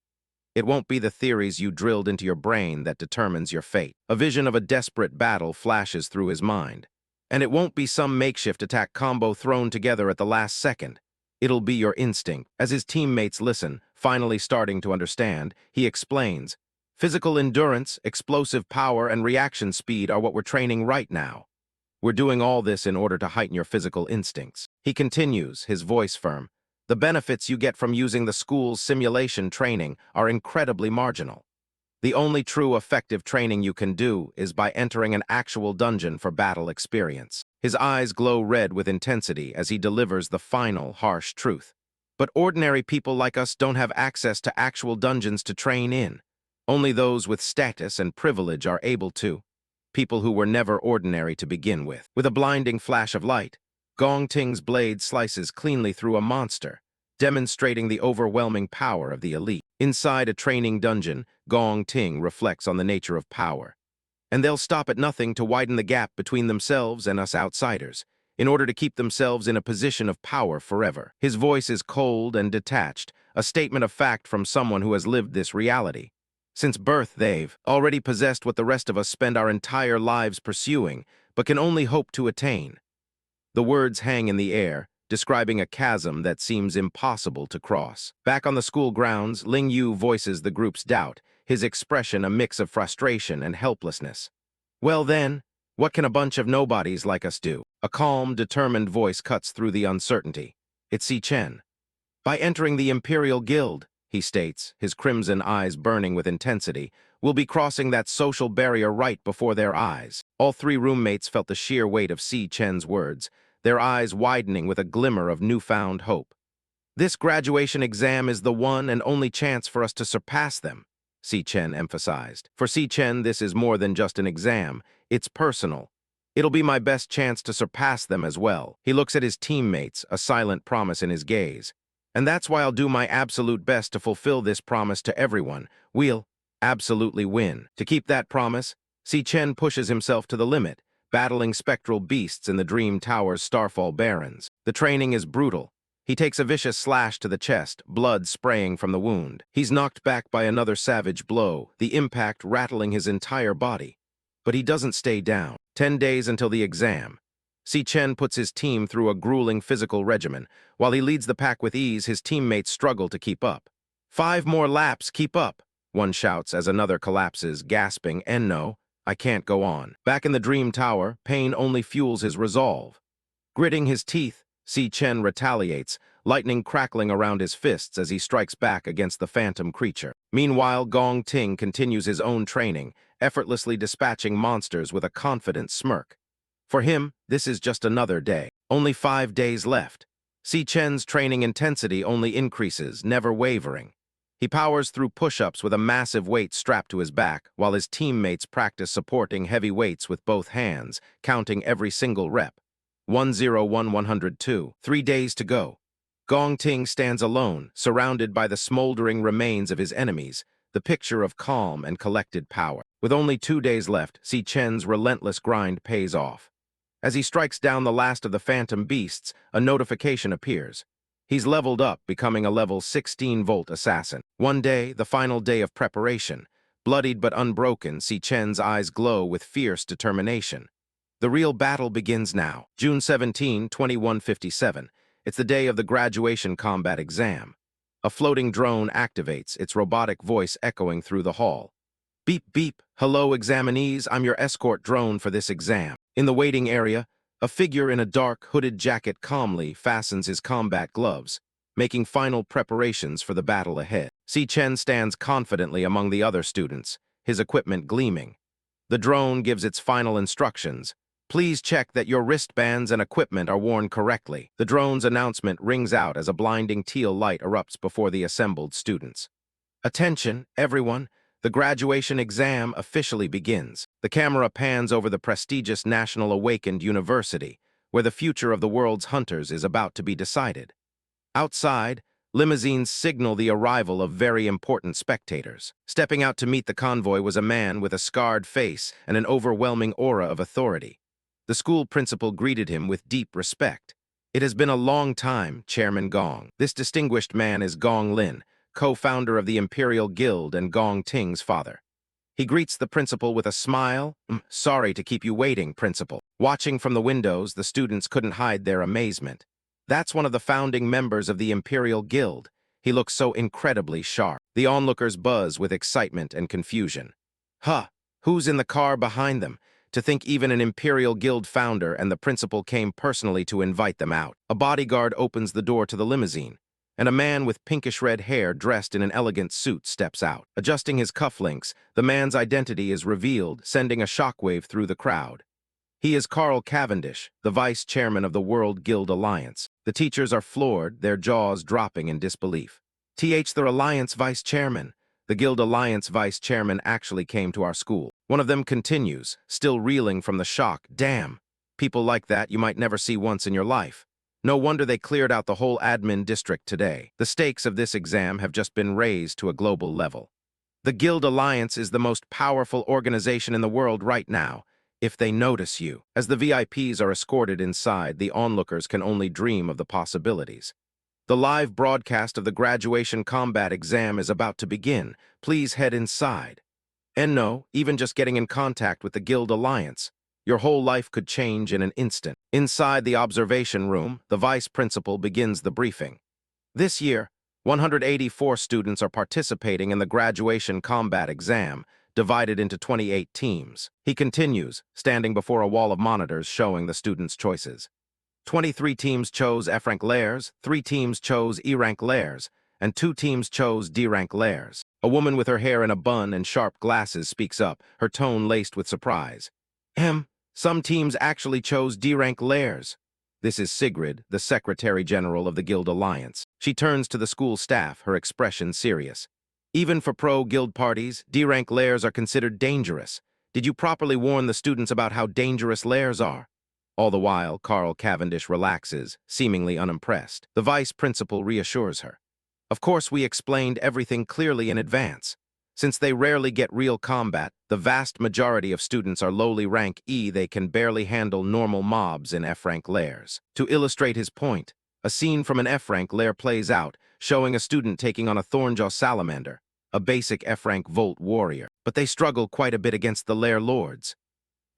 it won't be the theories you drilled into your brain that determines your fate." A vision of a desperate battle flashes through his mind. "And it won't be some makeshift attack combo thrown together at the last second. It'll be your instinct." As his teammates listen, finally starting to understand, he explains, "Physical endurance, explosive power, and reaction speed are what we're training right now. We're doing all this in order to heighten your physical instincts." He continues, his voice firm. "The benefits you get from using the school's simulation training are incredibly marginal. The only true effective training you can do is by entering an actual dungeon for battle experience." His eyes glow red with intensity as he delivers the final, harsh truth. "But ordinary people like us don't have access to actual dungeons to train in. Only those with status and privilege are able to. People who were never ordinary to begin with." With a blinding flash of light, Gong Ting's blade slices cleanly through a monster, demonstrating the overwhelming power of the elite. Inside a training dungeon, Gong Ting reflects on the nature of power. And they'll stop at nothing to widen the gap between themselves and us outsiders, in order to keep themselves in a position of power forever. His voice is cold and detached, a statement of fact from someone who has lived this reality. Since birth, they've already possessed what the rest of us spend our entire lives pursuing, but can only hope to attain. The words hang in the air, describing a chasm that seems impossible to cross. Back on the school grounds, Lanyue voices the group's doubt, his expression a mix of frustration and helplessness. "Well then, what can a bunch of nobodies like us do?" A calm, determined voice cuts through the uncertainty. It's Si Chen. "By entering the Imperial Guild," he states, his crimson eyes burning with intensity, "we'll be crossing that social barrier right before their eyes." All three roommates felt the sheer weight of Si Chen's words, their eyes widening with a glimmer of newfound hope. This graduation exam is the one and only chance for us to surpass them, Si Chen emphasized. For Si Chen, this is more than just an exam. It's personal. It'll be my best chance to surpass them as well. He looks at his teammates, a silent promise in his gaze. And that's why I'll do my absolute best to fulfill this promise to everyone. We'll absolutely win. To keep that promise, Si Chen pushes himself to the limit, battling spectral beasts in the Dream Tower's Starfall Barrens. The training is brutal. He takes a vicious slash to the chest, blood spraying from the wound. He's knocked back by another savage blow, the impact rattling his entire body. But he doesn't stay down. 10 days until the exam. Si Chen puts his team through a grueling physical regimen. While he leads the pack with ease, his teammates struggle to keep up. 5 more laps, keep up, one shouts as another collapses, gasping, "No, I can't go on." Back in the Dream Tower, pain only fuels his resolve. Gritting his teeth, Si Chen retaliates, lightning crackling around his fists as he strikes back against the phantom creature. Meanwhile, Gong Ting continues his own training, effortlessly dispatching monsters with a confident smirk. For him, this is just another day. Only 5 days left. Si Chen's training intensity only increases, never wavering. He powers through push-ups with a massive weight strapped to his back, while his teammates practice supporting heavy weights with both hands, counting every single rep. 101-102. 3 days to go. Gong Ting stands alone, surrounded by the smoldering remains of his enemies, the picture of calm and collected power. With only 2 days left, Si Chen's relentless grind pays off. As he strikes down the last of the phantom beasts, a notification appears. He's leveled up, becoming a level 16-volt assassin. One day, the final day of preparation. Bloodied but unbroken, Si Chen's eyes glow with fierce determination. The real battle begins now. June 17, 2157. It's the day of the graduation combat exam. A floating drone activates, its robotic voice echoing through the hall. Beep, beep. Hello, examinees. I'm your escort drone for this exam. In the waiting area, a figure in a dark, hooded jacket calmly fastens his combat gloves, making final preparations for the battle ahead. Si Chen stands confidently among the other students, his equipment gleaming. The drone gives its final instructions. Please check that your wristbands and equipment are worn correctly. The drone's announcement rings out as a blinding teal light erupts before the assembled students. Attention, everyone. The graduation exam officially begins. The camera pans over the prestigious National Awakened University, where the future of the world's hunters is about to be decided. Outside, limousines signal the arrival of very important spectators. Stepping out to meet the convoy was a man with a scarred face and an overwhelming aura of authority. The school principal greeted him with deep respect. It has been a long time, Chairman Gong. This distinguished man is Gong Lin, co-founder of the Imperial Guild and Gong Ting's father. He greets the principal with a smile. Sorry to keep you waiting, principal. Watching from the windows, the students couldn't hide their amazement. That's one of the founding members of the Imperial Guild. He looks so incredibly sharp. The onlookers buzz with excitement and confusion. Huh, who's in the car behind them? To think even an Imperial Guild founder and the principal came personally to invite them out. A bodyguard opens the door to the limousine, and a man with pinkish-red hair dressed in an elegant suit steps out. Adjusting his cufflinks, the man's identity is revealed, sending a shockwave through the crowd. He is Carl Cavendish, the vice chairman of the World Guild Alliance. The teachers are floored, their jaws dropping in disbelief. The Alliance vice chairman. The Guild Alliance vice chairman actually came to our school. One of them continues, still reeling from the shock. Damn, people like that you might never see once in your life. No wonder they cleared out the whole admin district today. The stakes of this exam have just been raised to a global level. The Guild Alliance is the most powerful organization in the world right now, if they notice you. As the VIPs are escorted inside, the onlookers can only dream of the possibilities. The live broadcast of the graduation combat exam is about to begin. Please head inside. And no, even just getting in contact with the Guild Alliance, your whole life could change in an instant. Inside the observation room, the vice principal begins the briefing. This year, 184 students are participating in the graduation combat exam, divided into 28 teams. He continues, standing before a wall of monitors showing the students' choices. 23 teams chose F-rank layers, 3 teams chose E-rank layers, and 2 teams chose D-rank layers. A woman with her hair in a bun and sharp glasses speaks up, her tone laced with surprise. Some teams actually chose D-rank layers. This is Sigrid, the Secretary General of the Guild Alliance. She turns to the school staff, her expression serious. Even for pro-guild parties, D-rank lairs are considered dangerous. Did you properly warn the students about how dangerous lairs are? All the while, Carl Cavendish relaxes, seemingly unimpressed. The vice principal reassures her. Of course, we explained everything clearly in advance. Since they rarely get real combat, the vast majority of students are lowly rank E. They can barely handle normal mobs in F-rank lairs. To illustrate his point, a scene from an F-rank lair plays out, showing a student taking on a Thornjaw salamander, a basic F-rank Volt warrior. But they struggle quite a bit against the lair lords.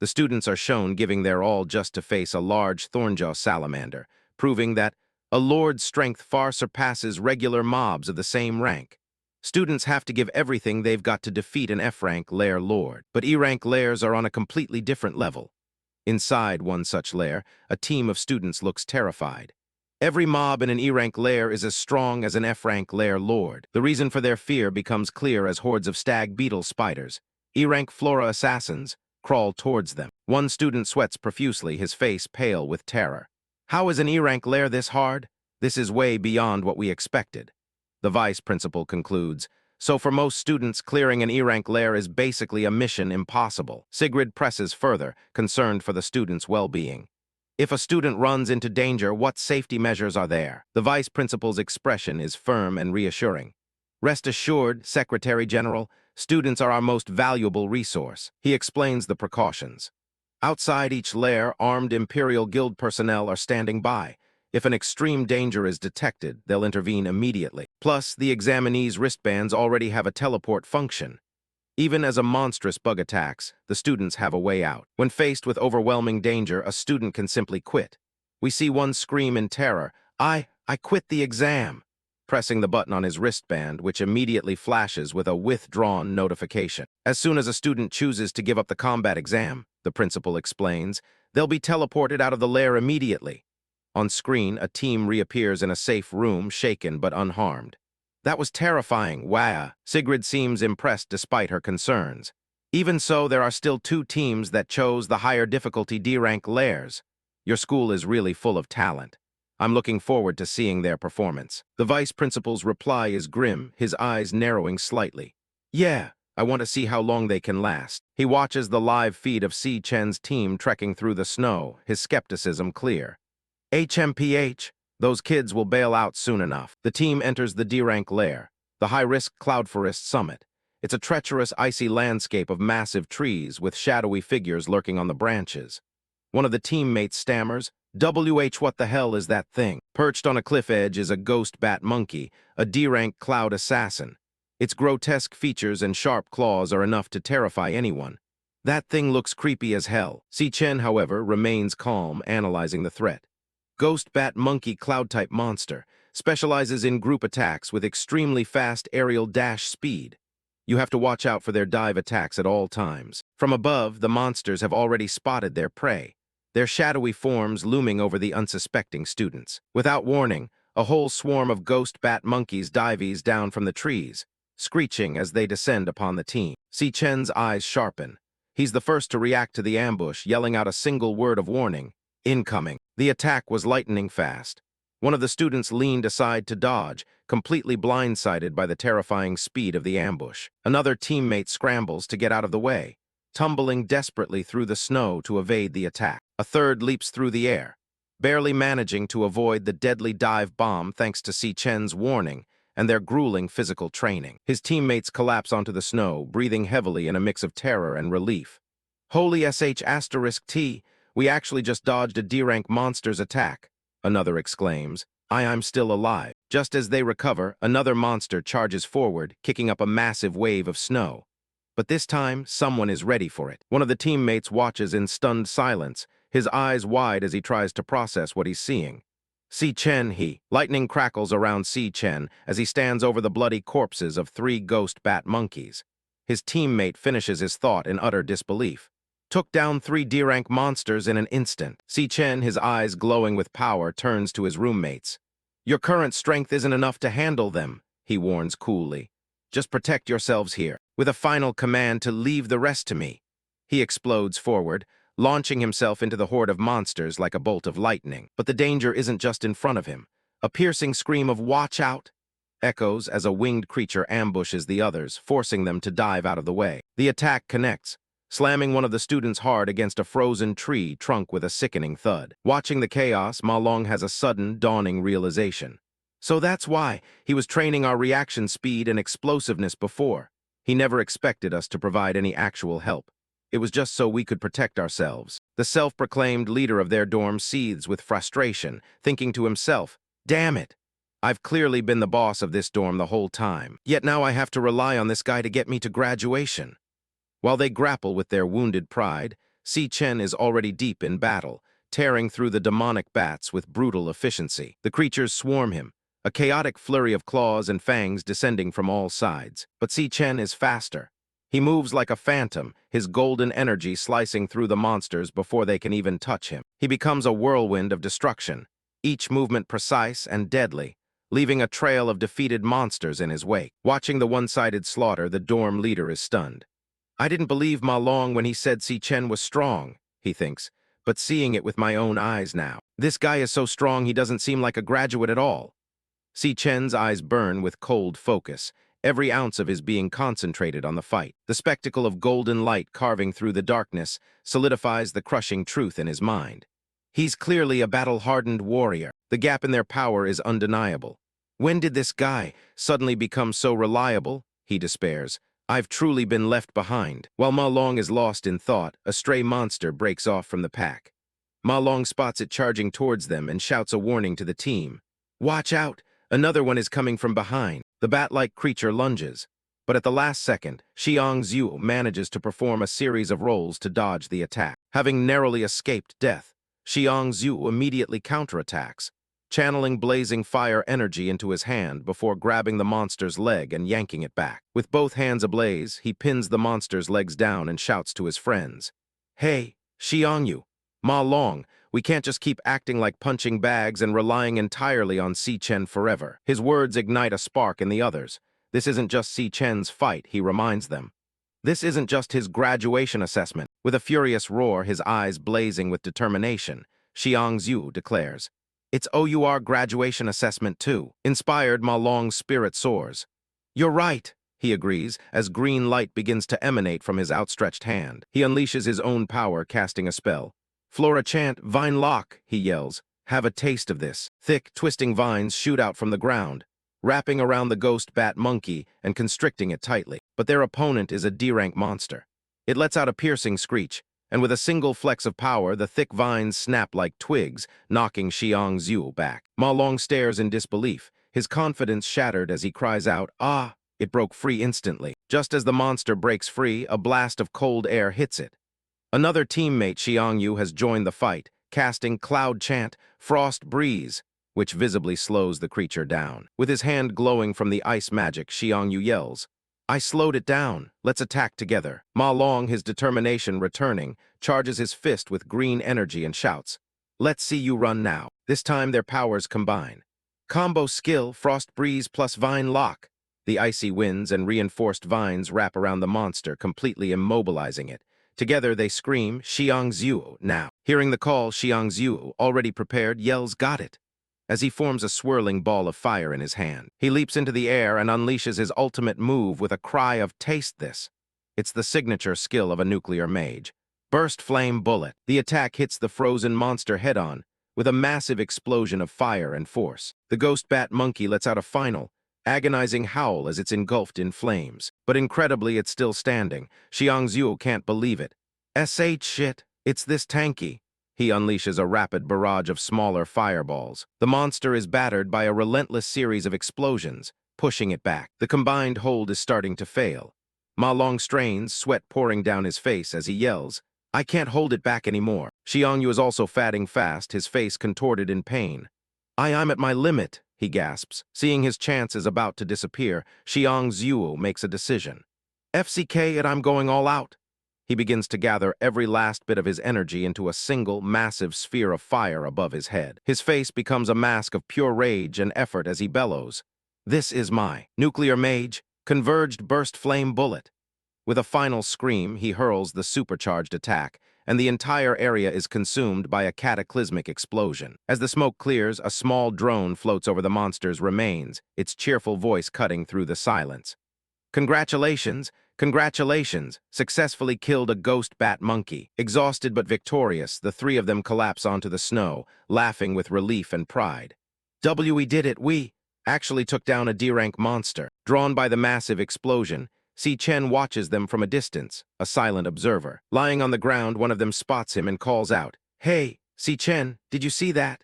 The students are shown giving their all just to face a large Thornjaw salamander, proving that a lord's strength far surpasses regular mobs of the same rank. Students have to give everything they've got to defeat an F-rank lair lord, but E-rank lairs are on a completely different level. Inside one such lair, a team of students looks terrified. Every mob in an E-rank lair is as strong as an F-rank lair lord. The reason for their fear becomes clear as hordes of stag beetle spiders, E-rank flora assassins, crawl towards them. One student sweats profusely, his face pale with terror. How is an E-rank lair this hard? This is way beyond what we expected. The vice principal concludes, so for most students, clearing an E-rank lair is basically a mission impossible. Sigrid presses further, concerned for the students' well-being. If a student runs into danger, what safety measures are there? The vice principal's expression is firm and reassuring. Rest assured, Secretary General, students are our most valuable resource. He explains the precautions. Outside each lair, armed Imperial Guild personnel are standing by. If an extreme danger is detected, they'll intervene immediately. Plus, the examinees' wristbands already have a teleport function. Even as a monstrous bug attacks, the students have a way out. When faced with overwhelming danger, a student can simply quit. We see one scream in terror, I quit the exam, pressing the button on his wristband, which immediately flashes with a withdrawn notification. As soon as a student chooses to give up the combat exam, the principal explains, they'll be teleported out of the lair immediately. On screen, a team reappears in a safe room, shaken but unharmed. That was terrifying, wah. Sigrid seems impressed despite her concerns. Even so, there are still 2 teams that chose the higher difficulty D-rank lairs. Your school is really full of talent. I'm looking forward to seeing their performance. The vice principal's reply is grim, his eyes narrowing slightly. Yeah, I want to see how long they can last. He watches the live feed of Si Chen's team trekking through the snow, his skepticism clear. HMPH, those kids will bail out soon enough. The team enters the D-rank lair, the high-risk cloud forest summit. It's a treacherous, icy landscape of massive trees with shadowy figures lurking on the branches. One of the teammates stammers, what the hell is that thing? Perched on a cliff edge is a ghost bat monkey, a D-rank cloud assassin. Its grotesque features and sharp claws are enough to terrify anyone. That thing looks creepy as hell. Si Chen, however, remains calm, analyzing the threat. Ghost bat monkey cloud-type monster, specializes in group attacks with extremely fast aerial dash speed. You have to watch out for their dive attacks at all times. From above, the monsters have already spotted their prey, their shadowy forms looming over the unsuspecting students. Without warning, a whole swarm of ghost bat monkeys dives down from the trees, screeching as they descend upon the team. Si Chen's eyes sharpen. He's the first to react to the ambush, yelling out a single word of warning, incoming. The attack was lightning fast. One of the students leaned aside to dodge, completely blindsided by the terrifying speed of the ambush. Another teammate scrambles to get out of the way, tumbling desperately through the snow to evade the attack. A third leaps through the air, barely managing to avoid the deadly dive bomb thanks to Si Chen's warning and their grueling physical training. His teammates collapse onto the snow, breathing heavily in a mix of terror and relief. Holy *T, we actually just dodged a D-rank monster's attack, another exclaims. I'm still alive. Just as they recover, another monster charges forward, kicking up a massive wave of snow. But this time, someone is ready for it. One of the teammates watches in stunned silence, his eyes wide as he tries to process what he's seeing. Si Chen, lightning crackles around Si Chen as he stands over the bloody corpses of 3 ghost bat monkeys. His teammate finishes his thought in utter disbelief. Took down 3 D-rank monsters in an instant. Si Chen, his eyes glowing with power, turns to his roommates. Your current strength isn't enough to handle them, he warns coolly. Just protect yourselves here, with a final command to leave the rest to me. He explodes forward, launching himself into the horde of monsters like a bolt of lightning. But the danger isn't just in front of him. A piercing scream of "Watch out!" echoes as a winged creature ambushes the others, forcing them to dive out of the way. The attack connects, slamming one of the students hard against a frozen tree trunk with a sickening thud. Watching the chaos, Ma Long has a sudden, dawning realization. So that's why he was training our reaction speed and explosiveness before. He never expected us to provide any actual help. It was just so we could protect ourselves. The self-proclaimed leader of their dorm seethes with frustration, thinking to himself, "Damn it! I've clearly been the boss of this dorm the whole time, yet now I have to rely on this guy to get me to graduation." While they grapple with their wounded pride, Si Chen is already deep in battle, tearing through the demonic bats with brutal efficiency. The creatures swarm him, a chaotic flurry of claws and fangs descending from all sides. But Si Chen is faster. He moves like a phantom, his golden energy slicing through the monsters before they can even touch him. He becomes a whirlwind of destruction, each movement precise and deadly, leaving a trail of defeated monsters in his wake. Watching the one-sided slaughter, the dorm leader is stunned. I didn't believe Ma Long when he said Si Chen was strong, he thinks, but seeing it with my own eyes now. This guy is so strong he doesn't seem like a graduate at all. Si Chen's eyes burn with cold focus, every ounce of his being concentrated on the fight. The spectacle of golden light carving through the darkness solidifies the crushing truth in his mind. He's clearly a battle-hardened warrior. The gap in their power is undeniable. When did this guy suddenly become so reliable? He despairs. I've truly been left behind. While Ma Long is lost in thought, a stray monster breaks off from the pack. Ma Long spots it charging towards them and shouts a warning to the team. "Watch out! Another one is coming from behind." The bat-like creature lunges, but at the last second, Xiangzhu manages to perform a series of rolls to dodge the attack. Having narrowly escaped death, Xiangzhu immediately counterattacks, channeling blazing fire energy into his hand before grabbing the monster's leg and yanking it back. With both hands ablaze, he pins the monster's legs down and shouts to his friends. "Hey, Xiangyu, Ma Long, we can't just keep acting like punching bags and relying entirely on Si Chen forever." His words ignite a spark in the others. This isn't just Si Chen's fight, he reminds them. This isn't just his graduation assessment. With a furious roar, his eyes blazing with determination, Xiangzhu declares, "It's OUR graduation assessment too." Inspired, Ma Long's spirit soars. "You're right," he agrees, as green light begins to emanate from his outstretched hand. He unleashes his own power, casting a spell. "Flora chant, vine lock," he yells. "Have a taste of this." Thick, twisting vines shoot out from the ground, wrapping around the ghost bat monkey and constricting it tightly. But their opponent is a D-rank monster. It lets out a piercing screech, and with a single flex of power, the thick vines snap like twigs, knocking Xiangzhu back. Ma Long stares in disbelief, his confidence shattered as he cries out, "Ah!" It broke free instantly. Just as the monster breaks free, a blast of cold air hits it. Another teammate, Xiangyu, has joined the fight, casting Cloud Chant, Frost Breeze, which visibly slows the creature down. With his hand glowing from the ice magic, Xiangyu yells, "I slowed it down. Let's attack together." Ma Long, his determination returning, charges his fist with green energy and shouts, "Let's see you run now." This time their powers combine. Combo skill, Frost Breeze plus Vine Lock. The icy winds and reinforced vines wrap around the monster, completely immobilizing it. Together they scream, "Xiangzhu, now." Hearing the call, Xiangzhu, already prepared, yells, "Got it," as he forms a swirling ball of fire in his hand. He leaps into the air and unleashes his ultimate move with a cry of "Taste this." It's the signature skill of a nuclear mage. Burst Flame Bullet. The attack hits the frozen monster head-on, with a massive explosion of fire and force. The ghost bat monkey lets out a final, agonizing howl as it's engulfed in flames. But incredibly, it's still standing. Xiangzhu can't believe it. Shit, it's this tanky. He unleashes a rapid barrage of smaller fireballs. The monster is battered by a relentless series of explosions, pushing it back. The combined hold is starting to fail. Ma Long strains, sweat pouring down his face as he yells, "I can't hold it back anymore." Xiangyu is also fatting fast, his face contorted in pain. I'm at my limit," he gasps. Seeing his chances about to disappear, Xiangzhu makes a decision. "FCK and I'm going all out." He begins to gather every last bit of his energy into a single, massive sphere of fire above his head. His face becomes a mask of pure rage and effort as he bellows, "This is my nuclear mage, converged burst flame bullet." With a final scream, he hurls the supercharged attack, and the entire area is consumed by a cataclysmic explosion. As the smoke clears, a small drone floats over the monster's remains, its cheerful voice cutting through the silence. Congratulations! Congratulations! Successfully killed a ghost bat monkey. Exhausted but victorious, the three of them collapse onto the snow, laughing with relief and pride. We did it! We actually took down a D-rank monster. Drawn by the massive explosion, Si Chen watches them from a distance, a silent observer. Lying on the ground, one of them spots him and calls out, "Hey, Si Chen, did you see that?"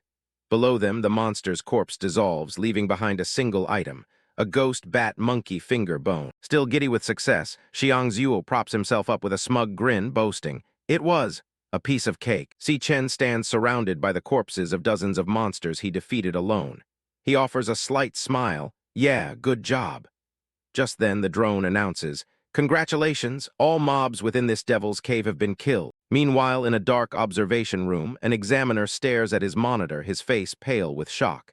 Below them, the monster's corpse dissolves, leaving behind a single item, a ghost bat monkey finger bone. Still giddy with success, Xiang Zuo props himself up with a smug grin, boasting, "It was a piece of cake." Si Chen stands surrounded by the corpses of dozens of monsters he defeated alone. He offers a slight smile, "Yeah, good job." Just then, the drone announces, "Congratulations, all mobs within this devil's cave have been killed." Meanwhile, in a dark observation room, an examiner stares at his monitor, his face pale with shock.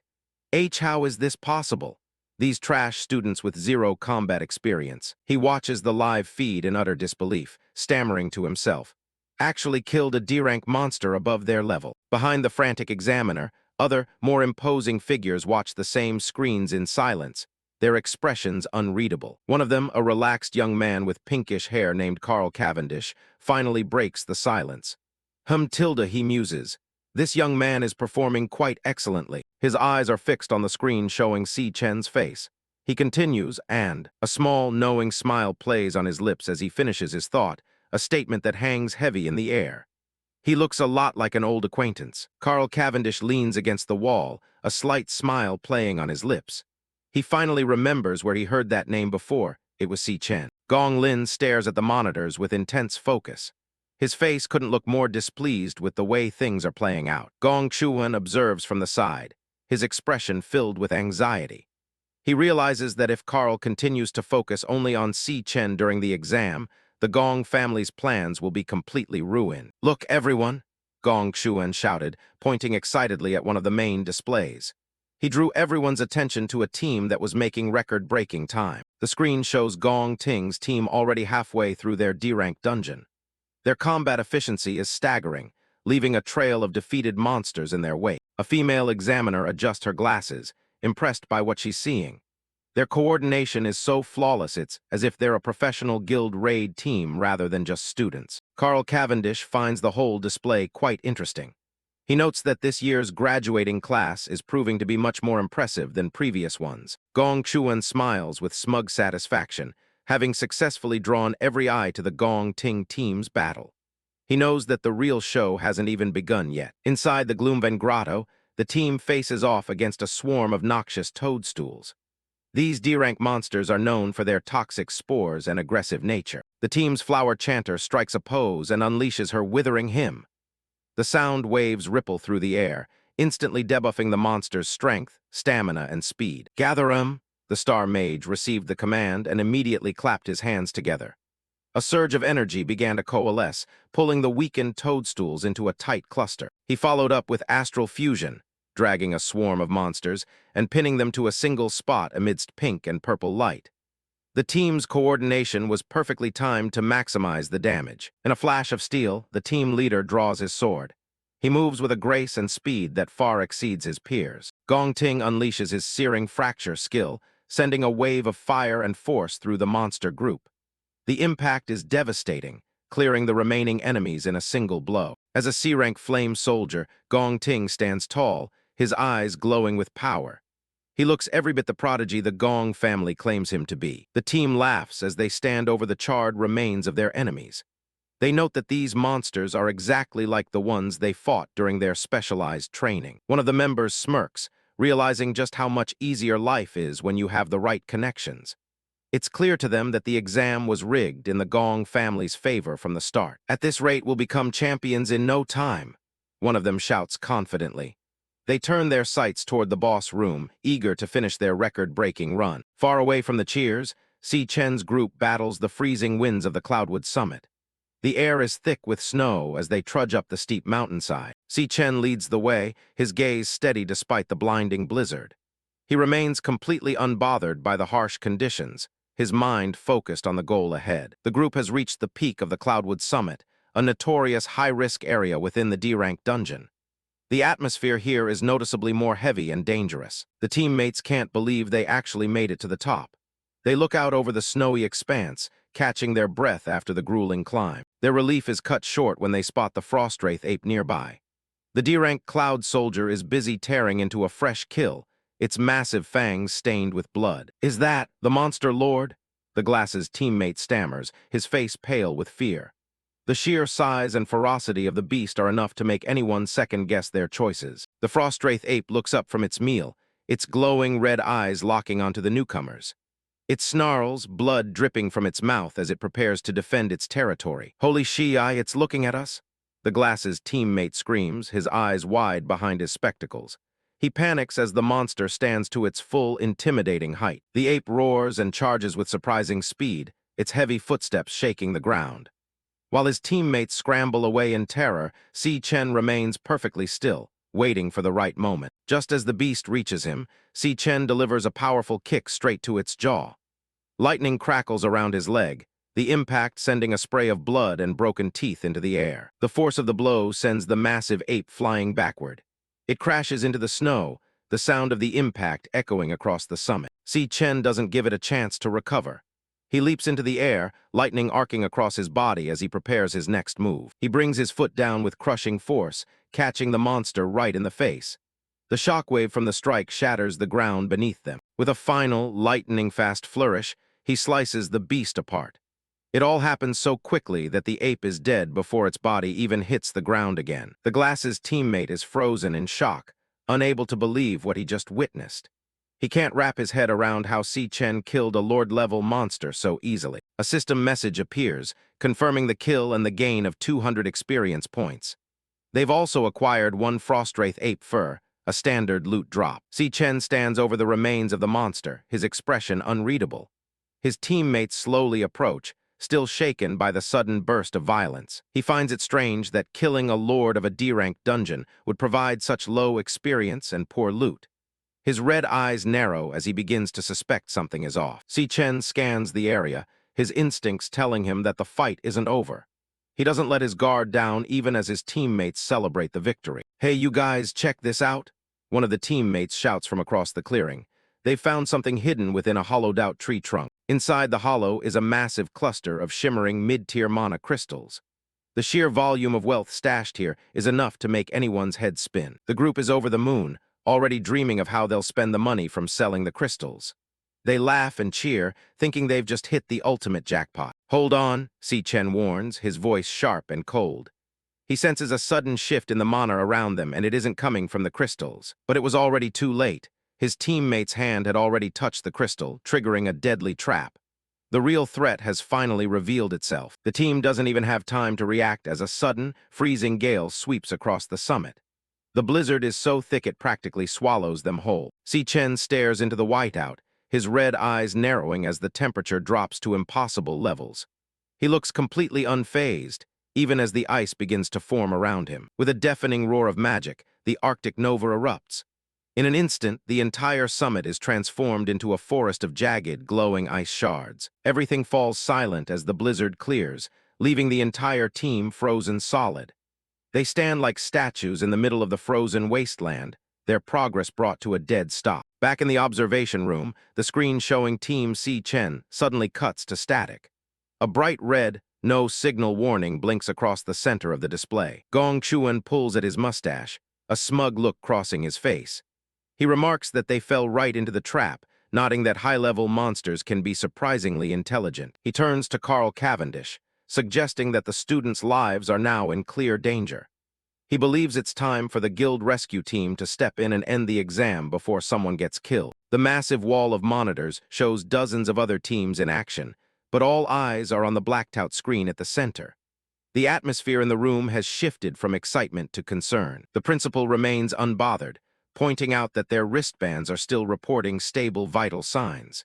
How is this possible? These trash students with zero combat experience. He watches the live feed in utter disbelief, stammering to himself. Actually killed a D-rank monster above their level. Behind the frantic examiner, other, more imposing figures watch the same screens in silence, their expressions unreadable. One of them, a relaxed young man with pinkish hair named Carl Cavendish, finally breaks the silence. He muses. This young man is performing quite excellently. His eyes are fixed on the screen showing Si Chen's face. He continues, and a small, knowing smile plays on his lips as he finishes his thought, a statement that hangs heavy in the air. He looks a lot like an old acquaintance. Carl Cavendish leans against the wall, a slight smile playing on his lips. He finally remembers where he heard that name before. It was Si Chen. Gong Lin stares at the monitors with intense focus. His face couldn't look more displeased with the way things are playing out. Gong Chuan observes from the side, his expression filled with anxiety. He realizes that if Carl continues to focus only on Si Chen during the exam, the Gong family's plans will be completely ruined. "Look, everyone!" Gong Chuan shouted, pointing excitedly at one of the main displays. He drew everyone's attention to a team that was making record-breaking time. The screen shows Gong Ting's team already halfway through their D-rank dungeon. Their combat efficiency is staggering, leaving a trail of defeated monsters in their wake. A female examiner adjusts her glasses, impressed by what she's seeing. Their coordination is so flawless it's as if they're a professional guild raid team rather than just students. Carl Cavendish finds the whole display quite interesting. He notes that this year's graduating class is proving to be much more impressive than previous ones. Gong Chuan smiles with smug satisfaction, having successfully drawn every eye to the Gong Ting team's battle. He knows that the real show hasn't even begun yet. Inside the Gloomven Grotto, the team faces off against a swarm of noxious toadstools. These D-rank monsters are known for their toxic spores and aggressive nature. The team's flower chanter strikes a pose and unleashes her withering hymn. The sound waves ripple through the air, instantly debuffing the monster's strength, stamina, and speed. "Gather 'em!" The Star Mage received the command and immediately clapped his hands together. A surge of energy began to coalesce, pulling the weakened toadstools into a tight cluster. He followed up with Astral Fusion, dragging a swarm of monsters and pinning them to a single spot amidst pink and purple light. The team's coordination was perfectly timed to maximize the damage. In a flash of steel, the team leader draws his sword. He moves with a grace and speed that far exceeds his peers. Gong Ting unleashes his searing fracture skill, sending a wave of fire and force through the monster group. The impact is devastating, clearing the remaining enemies in a single blow. As a C-rank flame soldier, Gong Ting stands tall, his eyes glowing with power. He looks every bit the prodigy the Gong family claims him to be. The team laughs as they stand over the charred remains of their enemies. They note that these monsters are exactly like the ones they fought during their specialized training. One of the members smirks, realizing just how much easier life is when you have the right connections. It's clear to them that the exam was rigged in the Gong family's favor from the start. "At this rate, we'll become champions in no time," one of them shouts confidently. They turn their sights toward the boss room, eager to finish their record-breaking run. Far away from the cheers, Si Chen's group battles the freezing winds of the Cloudwood summit. The air is thick with snow as they trudge up the steep mountainside. Si Chen leads the way, his gaze steady despite the blinding blizzard. He remains completely unbothered by the harsh conditions, his mind focused on the goal ahead. The group has reached the peak of the Cloudwood summit, a notorious high-risk area within the D-Rank dungeon. The atmosphere here is noticeably more heavy and dangerous. The teammates can't believe they actually made it to the top. They look out over the snowy expanse, catching their breath after the grueling climb. Their relief is cut short when they spot the Frostwraith ape nearby. The D-Rank Cloud Soldier is busy tearing into a fresh kill, its massive fangs stained with blood. "Is that the monster lord?" The Glass's teammate stammers, his face pale with fear. The sheer size and ferocity of the beast are enough to make anyone second-guess their choices. The Frostwraith ape looks up from its meal, its glowing red eyes locking onto the newcomers. It snarls, blood dripping from its mouth as it prepares to defend its territory. "Holy Shi'ai, it's looking at us!" The Glass's teammate screams, his eyes wide behind his spectacles. He panics as the monster stands to its full, intimidating height. The ape roars and charges with surprising speed, its heavy footsteps shaking the ground. While his teammates scramble away in terror, Si Chen remains perfectly still, waiting for the right moment. Just as the beast reaches him, Si Chen delivers a powerful kick straight to its jaw. Lightning crackles around his leg, the impact sending a spray of blood and broken teeth into the air. The force of the blow sends the massive ape flying backward. It crashes into the snow, the sound of the impact echoing across the summit. Si Chen doesn't give it a chance to recover. He leaps into the air, lightning arcing across his body as he prepares his next move. He brings his foot down with crushing force, catching the monster right in the face. The shockwave from the strike shatters the ground beneath them. With a final, lightning-fast flourish, he slices the beast apart. It all happens so quickly that the ape is dead before its body even hits the ground again. The Glass's teammate is frozen in shock, unable to believe what he just witnessed. He can't wrap his head around how Si Chen killed a Lord-level monster so easily. A system message appears, confirming the kill and the gain of 200 experience points. They've also acquired 1 Frostwraith ape fur, a standard loot drop. Si Chen stands over the remains of the monster, his expression unreadable. His teammates slowly approach, still shaken by the sudden burst of violence. He finds it strange that killing a lord of a D-Rank dungeon would provide such low experience and poor loot. His red eyes narrow as he begins to suspect something is off. Si Chen scans the area, his instincts telling him that the fight isn't over. He doesn't let his guard down even as his teammates celebrate the victory. "Hey, you guys, check this out!" One of the teammates shouts from across the clearing. They've found something hidden within a hollowed-out tree trunk. Inside the hollow is a massive cluster of shimmering mid-tier mana crystals. The sheer volume of wealth stashed here is enough to make anyone's head spin. The group is over the moon, already dreaming of how they'll spend the money from selling the crystals. They laugh and cheer, thinking they've just hit the ultimate jackpot. "Hold on," Si Chen warns, his voice sharp and cold. He senses a sudden shift in the mana around them, and it isn't coming from the crystals. But it was already too late. His teammate's hand had already touched the crystal, triggering a deadly trap. The real threat has finally revealed itself. The team doesn't even have time to react as a sudden, freezing gale sweeps across the summit. The blizzard is so thick it practically swallows them whole. Si Chen stares into the whiteout, his red eyes narrowing as the temperature drops to impossible levels. He looks completely unfazed, even as the ice begins to form around him. With a deafening roar of magic, the Arctic nova erupts. In an instant, the entire summit is transformed into a forest of jagged, glowing ice shards. Everything falls silent as the blizzard clears, leaving the entire team frozen solid. They stand like statues in the middle of the frozen wasteland, their progress brought to a dead stop. Back in the observation room, the screen showing Team Si Chen suddenly cuts to static. A bright red, no signal warning blinks across the center of the display. Gong Chuan pulls at his mustache, a smug look crossing his face. He remarks that they fell right into the trap, nodding that high-level monsters can be surprisingly intelligent. He turns to Carl Cavendish, suggesting that the students' lives are now in clear danger. He believes it's time for the guild rescue team to step in and end the exam before someone gets killed. The massive wall of monitors shows dozens of other teams in action, but all eyes are on the blacked-out screen at the center. The atmosphere in the room has shifted from excitement to concern. The principal remains unbothered, pointing out that their wristbands are still reporting stable vital signs.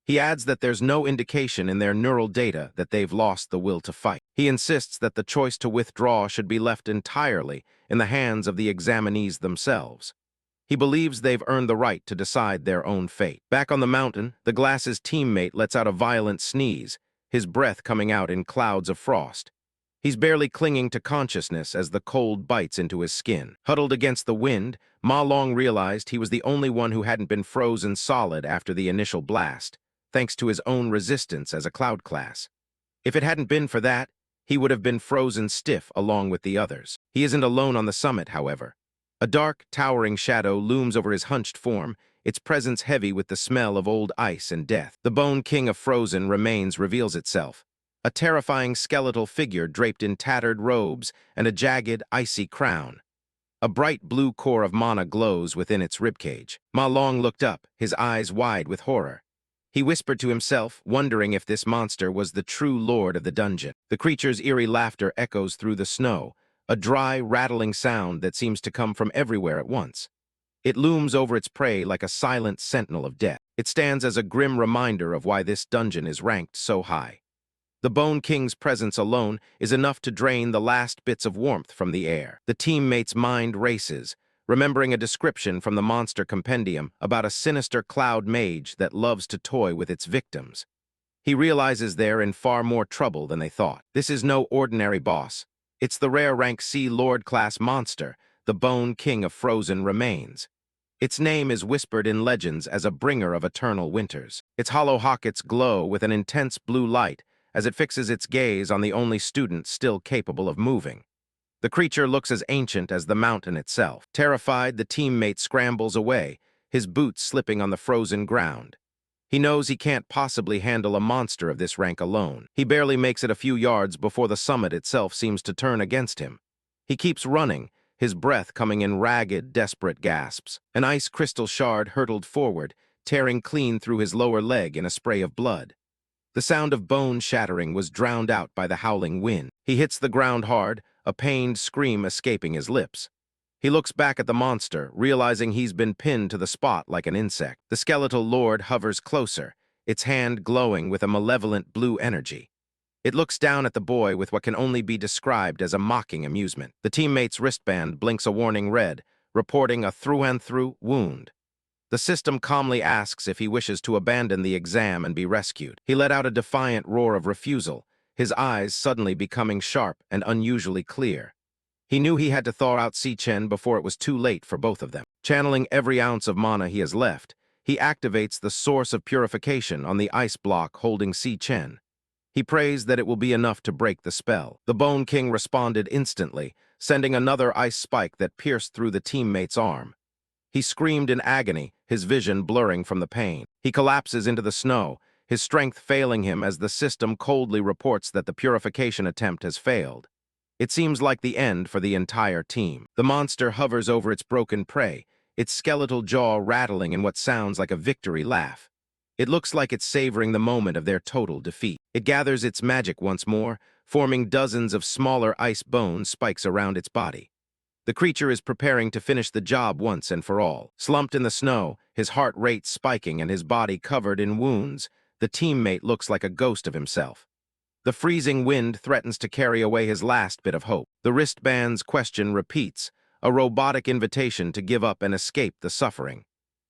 He adds that there's no indication in their neural data that they've lost the will to fight. He insists that the choice to withdraw should be left entirely in the hands of the examinees themselves. He believes they've earned the right to decide their own fate. Back on the mountain, the Glass's teammate lets out a violent sneeze, his breath coming out in clouds of frost. He's barely clinging to consciousness as the cold bites into his skin. Huddled against the wind, Ma Long realized he was the only one who hadn't been frozen solid after the initial blast, thanks to his own resistance as a cloud class. If it hadn't been for that, he would have been frozen stiff along with the others. He isn't alone on the summit, however. A dark, towering shadow looms over his hunched form, its presence heavy with the smell of old ice and death. The Bone King of frozen remains reveals itself. A terrifying skeletal figure draped in tattered robes and a jagged, icy crown. A bright blue core of mana glows within its ribcage. Ma Long looked up, his eyes wide with horror. He whispered to himself, wondering if this monster was the true lord of the dungeon. The creature's eerie laughter echoes through the snow, a dry, rattling sound that seems to come from everywhere at once. It looms over its prey like a silent sentinel of death. It stands as a grim reminder of why this dungeon is ranked so high. The Bone King's presence alone is enough to drain the last bits of warmth from the air. The teammate's mind races, remembering a description from the Monster Compendium about a sinister cloud mage that loves to toy with its victims. He realizes they're in far more trouble than they thought. This is no ordinary boss. It's the rare rank C Lord-class monster, the Bone King of frozen remains. Its name is whispered in legends as a bringer of eternal winters. Its hollow hockets glow with an intense blue light as it fixes its gaze on the only student still capable of moving. The creature looks as ancient as the mountain itself. Terrified, the teammate scrambles away, his boots slipping on the frozen ground. He knows he can't possibly handle a monster of this rank alone. He barely makes it a few yards before the summit itself seems to turn against him. He keeps running, his breath coming in ragged, desperate gasps. An ice crystal shard hurtled forward, tearing clean through his lower leg in a spray of blood. The sound of bone shattering was drowned out by the howling wind. He hits the ground hard, a pained scream escaping his lips. He looks back at the monster, realizing he's been pinned to the spot like an insect. The skeletal lord hovers closer, its hand glowing with a malevolent blue energy. It looks down at the boy with what can only be described as a mocking amusement. The teammate's wristband blinks a warning red, reporting a through-and-through wound. The system calmly asks if he wishes to abandon the exam and be rescued. He let out a defiant roar of refusal, his eyes suddenly becoming sharp and unusually clear. He knew he had to thaw out Si Chen before it was too late for both of them. Channeling every ounce of mana he has left, he activates the source of purification on the ice block holding Si Chen. He prays that it will be enough to break the spell. The Bone King responded instantly, sending another ice spike that pierced through the teammate's arm. He screamed in agony, his vision blurring from the pain. He collapses into the snow, his strength failing him as the system coldly reports that the purification attempt has failed. It seems like the end for the entire team. The monster hovers over its broken prey, its skeletal jaw rattling in what sounds like a victory laugh. It looks like it's savoring the moment of their total defeat. It gathers its magic once more, forming dozens of smaller ice bone spikes around its body. The creature is preparing to finish the job once and for all. Slumped in the snow, his heart rate spiking and his body covered in wounds, the teammate looks like a ghost of himself. The freezing wind threatens to carry away his last bit of hope. The wristband's question repeats, a robotic invitation to give up and escape the suffering.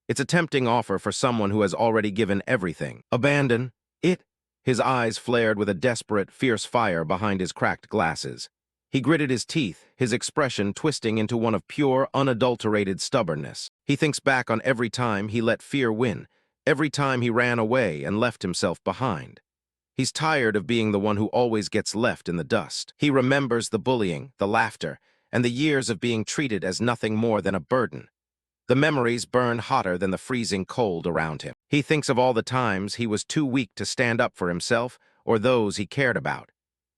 It's a tempting offer for someone who has already given everything. Abandon it? His eyes flared with a desperate, fierce fire behind his cracked glasses. He gritted his teeth, his expression twisting into one of pure, unadulterated stubbornness. He thinks back on every time he let fear win, every time he ran away and left himself behind. He's tired of being the one who always gets left in the dust. He remembers the bullying, the laughter, and the years of being treated as nothing more than a burden. The memories burn hotter than the freezing cold around him. He thinks of all the times he was too weak to stand up for himself or those he cared about.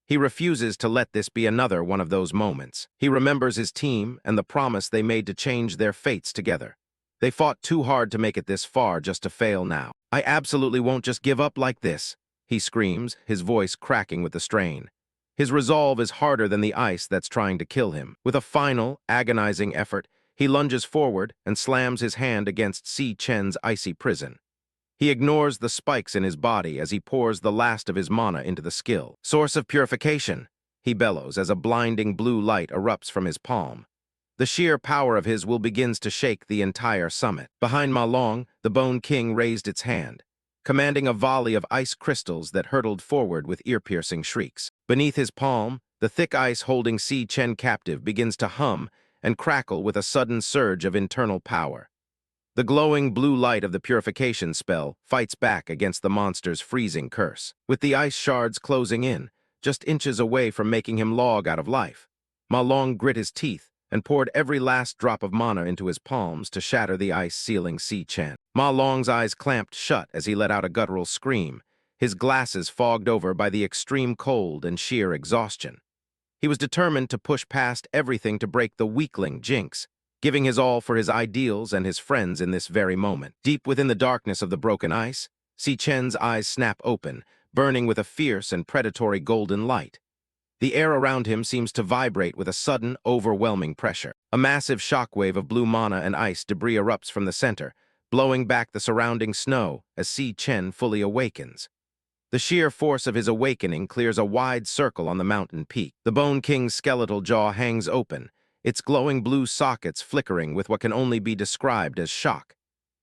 He refuses to let this be another one of those moments. He remembers his team and the promise they made to change their fates together. They fought too hard to make it this far just to fail now. I absolutely won't just give up like this, he screams, his voice cracking with the strain. His resolve is harder than the ice that's trying to kill him. With a final, agonizing effort, he lunges forward and slams his hand against Si Chen's icy prison. He ignores the spikes in his body as he pours the last of his mana into the skill. Source of purification, he bellows as a blinding blue light erupts from his palm. The sheer power of his will begins to shake the entire summit. Behind Ma Long, the Bone King raised its hand, commanding a volley of ice crystals that hurtled forward with ear-piercing shrieks. Beneath his palm, The thick ice holding Si Chen captive begins to hum and crackle with a sudden surge of internal power. The glowing blue light of the purification spell fights back against the monster's freezing curse. With the ice shards closing in, just inches away from making him log out of life, Ma Long grit his teeth and poured every last drop of mana into his palms to shatter the ice sealing Si Chen. Ma Long's eyes clamped shut as he let out a guttural scream, his glasses fogged over by the extreme cold and sheer exhaustion. He was determined to push past everything to break the weakling jinx, giving his all for his ideals and his friends in this very moment. Deep within the darkness of the broken ice, Si Chen's eyes snap open, burning with a fierce and predatory golden light. The air around him seems to vibrate with a sudden, overwhelming pressure. A massive shockwave of blue mana and ice debris erupts from the center, blowing back the surrounding snow as Si Chen fully awakens. The sheer force of his awakening clears a wide circle on the mountain peak. The Bone King's skeletal jaw hangs open, its glowing blue sockets flickering with what can only be described as shock.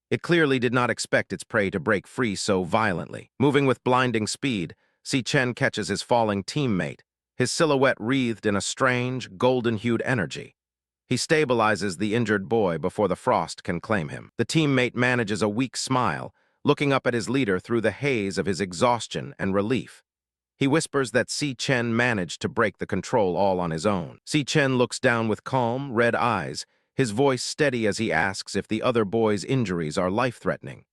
It clearly did not expect its prey to break free so violently. Moving with blinding speed, Si Chen catches his falling teammate, his silhouette wreathed in a strange, golden-hued energy. He stabilizes the injured boy before the frost can claim him. The teammate manages a weak smile, looking up at his leader through the haze of his exhaustion and relief. He whispers that Si Chen managed to break the control all on his own. Si Chen looks down with calm, red eyes, his voice steady as he asks if the other boy's injuries are life-threatening.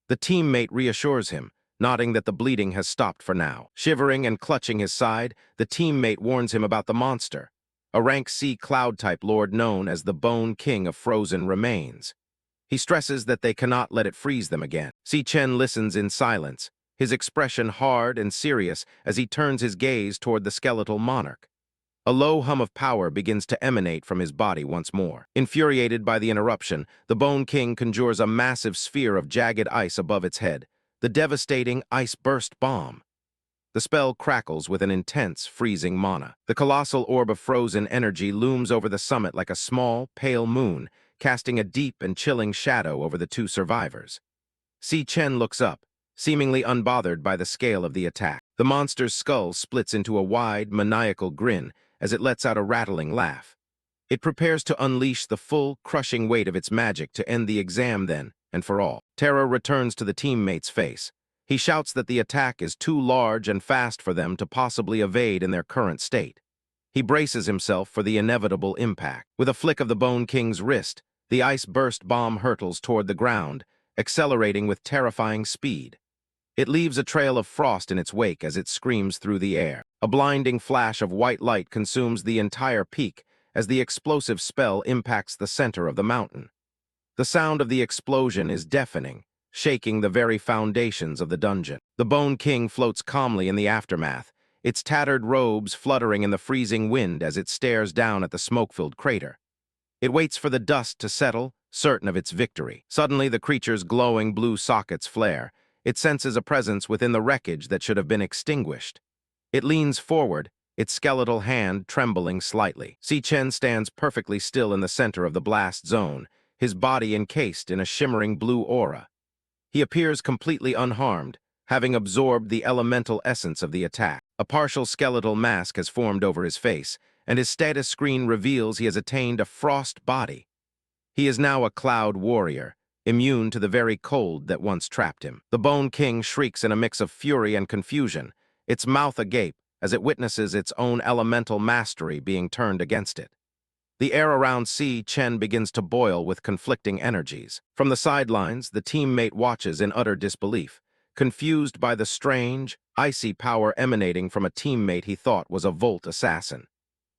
The teammate reassures him, nodding that the bleeding has stopped for now. Shivering and clutching his side, the teammate warns him about the monster, a rank C cloud-type lord known as the Bone King of Frozen Remains. He stresses that they cannot let it freeze them again. Si Chen listens in silence, his expression hard and serious as he turns his gaze toward the skeletal monarch. A low hum of power begins to emanate from his body once more. Infuriated by the interruption, the Bone King conjures a massive sphere of jagged ice above its head, the devastating Ice Burst Bomb. The spell crackles with an intense, freezing mana. The colossal orb of frozen energy looms over the summit like a small, pale moon, casting a deep and chilling shadow over the two survivors. Si Chen looks up, seemingly unbothered by the scale of the attack. The monster's skull splits into a wide, maniacal grin as it lets out a rattling laugh. It prepares to unleash the full, crushing weight of its magic to end the exam then, and for all. Terror returns to the teammate's face. He shouts that the attack is too large and fast for them to possibly evade in their current state. He braces himself for the inevitable impact. With a flick of the Bone King's wrist, the Ice Burst Bomb hurtles toward the ground, accelerating with terrifying speed. It leaves a trail of frost in its wake as it screams through the air. A blinding flash of white light consumes the entire peak as the explosive spell impacts the center of the mountain. The sound of the explosion is deafening, shaking the very foundations of the dungeon. The Bone King floats calmly in the aftermath, its tattered robes fluttering in the freezing wind as it stares down at the smoke-filled crater. It waits for the dust to settle, certain of its victory. Suddenly, the creature's glowing blue sockets flare. It senses a presence within the wreckage that should have been extinguished. It leans forward, its skeletal hand trembling slightly. Si Chen stands perfectly still in the center of the blast zone, his body encased in a shimmering blue aura. He appears completely unharmed, having absorbed the elemental essence of the attack. A partial skeletal mask has formed over his face, and his status screen reveals he has attained a frost body. He is now a cloud warrior, immune to the very cold that once trapped him. The Bone King shrieks in a mix of fury and confusion, its mouth agape as it witnesses its own elemental mastery being turned against it. The air around Si Chen begins to boil with conflicting energies. From the sidelines, the teammate watches in utter disbelief, confused by the strange, icy power emanating from a teammate he thought was a Volt assassin.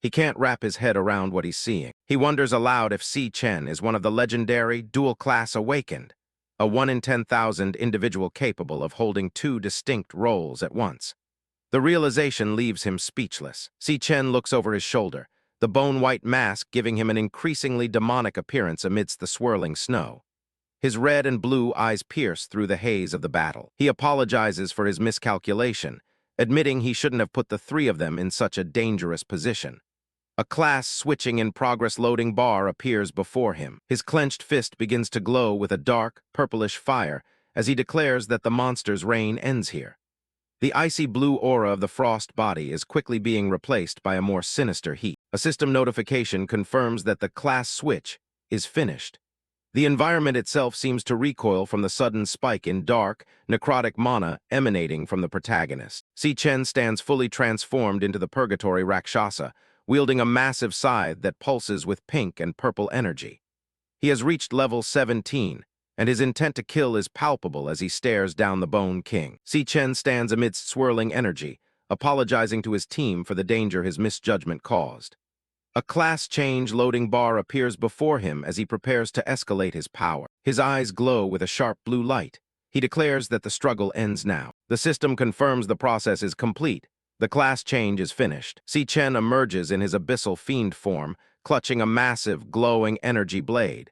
He can't wrap his head around what he's seeing. He wonders aloud if Si Chen is one of the legendary dual-class awakened, a 1 in 10,000 individual capable of holding two distinct roles at once. The realization leaves him speechless. Si Chen looks over his shoulder, the bone-white mask giving him an increasingly demonic appearance amidst the swirling snow. His red and blue eyes pierce through the haze of the battle. He apologizes for his miscalculation, admitting he shouldn't have put the three of them in such a dangerous position. A class switching in progress loading bar appears before him. His clenched fist begins to glow with a dark, purplish fire as he declares that the monster's reign ends here. The icy blue aura of the frost body is quickly being replaced by a more sinister heat. A system notification confirms that the class switch is finished. The environment itself seems to recoil from the sudden spike in dark, necrotic mana emanating from the protagonist. Si Chen stands fully transformed into the Purgatory Rakshasa, wielding a massive scythe that pulses with pink and purple energy. He has reached level 17, and his intent to kill is palpable as he stares down the Bone King. Si Chen stands amidst swirling energy, apologizing to his team for the danger his misjudgment caused. A class change loading bar appears before him as he prepares to escalate his power. His eyes glow with a sharp blue light. He declares that the struggle ends now. The system confirms the process is complete. The class change is finished. Si Chen emerges in his abyssal fiend form, clutching a massive, glowing energy blade.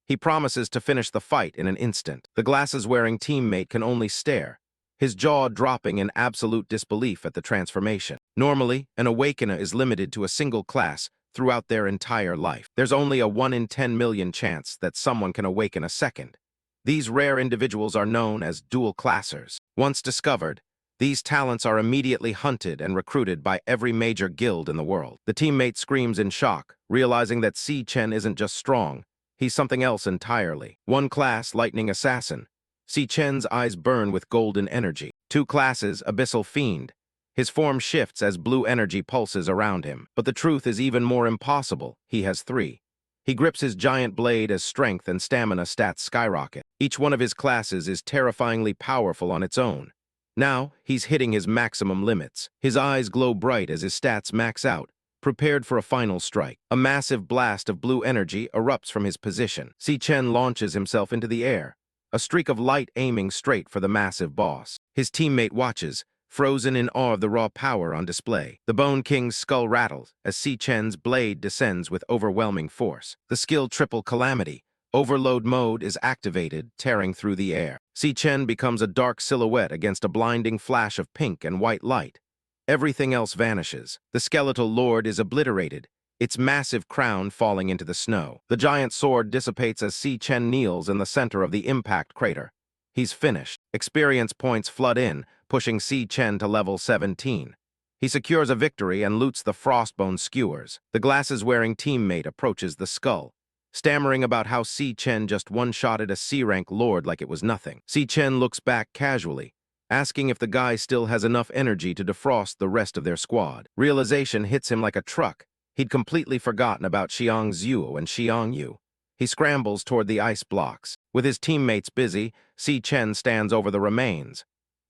He promises to finish the fight in an instant. The glasses-wearing teammate can only stare, his jaw dropping in absolute disbelief at the transformation. Normally, an awakener is limited to a single class throughout their entire life. There's only a 1 in 10 million chance that someone can awaken a second. These rare individuals are known as dual classers. Once discovered, these talents are immediately hunted and recruited by every major guild in the world. The teammate screams in shock, realizing that Si Chen isn't just strong, he's something else entirely. 1 class, Lightning Assassin. Si Chen's eyes burn with golden energy. 2 classes, Abyssal Fiend. His form shifts as blue energy pulses around him. But the truth is even more impossible. He has 3. He grips his giant blade as strength and stamina stats skyrocket. Each one of his classes is terrifyingly powerful on its own. Now, he's hitting his maximum limits. His eyes glow bright as his stats max out, prepared for a final strike. A massive blast of blue energy erupts from his position. Si Chen launches himself into the air, a streak of light aiming straight for the massive boss. His teammate watches, frozen in awe of the raw power on display. The Bone King's skull rattles as Si Chen's blade descends with overwhelming force. The skill triple calamity, overload mode, is activated, tearing through the air. Si Chen becomes a dark silhouette against a blinding flash of pink and white light. Everything else vanishes. The skeletal lord is obliterated, its massive crown falling into the snow. The giant sword dissipates as Si Chen kneels in the center of the impact crater. He's finished. Experience points flood in, pushing Si Chen to level 17. He secures a victory and loots the frostbone skewers. The glasses-wearing teammate approaches the skull, stammering about how Si Chen just one-shotted a C-rank lord like it was nothing. Si Chen looks back casually, asking if the guy still has enough energy to defrost the rest of their squad. Realization hits him like a truck. He'd completely forgotten about Xiang Zuo and Xiang Yu. He scrambles toward the ice blocks. With his teammates busy, Si Chen stands over the remains.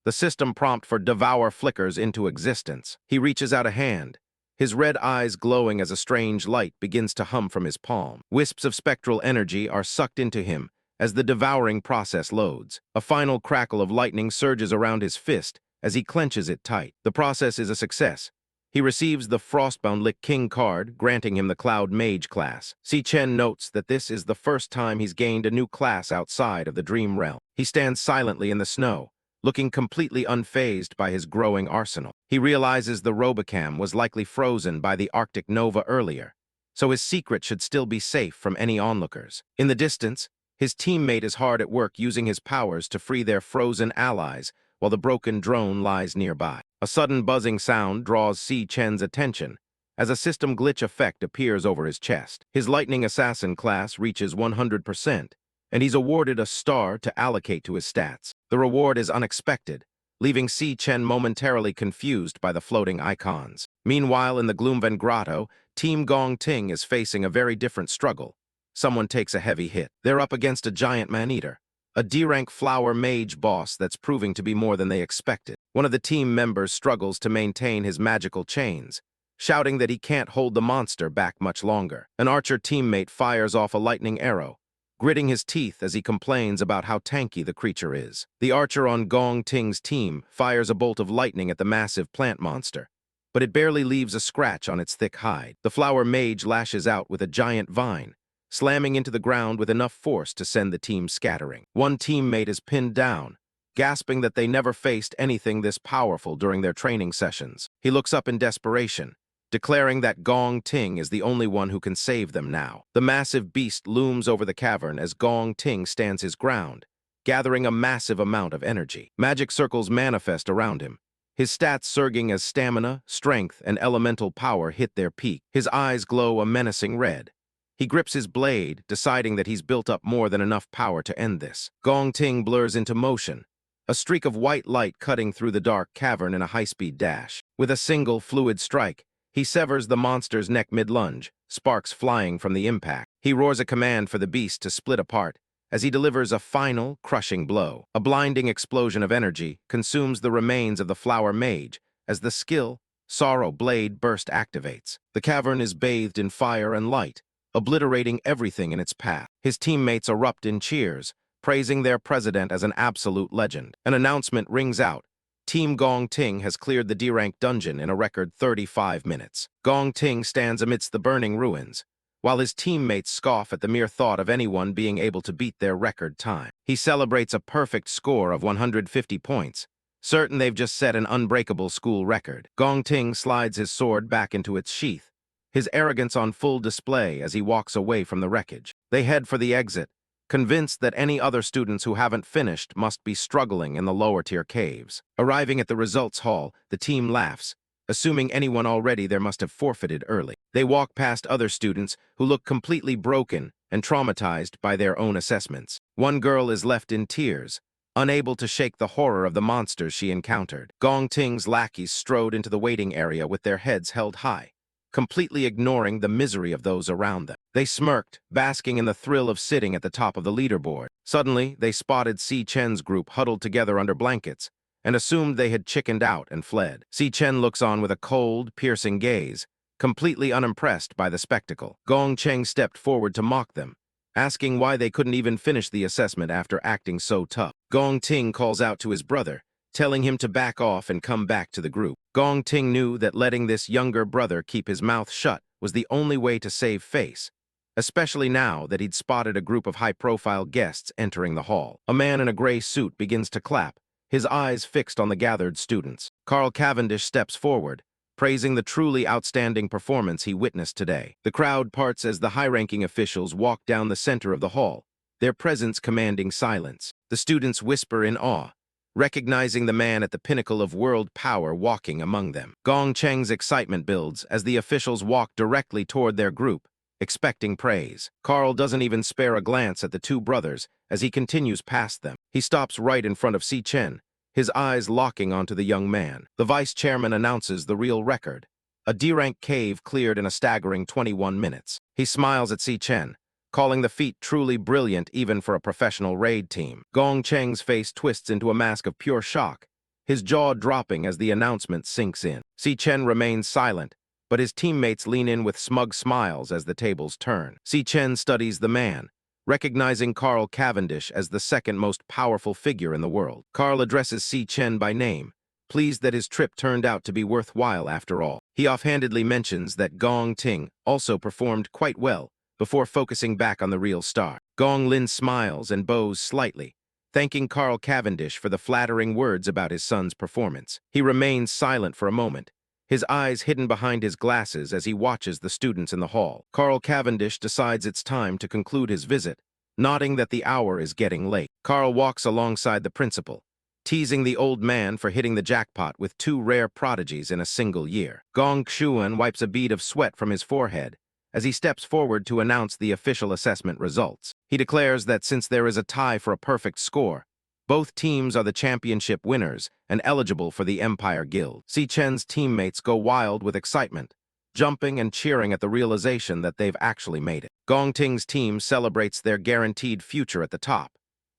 The system prompt for Devour flickers into existence. He reaches out a hand, his red eyes glowing as a strange light begins to hum from his palm. Wisps of spectral energy are sucked into him as the devouring process loads. A final crackle of lightning surges around his fist as he clenches it tight. The process is a success. He receives the Frostbound Lick King card, granting him the Cloud Mage class. Si Chen notes that this is the first time he's gained a new class outside of the Dream Realm. He stands silently in the snow, looking completely unfazed by his growing arsenal. He realizes the Robocam was likely frozen by the Arctic Nova earlier, so his secret should still be safe from any onlookers. In the distance, his teammate is hard at work using his powers to free their frozen allies while the broken drone lies nearby. A sudden buzzing sound draws Si Chen's attention as a system glitch effect appears over his chest. His Lightning Assassin class reaches 100%, and he's awarded a star to allocate to his stats. The reward is unexpected, leaving Si Chen momentarily confused by the floating icons. Meanwhile, in the Gloomven Grotto, Team Gong Ting is facing a very different struggle. Someone takes a heavy hit. They're up against a giant man-eater, a D-rank flower mage boss that's proving to be more than they expected. One of the team members struggles to maintain his magical chains, shouting that he can't hold the monster back much longer. An archer teammate fires off a lightning arrow, gritting his teeth as he complains about how tanky the creature is. The archer on Gong Ting's team fires a bolt of lightning at the massive plant monster, but it barely leaves a scratch on its thick hide. The flower mage lashes out with a giant vine, slamming into the ground with enough force to send the team scattering. One teammate is pinned down, gasping that they never faced anything this powerful during their training sessions. He looks up in desperation, declaring that Gong Ting is the only one who can save them now. The massive beast looms over the cavern as Gong Ting stands his ground, gathering a massive amount of energy. Magic circles manifest around him, his stats surging as stamina, strength, and elemental power hit their peak. His eyes glow a menacing red. He grips his blade, deciding that he's built up more than enough power to end this. Gong Ting blurs into motion, a streak of white light cutting through the dark cavern in a high-speed dash. With a single fluid strike, he severs the monster's neck mid-lunge, sparks flying from the impact. He roars a command for the beast to split apart as he delivers a final, crushing blow. A blinding explosion of energy consumes the remains of the flower mage as the skill, Sorrow Blade Burst activates. The cavern is bathed in fire and light, obliterating everything in its path. His teammates erupt in cheers, praising their president as an absolute legend. An announcement rings out. Team Gong Ting has cleared the D-rank dungeon in a record 35 minutes. Gong Ting stands amidst the burning ruins, while his teammates scoff at the mere thought of anyone being able to beat their record time. He celebrates a perfect score of 150 points, certain they've just set an unbreakable school record. Gong Ting slides his sword back into its sheath, his arrogance on full display as he walks away from the wreckage. They head for the exit, convinced that any other students who haven't finished must be struggling in the lower-tier caves. Arriving at the results hall, the team laughs, assuming anyone already there must have forfeited early. They walk past other students who look completely broken and traumatized by their own assessments. One girl is left in tears, unable to shake the horror of the monsters she encountered. Gong Ting's lackeys strode into the waiting area with their heads held high, completely ignoring the misery of those around them. They smirked, basking in the thrill of sitting at the top of the leaderboard. Suddenly, they spotted Si Chen's group huddled together under blankets and assumed they had chickened out and fled. Si Chen looks on with a cold, piercing gaze, completely unimpressed by the spectacle. Gong Cheng stepped forward to mock them, asking why they couldn't even finish the assessment after acting so tough. Gong Ting calls out to his brother, telling him to back off and come back to the group. Gong Ting knew that letting this younger brother keep his mouth shut was the only way to save face, especially now that he'd spotted a group of high-profile guests entering the hall. A man in a gray suit begins to clap, his eyes fixed on the gathered students. Carl Cavendish steps forward, praising the truly outstanding performance he witnessed today. The crowd parts as the high-ranking officials walk down the center of the hall, their presence commanding silence. The students whisper in awe, recognizing the man at the pinnacle of world power walking among them. Gong Cheng's excitement builds as the officials walk directly toward their group, expecting praise. Carl doesn't even spare a glance at the two brothers as he continues past them. He stops right in front of Si Chen, his eyes locking onto the young man. The vice chairman announces the real record, a D-rank cave cleared in a staggering 21 minutes. He smiles at Si Chen, calling the feat truly brilliant even for a professional raid team. Gong Cheng's face twists into a mask of pure shock, his jaw dropping as the announcement sinks in. Si Chen remains silent, but his teammates lean in with smug smiles as the tables turn. Si Chen studies the man, recognizing Carl Cavendish as the second most powerful figure in the world. Carl addresses Si Chen by name, pleased that his trip turned out to be worthwhile after all. He offhandedly mentions that Gong Ting also performed quite well, before focusing back on the real star. Gong Lin smiles and bows slightly, thanking Carl Cavendish for the flattering words about his son's performance. He remains silent for a moment, his eyes hidden behind his glasses as he watches the students in the hall. Carl Cavendish decides it's time to conclude his visit, nodding that the hour is getting late. Carl walks alongside the principal, teasing the old man for hitting the jackpot with 2 rare prodigies in a single year. Gong Xuan wipes a bead of sweat from his forehead as he steps forward to announce the official assessment results. He declares that since there is a tie for a perfect score, both teams are the championship winners and eligible for the Empire Guild. Si Chen's teammates go wild with excitement, jumping and cheering at the realization that they've actually made it. Gong Ting's team celebrates their guaranteed future at the top,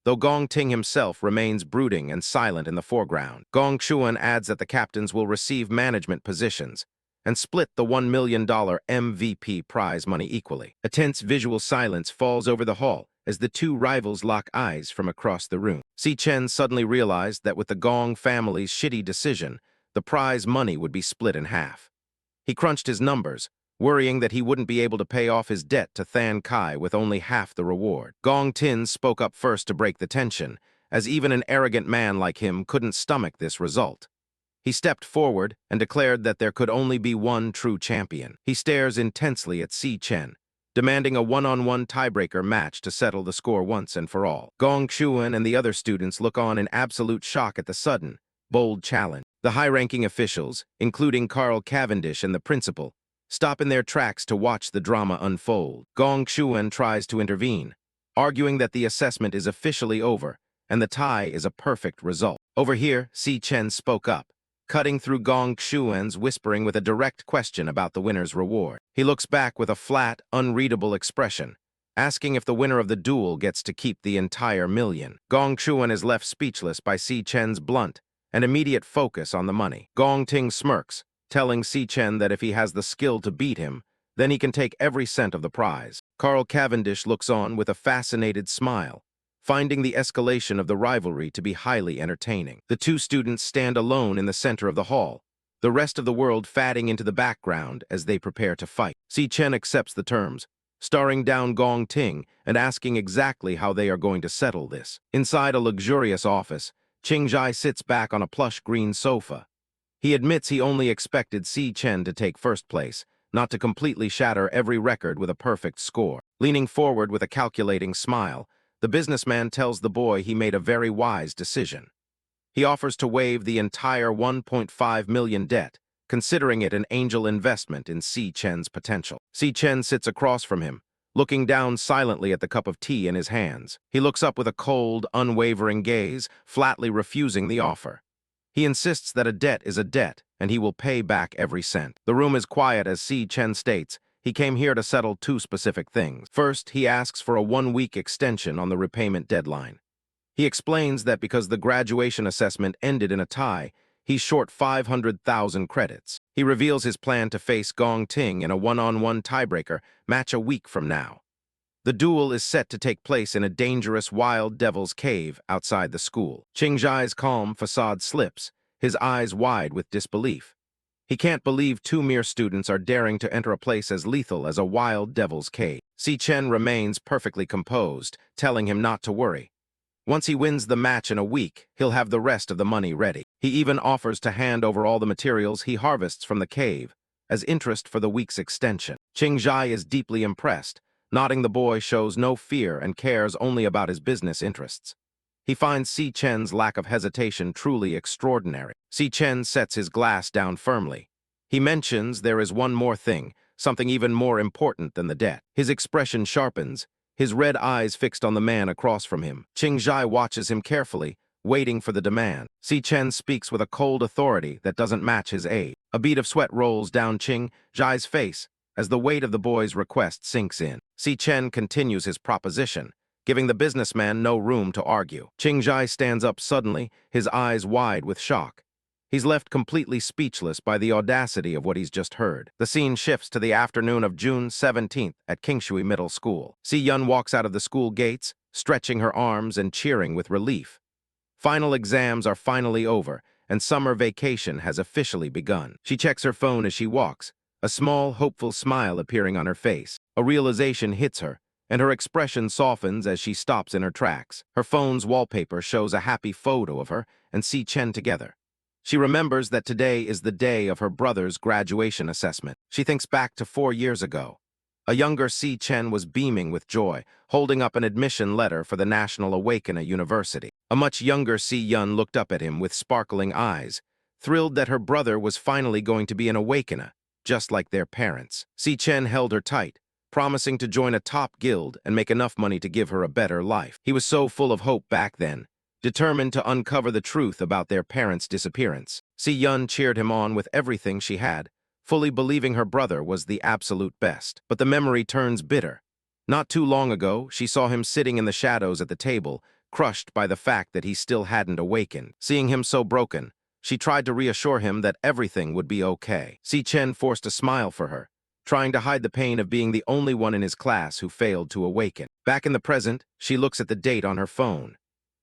though Gong Ting himself remains brooding and silent in the foreground. Gong Xuan adds that the captains will receive management positions and split the $1 million MVP prize money equally. A tense visual silence falls over the hall as the two rivals lock eyes from across the room. Si Chen suddenly realized that with the Gong family's shitty decision, the prize money would be split in half. He crunched his numbers, worrying that he wouldn't be able to pay off his debt to Than Kai with only half the reward. Gong Tin spoke up first to break the tension, as even an arrogant man like him couldn't stomach this result. He stepped forward and declared that there could only be one true champion. He stares intensely at Si Chen, demanding a one-on-one tiebreaker match to settle the score once and for all. Gong Xuan and the other students look on in absolute shock at the sudden, bold challenge. The high-ranking officials, including Carl Cavendish and the principal, stop in their tracks to watch the drama unfold. Gong Xuan tries to intervene, arguing that the assessment is officially over and the tie is a perfect result. Over here, Si Chen spoke up, cutting through Gong Xuan's whispering with a direct question about the winner's reward. He looks back with a flat, unreadable expression, asking if the winner of the duel gets to keep the entire million. Gong Xuan is left speechless by Si Chen's blunt and immediate focus on the money. Gong Ting smirks, telling Si Chen that if he has the skill to beat him, then he can take every cent of the prize. Carl Cavendish looks on with a fascinated smile, finding the escalation of the rivalry to be highly entertaining. The two students stand alone in the center of the hall, the rest of the world fading into the background as they prepare to fight. Si Chen accepts the terms, staring down Gong Ting and asking exactly how they are going to settle this. Inside a luxurious office, Qingjai sits back on a plush green sofa. He admits he only expected Si Chen to take first place, not to completely shatter every record with a perfect score. Leaning forward with a calculating smile, the businessman tells the boy he made a very wise decision. He offers to waive the entire 1.5 million debt, considering it an angel investment in Si Chen's potential. Si Chen sits across from him, looking down silently at the cup of tea in his hands. He looks up with a cold, unwavering gaze, flatly refusing the offer. He insists that a debt is a debt, and he will pay back every cent. The room is quiet as Si Chen states he came here to settle two specific things. First, he asks for a 1-week extension on the repayment deadline. He explains that because the graduation assessment ended in a tie, he's short 500,000 credits. He reveals his plan to face Gong Ting in a one-on-one tiebreaker match a week from now. The duel is set to take place in a dangerous wild devil's cave outside the school. Qingjai's calm facade slips, his eyes wide with disbelief. He can't believe two mere students are daring to enter a place as lethal as a wild devil's cave. Si Chen remains perfectly composed, telling him not to worry. Once he wins the match in a week, he'll have the rest of the money ready. He even offers to hand over all the materials he harvests from the cave as interest for the week's extension. Qingjai is deeply impressed, nodding. The boy shows no fear and cares only about his business interests. He finds Si Chen's lack of hesitation truly extraordinary. Si Chen sets his glass down firmly. He mentions there is one more thing, something even more important than the debt. His expression sharpens, his red eyes fixed on the man across from him. Qingjai watches him carefully, waiting for the demand. Si Chen speaks with a cold authority that doesn't match his age. A bead of sweat rolls down Qingjai's face as the weight of the boy's request sinks in. Si Chen continues his proposition, giving the businessman no room to argue. Qingjai stands up suddenly, his eyes wide with shock. He's left completely speechless by the audacity of what he's just heard. The scene shifts to the afternoon of June 17th at Kingshui Middle School. Si Yun walks out of the school gates, stretching her arms and cheering with relief. Final exams are finally over, and summer vacation has officially begun. She checks her phone as she walks, a small, hopeful smile appearing on her face. A realization hits her, and her expression softens as she stops in her tracks. Her phone's wallpaper shows a happy photo of her and Si Chen together. She remembers that today is the day of her brother's graduation assessment. She thinks back to 4 years ago. A younger Si Chen was beaming with joy, holding up an admission letter for the National Awakener University. A much younger Si Yun looked up at him with sparkling eyes, thrilled that her brother was finally going to be an Awakener, just like their parents. Si Chen held her tight, promising to join a top guild and make enough money to give her a better life. He was so full of hope back then, determined to uncover the truth about their parents' disappearance. Si Yun cheered him on with everything she had, fully believing her brother was the absolute best. But the memory turns bitter. Not too long ago, she saw him sitting in the shadows at the table, crushed by the fact that he still hadn't awakened. Seeing him so broken, she tried to reassure him that everything would be okay. Si Chen forced a smile for her, trying to hide the pain of being the only one in his class who failed to awaken. Back in the present, she looks at the date on her phone.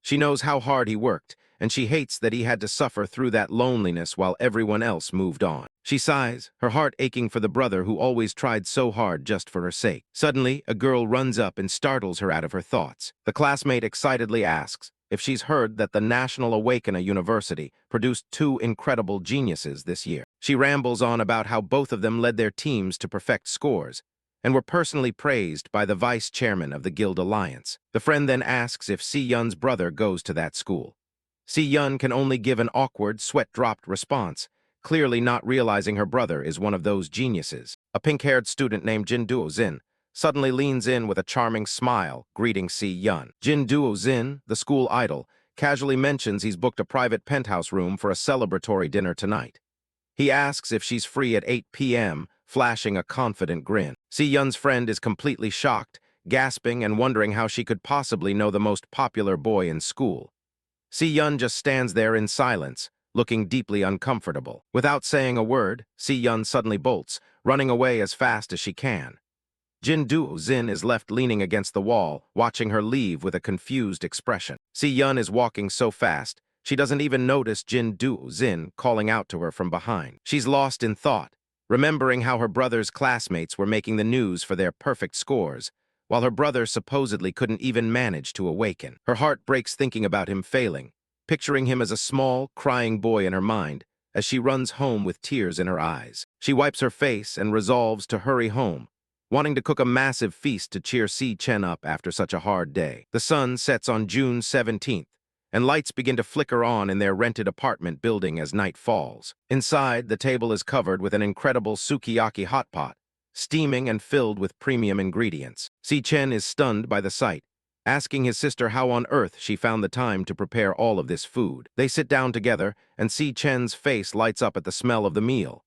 She knows how hard he worked, and she hates that he had to suffer through that loneliness while everyone else moved on. She sighs, her heart aching for the brother who always tried so hard just for her sake. Suddenly, a girl runs up and startles her out of her thoughts. The classmate excitedly asks if she's heard that the National Awakener University produced 2 incredible geniuses this year. She rambles on about how both of them led their teams to perfect scores, and were personally praised by the vice-chairman of the Guild Alliance. The friend then asks if Si Yun's brother goes to that school. Si Yun can only give an awkward, sweat-dropped response, clearly not realizing her brother is one of those geniuses. A pink-haired student named Jin Duo-zin suddenly leans in with a charming smile, greeting Si Yun. Jin Duo-zin, the school idol, casually mentions he's booked a private penthouse room for a celebratory dinner tonight. He asks if she's free at 8 p.m., flashing a confident grin. Si Yun's friend is completely shocked, gasping and wondering how she could possibly know the most popular boy in school. Si Yun just stands there in silence, looking deeply uncomfortable. Without saying a word, Si Yun suddenly bolts, running away as fast as she can. Jin Duo-zin is left leaning against the wall, watching her leave with a confused expression. Si Yun is walking so fast, she doesn't even notice Jin Duo-zin calling out to her from behind. She's lost in thought, remembering how her brother's classmates were making the news for their perfect scores, while her brother supposedly couldn't even manage to awaken. Her heart breaks thinking about him failing, picturing him as a small, crying boy in her mind, as she runs home with tears in her eyes. She wipes her face and resolves to hurry home, wanting to cook a massive feast to cheer Si Chen up after such a hard day. The sun sets on June 17th, and lights begin to flicker on in their rented apartment building as night falls. Inside, the table is covered with an incredible sukiyaki hot pot, steaming and filled with premium ingredients. Si Chen is stunned by the sight, asking his sister how on earth she found the time to prepare all of this food. They sit down together, and Si Chen's face lights up at the smell of the meal.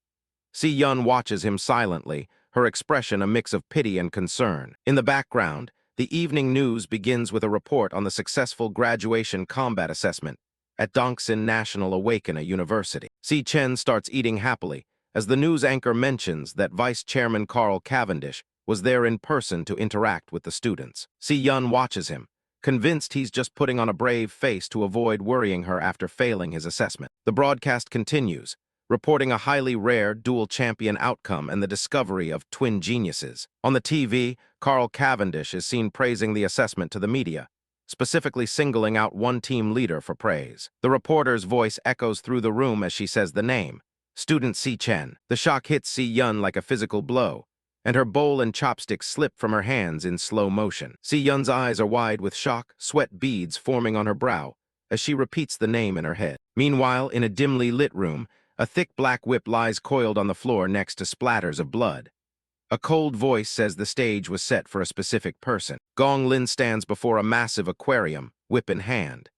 Si Yun watches him silently, her expression a mix of pity and concern. In the background, the evening news begins with a report on the successful graduation combat assessment at Dongsin National Awakener University. Si Chen starts eating happily, as the news anchor mentions that Vice Chairman Carl Cavendish was there in person to interact with the students. Si Yun watches him, convinced he's just putting on a brave face to avoid worrying her after failing his assessment. The broadcast continues, reporting a highly rare dual champion outcome and the discovery of twin geniuses. On the TV, Carl Cavendish is seen praising the assessment to the media, specifically singling out one team leader for praise. The reporter's voice echoes through the room as she says the name, Student Si Chen. The shock hits Si Yun like a physical blow, and her bowl and chopsticks slip from her hands in slow motion. Si Yun's eyes are wide with shock, sweat beads forming on her brow, as she repeats the name in her head. Meanwhile, in a dimly lit room, a thick black whip lies coiled on the floor next to splatters of blood. A cold voice says the stage was set for a specific person. Gong Lin stands before a massive aquarium, whip in hand.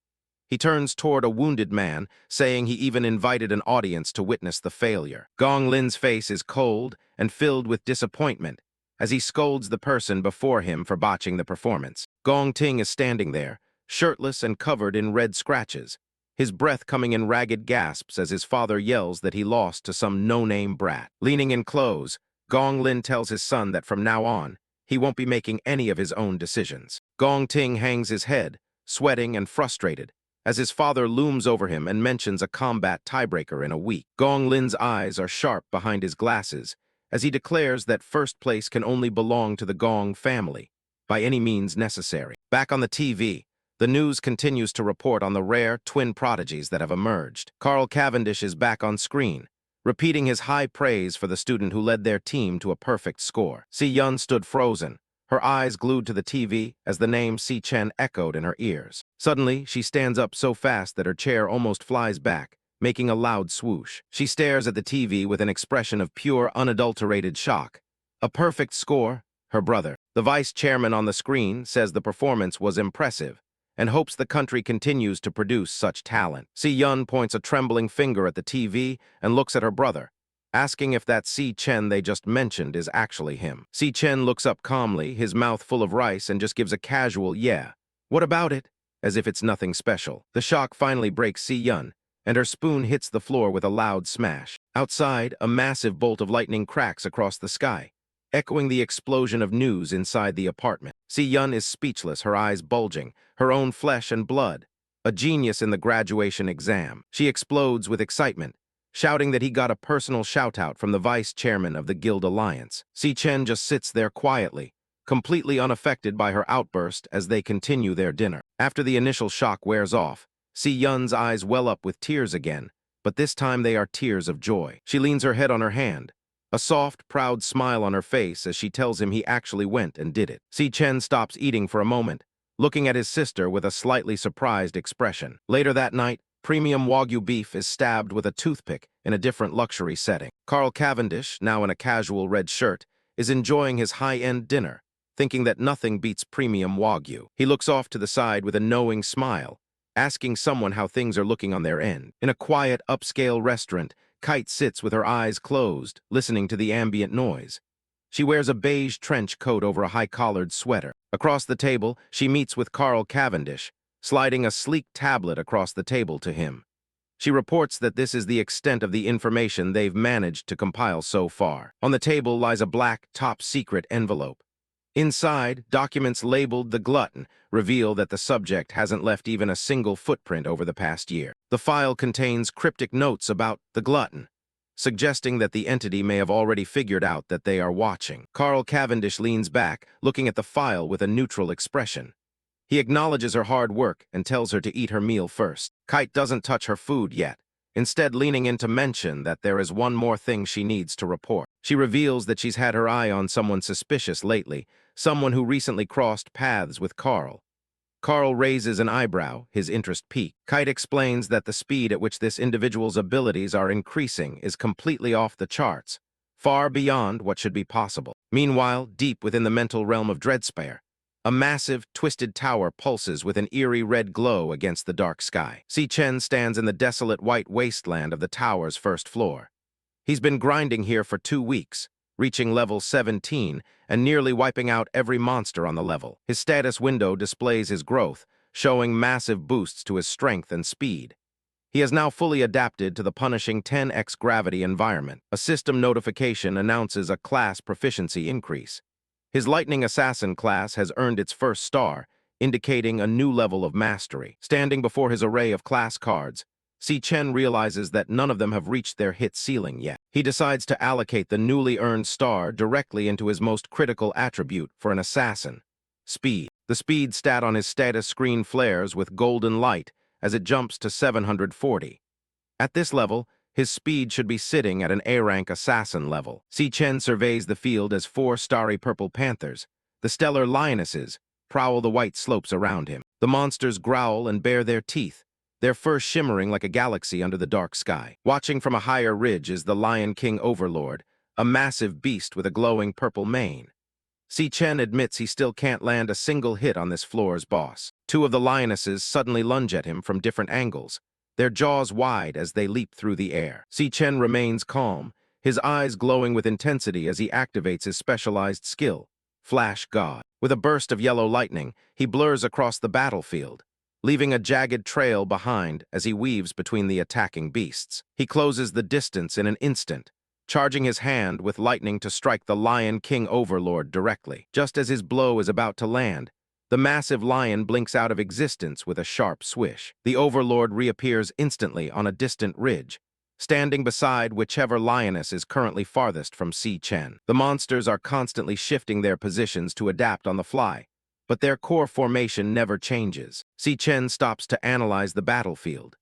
He turns toward a wounded man, saying he even invited an audience to witness the failure. Gong Lin's face is cold and filled with disappointment as he scolds the person before him for botching the performance. Gong Ting is standing there, shirtless and covered in red scratches, his breath coming in ragged gasps as his father yells that he lost to some no-name brat. Leaning in close, Gong Lin tells his son that from now on, he won't be making any of his own decisions. Gong Ting hangs his head, sweating and frustrated, as his father looms over him and mentions a combat tiebreaker in a week. Gong Lin's eyes are sharp behind his glasses, as he declares that first place can only belong to the Gong family, by any means necessary. Back on the TV, the news continues to report on the rare twin prodigies that have emerged. Carl Cavendish is back on screen, repeating his high praise for the student who led their team to a perfect score. Si Yun stood frozen, her eyes glued to the TV as the name Si Chen echoed in her ears. Suddenly, she stands up so fast that her chair almost flies back, making a loud swoosh. She stares at the TV with an expression of pure, unadulterated shock. A perfect score? Her brother. The vice chairman on the screen says the performance was impressive, and hopes the country continues to produce such talent. Si Yun points a trembling finger at the TV and looks at her brother, asking if that Si Chen they just mentioned is actually him. Si Chen looks up calmly, his mouth full of rice, and just gives a casual, "Yeah, what about it?" as if it's nothing special. The shock finally breaks Si Yun, and her spoon hits the floor with a loud smash. Outside, a massive bolt of lightning cracks across the sky, echoing the explosion of news inside the apartment. Si Yun is speechless, her eyes bulging, her own flesh and blood. A genius in the graduation exam. She explodes with excitement, shouting that he got a personal shout-out from the vice chairman of the Guild Alliance. Si Chen just sits there quietly, completely unaffected by her outburst as they continue their dinner. After the initial shock wears off, Si Yun's eyes well up with tears again, but this time they are tears of joy. She leans her head on her hand, a soft, proud smile on her face as she tells him he actually went and did it. Si Chen stops eating for a moment, looking at his sister with a slightly surprised expression. Later that night, Premium Wagyu beef is stabbed with a toothpick in a different luxury setting. Carl Cavendish, now in a casual red shirt, is enjoying his high-end dinner, thinking that nothing beats premium Wagyu. He looks off to the side with a knowing smile, asking someone how things are looking on their end. In a quiet, upscale restaurant, Kite sits with her eyes closed, listening to the ambient noise. She wears a beige trench coat over a high-collared sweater. Across the table, she meets with Carl Cavendish, sliding a sleek tablet across the table to him. She reports that this is the extent of the information they've managed to compile so far. On the table lies a black, top-secret envelope. Inside, documents labeled the Glutton reveal that the subject hasn't left even a single footprint over the past year. The file contains cryptic notes about the Glutton, suggesting that the entity may have already figured out that they are watching. Carl Cavendish leans back, looking at the file with a neutral expression. He acknowledges her hard work and tells her to eat her meal first. Kite doesn't touch her food yet, instead leaning in to mention that there is one more thing she needs to report. She reveals that she's had her eye on someone suspicious lately, someone who recently crossed paths with Carl. Carl raises an eyebrow, his interest piqued. Kite explains that the speed at which this individual's abilities are increasing is completely off the charts, far beyond what should be possible. Meanwhile, deep within the mental realm of Dreadspire, a massive, twisted tower pulses with an eerie red glow against the dark sky. Si Chen stands in the desolate white wasteland of the tower's first floor. He's been grinding here for 2 weeks, reaching level 17 and nearly wiping out every monster on the level. His status window displays his growth, showing massive boosts to his strength and speed. He has now fully adapted to the punishing 10x gravity environment. A system notification announces a class proficiency increase. His Lightning Assassin class has earned its first star, indicating a new level of mastery. Standing before his array of class cards, Si Chen realizes that none of them have reached their hit ceiling yet. He decides to allocate the newly earned star directly into his most critical attribute for an assassin: speed. The speed stat on his status screen flares with golden light as it jumps to 740. At this level, his speed should be sitting at an A-rank assassin level. Si Chen surveys the field as 4 starry purple panthers, the stellar lionesses, prowl the white slopes around him. The monsters growl and bare their teeth, their fur shimmering like a galaxy under the dark sky. Watching from a higher ridge is the Lion King Overlord, a massive beast with a glowing purple mane. Si Chen admits he still can't land a single hit on this floor's boss. 2 of the lionesses suddenly lunge at him from different angles, their jaws wide as they leap through the air. Si Chen remains calm, his eyes glowing with intensity as he activates his specialized skill, Flash God. With a burst of yellow lightning, he blurs across the battlefield, leaving a jagged trail behind as he weaves between the attacking beasts. He closes the distance in an instant, charging his hand with lightning to strike the Lion King Overlord directly. Just as his blow is about to land, the massive lion blinks out of existence with a sharp swish. The Overlord reappears instantly on a distant ridge, standing beside whichever lioness is currently farthest from Si Chen. The monsters are constantly shifting their positions to adapt on the fly, but their core formation never changes. Si Chen stops to analyze the battlefield.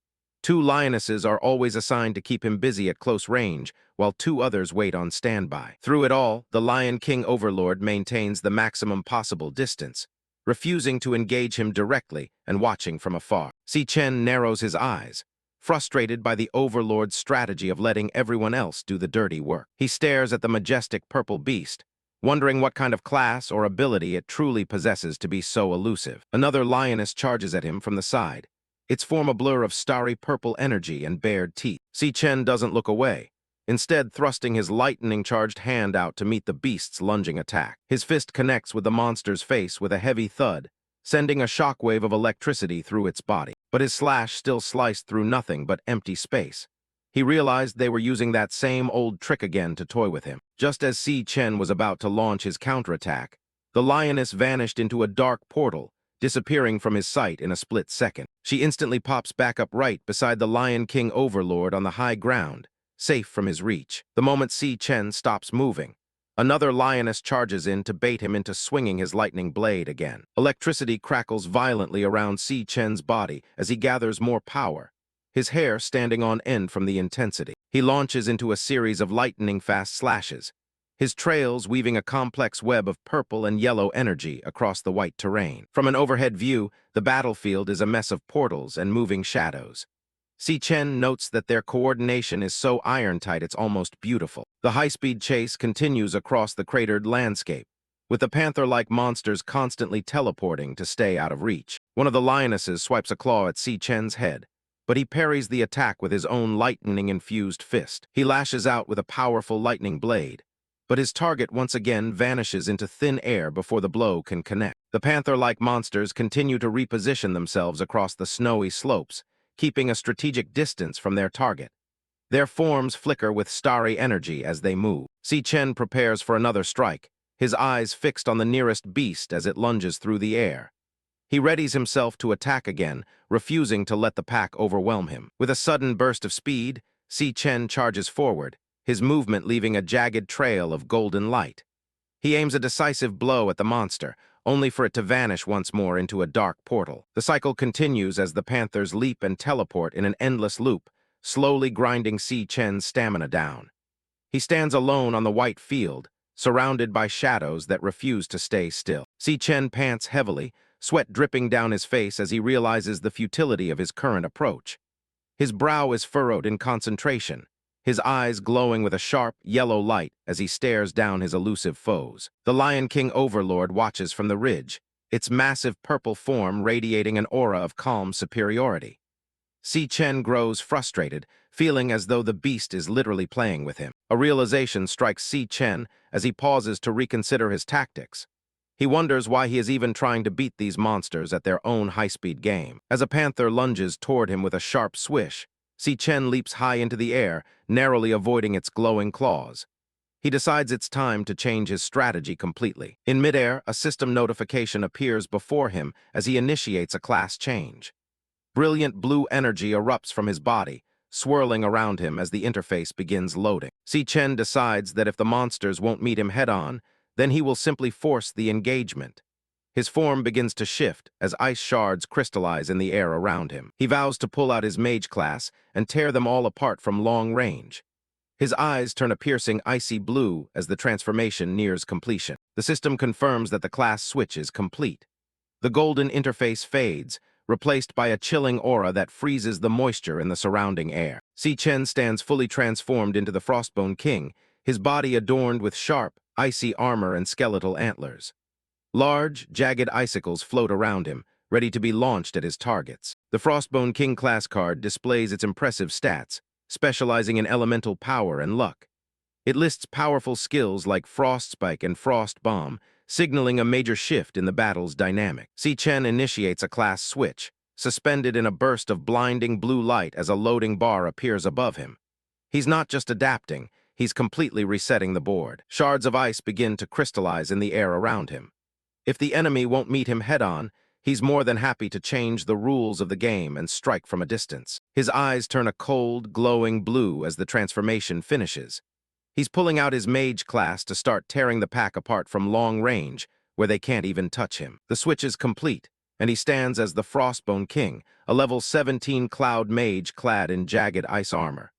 2 lionesses are always assigned to keep him busy at close range, while 2 others wait on standby. Through it all, the Lion King Overlord maintains the maximum possible distance, refusing to engage him directly and watching from afar. Si Chen narrows his eyes, frustrated by the Overlord's strategy of letting everyone else do the dirty work. He stares at the majestic purple beast, wondering what kind of class or ability it truly possesses to be so elusive. Another lioness charges at him from the side, its form a blur of starry purple energy and bared teeth. Si Chen doesn't look away, instead thrusting his lightning-charged hand out to meet the beast's lunging attack. His fist connects with the monster's face with a heavy thud, sending a shockwave of electricity through its body. But his slash still sliced through nothing but empty space. He realized they were using that same old trick again to toy with him. Just as Si Chen was about to launch his counterattack, the lioness vanished into a dark portal, disappearing from his sight in a split second. She instantly pops back up right beside the Lion King Overlord on the high ground, safe from his reach. The moment Si Chen stops moving, another lioness charges in to bait him into swinging his lightning blade again. Electricity crackles violently around Si Chen's body as he gathers more power, his hair standing on end from the intensity. He launches into a series of lightning-fast slashes, his trails weaving a complex web of purple and yellow energy across the white terrain. From an overhead view, the battlefield is a mess of portals and moving shadows. Si Chen notes that their coordination is so iron-tight it's almost beautiful. The high-speed chase continues across the cratered landscape, with the panther-like monsters constantly teleporting to stay out of reach. One of the lionesses swipes a claw at Si Chen's head, but he parries the attack with his own lightning-infused fist. He lashes out with a powerful lightning blade, but his target once again vanishes into thin air before the blow can connect. The panther-like monsters continue to reposition themselves across the snowy slopes, keeping a strategic distance from their target. Their forms flicker with starry energy as they move. Si Chen prepares for another strike, his eyes fixed on the nearest beast as it lunges through the air. He readies himself to attack again, refusing to let the pack overwhelm him. With a sudden burst of speed, Si Chen charges forward, his movement leaving a jagged trail of golden light. He aims a decisive blow at the monster, only for it to vanish once more into a dark portal. The cycle continues as the panthers leap and teleport in an endless loop, slowly grinding Si Chen's stamina down. He stands alone on the white field, surrounded by shadows that refuse to stay still. Si Chen pants heavily, sweat dripping down his face as he realizes the futility of his current approach. His brow is furrowed in concentration, his eyes glowing with a sharp, yellow light as he stares down his elusive foes. The Lion King Overlord watches from the ridge, its massive purple form radiating an aura of calm superiority. Si Chen grows frustrated, feeling as though the beast is literally playing with him. A realization strikes Si Chen as he pauses to reconsider his tactics. He wonders why he is even trying to beat these monsters at their own high-speed game. As a panther lunges toward him with a sharp swish, Si Chen leaps high into the air, narrowly avoiding its glowing claws. He decides it's time to change his strategy completely. In midair, a system notification appears before him as he initiates a class change. Brilliant blue energy erupts from his body, swirling around him as the interface begins loading. Si Chen decides that if the monsters won't meet him head-on, then he will simply force the engagement. His form begins to shift as ice shards crystallize in the air around him. He vows to pull out his mage class and tear them all apart from long range. His eyes turn a piercing icy blue as the transformation nears completion. The system confirms that the class switch is complete. The golden interface fades, replaced by a chilling aura that freezes the moisture in the surrounding air. Si Chen stands fully transformed into the Frostbone King, his body adorned with sharp, icy armor and skeletal antlers. Large, jagged icicles float around him, ready to be launched at his targets. The Frostbone King class card displays its impressive stats, specializing in elemental power and luck. It lists powerful skills like Frost Spike and Frost Bomb, signaling a major shift in the battle's dynamic. Si Chen initiates a class switch, suspended in a burst of blinding blue light as a loading bar appears above him. He's not just adapting, he's completely resetting the board. Shards of ice begin to crystallize in the air around him. If the enemy won't meet him head-on, he's more than happy to change the rules of the game and strike from a distance. His eyes turn a cold, glowing blue as the transformation finishes. He's pulling out his mage class to start tearing the pack apart from long range, where they can't even touch him. The switch is complete, and he stands as the Frostbone King, a level 17 cloud mage clad in jagged ice armor.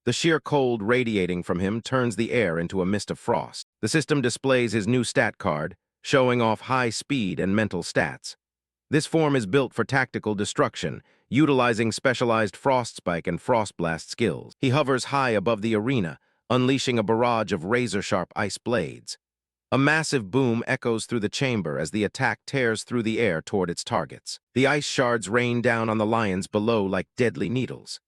The sheer cold radiating from him turns the air into a mist of frost. The system displays his new stat card, showing off high speed and mental stats. This form is built for tactical destruction, utilizing specialized Frost Spike and Frost Blast skills. He hovers high above the arena, unleashing a barrage of razor-sharp ice blades. A massive boom echoes through the chamber as the attack tears through the air toward its targets. The ice shards rain down on the lions below like deadly needles.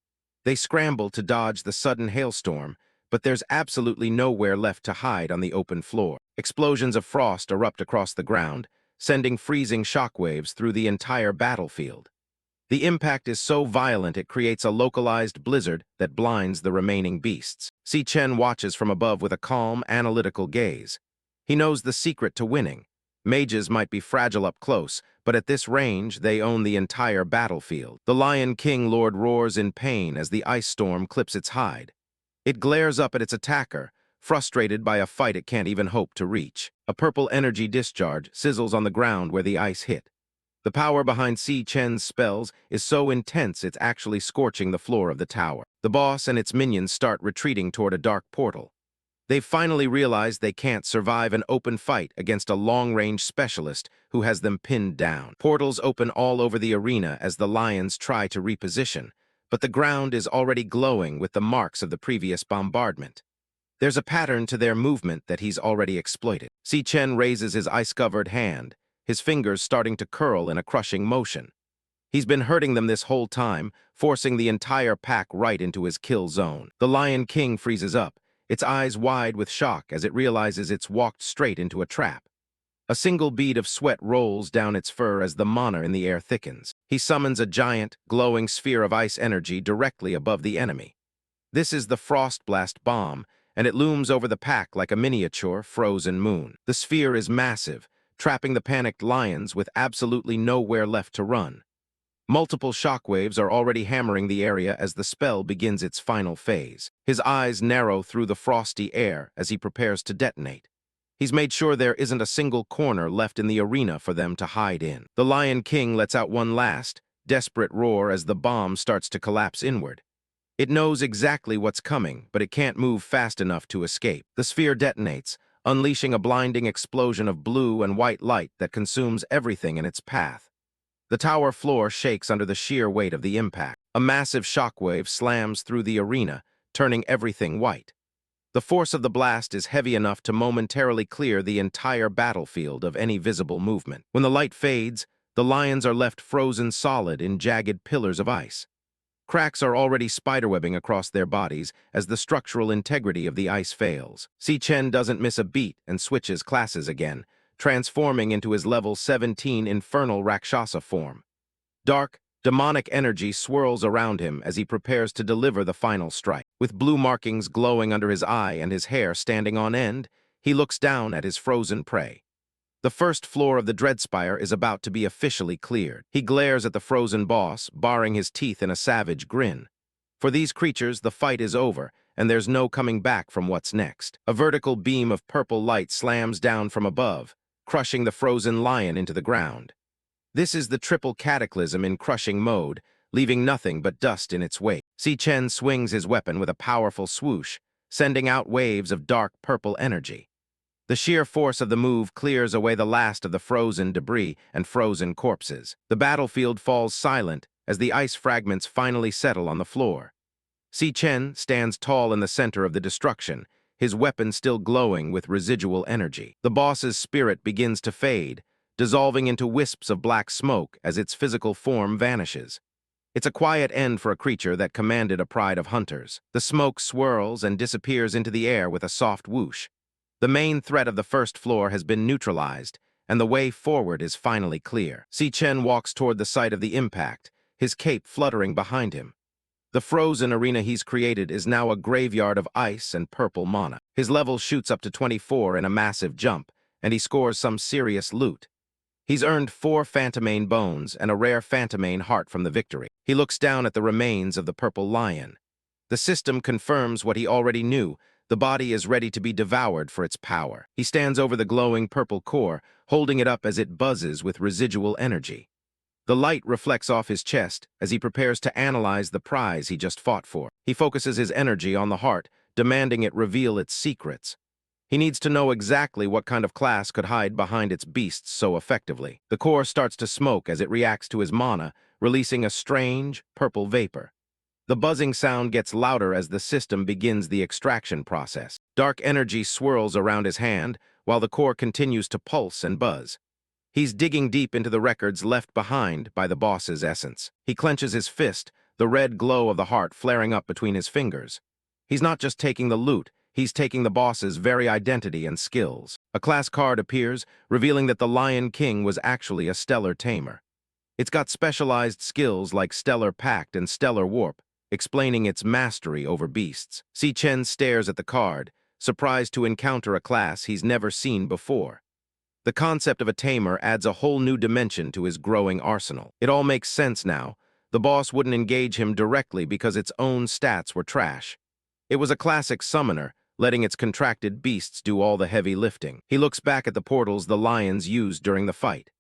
They scramble to dodge the sudden hailstorm, but there's absolutely nowhere left to hide on the open floor. Explosions of frost erupt across the ground, sending freezing shockwaves through the entire battlefield. The impact is so violent it creates a localized blizzard that blinds the remaining beasts. Si Chen watches from above with a calm, analytical gaze. He knows the secret to winning. Mages might be fragile up close, but at this range, they own the entire battlefield. The Lion King Lord roars in pain as the ice storm clips its hide. It glares up at its attacker, frustrated by a fight it can't even hope to reach. A purple energy discharge sizzles on the ground where the ice hit. The power behind Si Chen's spells is so intense it's actually scorching the floor of the tower. The boss and its minions start retreating toward a dark portal. They've finally realized they can't survive an open fight against a long-range specialist who has them pinned down. Portals open all over the arena as the lions try to reposition, but the ground is already glowing with the marks of the previous bombardment. There's a pattern to their movement that he's already exploited. Si Chen raises his ice-covered hand, his fingers starting to curl in a crushing motion. He's been hurting them this whole time, forcing the entire pack right into his kill zone. The Lion King freezes up, its eyes wide with shock as it realizes it's walked straight into a trap. A single bead of sweat rolls down its fur as the mana in the air thickens. He summons a giant, glowing sphere of ice energy directly above the enemy. This is the Frost Blast bomb, and it looms over the pack like a miniature frozen moon. The sphere is massive, trapping the panicked lions with absolutely nowhere left to run. Multiple shockwaves are already hammering the area as the spell begins its final phase. His eyes narrow through the frosty air as he prepares to detonate. He's made sure there isn't a single corner left in the arena for them to hide in. The Lion King lets out one last, desperate roar as the bomb starts to collapse inward. It knows exactly what's coming, but it can't move fast enough to escape. The sphere detonates, unleashing a blinding explosion of blue and white light that consumes everything in its path. The tower floor shakes under the sheer weight of the impact. A massive shockwave slams through the arena, turning everything white. The force of the blast is heavy enough to momentarily clear the entire battlefield of any visible movement. When the light fades, the lions are left frozen solid in jagged pillars of ice. Cracks are already spiderwebbing across their bodies as the structural integrity of the ice fails. Si Chen doesn't miss a beat and switches classes again, transforming into his level 17 infernal Rakshasa form. Dark, demonic energy swirls around him as he prepares to deliver the final strike. With blue markings glowing under his eye and his hair standing on end, he looks down at his frozen prey. The first floor of the Dreadspire is about to be officially cleared. He glares at the frozen boss, baring his teeth in a savage grin. For these creatures, the fight is over, and there's no coming back from what's next. A vertical beam of purple light slams down from above, crushing the frozen lion into the ground. This is the triple cataclysm in crushing mode, leaving nothing but dust in its wake. Si Chen swings his weapon with a powerful swoosh, sending out waves of dark purple energy. The sheer force of the move clears away the last of the frozen debris and frozen corpses. The battlefield falls silent as the ice fragments finally settle on the floor. Si Chen stands tall in the center of the destruction, his weapon still glowing with residual energy. The boss's spirit begins to fade, dissolving into wisps of black smoke as its physical form vanishes. It's a quiet end for a creature that commanded a pride of hunters. The smoke swirls and disappears into the air with a soft whoosh. The main threat of the first floor has been neutralized, and the way forward is finally clear. Si Chen walks toward the site of the impact, his cape fluttering behind him. The frozen arena he's created is now a graveyard of ice and purple mana. His level shoots up to 24 in a massive jump, and he scores some serious loot. He's earned 4 Phantomane bones and a rare Phantomane heart from the victory. He looks down at the remains of the purple lion. The system confirms what he already knew. The body is ready to be devoured for its power. He stands over the glowing purple core, holding it up as it buzzes with residual energy. The light reflects off his chest as he prepares to analyze the prize he just fought for. He focuses his energy on the heart, demanding it reveal its secrets. He needs to know exactly what kind of class could hide behind its beasts so effectively. The core starts to smoke as it reacts to his mana, releasing a strange, purple vapor. The buzzing sound gets louder as the system begins the extraction process. Dark energy swirls around his hand, while the core continues to pulse and buzz. He's digging deep into the records left behind by the boss's essence. He clenches his fist, the red glow of the heart flaring up between his fingers. He's not just taking the loot, he's taking the boss's very identity and skills. A class card appears, revealing that the Lion King was actually a stellar tamer. It's got specialized skills like Stellar Pact and Stellar Warp, explaining its mastery over beasts. Si Chen stares at the card, surprised to encounter a class he's never seen before. The concept of a tamer adds a whole new dimension to his growing arsenal. It all makes sense now. The boss wouldn't engage him directly because its own stats were trash. It was a classic summoner, letting its contracted beasts do all the heavy lifting. He looks back at the portals the lions used during the fight.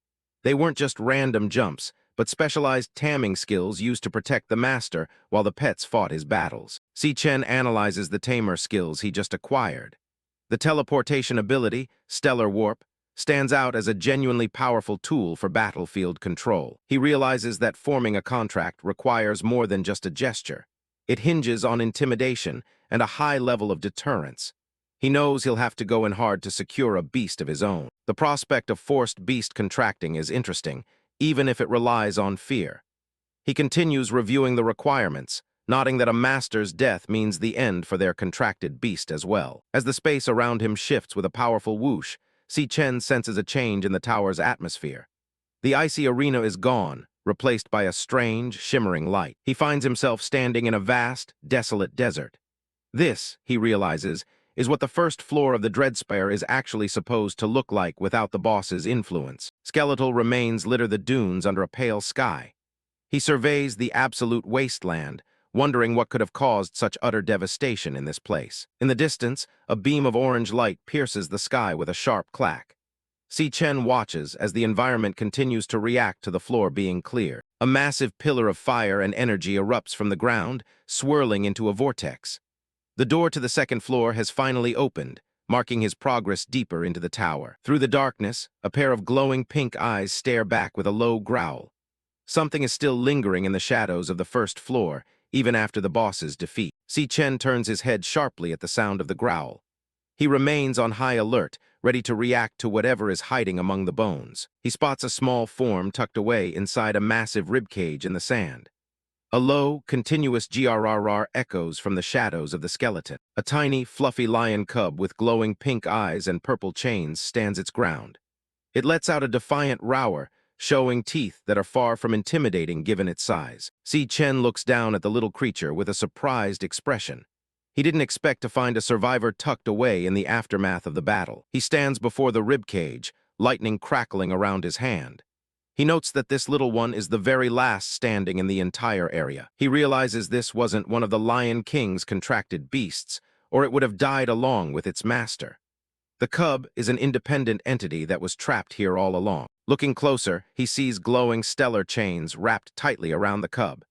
They weren't just random jumps, but specialized tamming skills used to protect the master while the pets fought his battles. Si Chen analyzes the tamer skills he just acquired. The teleportation ability, Stellar Warp, stands out as a genuinely powerful tool for battlefield control. He realizes that forming a contract requires more than just a gesture. It hinges on intimidation and a high level of deterrence. He knows he'll have to go in hard to secure a beast of his own. The prospect of forced beast contracting is interesting, even if it relies on fear. He continues reviewing the requirements, noting that a master's death means the end for their contracted beast as well. As the space around him shifts with a powerful whoosh, Si Chen senses a change in the tower's atmosphere. The icy arena is gone, replaced by a strange, shimmering light. He finds himself standing in a vast, desolate desert. This, he realizes, is what the first floor of the Dreadspire is actually supposed to look like without the boss's influence. Skeletal remains litter the dunes under a pale sky. He surveys the absolute wasteland, wondering what could have caused such utter devastation in this place. In the distance, a beam of orange light pierces the sky with a sharp clack. Si Chen watches as the environment continues to react to the floor being clear. A massive pillar of fire and energy erupts from the ground, swirling into a vortex. The door to the second floor has finally opened, marking his progress deeper into the tower. Through the darkness, a pair of glowing pink eyes stare back with a low growl. Something is still lingering in the shadows of the first floor, even after the boss's defeat. Si Chen turns his head sharply at the sound of the growl. He remains on high alert, ready to react to whatever is hiding among the bones. He spots a small form tucked away inside a massive ribcage in the sand. A low, continuous grrr echoes from the shadows of the skeleton. A tiny, fluffy lion cub with glowing pink eyes and purple chains stands its ground. It lets out a defiant roar, showing teeth that are far from intimidating given its size. Si Chen looks down at the little creature with a surprised expression. He didn't expect to find a survivor tucked away in the aftermath of the battle. He stands before the ribcage, lightning crackling around his hand. He notes that this little one is the very last standing in the entire area. He realizes this wasn't one of the Lion King's contracted beasts, or it would have died along with its master. The cub is an independent entity that was trapped here all along. Looking closer, he sees glowing stellar chains wrapped tightly around the cub.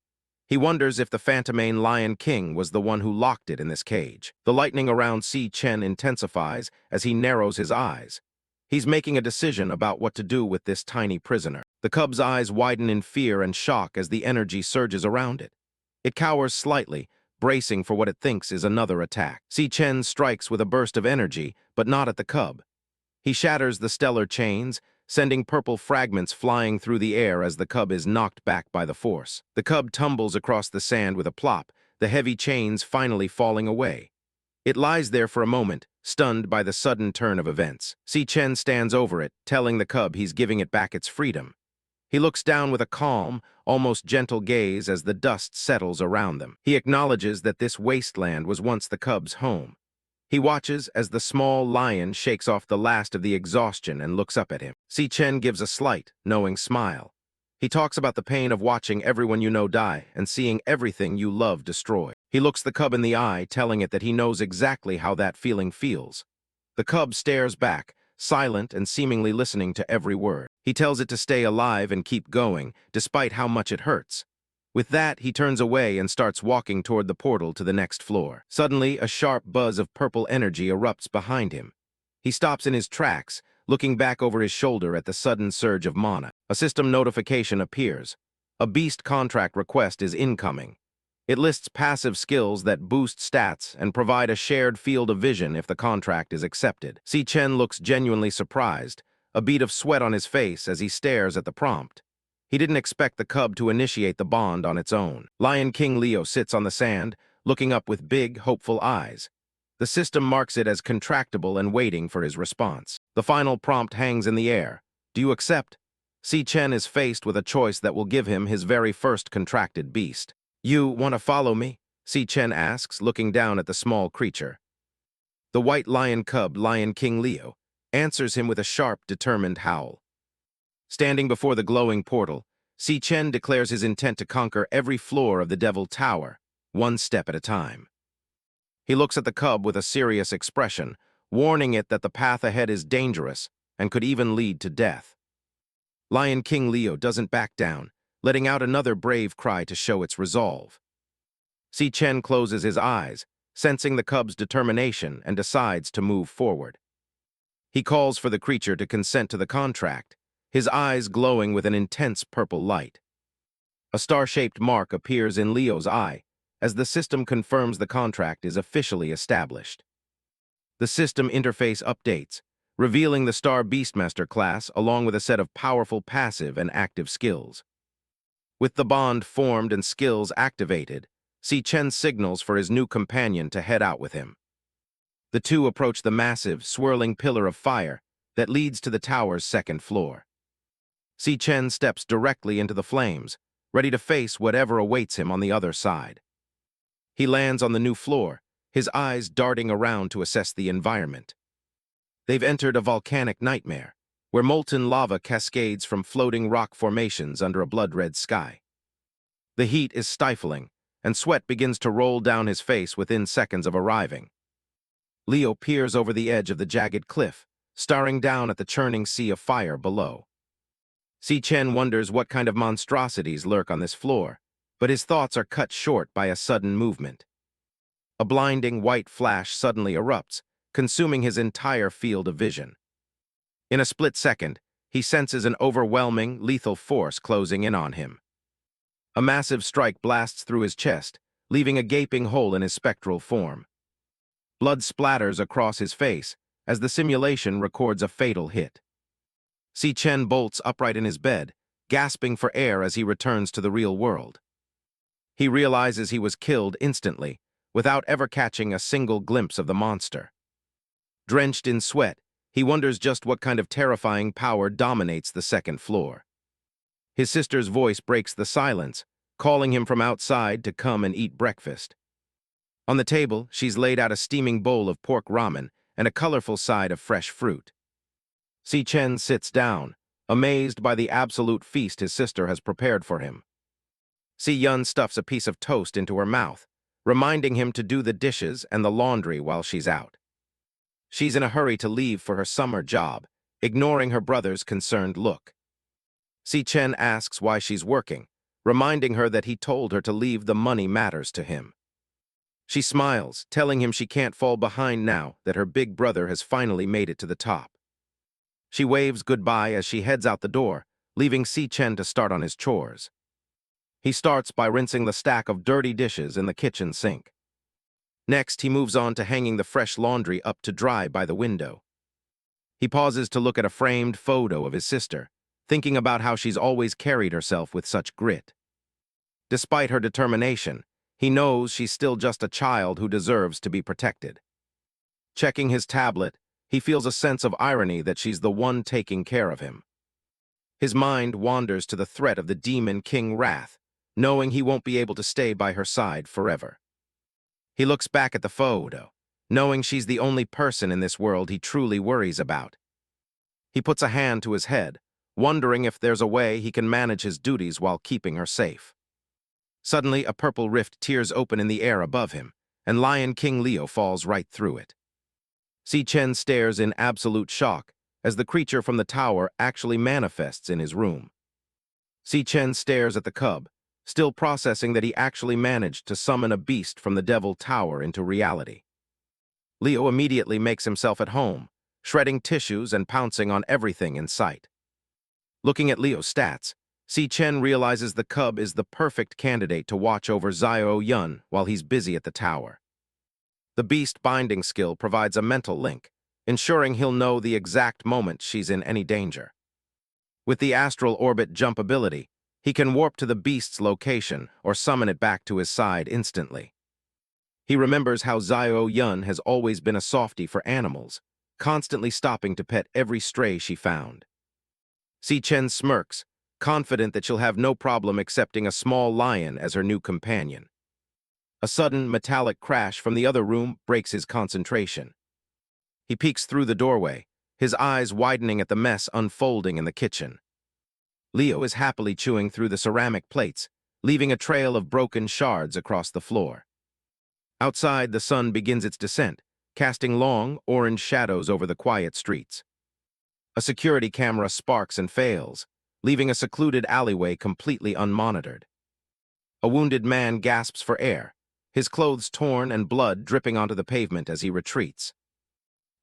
He wonders if the Phantomane Lion King was the one who locked it in this cage. The lightning around Si Chen intensifies as he narrows his eyes. He's making a decision about what to do with this tiny prisoner. The cub's eyes widen in fear and shock as the energy surges around it. It cowers slightly, bracing for what it thinks is another attack. Si Chen strikes with a burst of energy, but not at the cub. He shatters the stellar chains, sending purple fragments flying through the air as the cub is knocked back by the force. The cub tumbles across the sand with a plop, the heavy chains finally falling away. It lies there for a moment, stunned by the sudden turn of events. Si Chen stands over it, telling the cub he's giving it back its freedom. He looks down with a calm, almost gentle gaze as the dust settles around them. He acknowledges that this wasteland was once the cub's home. He watches as the small lion shakes off the last of the exhaustion and looks up at him. Si Chen gives a slight, knowing smile. He talks about the pain of watching everyone you know die and seeing everything you love destroyed. He looks the cub in the eye, telling it that he knows exactly how that feeling feels. The cub stares back, silent and seemingly listening to every word. He tells it to stay alive and keep going, despite how much it hurts. With that, he turns away and starts walking toward the portal to the next floor. Suddenly, a sharp buzz of purple energy erupts behind him. He stops in his tracks, looking back over his shoulder at the sudden surge of mana. A system notification appears. A beast contract request is incoming. It lists passive skills that boost stats and provide a shared field of vision if the contract is accepted. Si Chen looks genuinely surprised, a bead of sweat on his face as he stares at the prompt. He didn't expect the cub to initiate the bond on its own. Lion King Leo sits on the sand, looking up with big, hopeful eyes. The system marks it as contractable and waiting for his response. The final prompt hangs in the air. Do you accept? Si Chen is faced with a choice that will give him his very first contracted beast. You want to follow me? Si Chen asks, looking down at the small creature. The white lion cub, Lion King Leo, answers him with a sharp, determined howl. Standing before the glowing portal, Si Chen declares his intent to conquer every floor of the Devil Tower, one step at a time. He looks at the cub with a serious expression, warning it that the path ahead is dangerous and could even lead to death. Lion King Leo doesn't back down, letting out another brave cry to show its resolve. Si Chen closes his eyes, sensing the cub's determination, and decides to move forward. He calls for the creature to consent to the contract, his eyes glowing with an intense purple light. A star-shaped mark appears in Leo's eye as the system confirms the contract is officially established. The system interface updates, revealing the Star Beastmaster class along with a set of powerful passive and active skills. With the bond formed and skills activated, Si Chen signals for his new companion to head out with him. The two approach the massive, swirling pillar of fire that leads to the tower's second floor. Si Chen steps directly into the flames, ready to face whatever awaits him on the other side. He lands on the new floor, his eyes darting around to assess the environment. They've entered a volcanic nightmare, where molten lava cascades from floating rock formations under a blood-red sky. The heat is stifling, and sweat begins to roll down his face within seconds of arriving. Leo peers over the edge of the jagged cliff, staring down at the churning sea of fire below. Si Chen wonders what kind of monstrosities lurk on this floor, but his thoughts are cut short by a sudden movement. A blinding white flash suddenly erupts, consuming his entire field of vision. In a split second, he senses an overwhelming, lethal force closing in on him. A massive strike blasts through his chest, leaving a gaping hole in his spectral form. Blood splatters across his face as the simulation records a fatal hit. Si Chen bolts upright in his bed, gasping for air as he returns to the real world. He realizes he was killed instantly, without ever catching a single glimpse of the monster. Drenched in sweat, he wonders just what kind of terrifying power dominates the second floor. His sister's voice breaks the silence, calling him from outside to come and eat breakfast. On the table, she's laid out a steaming bowl of pork ramen and a colorful side of fresh fruit. Si Chen sits down, amazed by the absolute feast his sister has prepared for him. Si Yun stuffs a piece of toast into her mouth, reminding him to do the dishes and the laundry while she's out. She's in a hurry to leave for her summer job, ignoring her brother's concerned look. Si Chen asks why she's working, reminding her that he told her to leave the money matters to him. She smiles, telling him she can't fall behind now that her big brother has finally made it to the top. She waves goodbye as she heads out the door, leaving Si Chen to start on his chores. He starts by rinsing the stack of dirty dishes in the kitchen sink. Next, he moves on to hanging the fresh laundry up to dry by the window. He pauses to look at a framed photo of his sister, thinking about how she's always carried herself with such grit. Despite her determination, he knows she's still just a child who deserves to be protected. Checking his tablet, he feels a sense of irony that she's the one taking care of him. His mind wanders to the threat of the Demon King Wrath, knowing he won't be able to stay by her side forever. He looks back at the photo, knowing she's the only person in this world he truly worries about. He puts a hand to his head, wondering if there's a way he can manage his duties while keeping her safe. Suddenly, a purple rift tears open in the air above him, and Lion King Leo falls right through it. Si Chen stares in absolute shock as the creature from the tower actually manifests in his room. Si Chen stares at the cub, still processing that he actually managed to summon a beast from the Devil Tower into reality. Leo immediately makes himself at home, shredding tissues and pouncing on everything in sight. Looking at Leo's stats, Si Chen realizes the cub is the perfect candidate to watch over Xiao Yun while he's busy at the tower. The beast binding skill provides a mental link, ensuring he'll know the exact moment she's in any danger. With the astral orbit jump ability, he can warp to the beast's location or summon it back to his side instantly. He remembers how Xiao Yun has always been a softie for animals, constantly stopping to pet every stray she found. Si Chen smirks, confident that she'll have no problem accepting a small lion as her new companion. A sudden metallic crash from the other room breaks his concentration. He peeks through the doorway, his eyes widening at the mess unfolding in the kitchen. Leo is happily chewing through the ceramic plates, leaving a trail of broken shards across the floor. Outside, the sun begins its descent, casting long, orange shadows over the quiet streets. A security camera sparks and fails, leaving a secluded alleyway completely unmonitored. A wounded man gasps for air, his clothes torn and blood dripping onto the pavement as he retreats.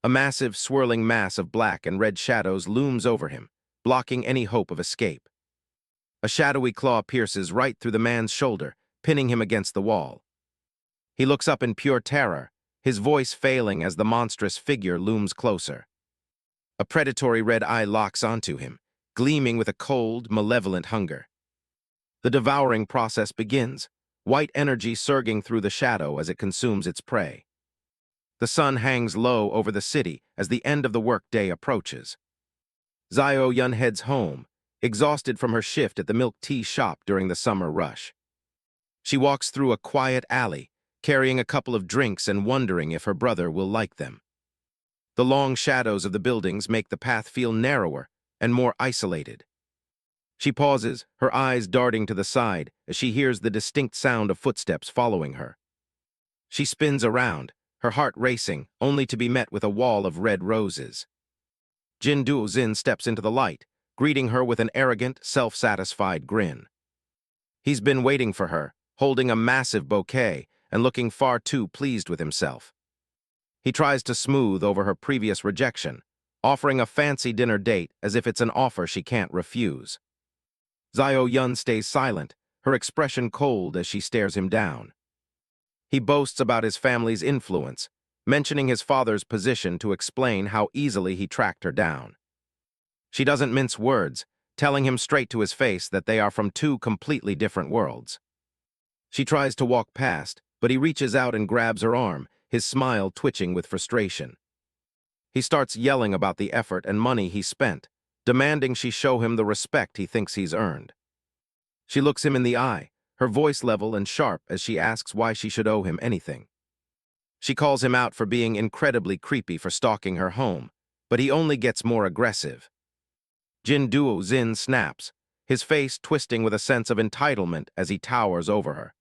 A massive, swirling mass of black and red shadows looms over him, blocking any hope of escape. A shadowy claw pierces right through the man's shoulder, pinning him against the wall. He looks up in pure terror, his voice failing as the monstrous figure looms closer. A predatory red eye locks onto him, gleaming with a cold, malevolent hunger. The devouring process begins, white energy surging through the shadow as it consumes its prey. The sun hangs low over the city as the end of the workday approaches. Xiao Yun heads home, exhausted from her shift at the milk tea shop during the summer rush. She walks through a quiet alley, carrying a couple of drinks and wondering if her brother will like them. The long shadows of the buildings make the path feel narrower and more isolated. She pauses, her eyes darting to the side as she hears the distinct sound of footsteps following her. She spins around, her heart racing, only to be met with a wall of red roses. Jin Duozin steps into the light, greeting her with an arrogant, self-satisfied grin. He's been waiting for her, holding a massive bouquet and looking far too pleased with himself. He tries to smooth over her previous rejection, offering a fancy dinner date as if it's an offer she can't refuse. Xiao Yun stays silent, her expression cold as she stares him down. He boasts about his family's influence, mentioning his father's position to explain how easily he tracked her down. She doesn't mince words, telling him straight to his face that they are from two completely different worlds. She tries to walk past, but he reaches out and grabs her arm, his smile twitching with frustration. He starts yelling about the effort and money he spent, demanding she show him the respect he thinks he's earned. She looks him in the eye, her voice level and sharp as she asks why she should owe him anything. She calls him out for being incredibly creepy for stalking her home, but he only gets more aggressive. Jin Duozin snaps, his face twisting with a sense of entitlement as he towers over her.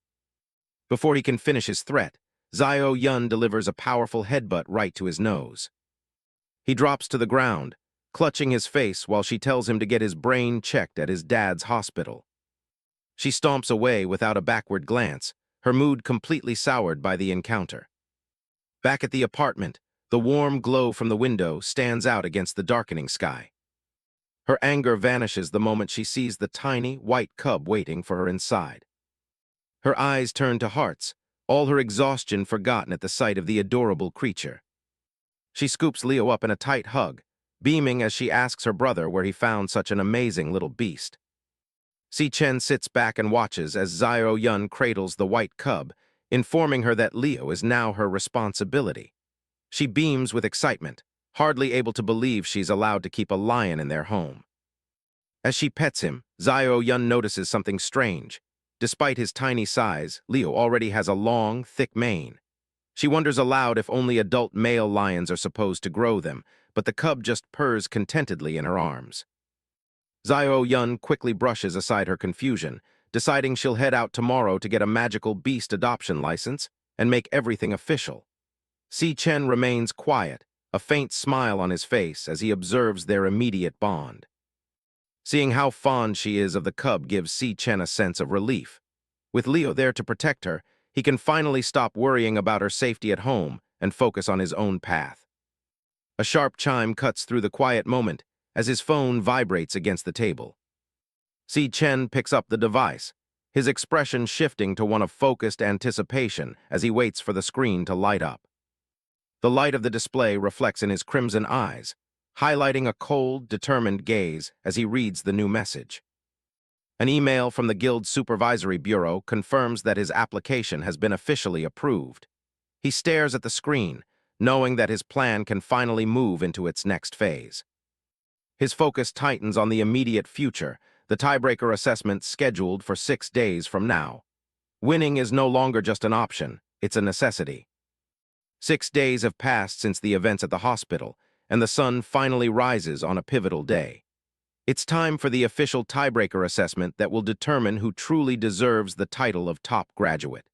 Before he can finish his threat, Xiao Yun delivers a powerful headbutt right to his nose. He drops to the ground, clutching his face while she tells him to get his brain checked at his dad's hospital. She stomps away without a backward glance, her mood completely soured by the encounter. Back at the apartment, the warm glow from the window stands out against the darkening sky. Her anger vanishes the moment she sees the tiny, white cub waiting for her inside. Her eyes turn to hearts, all her exhaustion forgotten at the sight of the adorable creature. She scoops Leo up in a tight hug, beaming as she asks her brother where he found such an amazing little beast. Si Chen sits back and watches as Xiao Yun cradles the white cub, informing her that Leo is now her responsibility. She beams with excitement, hardly able to believe she's allowed to keep a lion in their home. As she pets him, Xiao Yun notices something strange. Despite his tiny size, Leo already has a long, thick mane. She wonders aloud if only adult male lions are supposed to grow them, but the cub just purrs contentedly in her arms. Xiao Yun quickly brushes aside her confusion, deciding she'll head out tomorrow to get a magical beast adoption license and make everything official. Si Chen remains quiet, a faint smile on his face as he observes their immediate bond. Seeing how fond she is of the cub gives Si Chen a sense of relief. With Leo there to protect her, he can finally stop worrying about her safety at home and focus on his own path. A sharp chime cuts through the quiet moment as his phone vibrates against the table. Si Chen picks up the device, his expression shifting to one of focused anticipation as he waits for the screen to light up. The light of the display reflects in his crimson eyes, highlighting a cold, determined gaze as he reads the new message. An email from the Guild's Supervisory Bureau confirms that his application has been officially approved. He stares at the screen, knowing that his plan can finally move into its next phase. His focus tightens on the immediate future, the tiebreaker assessment scheduled for 6 days from now. Winning is no longer just an option, it's a necessity. 6 days have passed since the events at the hospital, and the sun finally rises on a pivotal day. It's time for the official tiebreaker assessment that will determine who truly deserves the title of top graduate.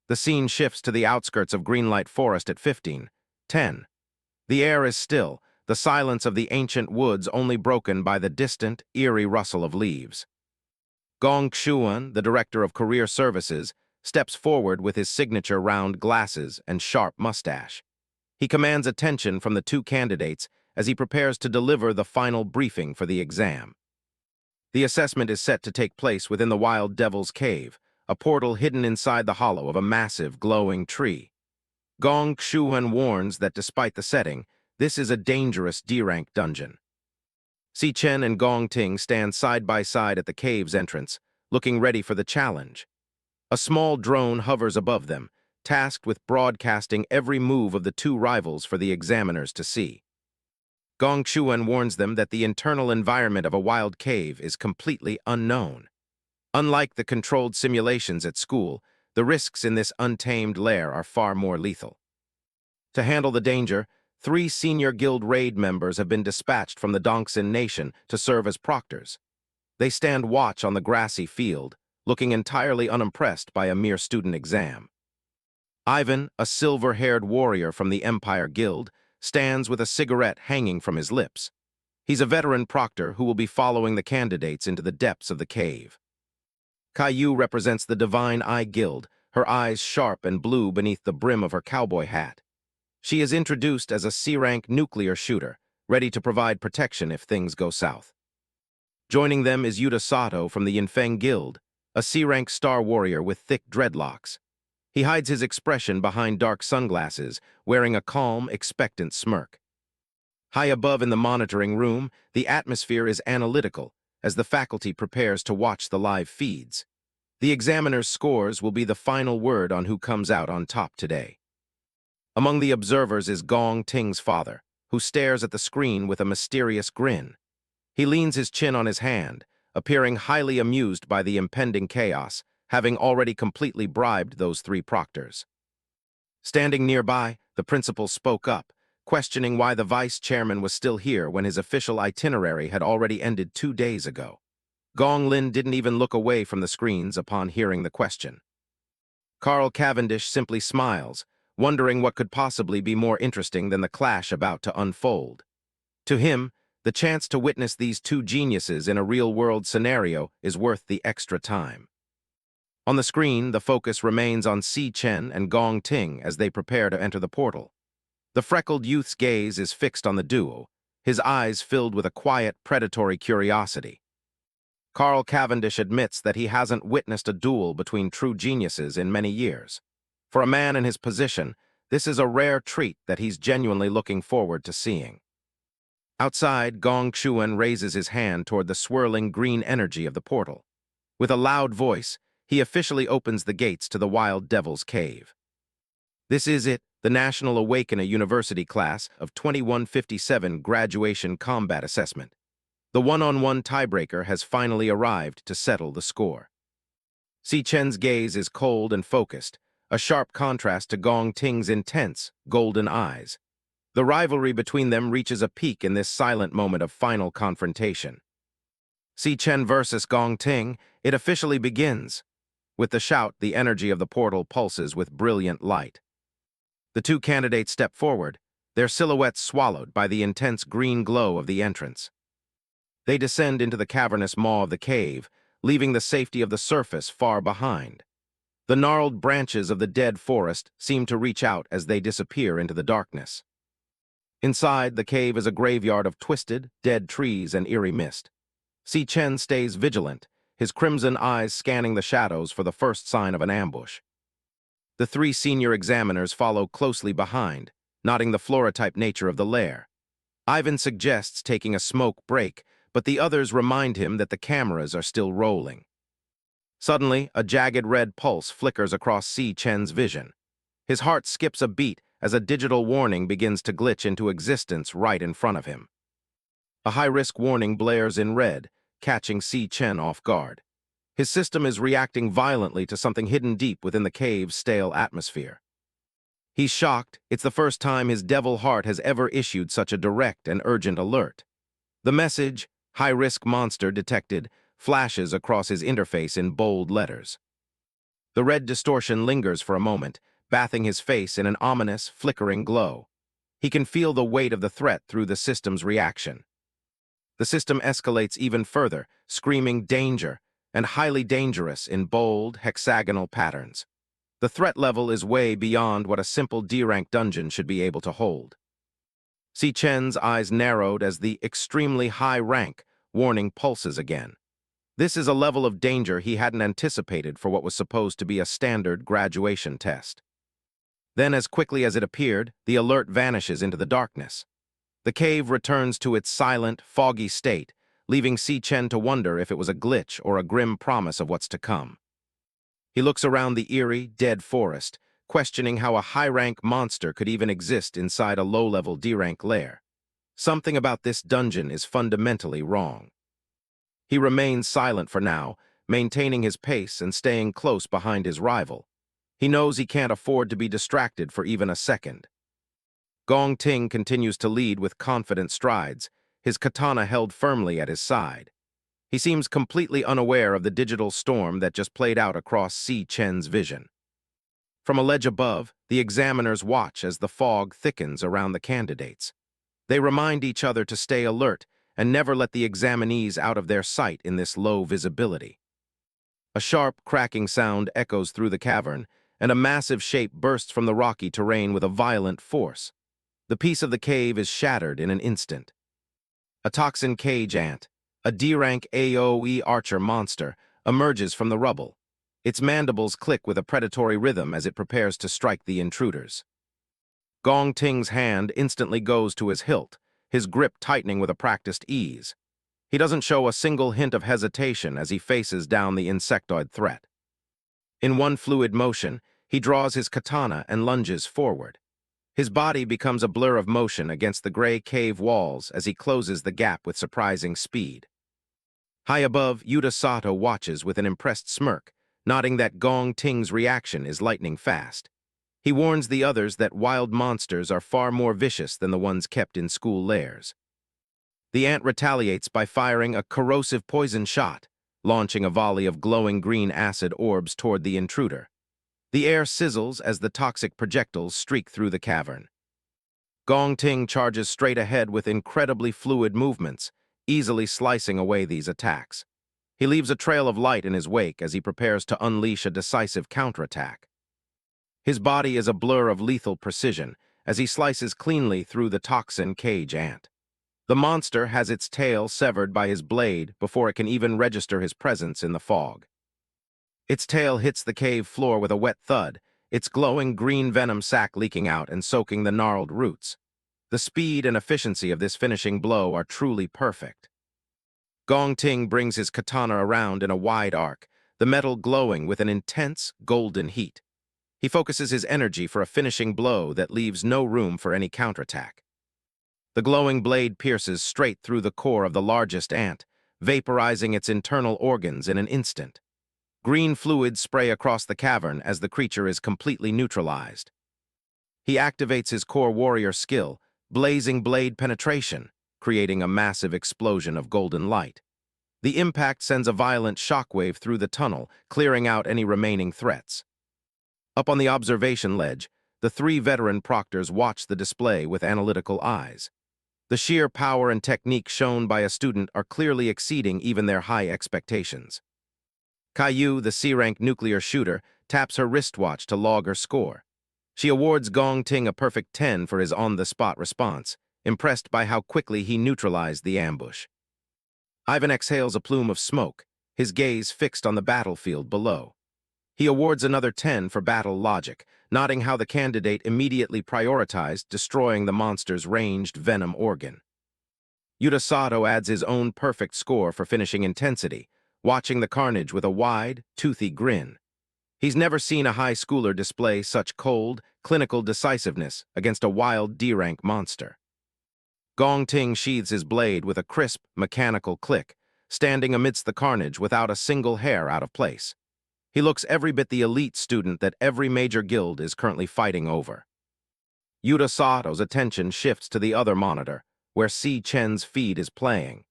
The scene shifts to the outskirts of Greenlight Forest at 15:10. The air is still, the silence of the ancient woods only broken by the distant, eerie rustle of leaves. Gong Xuan, the director of career services, steps forward with his signature round glasses and sharp mustache. He commands attention from the two candidates as he prepares to deliver the final briefing for the exam. The assessment is set to take place within the Wild Devil's Cave, a portal hidden inside the hollow of a massive, glowing tree. Gong Xiuhen warns that despite the setting, this is a dangerous D-rank dungeon. Si Chen and Gong Ting stand side by side at the cave's entrance, looking ready for the challenge. A small drone hovers above them, tasked with broadcasting every move of the two rivals for the examiners to see. Gong Xiuhen warns them that the internal environment of a wild cave is completely unknown. Unlike the controlled simulations at school, the risks in this untamed lair are far more lethal. To handle the danger, 3 senior guild raid members have been dispatched from the Dongxin Nation to serve as proctors. They stand watch on the grassy field, looking entirely unimpressed by a mere student exam. Ivan, a silver-haired warrior from the Empire Guild, stands with a cigarette hanging from his lips. He's a veteran proctor who will be following the candidates into the depths of the cave. Caillou represents the Divine Eye Guild, her eyes sharp and blue beneath the brim of her cowboy hat. She is introduced as a C-rank nuclear shooter, ready to provide protection if things go south. Joining them is Yuta Sato from the Yinfeng Guild, a C-rank star warrior with thick dreadlocks. He hides his expression behind dark sunglasses, wearing a calm, expectant smirk. High above in the monitoring room, the atmosphere is analytical, as the faculty prepares to watch the live feeds. The examiner's scores will be the final word on who comes out on top today. Among the observers is Gong Ting's father, who stares at the screen with a mysterious grin. He leans his chin on his hand, appearing highly amused by the impending chaos, having already completely bribed those 3 proctors. Standing nearby, the principal spoke up, questioning why the vice chairman was still here when his official itinerary had already ended 2 days ago. Gong Lin didn't even look away from the screens upon hearing the question. Carl Cavendish simply smiles, wondering what could possibly be more interesting than the clash about to unfold. To him, the chance to witness these 2 geniuses in a real-world scenario is worth the extra time. On the screen, the focus remains on Si Chen and Gong Ting as they prepare to enter the portal. The freckled youth's gaze is fixed on the duo, his eyes filled with a quiet, predatory curiosity. Carl Cavendish admits that he hasn't witnessed a duel between true geniuses in many years. For a man in his position, this is a rare treat that he's genuinely looking forward to seeing. Outside, Gong Xiuhen raises his hand toward the swirling green energy of the portal. With a loud voice, he officially opens the gates to the Wild Devil's Cave. This is it, the National Awakener University class of 2157 Graduation Combat Assessment. The one-on-one tiebreaker has finally arrived to settle the score. Si Chen's gaze is cold and focused, a sharp contrast to Gong Ting's intense, golden eyes. The rivalry between them reaches a peak in this silent moment of final confrontation. Si Chen versus Gong Ting, it officially begins. With the shout, the energy of the portal pulses with brilliant light. The 2 candidates step forward, their silhouettes swallowed by the intense green glow of the entrance. They descend into the cavernous maw of the cave, leaving the safety of the surface far behind. The gnarled branches of the dead forest seem to reach out as they disappear into the darkness. Inside, the cave is a graveyard of twisted, dead trees and eerie mist. Si Chen stays vigilant, his crimson eyes scanning the shadows for the first sign of an ambush. The 3 senior examiners follow closely behind, noting the flora-type nature of the lair. Ivan suggests taking a smoke break, but the others remind him that the cameras are still rolling. Suddenly, a jagged red pulse flickers across Si Chen's vision. His heart skips a beat as a digital warning begins to glitch into existence right in front of him. A high-risk warning blares in red, catching Si Chen off guard. His system is reacting violently to something hidden deep within the cave's stale atmosphere. He's shocked. It's the first time his devil heart has ever issued such a direct and urgent alert. The message, "High-risk monster detected," flashes across his interface in bold letters. The red distortion lingers for a moment, bathing his face in an ominous, flickering glow. He can feel the weight of the threat through the system's reaction. The system escalates even further, screaming danger, and highly dangerous in bold, hexagonal patterns. The threat level is way beyond what a simple D-rank dungeon should be able to hold. Si Chen's eyes narrowed as the extremely high rank warning pulses again. This is a level of danger he hadn't anticipated for what was supposed to be a standard graduation test. Then, as quickly as it appeared, the alert vanishes into the darkness. The cave returns to its silent, foggy state, leaving Si Chen to wonder if it was a glitch or a grim promise of what's to come. He looks around the eerie, dead forest, questioning how a high-rank monster could even exist inside a low-level D-rank lair. Something about this dungeon is fundamentally wrong. He remains silent for now, maintaining his pace and staying close behind his rival. He knows he can't afford to be distracted for even a second. Gong Ting continues to lead with confident strides, his katana held firmly at his side. He seems completely unaware of the digital storm that just played out across Si Chen's vision. From a ledge above, the examiners watch as the fog thickens around the candidates. They remind each other to stay alert and never let the examinees out of their sight in this low visibility. A sharp, cracking sound echoes through the cavern, and a massive shape bursts from the rocky terrain with a violent force. The piece of the cave is shattered in an instant. A toxin cage ant, a D-rank AoE archer monster, emerges from the rubble. Its mandibles click with a predatory rhythm as it prepares to strike the intruders. Gong Ting's hand instantly goes to his hilt, his grip tightening with a practiced ease. He doesn't show a single hint of hesitation as he faces down the insectoid threat. In one fluid motion, he draws his katana and lunges forward. His body becomes a blur of motion against the gray cave walls as he closes the gap with surprising speed. High above, Yuta Sato watches with an impressed smirk, nodding that Gong Ting's reaction is lightning fast. He warns the others that wild monsters are far more vicious than the ones kept in school lairs. The ant retaliates by firing a corrosive poison shot, launching a volley of glowing green acid orbs toward the intruder. The air sizzles as the toxic projectiles streak through the cavern. Gong Ting charges straight ahead with incredibly fluid movements, easily slicing away these attacks. He leaves a trail of light in his wake as he prepares to unleash a decisive counterattack. His body is a blur of lethal precision as he slices cleanly through the toxin cage ant. The monster has its tail severed by his blade before it can even register his presence in the fog. Its tail hits the cave floor with a wet thud, its glowing green venom sac leaking out and soaking the gnarled roots. The speed and efficiency of this finishing blow are truly perfect. Gong Ting brings his katana around in a wide arc, the metal glowing with an intense, golden heat. He focuses his energy for a finishing blow that leaves no room for any counterattack. The glowing blade pierces straight through the core of the largest ant, vaporizing its internal organs in an instant. Green fluids spray across the cavern as the creature is completely neutralized. He activates his core warrior skill, blazing blade penetration, creating a massive explosion of golden light. The impact sends a violent shockwave through the tunnel, clearing out any remaining threats. Up on the observation ledge, the three veteran proctors watch the display with analytical eyes. The sheer power and technique shown by a student are clearly exceeding even their high expectations. Caillou, the C-rank nuclear shooter, taps her wristwatch to log her score. She awards Gong Ting a perfect 10 for his on-the-spot response, impressed by how quickly he neutralized the ambush. Ivan exhales a plume of smoke, his gaze fixed on the battlefield below. He awards another 10 for battle logic, noting how the candidate immediately prioritized destroying the monster's ranged venom organ. Yuta Sato adds his own perfect score for finishing intensity, watching the carnage with a wide, toothy grin. He's never seen a high schooler display such cold, clinical decisiveness against a wild D-rank monster. Gong Ting sheathes his blade with a crisp, mechanical click, standing amidst the carnage without a single hair out of place. He looks every bit the elite student that every major guild is currently fighting over. Yuta Sato's attention shifts to the other monitor, where Si Chen's feed is playing.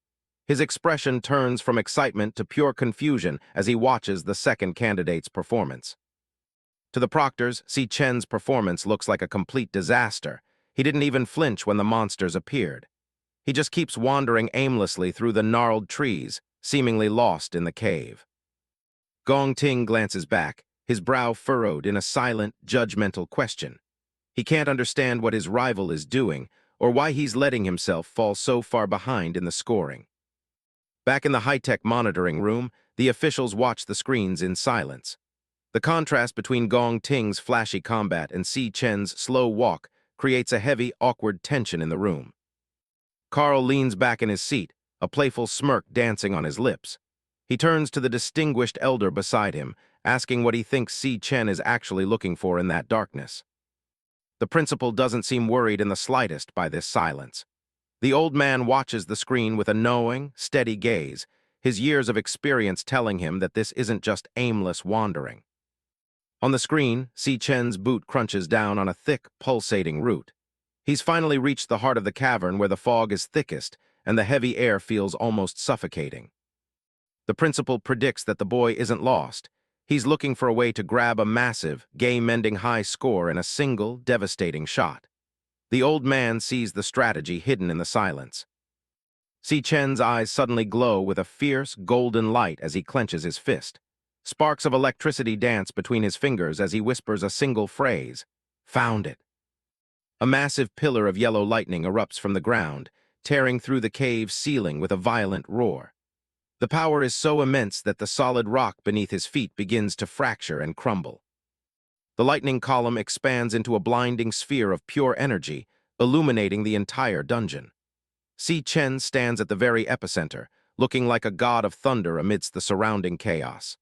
His expression turns from excitement to pure confusion as he watches the second candidate's performance. To the proctors, Si Chen's performance looks like a complete disaster. He didn't even flinch when the monsters appeared. He just keeps wandering aimlessly through the gnarled trees, seemingly lost in the cave. Gong Ting glances back, his brow furrowed in a silent, judgmental question. He can't understand what his rival is doing or why he's letting himself fall so far behind in the scoring. Back in the high-tech monitoring room, the officials watch the screens in silence. The contrast between Gong Ting's flashy combat and Si Chen's slow walk creates a heavy, awkward tension in the room. Carl leans back in his seat, a playful smirk dancing on his lips. He turns to the distinguished elder beside him, asking what he thinks Si Chen is actually looking for in that darkness. The principal doesn't seem worried in the slightest by this silence. The old man watches the screen with a knowing, steady gaze, his years of experience telling him that this isn't just aimless wandering. On the screen, Si Chen's boot crunches down on a thick, pulsating root. He's finally reached the heart of the cavern where the fog is thickest and the heavy air feels almost suffocating. The principal predicts that the boy isn't lost. He's looking for a way to grab a massive, game-ending high score in a single, devastating shot. The old man sees the strategy hidden in the silence. Si Chen's eyes suddenly glow with a fierce, golden light as he clenches his fist. Sparks of electricity dance between his fingers as he whispers a single phrase, "Found it." A massive pillar of yellow lightning erupts from the ground, tearing through the cave's ceiling with a violent roar. The power is so immense that the solid rock beneath his feet begins to fracture and crumble. The lightning column expands into a blinding sphere of pure energy, illuminating the entire dungeon. Si Chen stands at the very epicenter, looking like a god of thunder amidst the surrounding chaos.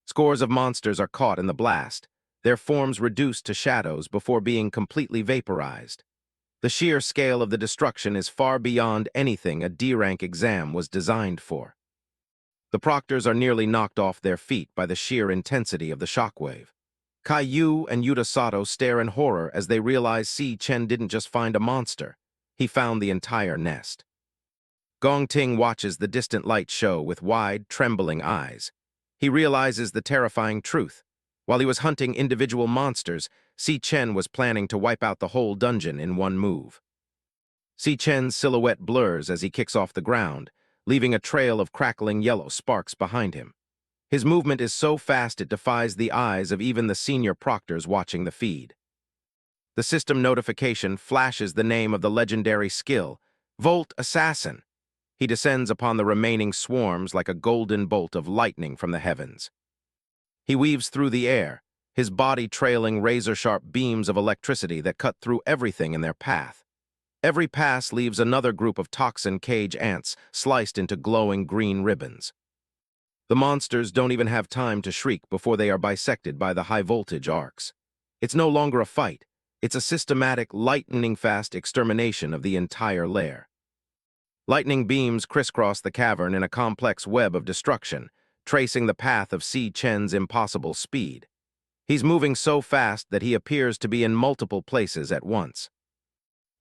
Scores of monsters are caught in the blast, their forms reduced to shadows before being completely vaporized. The sheer scale of the destruction is far beyond anything a D-rank exam was designed for. The proctors are nearly knocked off their feet by the sheer intensity of the shockwave. Caillou and Yuta Sato stare in horror as they realize Si Chen didn't just find a monster, he found the entire nest. Gong Ting watches the distant light show with wide, trembling eyes. He realizes the terrifying truth. While he was hunting individual monsters, Si Chen was planning to wipe out the whole dungeon in one move. Si Chen's silhouette blurs as he kicks off the ground, leaving a trail of crackling yellow sparks behind him. His movement is so fast it defies the eyes of even the senior proctors watching the feed. The system notification flashes the name of the legendary skill, Volt Assassin. He descends upon the remaining swarms like a golden bolt of lightning from the heavens. He weaves through the air, his body trailing razor-sharp beams of electricity that cut through everything in their path. Every pass leaves another group of toxin cage ants sliced into glowing green ribbons. The monsters don't even have time to shriek before they are bisected by the high-voltage arcs. It's no longer a fight. It's a systematic, lightning-fast extermination of the entire lair. Lightning beams crisscross the cavern in a complex web of destruction, tracing the path of Si Chen's impossible speed. He's moving so fast that he appears to be in multiple places at once.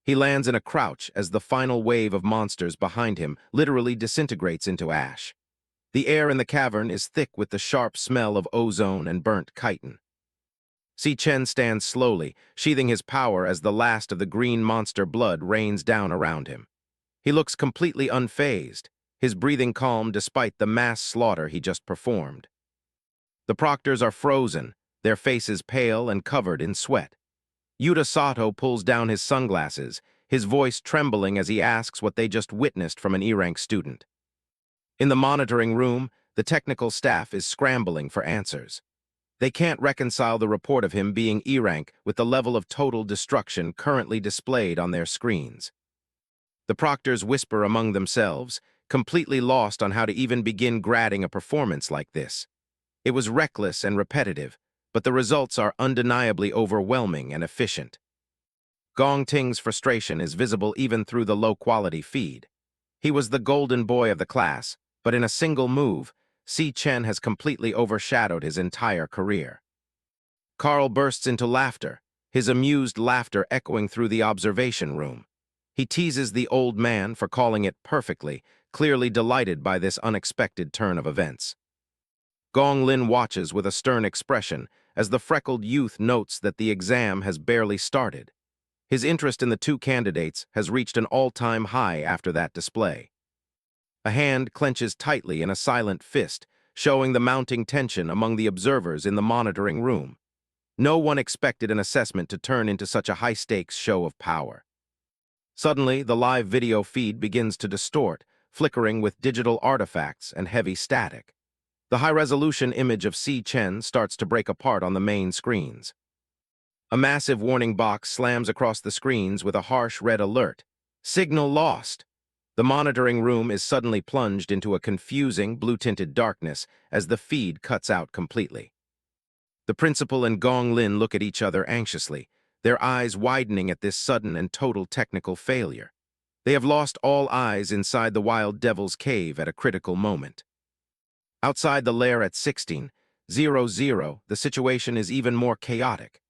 He lands in a crouch as the final wave of monsters behind him literally disintegrates into ash. The air in the cavern is thick with the sharp smell of ozone and burnt chitin. Si Chen stands slowly, sheathing his power as the last of the green monster blood rains down around him. He looks completely unfazed, his breathing calm despite the mass slaughter he just performed. The proctors are frozen, their faces pale and covered in sweat. Yuta Sato pulls down his sunglasses, his voice trembling as he asks what they just witnessed from an E-rank student. In the monitoring room, the technical staff is scrambling for answers. They can't reconcile the report of him being E-rank with the level of total destruction currently displayed on their screens. The proctors whisper among themselves, completely lost on how to even begin grading a performance like this. It was reckless and repetitive, but the results are undeniably overwhelming and efficient. Gong Ting's frustration is visible even through the low-quality feed. He was the golden boy of the class, but in a single move, Si Chen has completely overshadowed his entire career. Carl bursts into laughter, his amused laughter echoing through the observation room. He teases the old man for calling it perfectly, clearly delighted by this unexpected turn of events. Gong Lin watches with a stern expression as the freckled youth notes that the exam has barely started. His interest in the two candidates has reached an all-time high after that display. A hand clenches tightly in a silent fist, showing the mounting tension among the observers in the monitoring room. No one expected an assessment to turn into such a high-stakes show of power. Suddenly, the live video feed begins to distort, flickering with digital artifacts and heavy static. The high-resolution image of Si Chen starts to break apart on the main screens. A massive warning box slams across the screens with a harsh red alert. Signal lost. The monitoring room is suddenly plunged into a confusing, blue-tinted darkness as the feed cuts out completely. The principal and Gong Lin look at each other anxiously, their eyes widening at this sudden and total technical failure. They have lost all eyes inside the Wild Devil's cave at a critical moment. Outside the lair at 16:00, the situation is even more chaotic.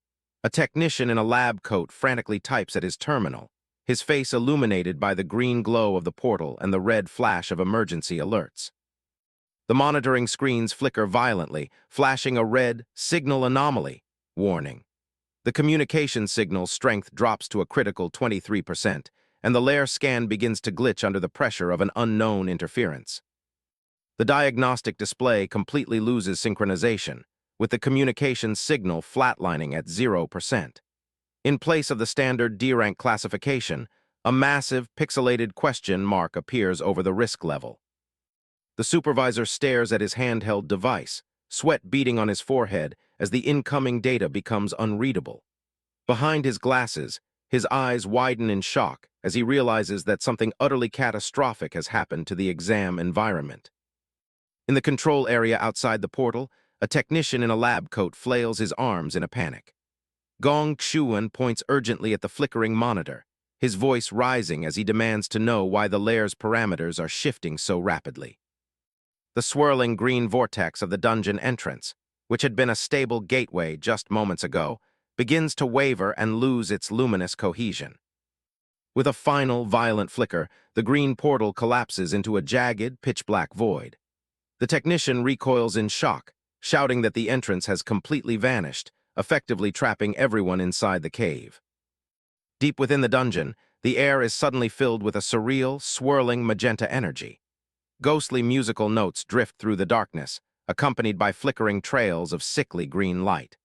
A technician in a lab coat frantically types at his terminal, his face illuminated by the green glow of the portal and the red flash of emergency alerts. The monitoring screens flicker violently, flashing a red signal anomaly warning. The communication signal strength drops to a critical 23%, and the lair scan begins to glitch under the pressure of an unknown interference. The diagnostic display completely loses synchronization, with the communication signal flatlining at 0%. In place of the standard D-rank classification, a massive, pixelated question mark appears over the risk level. The supervisor stares at his handheld device, sweat beading on his forehead as the incoming data becomes unreadable. Behind his glasses, his eyes widen in shock as he realizes that something utterly catastrophic has happened to the exam environment. In the control area outside the portal, a technician in a lab coat flails his arms in a panic. Gong Xuan points urgently at the flickering monitor, his voice rising as he demands to know why the lair's parameters are shifting so rapidly. The swirling green vortex of the dungeon entrance, which had been a stable gateway just moments ago, begins to waver and lose its luminous cohesion. With a final, violent flicker, the green portal collapses into a jagged, pitch-black void. The technician recoils in shock, shouting that the entrance has completely vanished, effectively trapping everyone inside the cave. Deep within the dungeon, the air is suddenly filled with a surreal, swirling magenta energy. Ghostly musical notes drift through the darkness, accompanied by flickering trails of sickly green light.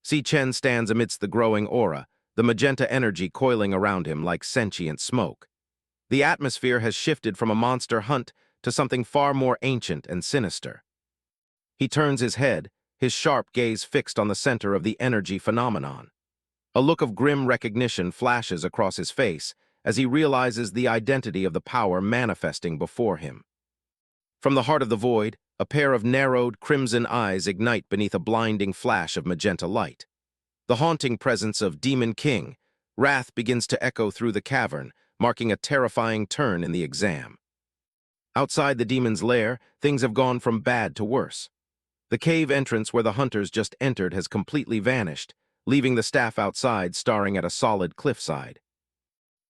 Si Chen stands amidst the growing aura, the magenta energy coiling around him like sentient smoke. The atmosphere has shifted from a monster hunt to something far more ancient and sinister. He turns his head, his sharp gaze fixed on the center of the energy phenomenon. A look of grim recognition flashes across his face as he realizes the identity of the power manifesting before him. From the heart of the void, a pair of narrowed, crimson eyes ignite beneath a blinding flash of magenta light. The haunting presence of Demon King, wrath begins to echo through the cavern, marking a terrifying turn in the exam. Outside the demon's lair, things have gone from bad to worse. The cave entrance where the hunters just entered has completely vanished, leaving the staff outside staring at a solid cliffside.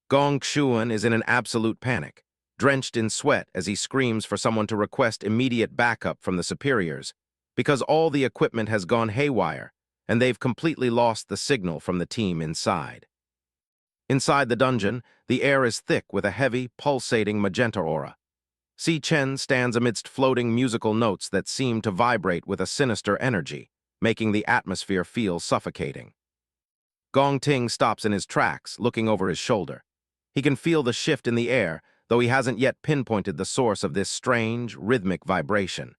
Gong Xuan is in an absolute panic, drenched in sweat as he screams for someone to request immediate backup from the superiors, because all the equipment has gone haywire, and they've completely lost the signal from the team inside. Inside the dungeon, the air is thick with a heavy, pulsating magenta aura. Si Chen stands amidst floating musical notes that seem to vibrate with a sinister energy, making the atmosphere feel suffocating. Gong Ting stops in his tracks, looking over his shoulder. He can feel the shift in the air, though he hasn't yet pinpointed the source of this strange, rhythmic vibration.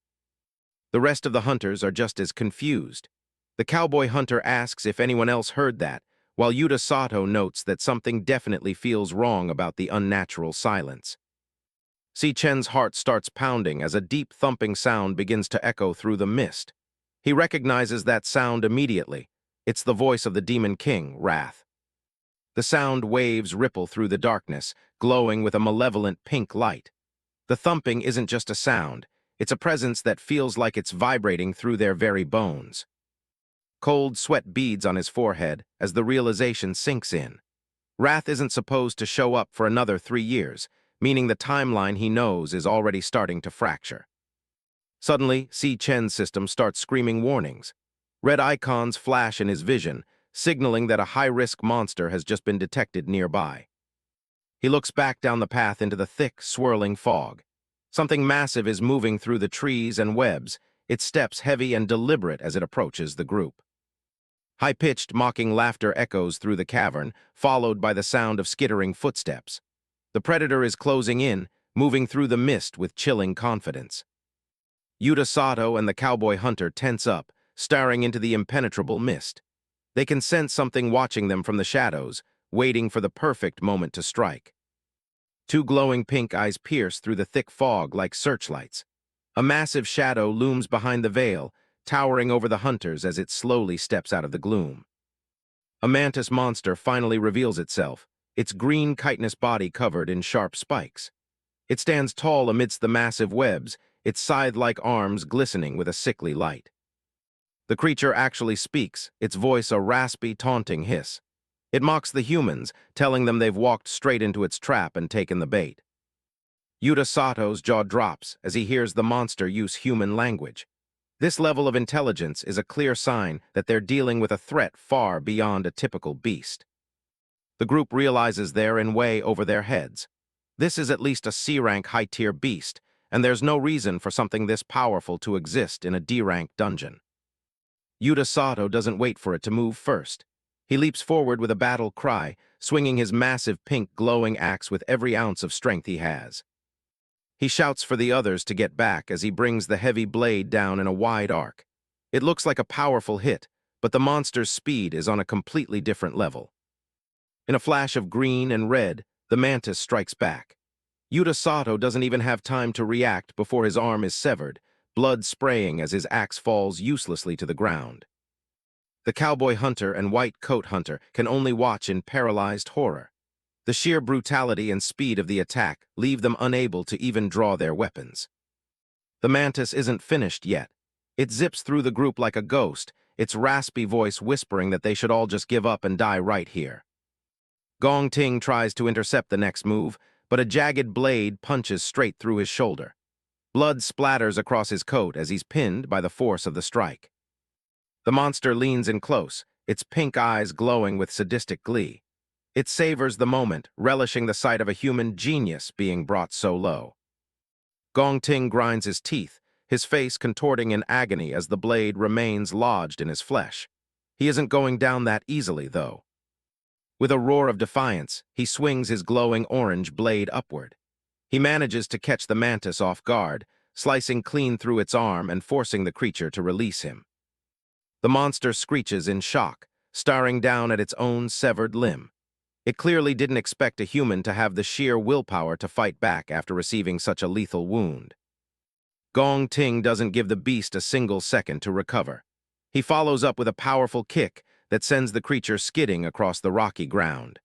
The rest of the hunters are just as confused. The cowboy hunter asks if anyone else heard that, while Yuta Sato notes that something definitely feels wrong about the unnatural silence. Si Chen's heart starts pounding as a deep thumping sound begins to echo through the mist. He recognizes that sound immediately. It's the voice of the Demon King, Wrath. The sound waves ripple through the darkness, glowing with a malevolent pink light. The thumping isn't just a sound, it's a presence that feels like it's vibrating through their very bones. Cold sweat beads on his forehead as the realization sinks in. Wrath isn't supposed to show up for another 3 years, meaning the timeline he knows is already starting to fracture. Suddenly, Si Chen's system starts screaming warnings. Red icons flash in his vision, signaling that a high-risk monster has just been detected nearby. He looks back down the path into the thick, swirling fog. Something massive is moving through the trees and webs, its steps heavy and deliberate as it approaches the group. High-pitched, mocking laughter echoes through the cavern, followed by the sound of skittering footsteps. The predator is closing in, moving through the mist with chilling confidence. Yuta Sato and the cowboy hunter tense up, staring into the impenetrable mist. They can sense something watching them from the shadows, waiting for the perfect moment to strike. Two glowing pink eyes pierce through the thick fog like searchlights. A massive shadow looms behind the veil, towering over the hunters as it slowly steps out of the gloom. A mantis monster finally reveals itself, its green chitinous body covered in sharp spikes. It stands tall amidst the massive webs, its scythe-like arms glistening with a sickly light. The creature actually speaks, its voice a raspy, taunting hiss. It mocks the humans, telling them they've walked straight into its trap and taken the bait. Yuta Sato's jaw drops as he hears the monster use human language. This level of intelligence is a clear sign that they're dealing with a threat far beyond a typical beast. The group realizes they're in way over their heads. This is at least a C-rank high-tier beast, and there's no reason for something this powerful to exist in a D-rank dungeon. Yuta Sato doesn't wait for it to move first. He leaps forward with a battle cry, swinging his massive pink glowing axe with every ounce of strength he has. He shouts for the others to get back as he brings the heavy blade down in a wide arc. It looks like a powerful hit, but the monster's speed is on a completely different level. In a flash of green and red, the mantis strikes back. Yuta Sato doesn't even have time to react before his arm is severed, blood spraying as his axe falls uselessly to the ground. The cowboy hunter and white coat hunter can only watch in paralyzed horror. The sheer brutality and speed of the attack leave them unable to even draw their weapons. The mantis isn't finished yet. It zips through the group like a ghost, its raspy voice whispering that they should all just give up and die right here. Gong Ting tries to intercept the next move, but a jagged blade punches straight through his shoulder. Blood splatters across his coat as he's pinned by the force of the strike. The monster leans in close, its pink eyes glowing with sadistic glee. It savors the moment, relishing the sight of a human genius being brought so low. Gong Ting grinds his teeth, his face contorting in agony as the blade remains lodged in his flesh. He isn't going down that easily, though. With a roar of defiance, he swings his glowing orange blade upward. He manages to catch the mantis off guard, slicing clean through its arm and forcing the creature to release him. The monster screeches in shock, staring down at its own severed limb. It clearly didn't expect a human to have the sheer willpower to fight back after receiving such a lethal wound. Gong Ting doesn't give the beast a single second to recover. He follows up with a powerful kick that sends the creature skidding across the rocky ground.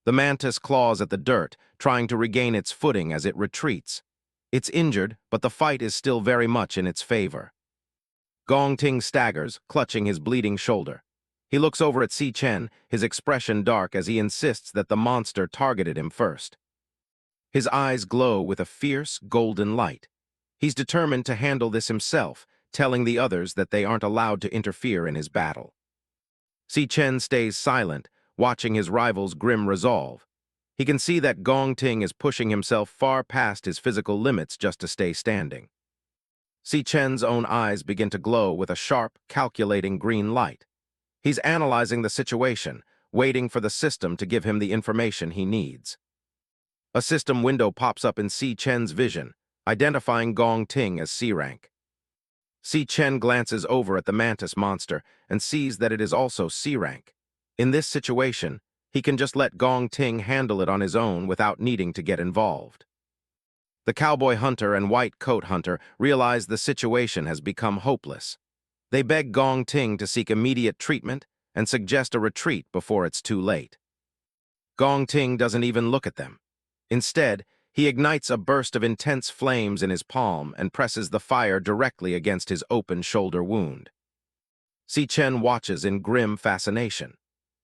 The mantis claws at the dirt, trying to regain its footing as it retreats. It's injured, but the fight is still very much in its favor. Gong Ting staggers, clutching his bleeding shoulder. He looks over at Si Chen, his expression dark as he insists that the monster targeted him first. His eyes glow with a fierce, golden light. He's determined to handle this himself, telling the others that they aren't allowed to interfere in his battle. Si Chen stays silent, watching his rival's grim resolve. He can see that Gong Ting is pushing himself far past his physical limits just to stay standing. Si Chen's own eyes begin to glow with a sharp, calculating green light. He's analyzing the situation, waiting for the system to give him the information he needs. A system window pops up in Si Chen's vision, identifying Gong Ting as C-rank. Si Chen glances over at the mantis monster and sees that it is also C-rank. In this situation, he can just let Gong Ting handle it on his own without needing to get involved. The cowboy hunter and white coat hunter realize the situation has become hopeless. They beg Gong Ting to seek immediate treatment and suggest a retreat before it's too late. Gong Ting doesn't even look at them. Instead, he ignites a burst of intense flames in his palm and presses the fire directly against his open shoulder wound. Si Chen watches in grim fascination.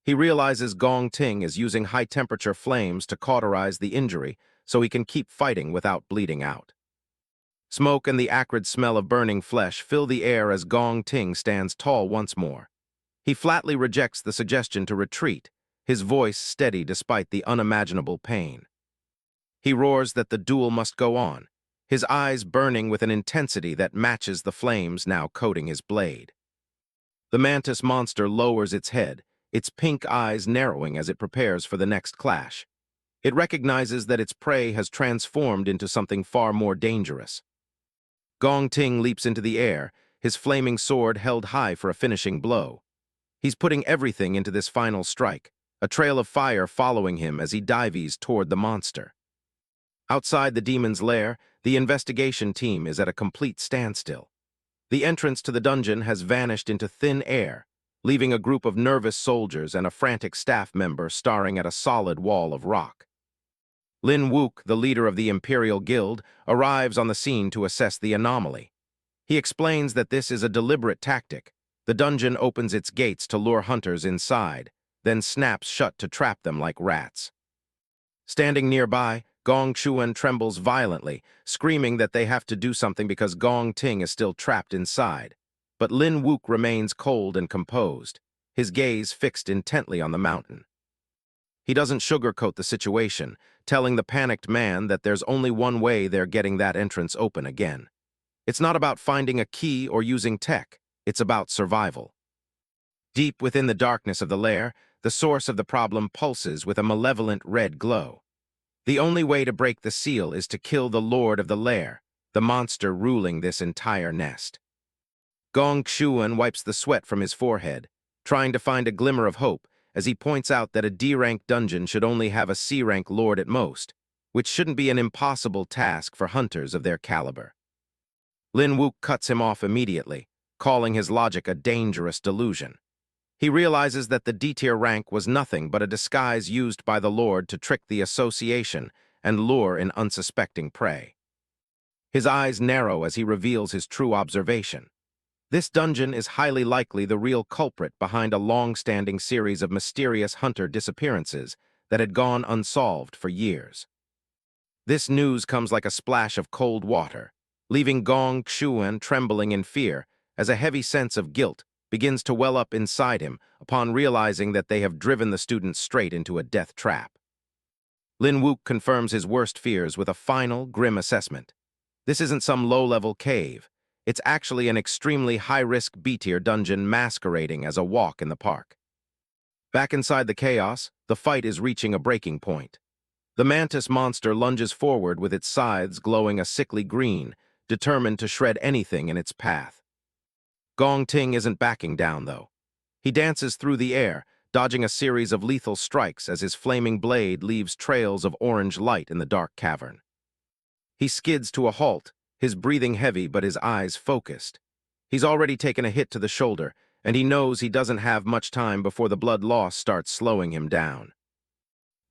He realizes Gong Ting is using high-temperature flames to cauterize the injury so he can keep fighting without bleeding out. Smoke and the acrid smell of burning flesh fill the air as Gong Ting stands tall once more. He flatly rejects the suggestion to retreat, his voice steady despite the unimaginable pain. He roars that the duel must go on. his eyes burning with an intensity that matches the flames now coating his blade. The mantis monster lowers its head, its pink eyes narrowing as it prepares for the next clash. It recognizes that its prey has transformed into something far more dangerous. Gong Ting leaps into the air, his flaming sword held high for a finishing blow. He's putting everything into this final strike, a trail of fire following him as he dives toward the monster. Outside the demon's lair, the investigation team is at a complete standstill. The entrance to the dungeon has vanished into thin air, leaving a group of nervous soldiers and a frantic staff member staring at a solid wall of rock. Lin Wook, the leader of the Imperial Guild, arrives on the scene to assess the anomaly. He explains that this is a deliberate tactic. The dungeon opens its gates to lure hunters inside, then snaps shut to trap them like rats. Standing nearby, Gong Chuan trembles violently, screaming that they have to do something because Gong Ting is still trapped inside. But Lin Wook remains cold and composed, his gaze fixed intently on the mountain. He doesn't sugarcoat the situation, telling the panicked man that there's only one way they're getting that entrance open again. It's not about finding a key or using tech, it's about survival. Deep within the darkness of the lair, the source of the problem pulses with a malevolent red glow. The only way to break the seal is to kill the lord of the lair, the monster ruling this entire nest. Gong Xuan wipes the sweat from his forehead, trying to find a glimmer of hope as he points out that a D-rank dungeon should only have a C-rank lord at most, which shouldn't be an impossible task for hunters of their caliber. Lin Wook cuts him off immediately, calling his logic a dangerous delusion. He realizes that the D-tier rank was nothing but a disguise used by the Lord to trick the association and lure in unsuspecting prey. His eyes narrow as he reveals his true observation. This dungeon is highly likely the real culprit behind a long-standing series of mysterious hunter disappearances that had gone unsolved for years. This news comes like a splash of cold water, leaving Gong Xuan trembling in fear as a heavy sense of guilt begins to well up inside him upon realizing that they have driven the student straight into a death trap. Lin Wook confirms his worst fears with a final, grim assessment. This isn't some low-level cave. It's actually an extremely high-risk B-tier dungeon masquerading as a walk in the park. Back inside the chaos, the fight is reaching a breaking point. The mantis monster lunges forward with its scythes glowing a sickly green, determined to shred anything in its path. Gong Ting isn't backing down, though. He dances through the air, dodging a series of lethal strikes as his flaming blade leaves trails of orange light in the dark cavern. He skids to a halt, his breathing heavy but his eyes focused. He's already taken a hit to the shoulder, and he knows he doesn't have much time before the blood loss starts slowing him down.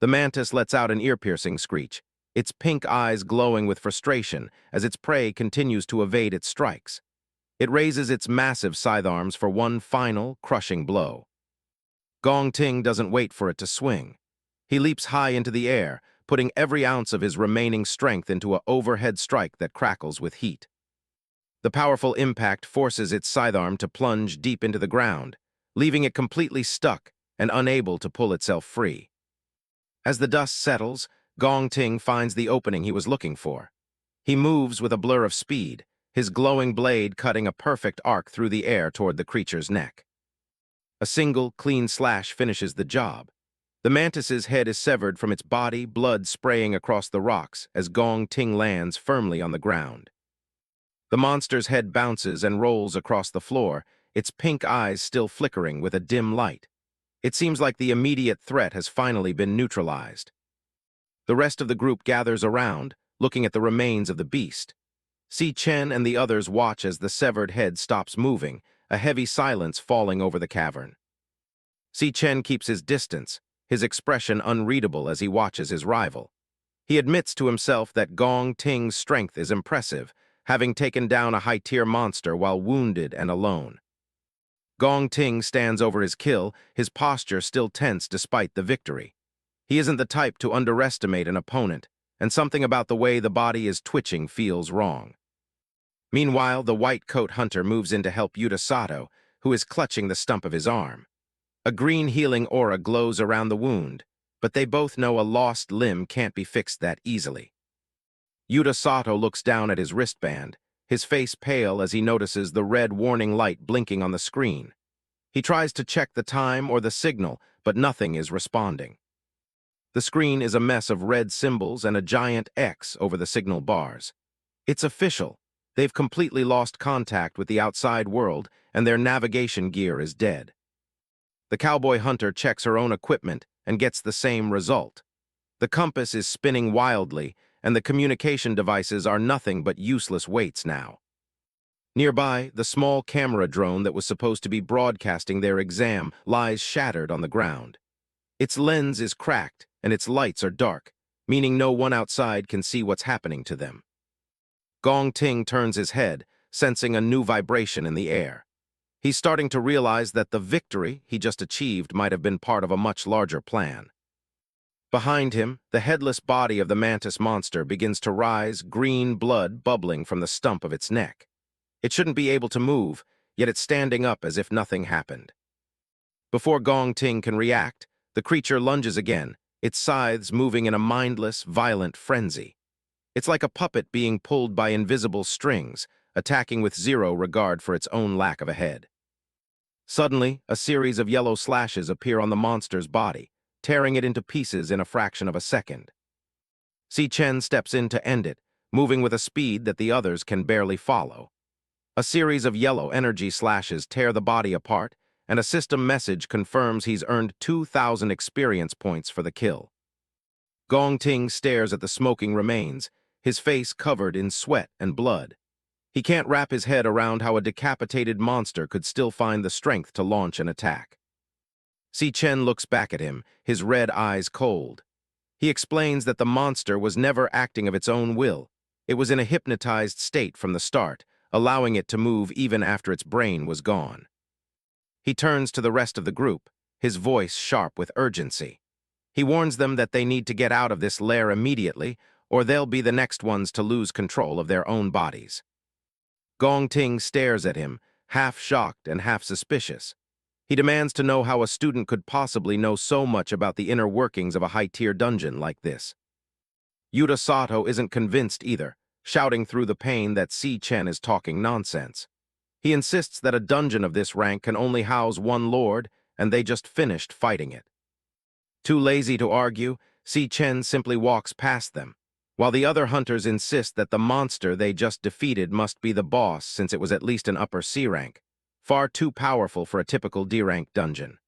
The mantis lets out an ear-piercing screech, its pink eyes glowing with frustration as its prey continues to evade its strikes. It raises its massive scythe arms for one final, crushing blow. Gong Ting doesn't wait for it to swing. He leaps high into the air, putting every ounce of his remaining strength into an overhead strike that crackles with heat. The powerful impact forces its scythe arm to plunge deep into the ground, leaving it completely stuck and unable to pull itself free. As the dust settles, Gong Ting finds the opening he was looking for. He moves with a blur of speed, his glowing blade cutting a perfect arc through the air toward the creature's neck. A single, clean slash finishes the job. The mantis's head is severed from its body, blood spraying across the rocks as Gong Ting lands firmly on the ground. The monster's head bounces and rolls across the floor, its pink eyes still flickering with a dim light. It seems like the immediate threat has finally been neutralized. The rest of the group gathers around, looking at the remains of the beast. Si Chen and the others watch as the severed head stops moving, a heavy silence falling over the cavern. Si Chen keeps his distance, his expression unreadable as he watches his rival. He admits to himself that Gong Ting's strength is impressive, having taken down a high-tier monster while wounded and alone. Gong Ting stands over his kill, his posture still tense despite the victory. He isn't the type to underestimate an opponent, and something about the way the body is twitching feels wrong. Meanwhile, the white coat hunter moves in to help Yuta Sato, who is clutching the stump of his arm. A green healing aura glows around the wound, but they both know a lost limb can't be fixed that easily. Yuta Sato looks down at his wristband, his face pale as he notices the red warning light blinking on the screen. He tries to check the time or the signal, but nothing is responding. The screen is a mess of red symbols and a giant X over the signal bars. It's official. They've completely lost contact with the outside world, and their navigation gear is dead. The cowboy hunter checks her own equipment and gets the same result. The compass is spinning wildly, and the communication devices are nothing but useless weights now. Nearby, the small camera drone that was supposed to be broadcasting their exam lies shattered on the ground. Its lens is cracked, and its lights are dark, meaning no one outside can see what's happening to them. Gong Ting turns his head, sensing a new vibration in the air. He's starting to realize that the victory he just achieved might have been part of a much larger plan. Behind him, the headless body of the mantis monster begins to rise, green blood bubbling from the stump of its neck. It shouldn't be able to move, yet it's standing up as if nothing happened. Before Gong Ting can react, the creature lunges again, its scythes moving in a mindless, violent frenzy. It's like a puppet being pulled by invisible strings, attacking with zero regard for its own lack of a head. Suddenly, a series of yellow slashes appear on the monster's body, tearing it into pieces in a fraction of a second. Si Chen steps in to end it, moving with a speed that the others can barely follow. A series of yellow energy slashes tear the body apart, and a system message confirms he's earned 2,000 experience points for the kill. Gong Ting stares at the smoking remains, his face covered in sweat and blood. He can't wrap his head around how a decapitated monster could still find the strength to launch an attack. Si Chen looks back at him, his red eyes cold. He explains that the monster was never acting of its own will. It was in a hypnotized state from the start, allowing it to move even after its brain was gone. He turns to the rest of the group, his voice sharp with urgency. He warns them that they need to get out of this lair immediately, or they'll be the next ones to lose control of their own bodies. Gong Ting stares at him, half shocked and half suspicious. He demands to know how a student could possibly know so much about the inner workings of a high-tier dungeon like this. Yuta Sato isn't convinced either, shouting through the pain that Si Chen is talking nonsense. He insists that a dungeon of this rank can only house one lord, and they just finished fighting it. Too lazy to argue, Si Chen simply walks past them, while the other hunters insist that the monster they just defeated must be the boss since it was at least an upper C rank. Far too powerful for a typical D-rank dungeon.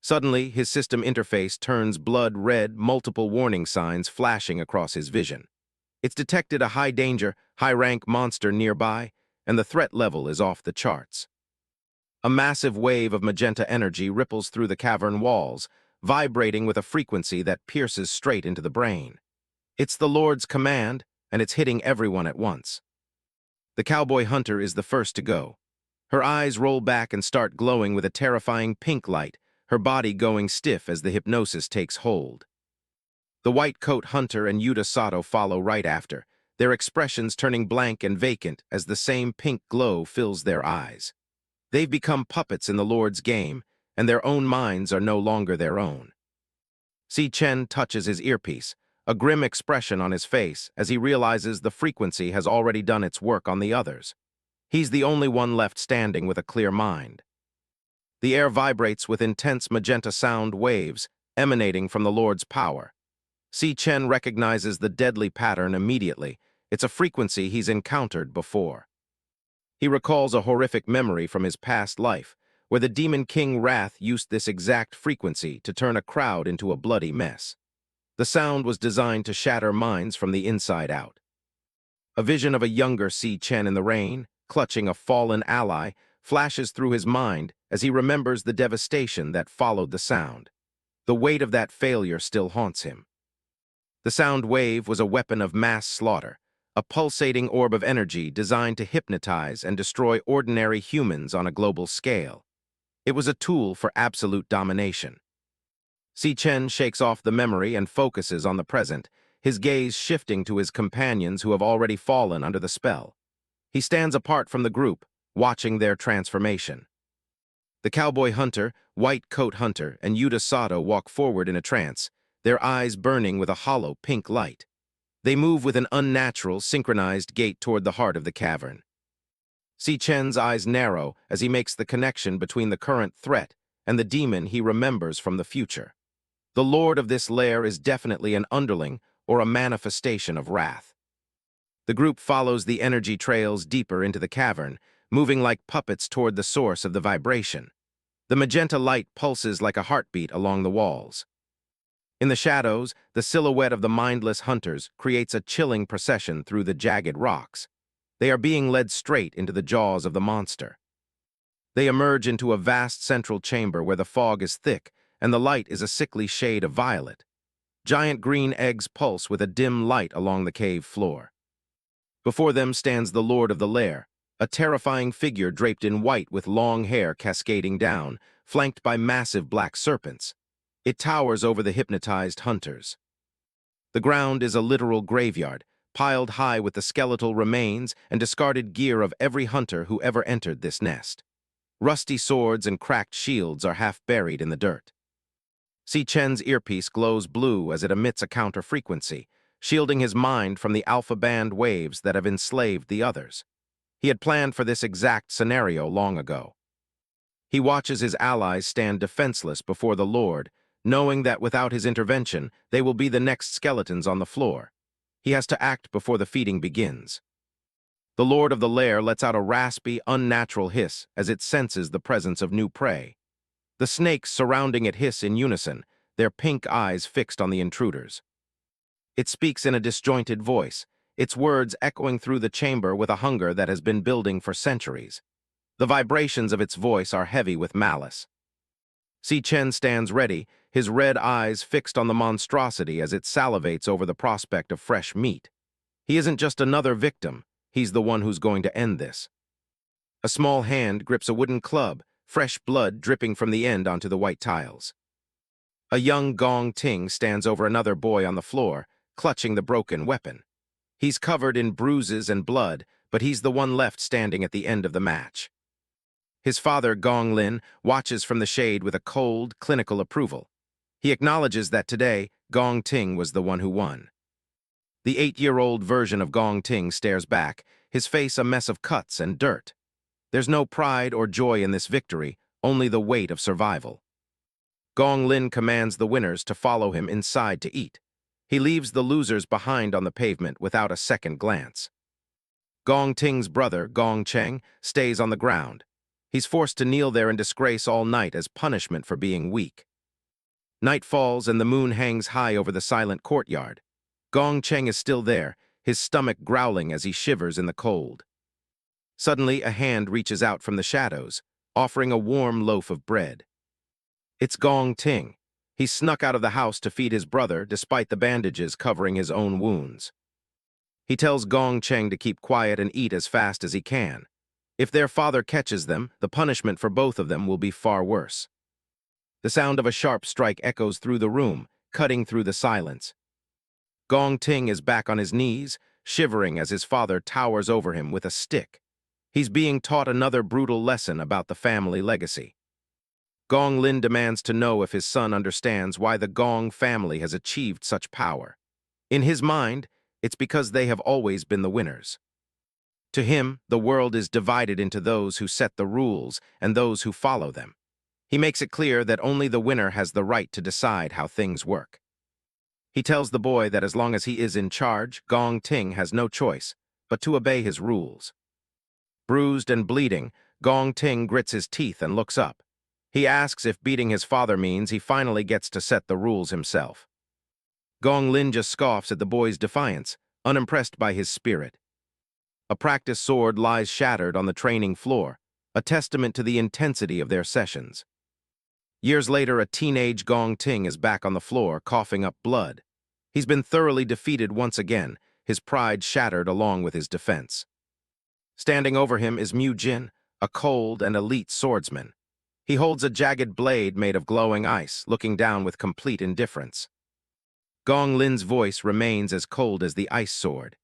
Suddenly, his system interface turns blood red, multiple warning signs flashing across his vision. It's detected a high-danger, high-rank monster nearby, and the threat level is off the charts. A massive wave of magenta energy ripples through the cavern walls, vibrating with a frequency that pierces straight into the brain. It's the Lord's command, and it's hitting everyone at once. The cowboy hunter is the first to go. Her eyes roll back and start glowing with a terrifying pink light, her body going stiff as the hypnosis takes hold. The white coat hunter and Yuta Sato follow right after, their expressions turning blank and vacant as the same pink glow fills their eyes. They've become puppets in the Lord's game, and their own minds are no longer their own. Si Chen touches his earpiece, a grim expression on his face as he realizes the frequency has already done its work on the others. He's the only one left standing with a clear mind. The air vibrates with intense magenta sound waves emanating from the Lord's power. Si Chen recognizes the deadly pattern immediately. It's a frequency he's encountered before. He recalls a horrific memory from his past life, where the Demon King Wrath used this exact frequency to turn a crowd into a bloody mess. The sound was designed to shatter minds from the inside out. A vision of a younger Si Chen in the rain, clutching a fallen ally, flashes through his mind as he remembers the devastation that followed the sound. The weight of that failure still haunts him. The sound wave was a weapon of mass slaughter, a pulsating orb of energy designed to hypnotize and destroy ordinary humans on a global scale. It was a tool for absolute domination. Si Chen shakes off the memory and focuses on the present, his gaze shifting to his companions who have already fallen under the spell. He stands apart from the group, watching their transformation. The cowboy hunter, white coat hunter, and Yuta Sato walk forward in a trance, their eyes burning with a hollow pink light. They move with an unnatural, synchronized gait toward the heart of the cavern. Si Chen's eyes narrow as he makes the connection between the current threat and the demon he remembers from the future. The lord of this lair is definitely an underling or a manifestation of wrath. The group follows the energy trails deeper into the cavern, moving like puppets toward the source of the vibration. The magenta light pulses like a heartbeat along the walls. In the shadows, the silhouette of the mindless hunters creates a chilling procession through the jagged rocks. They are being led straight into the jaws of the monster. They emerge into a vast central chamber where the fog is thick and the light is a sickly shade of violet. Giant green eggs pulse with a dim light along the cave floor. Before them stands the lord of the lair, a terrifying figure draped in white with long hair cascading down, flanked by massive black serpents. It towers over the hypnotized hunters. The ground is a literal graveyard, piled high with the skeletal remains and discarded gear of every hunter who ever entered this nest. Rusty swords and cracked shields are half buried in the dirt. Si Chen's earpiece glows blue as it emits a counter-frequency, shielding his mind from the alpha band waves that have enslaved the others. He had planned for this exact scenario long ago. He watches his allies stand defenseless before the Lord, knowing that without his intervention, they will be the next skeletons on the floor. He has to act before the feeding begins. The lord of the lair lets out a raspy, unnatural hiss as it senses the presence of new prey. The snakes surrounding it hiss in unison, their pink eyes fixed on the intruders. It speaks in a disjointed voice, its words echoing through the chamber with a hunger that has been building for centuries. The vibrations of its voice are heavy with malice. Si Chen stands ready, his red eyes fixed on the monstrosity as it salivates over the prospect of fresh meat. He isn't just another victim, he's the one who's going to end this. A small hand grips a wooden club, fresh blood dripping from the end onto the white tiles. A young Gong Ting stands over another boy on the floor, clutching the broken weapon. He's covered in bruises and blood, but he's the one left standing at the end of the match. His father, Gong Lin, watches from the shade with a cold, clinical approval. He acknowledges that today, Gong Ting was the one who won. The 8-year-old version of Gong Ting stares back, his face a mess of cuts and dirt. There's no pride or joy in this victory, only the weight of survival. Gong Lin commands the winners to follow him inside to eat. He leaves the losers behind on the pavement without a second glance. Gong Ting's brother, Gong Cheng, stays on the ground. He's forced to kneel there in disgrace all night as punishment for being weak. Night falls and the moon hangs high over the silent courtyard. Gong Cheng is still there, his stomach growling as he shivers in the cold. Suddenly, a hand reaches out from the shadows, offering a warm loaf of bread. It's Gong Ting. He snuck out of the house to feed his brother despite the bandages covering his own wounds. He tells Gong Cheng to keep quiet and eat as fast as he can. If their father catches them, the punishment for both of them will be far worse. The sound of a sharp strike echoes through the room, cutting through the silence. Gong Ting is back on his knees, shivering as his father towers over him with a stick. He's being taught another brutal lesson about the family legacy. Gong Lin demands to know if his son understands why the Gong family has achieved such power. In his mind, it's because they have always been the winners. To him, the world is divided into those who set the rules and those who follow them. He makes it clear that only the winner has the right to decide how things work. He tells the boy that as long as he is in charge, Gong Ting has no choice but to obey his rules. Bruised and bleeding, Gong Ting grits his teeth and looks up. He asks if beating his father means he finally gets to set the rules himself. Gong Lin just scoffs at the boy's defiance, unimpressed by his spirit. A practice sword lies shattered on the training floor, a testament to the intensity of their sessions. Years later, a teenage Gong Ting is back on the floor, coughing up blood. He's been thoroughly defeated once again, his pride shattered along with his defense. Standing over him is Mu Jin, a cold and elite swordsman. He holds a jagged blade made of glowing ice, looking down with complete indifference. Gong Lin's voice remains as cold as the ice sword.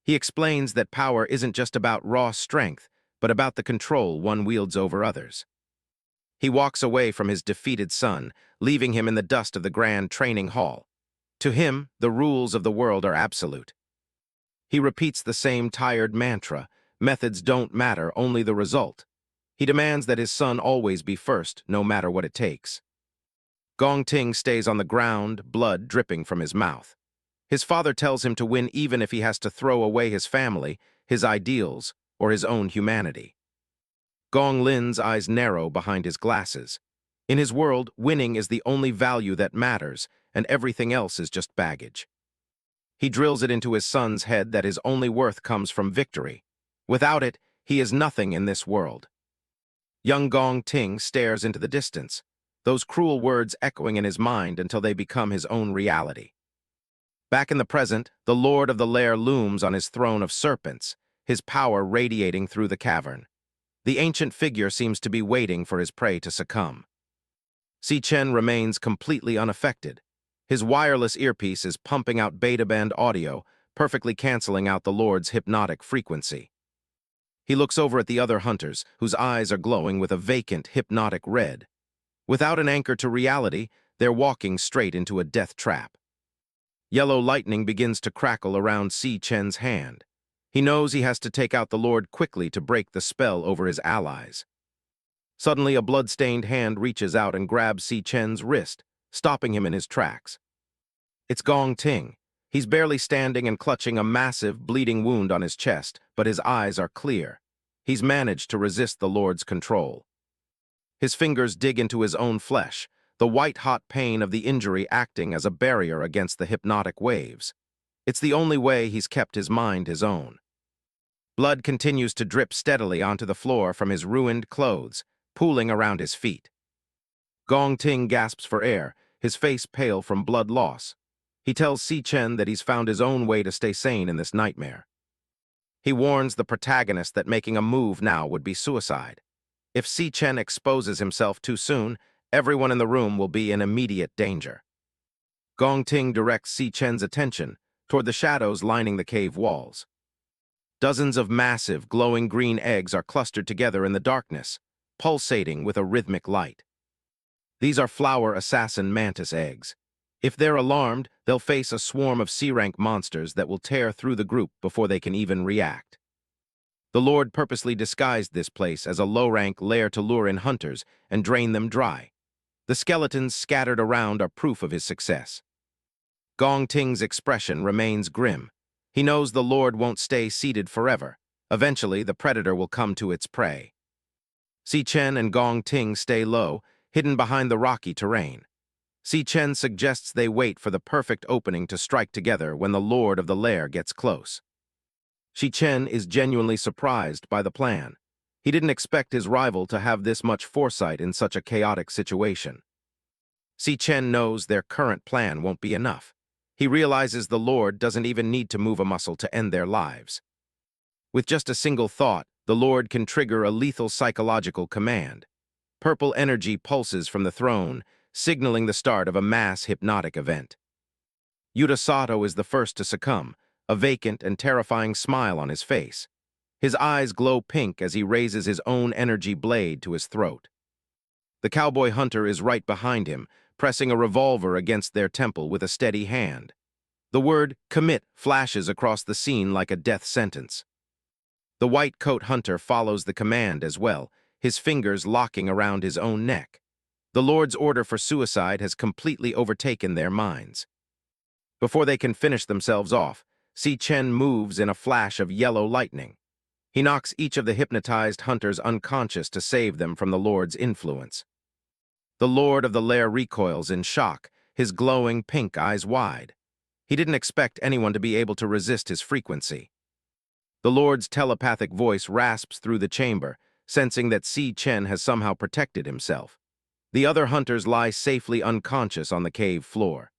He explains that power isn't just about raw strength, but about the control one wields over others. He walks away from his defeated son, leaving him in the dust of the grand training hall. To him, the rules of the world are absolute. He repeats the same tired mantra: methods don't matter, only the result. He demands that his son always be first, no matter what it takes. Gong Ting stays on the ground, blood dripping from his mouth. His father tells him to win even if he has to throw away his family, his ideals, or his own humanity. Gong Lin's eyes narrow behind his glasses. In his world, winning is the only value that matters, and everything else is just baggage. He drills it into his son's head that his only worth comes from victory. Without it, he is nothing in this world. Young Gong Ting stares into the distance, those cruel words echoing in his mind until they become his own reality. Back in the present, the Lord of the Lair looms on his throne of serpents, his power radiating through the cavern. The ancient figure seems to be waiting for his prey to succumb. Si Chen remains completely unaffected. His wireless earpiece is pumping out beta-band audio, perfectly canceling out the Lord's hypnotic frequency. He looks over at the other hunters, whose eyes are glowing with a vacant, hypnotic red. Without an anchor to reality, they're walking straight into a death trap. Yellow lightning begins to crackle around Si Chen's hand. He knows he has to take out the Lord quickly to break the spell over his allies. Suddenly, a blood-stained hand reaches out and grabs Si Chen's wrist, stopping him in his tracks. It's Gong Ting. He's barely standing and clutching a massive, bleeding wound on his chest, but his eyes are clear. He's managed to resist the Lord's control. His fingers dig into his own flesh, the white-hot pain of the injury acting as a barrier against the hypnotic waves. It's the only way he's kept his mind his own. Blood continues to drip steadily onto the floor from his ruined clothes, pooling around his feet. Gong Ting gasps for air, his face pale from blood loss. He tells Si Chen that he's found his own way to stay sane in this nightmare. He warns the protagonist that making a move now would be suicide. If Si Chen exposes himself too soon, everyone in the room will be in immediate danger. Gong Ting directs Si Chen's attention toward the shadows lining the cave walls. Dozens of massive, glowing green eggs are clustered together in the darkness, pulsating with a rhythmic light. These are flower assassin mantis eggs. If they're alarmed, they'll face a swarm of C-rank monsters that will tear through the group before they can even react. The Lord purposely disguised this place as a low-rank lair to lure in hunters and drain them dry. The skeletons scattered around are proof of his success. Gong Ting's expression remains grim. He knows the Lord won't stay seated forever. Eventually, the predator will come to its prey. Si Chen and Gong Ting stay low, hidden behind the rocky terrain. Si Chen suggests they wait for the perfect opening to strike together when the Lord of the Lair gets close. Si Chen is genuinely surprised by the plan. He didn't expect his rival to have this much foresight in such a chaotic situation. Si Chen knows their current plan won't be enough. He realizes the Lord doesn't even need to move a muscle to end their lives. With just a single thought, the Lord can trigger a lethal psychological command. Purple energy pulses from the throne, signaling the start of a mass hypnotic event. Yuta Sato is the first to succumb, a vacant and terrifying smile on his face. His eyes glow pink as he raises his own energy blade to his throat. The cowboy hunter is right behind him, pressing a revolver against their temple with a steady hand. The word commit flashes across the scene like a death sentence. The white coat hunter follows the command as well, his fingers locking around his own neck. The Lord's order for suicide has completely overtaken their minds. Before they can finish themselves off, Si Chen moves in a flash of yellow lightning. He knocks each of the hypnotized hunters unconscious to save them from the Lord's influence. The Lord of the Lair recoils in shock, his glowing pink eyes wide. He didn't expect anyone to be able to resist his frequency. The Lord's telepathic voice rasps through the chamber, sensing that Si Chen has somehow protected himself. The other hunters lie safely unconscious on the cave floor.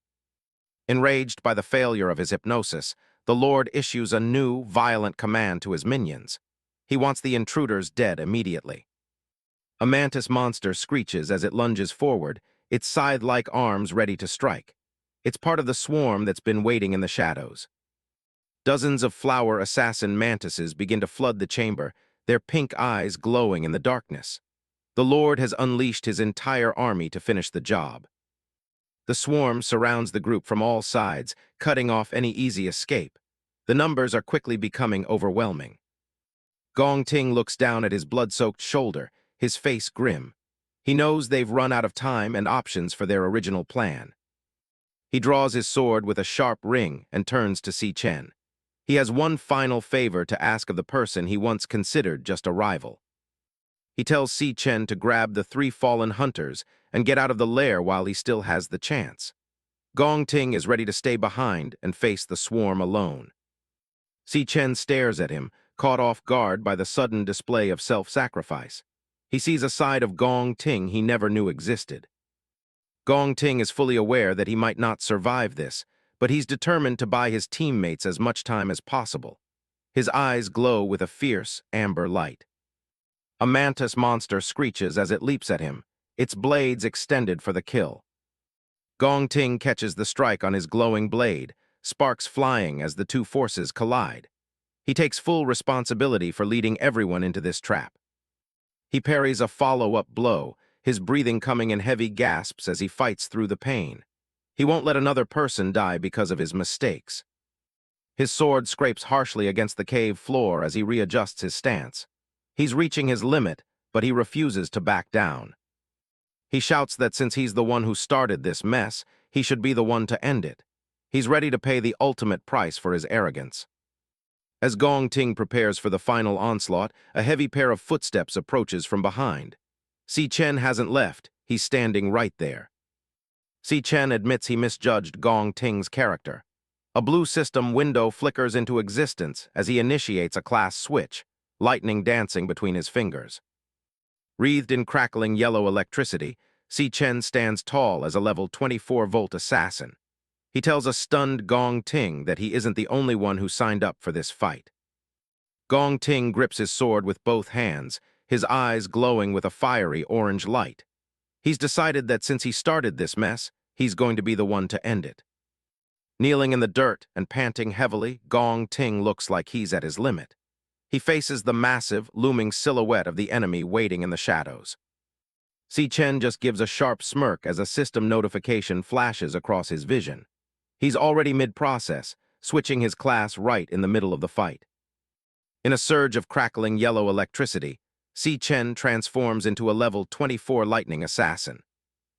Enraged by the failure of his hypnosis, the Lord issues a new, violent command to his minions. He wants the intruders dead immediately. A mantis monster screeches as it lunges forward, its scythe-like arms ready to strike. It's part of the swarm that's been waiting in the shadows. Dozens of flower assassin mantises begin to flood the chamber, their pink eyes glowing in the darkness. The Lord has unleashed his entire army to finish the job. The swarm surrounds the group from all sides, cutting off any easy escape. The numbers are quickly becoming overwhelming. Gong Ting looks down at his blood-soaked shoulder, his face grim. He knows they've run out of time and options for their original plan. He draws his sword with a sharp ring and turns to Si Chen. He has one final favor to ask of the person he once considered just a rival. He tells Si Chen to grab the 3 fallen hunters and get out of the lair while he still has the chance. Gong Ting is ready to stay behind and face the swarm alone. Si Chen stares at him, caught off guard by the sudden display of self-sacrifice. He sees a side of Gong Ting he never knew existed. Gong Ting is fully aware that he might not survive this, but he's determined to buy his teammates as much time as possible. His eyes glow with a fierce, amber light. A mantis monster screeches as it leaps at him, its blades extended for the kill. Gong Ting catches the strike on his glowing blade, sparks flying as the 2 forces collide. He takes full responsibility for leading everyone into this trap. He parries a follow-up blow, his breathing coming in heavy gasps as he fights through the pain. He won't let another person die because of his mistakes. His sword scrapes harshly against the cave floor as he readjusts his stance. He's reaching his limit, but he refuses to back down. He shouts that since he's the one who started this mess, he should be the one to end it. He's ready to pay the ultimate price for his arrogance. As Gong Ting prepares for the final onslaught, a heavy pair of footsteps approaches from behind. Si Chen hasn't left, he's standing right there. Si Chen admits he misjudged Gong Ting's character. A blue system window flickers into existence as he initiates a class switch, lightning dancing between his fingers. Wreathed in crackling yellow electricity, Si Chen stands tall as a level 24-volt assassin. He tells a stunned Gong Ting that he isn't the only one who signed up for this fight. Gong Ting grips his sword with both hands, his eyes glowing with a fiery orange light. He's decided that since he started this mess, he's going to be the one to end it. Kneeling in the dirt and panting heavily, Gong Ting looks like he's at his limit. He faces the massive, looming silhouette of the enemy waiting in the shadows. Si Chen just gives a sharp smirk as a system notification flashes across his vision. He's already mid-process, switching his class right in the middle of the fight. In a surge of crackling yellow electricity, Si Chen transforms into a level 24 Lightning Assassin.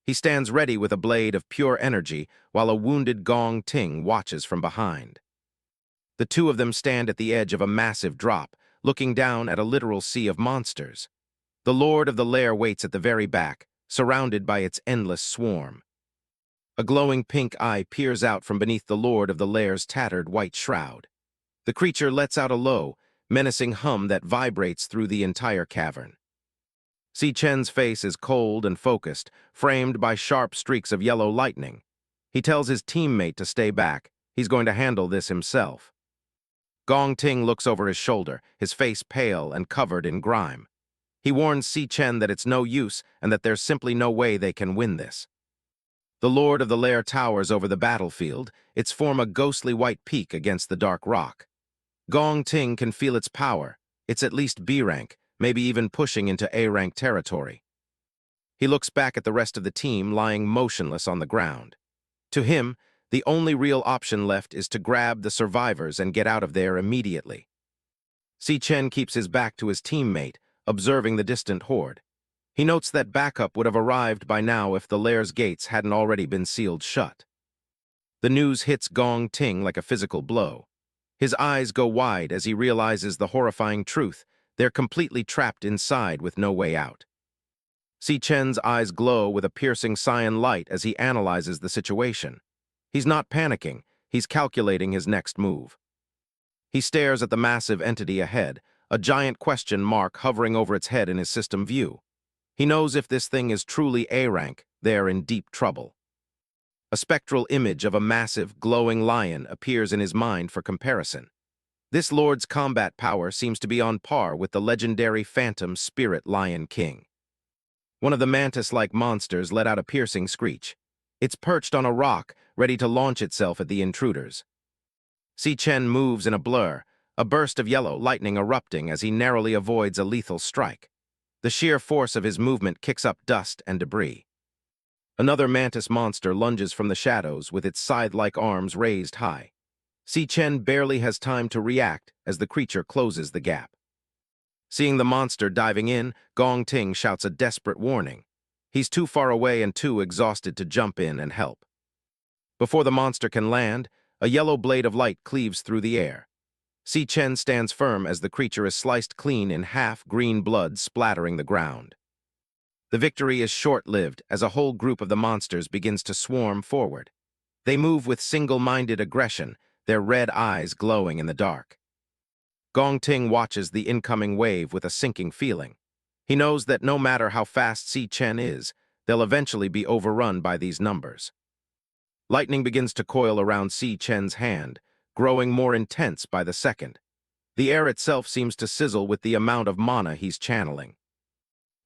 He stands ready with a blade of pure energy while a wounded Gong Ting watches from behind. The 2 of them stand at the edge of a massive drop, looking down at a literal sea of monsters. The Lord of the Lair waits at the very back, surrounded by its endless swarm. A glowing pink eye peers out from beneath the Lord of the Lair's tattered white shroud. The creature lets out a low, menacing hum that vibrates through the entire cavern. Si Chen's face is cold and focused, framed by sharp streaks of yellow lightning. He tells his teammate to stay back. He's going to handle this himself. Gong Ting looks over his shoulder, his face pale and covered in grime. He warns Si Chen that it's no use and that there's simply no way they can win this. The Lord of the Lair towers over the battlefield, its form a ghostly white peak against the dark rock. Gong Ting can feel its power. It's at least B rank, maybe even pushing into A rank territory. He looks back at the rest of the team lying motionless on the ground. To him, the only real option left is to grab the survivors and get out of there immediately. Si Chen keeps his back to his teammate, observing the distant horde. He notes that backup would have arrived by now if the lair's gates hadn't already been sealed shut. The news hits Gong Ting like a physical blow. His eyes go wide as he realizes the horrifying truth. They're completely trapped inside with no way out. Si Chen's eyes glow with a piercing cyan light as he analyzes the situation. He's not panicking, he's calculating his next move. He stares at the massive entity ahead, a giant question mark hovering over its head in his system view. He knows if this thing is truly A rank, they're in deep trouble. A spectral image of a massive, glowing lion appears in his mind for comparison. This lord's combat power seems to be on par with the legendary phantom spirit Lion King. One of the mantis-like monsters let out a piercing screech. It's perched on a rock, ready to launch itself at the intruders. Si Chen moves in a blur, a burst of yellow lightning erupting as he narrowly avoids a lethal strike. The sheer force of his movement kicks up dust and debris. Another mantis monster lunges from the shadows with its scythe-like arms raised high. Si Chen barely has time to react as the creature closes the gap. Seeing the monster diving in, Gong Ting shouts a desperate warning. He's too far away and too exhausted to jump in and help. Before the monster can land, a yellow blade of light cleaves through the air. Si Chen stands firm as the creature is sliced clean in half, green blood splattering the ground. The victory is short-lived as a whole group of the monsters begins to swarm forward. They move with single-minded aggression, their red eyes glowing in the dark. Gong Ting watches the incoming wave with a sinking feeling. He knows that no matter how fast Si Chen is, they'll eventually be overrun by these numbers. Lightning begins to coil around Si Chen's hand, growing more intense by the second. The air itself seems to sizzle with the amount of mana he's channeling.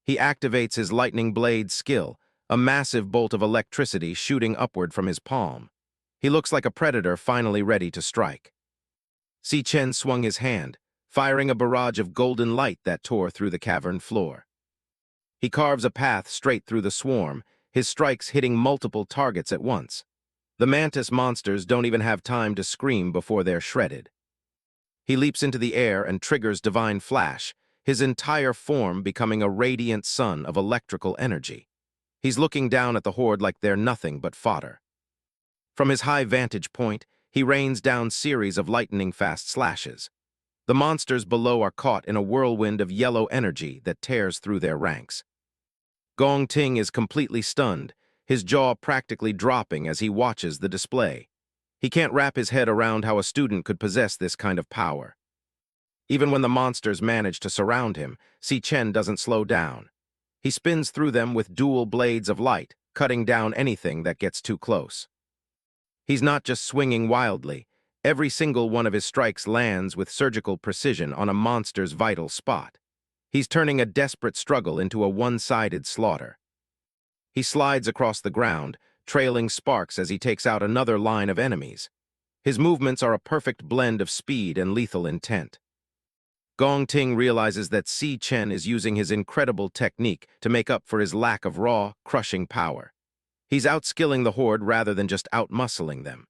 He activates his lightning blade skill, a massive bolt of electricity shooting upward from his palm. He looks like a predator finally ready to strike. Si Chen swung his hand, firing a barrage of golden light that tore through the cavern floor. He carves a path straight through the swarm, his strikes hitting multiple targets at once. The mantis monsters don't even have time to scream before they're shredded. He leaps into the air and triggers Divine Flash, his entire form becoming a radiant sun of electrical energy. He's looking down at the horde like they're nothing but fodder. From his high vantage point, he rains down series of lightning-fast slashes. The monsters below are caught in a whirlwind of yellow energy that tears through their ranks. Gong Ting is completely stunned, his jaw practically dropping as he watches the display. He can't wrap his head around how a student could possess this kind of power. Even when the monsters manage to surround him, Si Chen doesn't slow down. He spins through them with dual blades of light, cutting down anything that gets too close. He's not just swinging wildly. Every single one of his strikes lands with surgical precision on a monster's vital spot. He's turning a desperate struggle into a one-sided slaughter. He slides across the ground, trailing sparks as he takes out another line of enemies. His movements are a perfect blend of speed and lethal intent. Gong Ting realizes that Si Chen is using his incredible technique to make up for his lack of raw, crushing power. He's outskilling the horde rather than just outmuscling them.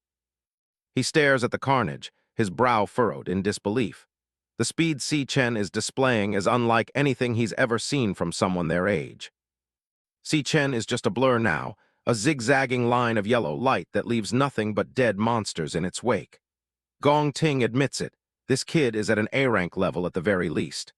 He stares at the carnage, his brow furrowed in disbelief. The speed Si Chen is displaying is unlike anything he's ever seen from someone their age. Si Chen is just a blur now, a zigzagging line of yellow light that leaves nothing but dead monsters in its wake. Gong Ting admits it. This kid is at an A-rank level at the very least.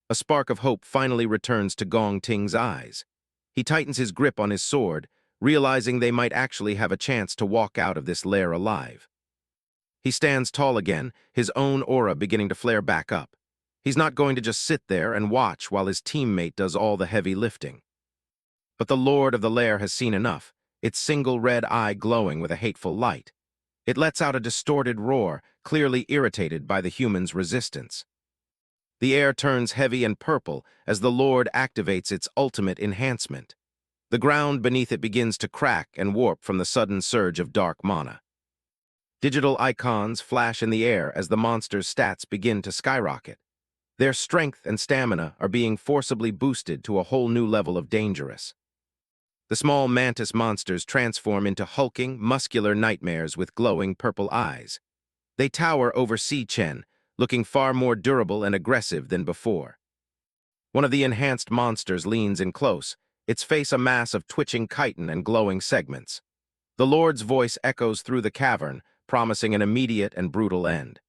A spark of hope finally returns to Gong Ting's eyes. He tightens his grip on his sword, realizing they might actually have a chance to walk out of this lair alive. He stands tall again, his own aura beginning to flare back up. He's not going to just sit there and watch while his teammate does all the heavy lifting. But the lord of the lair has seen enough, its single red eye glowing with a hateful light. It lets out a distorted roar, clearly irritated by the human's resistance. The air turns heavy and purple as the Lord activates its ultimate enhancement. The ground beneath it begins to crack and warp from the sudden surge of dark mana. Digital icons flash in the air as the monster's stats begin to skyrocket. Their strength and stamina are being forcibly boosted to a whole new level of dangerous. The small mantis monsters transform into hulking, muscular nightmares with glowing purple eyes. They tower over Si Chen, looking far more durable and aggressive than before. One of the enhanced monsters leans in close, its face a mass of twitching chitin and glowing segments. The Lord's voice echoes through the cavern, promising an immediate and brutal end.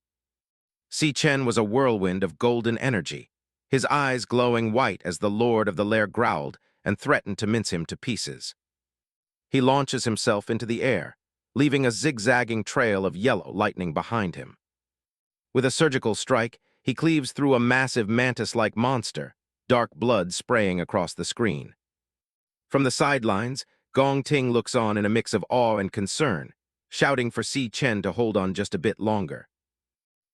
Si Chen was a whirlwind of golden energy, his eyes glowing white as the Lord of the Lair growled and threatened to mince him to pieces. He launches himself into the air, leaving a zigzagging trail of yellow lightning behind him. With a surgical strike, he cleaves through a massive mantis-like monster, dark blood spraying across the screen. From the sidelines, Gong Ting looks on in a mix of awe and concern, shouting for Si Chen to hold on just a bit longer.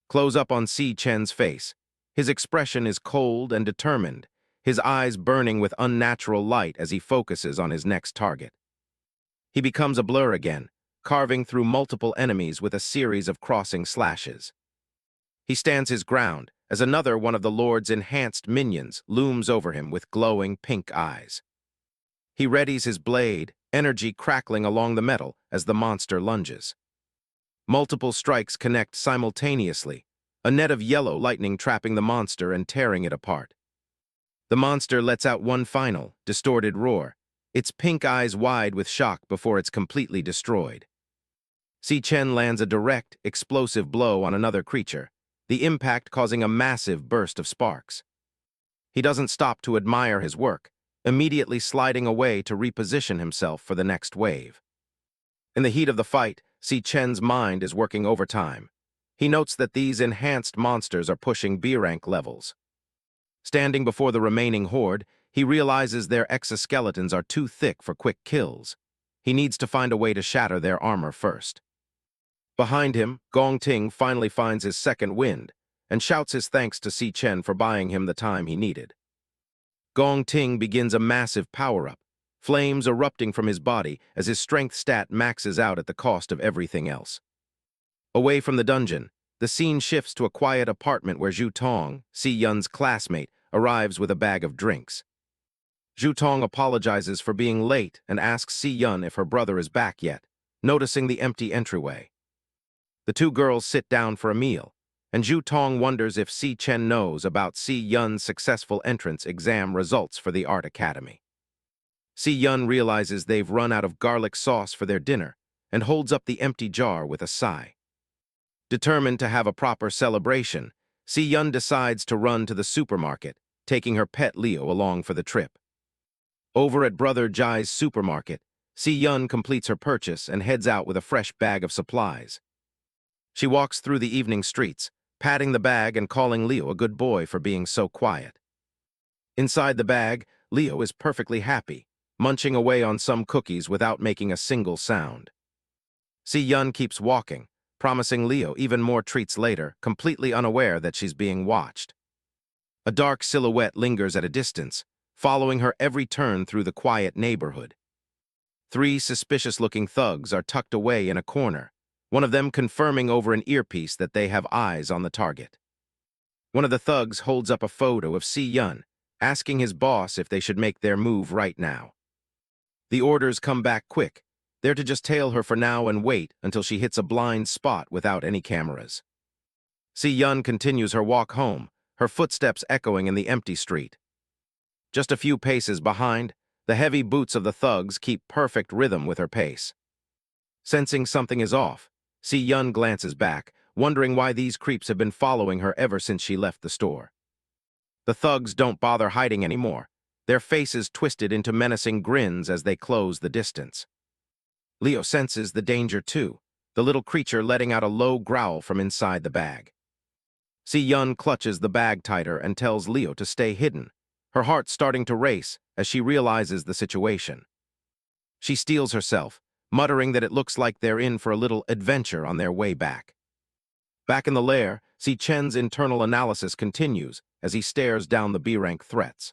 Close up on Si Chen's face. His expression is cold and determined, his eyes burning with unnatural light as he focuses on his next target. He becomes a blur again, carving through multiple enemies with a series of crossing slashes. He stands his ground as another one of the Lord's enhanced minions looms over him with glowing pink eyes. He readies his blade, energy crackling along the metal as the monster lunges. Multiple strikes connect simultaneously, a net of yellow lightning trapping the monster and tearing it apart. The monster lets out one final, distorted roar, its pink eyes wide with shock before it's completely destroyed. Si Chen lands a direct, explosive blow on another creature, the impact causing a massive burst of sparks. He doesn't stop to admire his work, immediately sliding away to reposition himself for the next wave. In the heat of the fight, Si Chen's mind is working overtime. He notes that these enhanced monsters are pushing B-rank levels. Standing before the remaining horde, he realizes their exoskeletons are too thick for quick kills. He needs to find a way to shatter their armor first. Behind him, Gong Ting finally finds his second wind and shouts his thanks to Si Chen for buying him the time he needed. Gong Ting begins a massive power-up, flames erupting from his body as his strength stat maxes out at the cost of everything else. Away from the dungeon, the scene shifts to a quiet apartment where Zhu Tong, Si Yun's classmate, arrives with a bag of drinks. Zhu Tong apologizes for being late and asks Si Yun if her brother is back yet, noticing the empty entryway. The two girls sit down for a meal, and Zhu Tong wonders if Si Chen knows about Si Yun's successful entrance exam results for the art academy. Si Yun realizes they've run out of garlic sauce for their dinner and holds up the empty jar with a sigh. Determined to have a proper celebration, Si Yun decides to run to the supermarket, taking her pet Leo along for the trip. Over at Brother Jai's supermarket, Si Yun completes her purchase and heads out with a fresh bag of supplies. She walks through the evening streets, patting the bag and calling Leo a good boy for being so quiet. Inside the bag, Leo is perfectly happy, munching away on some cookies without making a single sound. Si Yun keeps walking, promising Leo even more treats later, completely unaware that she's being watched. A dark silhouette lingers at a distance, following her every turn through the quiet neighborhood. Three suspicious-looking thugs are tucked away in a corner, one of them confirming over an earpiece that they have eyes on the target. One of the thugs holds up a photo of Si Yun, asking his boss if they should make their move right now. The orders come back quick. They're to just tail her for now and wait until she hits a blind spot without any cameras. Si Yun continues her walk home, her footsteps echoing in the empty street. Just a few paces behind, the heavy boots of the thugs keep perfect rhythm with her pace. Sensing something is off, Si Yun glances back, wondering why these creeps have been following her ever since she left the store. The thugs don't bother hiding anymore, their faces twisted into menacing grins as they close the distance. Leo senses the danger too, the little creature letting out a low growl from inside the bag. Si Yun clutches the bag tighter and tells Leo to stay hidden, her heart starting to race as she realizes the situation. She steels herself, muttering that it looks like they're in for a little adventure on their way back. Back in the lair, Si Chen's internal analysis continues as he stares down the B-rank threats.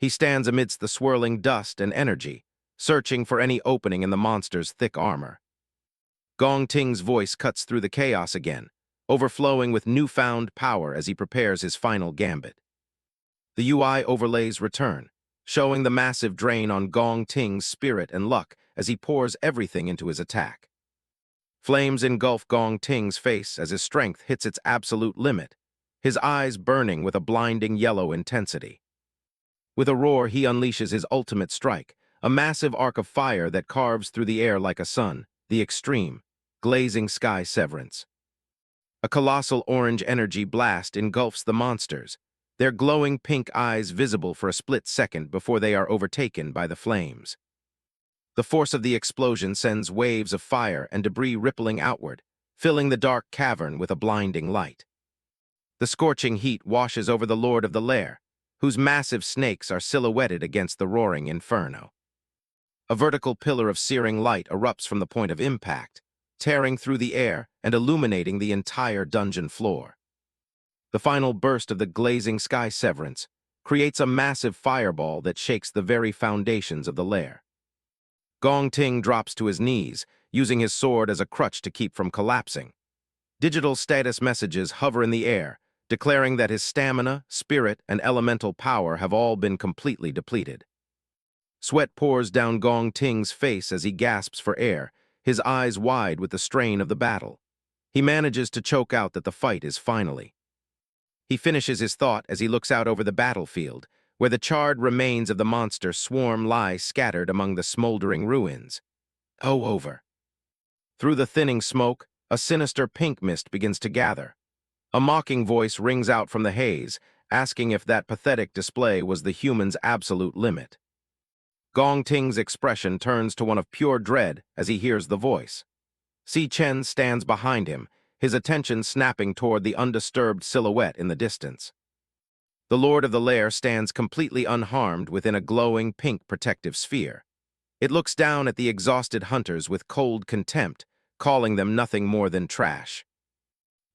He stands amidst the swirling dust and energy, searching for any opening in the monster's thick armor. Gong Ting's voice cuts through the chaos again, overflowing with newfound power as he prepares his final gambit. The UI overlays return, showing the massive drain on Gong Ting's spirit and luck as he pours everything into his attack. Flames engulf Gong Ting's face as his strength hits its absolute limit, his eyes burning with a blinding yellow intensity. With a roar, he unleashes his ultimate strike, a massive arc of fire that carves through the air like a sun, the extreme, glazing sky severance. A colossal orange energy blast engulfs the monsters, their glowing pink eyes visible for a split second before they are overtaken by the flames. The force of the explosion sends waves of fire and debris rippling outward, filling the dark cavern with a blinding light. The scorching heat washes over the Lord of the Lair, whose massive snakes are silhouetted against the roaring inferno. A vertical pillar of searing light erupts from the point of impact, tearing through the air and illuminating the entire dungeon floor. The final burst of the glazing sky severance creates a massive fireball that shakes the very foundations of the lair. Gong Ting drops to his knees, using his sword as a crutch to keep from collapsing. Digital status messages hover in the air, declaring that his stamina, spirit, and elemental power have all been completely depleted. Sweat pours down Gong Ting's face as he gasps for air, his eyes wide with the strain of the battle. He manages to choke out that the fight is finally. He finishes his thought as he looks out over the battlefield, where the charred remains of the monster swarm lie scattered among the smoldering ruins. Oh, over. Through the thinning smoke, a sinister pink mist begins to gather. A mocking voice rings out from the haze, asking if that pathetic display was the human's absolute limit. Gong Ting's expression turns to one of pure dread as he hears the voice. Si Chen stands behind him, his attention snapping toward the undisturbed silhouette in the distance. The Lord of the Lair stands completely unharmed within a glowing pink protective sphere. It looks down at the exhausted hunters with cold contempt, calling them nothing more than trash.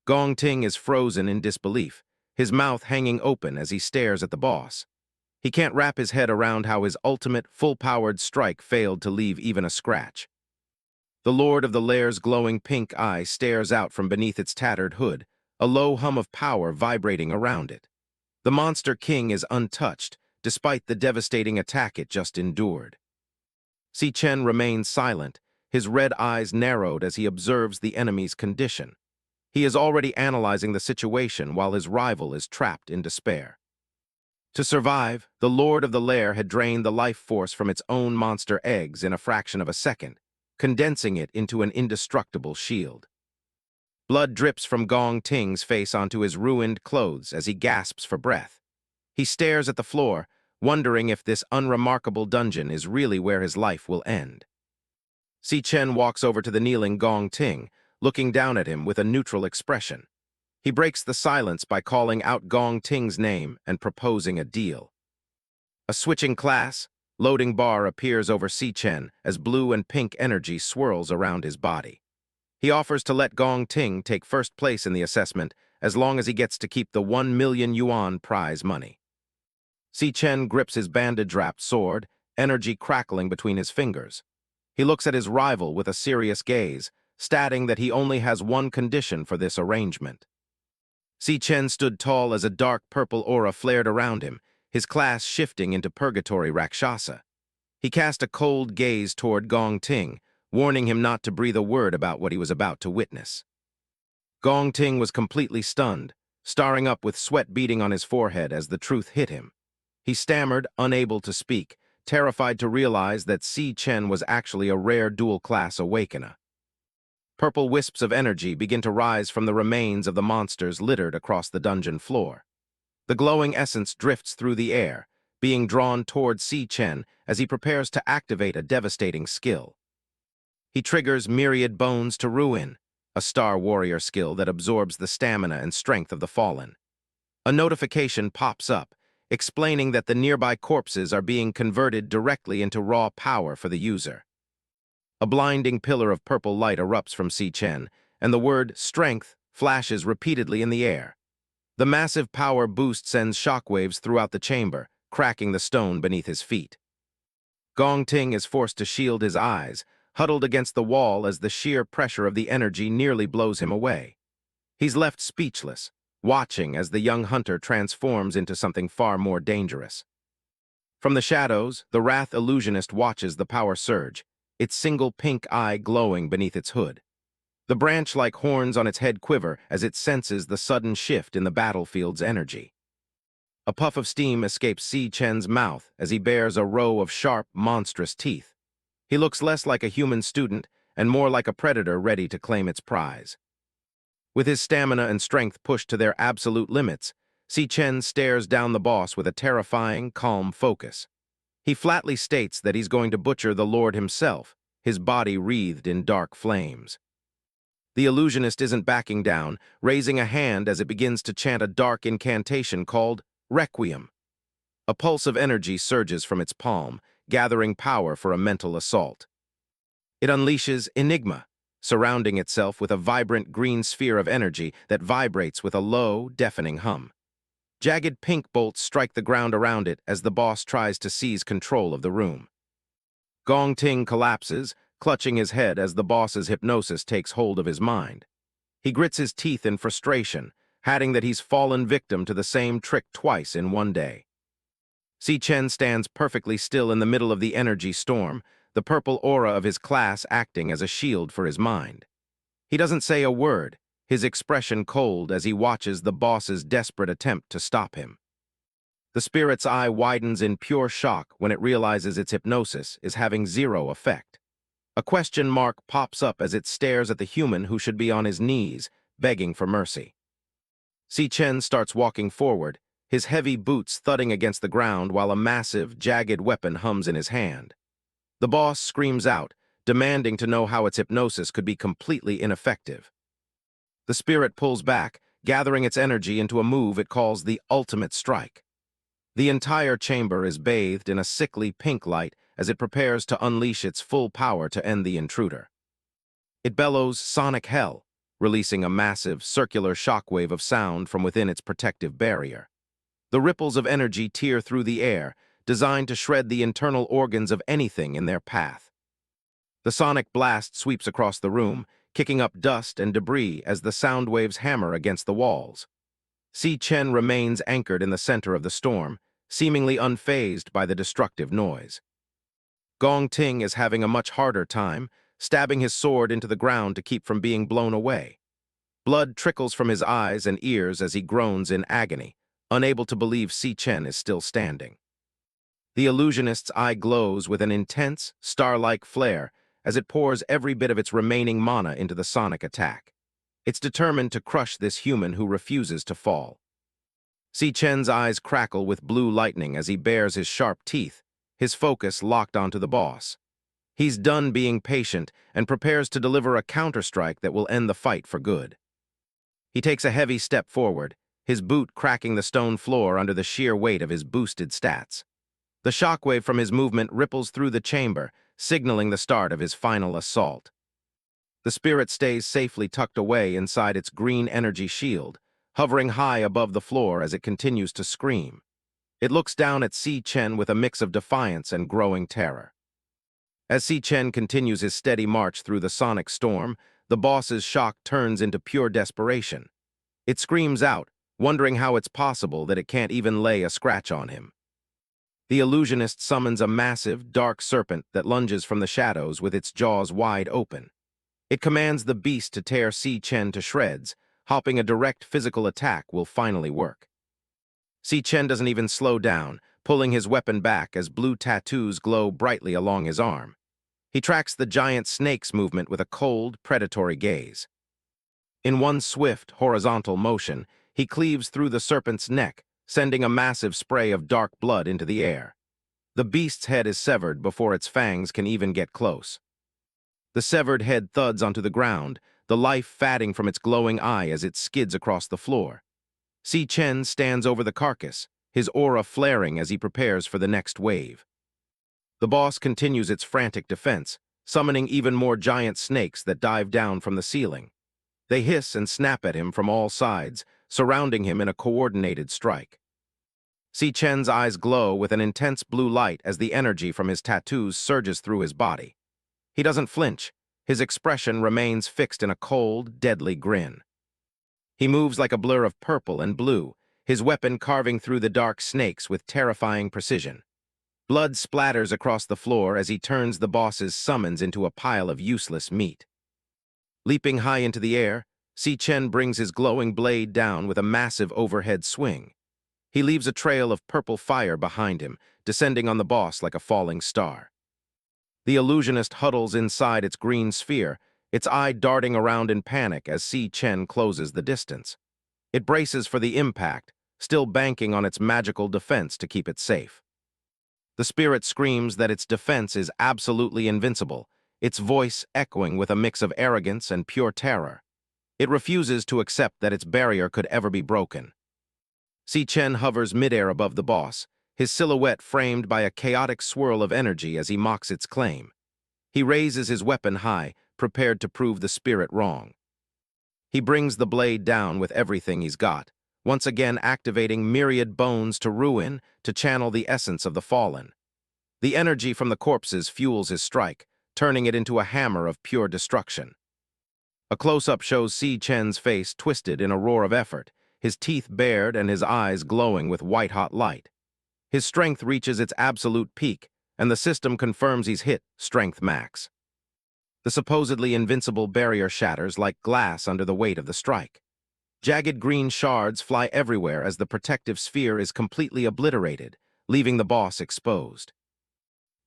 Gong Ting is frozen in disbelief, his mouth hanging open as he stares at the boss. He can't wrap his head around how his ultimate, full-powered strike failed to leave even a scratch. The Lord of the Lair's glowing pink eye stares out from beneath its tattered hood, a low hum of power vibrating around it. The Monster King is untouched, despite the devastating attack it just endured. Si Chen remains silent, his red eyes narrowed as he observes the enemy's condition. He is already analyzing the situation while his rival is trapped in despair. To survive, the Lord of the Lair had drained the life force from its own monster eggs in a fraction of a second, condensing it into an indestructible shield. Blood drips from Gong Ting's face onto his ruined clothes as he gasps for breath. He stares at the floor, wondering if this unremarkable dungeon is really where his life will end. Si Chen walks over to the kneeling Gong Ting, looking down at him with a neutral expression. He breaks the silence by calling out Gong Ting's name and proposing a deal. A switching class, loading bar appears over Si Chen as blue and pink energy swirls around his body. He offers to let Gong Ting take first place in the assessment as long as he gets to keep the 1 million yuan prize money. Si Chen grips his bandage-wrapped sword, energy crackling between his fingers. He looks at his rival with a serious gaze, stating that he only has one condition for this arrangement. Si Chen stood tall as a dark purple aura flared around him, his class shifting into Purgatory Rakshasa. He cast a cold gaze toward Gong Ting, warning him not to breathe a word about what he was about to witness. Gong Ting was completely stunned, starring up with sweat beading on his forehead as the truth hit him. He stammered, unable to speak, terrified to realize that Si Chen was actually a rare dual-class awakener. Purple wisps of energy begin to rise from the remains of the monsters littered across the dungeon floor. The glowing essence drifts through the air, being drawn toward Si Chen as he prepares to activate a devastating skill. He triggers Myriad Bones to Ruin, a Star Warrior skill that absorbs the stamina and strength of the fallen. A notification pops up, explaining that the nearby corpses are being converted directly into raw power for the user. A blinding pillar of purple light erupts from Si Chen, and the word strength flashes repeatedly in the air. The massive power boost sends shockwaves throughout the chamber, cracking the stone beneath his feet. Gong Ting is forced to shield his eyes, huddled against the wall as the sheer pressure of the energy nearly blows him away. He's left speechless, watching as the young hunter transforms into something far more dangerous. From the shadows, the Wrath Illusionist watches the power surge, its single pink eye glowing beneath its hood. The branch-like horns on its head quiver as it senses the sudden shift in the battlefield's energy. A puff of steam escapes Si Chen's mouth as he bares a row of sharp, monstrous teeth. He looks less like a human student and more like a predator ready to claim its prize. With his stamina and strength pushed to their absolute limits, Si Chen stares down the boss with a terrifying, calm focus. He flatly states that he's going to butcher the Lord himself, his body wreathed in dark flames. The illusionist isn't backing down, raising a hand as it begins to chant a dark incantation called Requiem. A pulse of energy surges from its palm, gathering power for a mental assault. It unleashes Enigma, surrounding itself with a vibrant green sphere of energy that vibrates with a low, deafening hum. Jagged pink bolts strike the ground around it as the boss tries to seize control of the room. Gong Ting collapses, clutching his head as the boss's hypnosis takes hold of his mind. He grits his teeth in frustration, adding that he's fallen victim to the same trick twice in one day. Si Chen stands perfectly still in the middle of the energy storm, the purple aura of his class acting as a shield for his mind. He doesn't say a word, his expression cold as he watches the boss's desperate attempt to stop him. The spirit's eye widens in pure shock when it realizes its hypnosis is having zero effect. A question mark pops up as it stares at the human who should be on his knees, begging for mercy. Si Chen starts walking forward, his heavy boots thudding against the ground while a massive, jagged weapon hums in his hand. The boss screams out, demanding to know how its hypnosis could be completely ineffective. The spirit pulls back, gathering its energy into a move it calls the ultimate strike. The entire chamber is bathed in a sickly pink light as it prepares to unleash its full power to end the intruder. It bellows sonic hell, releasing a massive, circular shockwave of sound from within its protective barrier. The ripples of energy tear through the air, designed to shred the internal organs of anything in their path. The sonic blast sweeps across the room, kicking up dust and debris as the sound waves hammer against the walls. Si Chen remains anchored in the center of the storm, seemingly unfazed by the destructive noise. Gong Ting is having a much harder time, stabbing his sword into the ground to keep from being blown away. Blood trickles from his eyes and ears as he groans in agony, unable to believe Si Chen is still standing. The illusionist's eye glows with an intense, star-like flare as it pours every bit of its remaining mana into the sonic attack. It's determined to crush this human who refuses to fall. Si Chen's eyes crackle with blue lightning as he bares his sharp teeth, his focus locked onto the boss. He's done being patient and prepares to deliver a counterstrike that will end the fight for good. He takes a heavy step forward, his boot cracking the stone floor under the sheer weight of his boosted stats. The shockwave from his movement ripples through the chamber, signaling the start of his final assault. The spirit stays safely tucked away inside its green energy shield, hovering high above the floor as it continues to scream. It looks down at Si Chen with a mix of defiance and growing terror. As Si Chen continues his steady march through the sonic storm, the boss's shock turns into pure desperation. It screams out, wondering how it's possible that it can't even lay a scratch on him. The illusionist summons a massive, dark serpent that lunges from the shadows with its jaws wide open. It commands the beast to tear Si Chen to shreds, hoping a direct physical attack will finally work. Si Chen doesn't even slow down, pulling his weapon back as blue tattoos glow brightly along his arm. He tracks the giant snake's movement with a cold, predatory gaze. In one swift, horizontal motion, he cleaves through the serpent's neck, sending a massive spray of dark blood into the air. The beast's head is severed before its fangs can even get close. The severed head thuds onto the ground, the life fading from its glowing eye as it skids across the floor. Si Chen stands over the carcass, his aura flaring as he prepares for the next wave. The boss continues its frantic defense, summoning even more giant snakes that dive down from the ceiling. They hiss and snap at him from all sides, surrounding him in a coordinated strike. Si Chen's eyes glow with an intense blue light as the energy from his tattoos surges through his body. He doesn't flinch. His expression remains fixed in a cold, deadly grin. He moves like a blur of purple and blue, his weapon carving through the dark snakes with terrifying precision. Blood splatters across the floor as he turns the boss's summons into a pile of useless meat. Leaping high into the air, Si Chen brings his glowing blade down with a massive overhead swing. He leaves a trail of purple fire behind him, descending on the boss like a falling star. The illusionist huddles inside its green sphere, its eye darting around in panic as Si Chen closes the distance. It braces for the impact, still banking on its magical defense to keep it safe. The spirit screams that its defense is absolutely invincible, its voice echoing with a mix of arrogance and pure terror. It refuses to accept that its barrier could ever be broken. Si Chen hovers midair above the boss, his silhouette framed by a chaotic swirl of energy as he mocks its claim. He raises his weapon high, prepared to prove the spirit wrong. He brings the blade down with everything he's got, once again activating myriad bones to ruin, to channel the essence of the fallen. The energy from the corpses fuels his strike, turning it into a hammer of pure destruction. A close-up shows Si Chen's face twisted in a roar of effort, his teeth bared and his eyes glowing with white-hot light. His strength reaches its absolute peak, and the system confirms he's hit strength max. The supposedly invincible barrier shatters like glass under the weight of the strike. Jagged green shards fly everywhere as the protective sphere is completely obliterated, leaving the boss exposed.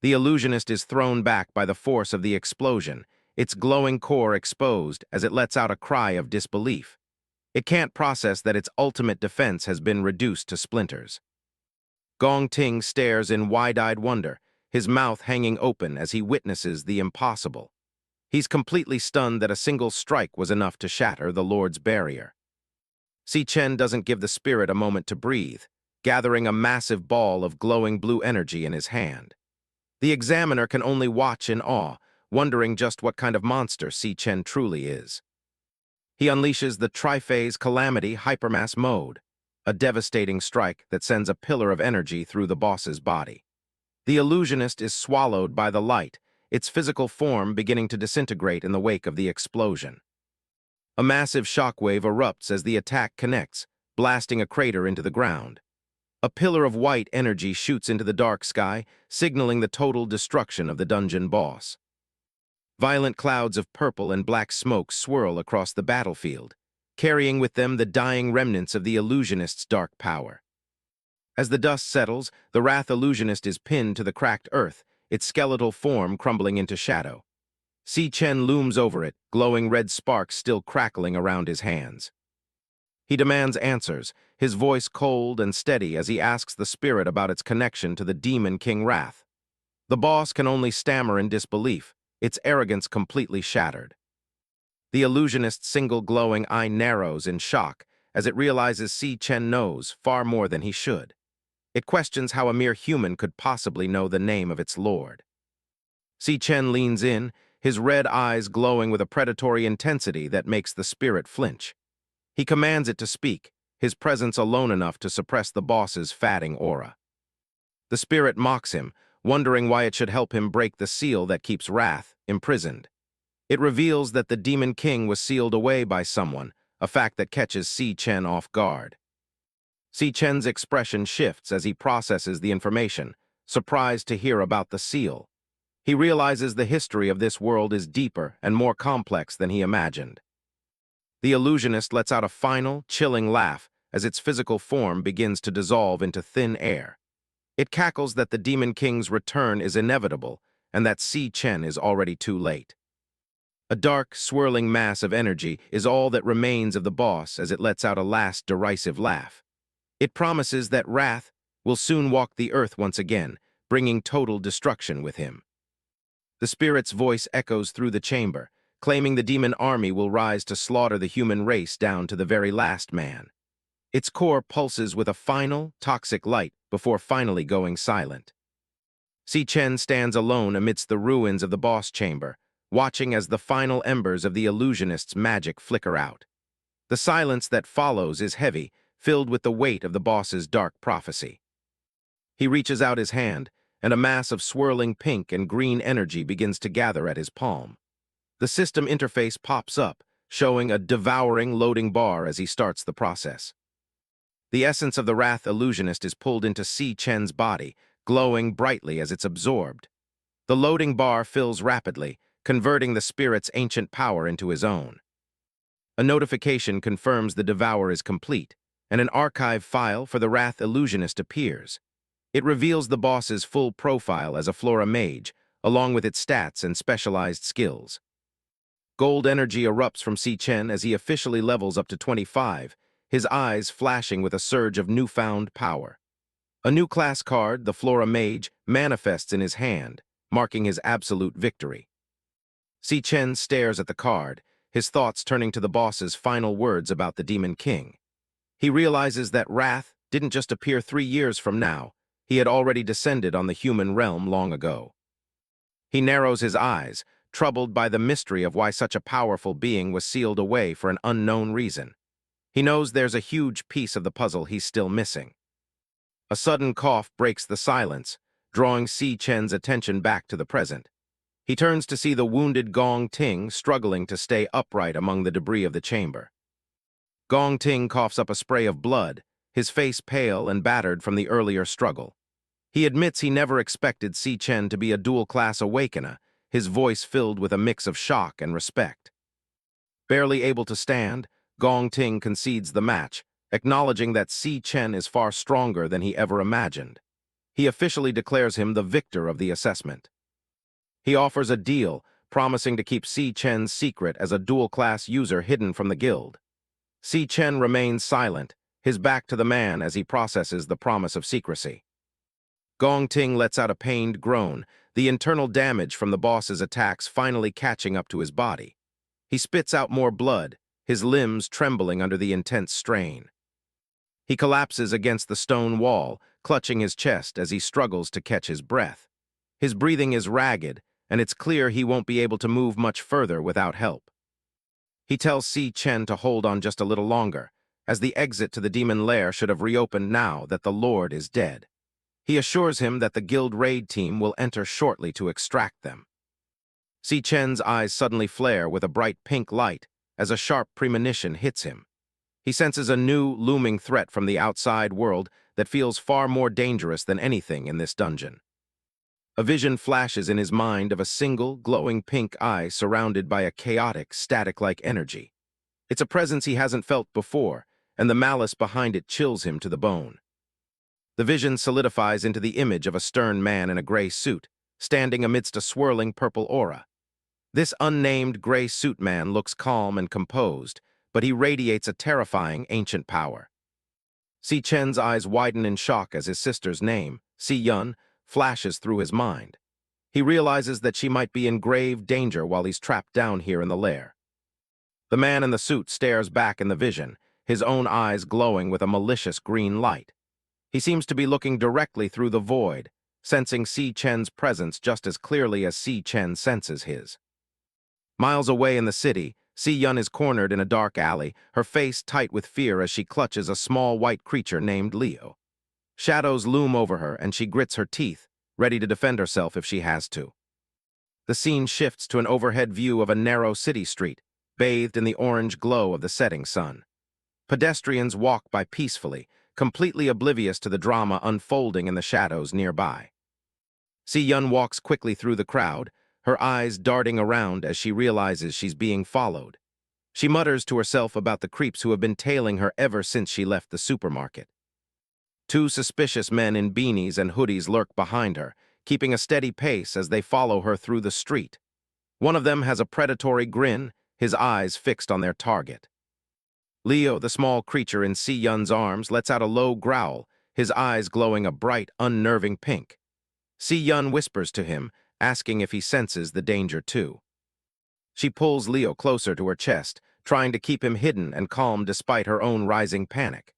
The illusionist is thrown back by the force of the explosion, its glowing core exposed as it lets out a cry of disbelief. It can't process that its ultimate defense has been reduced to splinters. Gong Ting stares in wide-eyed wonder, his mouth hanging open as he witnesses the impossible. He's completely stunned that a single strike was enough to shatter the Lord's barrier. Si Chen doesn't give the spirit a moment to breathe, gathering a massive ball of glowing blue energy in his hand. The examiner can only watch in awe, wondering just what kind of monster Si Chen truly is. He unleashes the Triphase Calamity Hypermass Mode, a devastating strike that sends a pillar of energy through the boss's body. The illusionist is swallowed by the light, its physical form beginning to disintegrate in the wake of the explosion. A massive shockwave erupts as the attack connects, blasting a crater into the ground. A pillar of white energy shoots into the dark sky, signaling the total destruction of the dungeon boss. Violent clouds of purple and black smoke swirl across the battlefield, carrying with them the dying remnants of the illusionist's dark power. As the dust settles, the Wrath Illusionist is pinned to the cracked earth, its skeletal form crumbling into shadow. Si Chen looms over it, glowing red sparks still crackling around his hands. He demands answers, his voice cold and steady as he asks the spirit about its connection to the Demon King Wrath. The boss can only stammer in disbelief, its arrogance completely shattered. The illusionist's single glowing eye narrows in shock as it realizes Si Chen knows far more than he should. It questions how a mere human could possibly know the name of its lord. Si Chen leans in, his red eyes glowing with a predatory intensity that makes the spirit flinch. He commands it to speak, his presence alone enough to suppress the boss's fatting aura. The spirit mocks him, wondering why it should help him break the seal that keeps Wrath imprisoned. It reveals that the Demon King was sealed away by someone, a fact that catches Si Chen off guard. Si Chen's expression shifts as he processes the information, surprised to hear about the seal. He realizes the history of this world is deeper and more complex than he imagined. The illusionist lets out a final, chilling laugh as its physical form begins to dissolve into thin air. It cackles that the Demon King's return is inevitable and that Si Chen is already too late. A dark, swirling mass of energy is all that remains of the boss as it lets out a last derisive laugh. It promises that Wrath will soon walk the earth once again, bringing total destruction with him. The spirit's voice echoes through the chamber, claiming the demon army will rise to slaughter the human race down to the very last man. Its core pulses with a final, toxic light before finally going silent. Si Chen stands alone amidst the ruins of the boss chamber, watching as the final embers of the illusionist's magic flicker out. The silence that follows is heavy, filled with the weight of the boss's dark prophecy. He reaches out his hand, and a mass of swirling pink and green energy begins to gather at his palm. The system interface pops up, showing a devouring loading bar as he starts the process. The essence of the Wrath Illusionist is pulled into Si Chen's body, glowing brightly as it's absorbed. The loading bar fills rapidly, converting the spirit's ancient power into his own. A notification confirms the Devourer is complete, and an archive file for the Wrath Illusionist appears. It reveals the boss's full profile as a Flora Mage, along with its stats and specialized skills. Gold energy erupts from Si Chen as he officially levels up to 25, his eyes flashing with a surge of newfound power. A new class card, the Flora Mage, manifests in his hand, marking his absolute victory. Si Chen stares at the card, his thoughts turning to the boss's final words about the Demon King. He realizes that Wrath didn't just appear 3 years from now, he had already descended on the human realm long ago. He narrows his eyes, troubled by the mystery of why such a powerful being was sealed away for an unknown reason. He knows there's a huge piece of the puzzle he's still missing. A sudden cough breaks the silence, drawing Si Chen's attention back to the present. He turns to see the wounded Gong Ting struggling to stay upright among the debris of the chamber. Gong Ting coughs up a spray of blood, his face pale and battered from the earlier struggle. He admits he never expected Si Chen to be a dual-class awakener, his voice filled with a mix of shock and respect. Barely able to stand, Gong Ting concedes the match, acknowledging that Si Chen is far stronger than he ever imagined. He officially declares him the victor of the assessment. He offers a deal, promising to keep Si Chen's secret as a dual-class user hidden from the guild. Si Chen remains silent, his back to the man as he processes the promise of secrecy. Gong Ting lets out a pained groan, the internal damage from the boss's attacks finally catching up to his body. He spits out more blood, his limbs trembling under the intense strain. He collapses against the stone wall, clutching his chest as he struggles to catch his breath. His breathing is ragged, and it's clear he won't be able to move much further without help. He tells Si Chen to hold on just a little longer, as the exit to the demon lair should have reopened now that the Lord is dead. He assures him that the guild raid team will enter shortly to extract them. Si Chen's eyes suddenly flare with a bright pink light as a sharp premonition hits him. He senses a new, looming threat from the outside world that feels far more dangerous than anything in this dungeon. A vision flashes in his mind of a single, glowing pink eye surrounded by a chaotic, static-like energy. It's a presence he hasn't felt before, and the malice behind it chills him to the bone. The vision solidifies into the image of a stern man in a gray suit, standing amidst a swirling purple aura. This unnamed gray suit man looks calm and composed, but he radiates a terrifying ancient power. Si Chen's eyes widen in shock as his sister's name, Si Yun, flashes through his mind. He realizes that she might be in grave danger while he's trapped down here in the lair. The man in the suit stares back in the vision, his own eyes glowing with a malicious green light. He seems to be looking directly through the void, sensing Si Chen's presence just as clearly as Si Chen senses his. Miles away in the city, Si Yun is cornered in a dark alley, her face tight with fear as she clutches a small white creature named Leo. Shadows loom over her and she grits her teeth, ready to defend herself if she has to. The scene shifts to an overhead view of a narrow city street, bathed in the orange glow of the setting sun. Pedestrians walk by peacefully, completely oblivious to the drama unfolding in the shadows nearby. Si Yun walks quickly through the crowd, her eyes darting around as she realizes she's being followed. She mutters to herself about the creeps who have been tailing her ever since she left the supermarket. Two suspicious men in beanies and hoodies lurk behind her, keeping a steady pace as they follow her through the street. One of them has a predatory grin, his eyes fixed on their target. Leo, the small creature in Si Yun's arms, lets out a low growl, his eyes glowing a bright, unnerving pink. Si Yun whispers to him, asking if he senses the danger too. She pulls Leo closer to her chest, trying to keep him hidden and calm despite her own rising panic.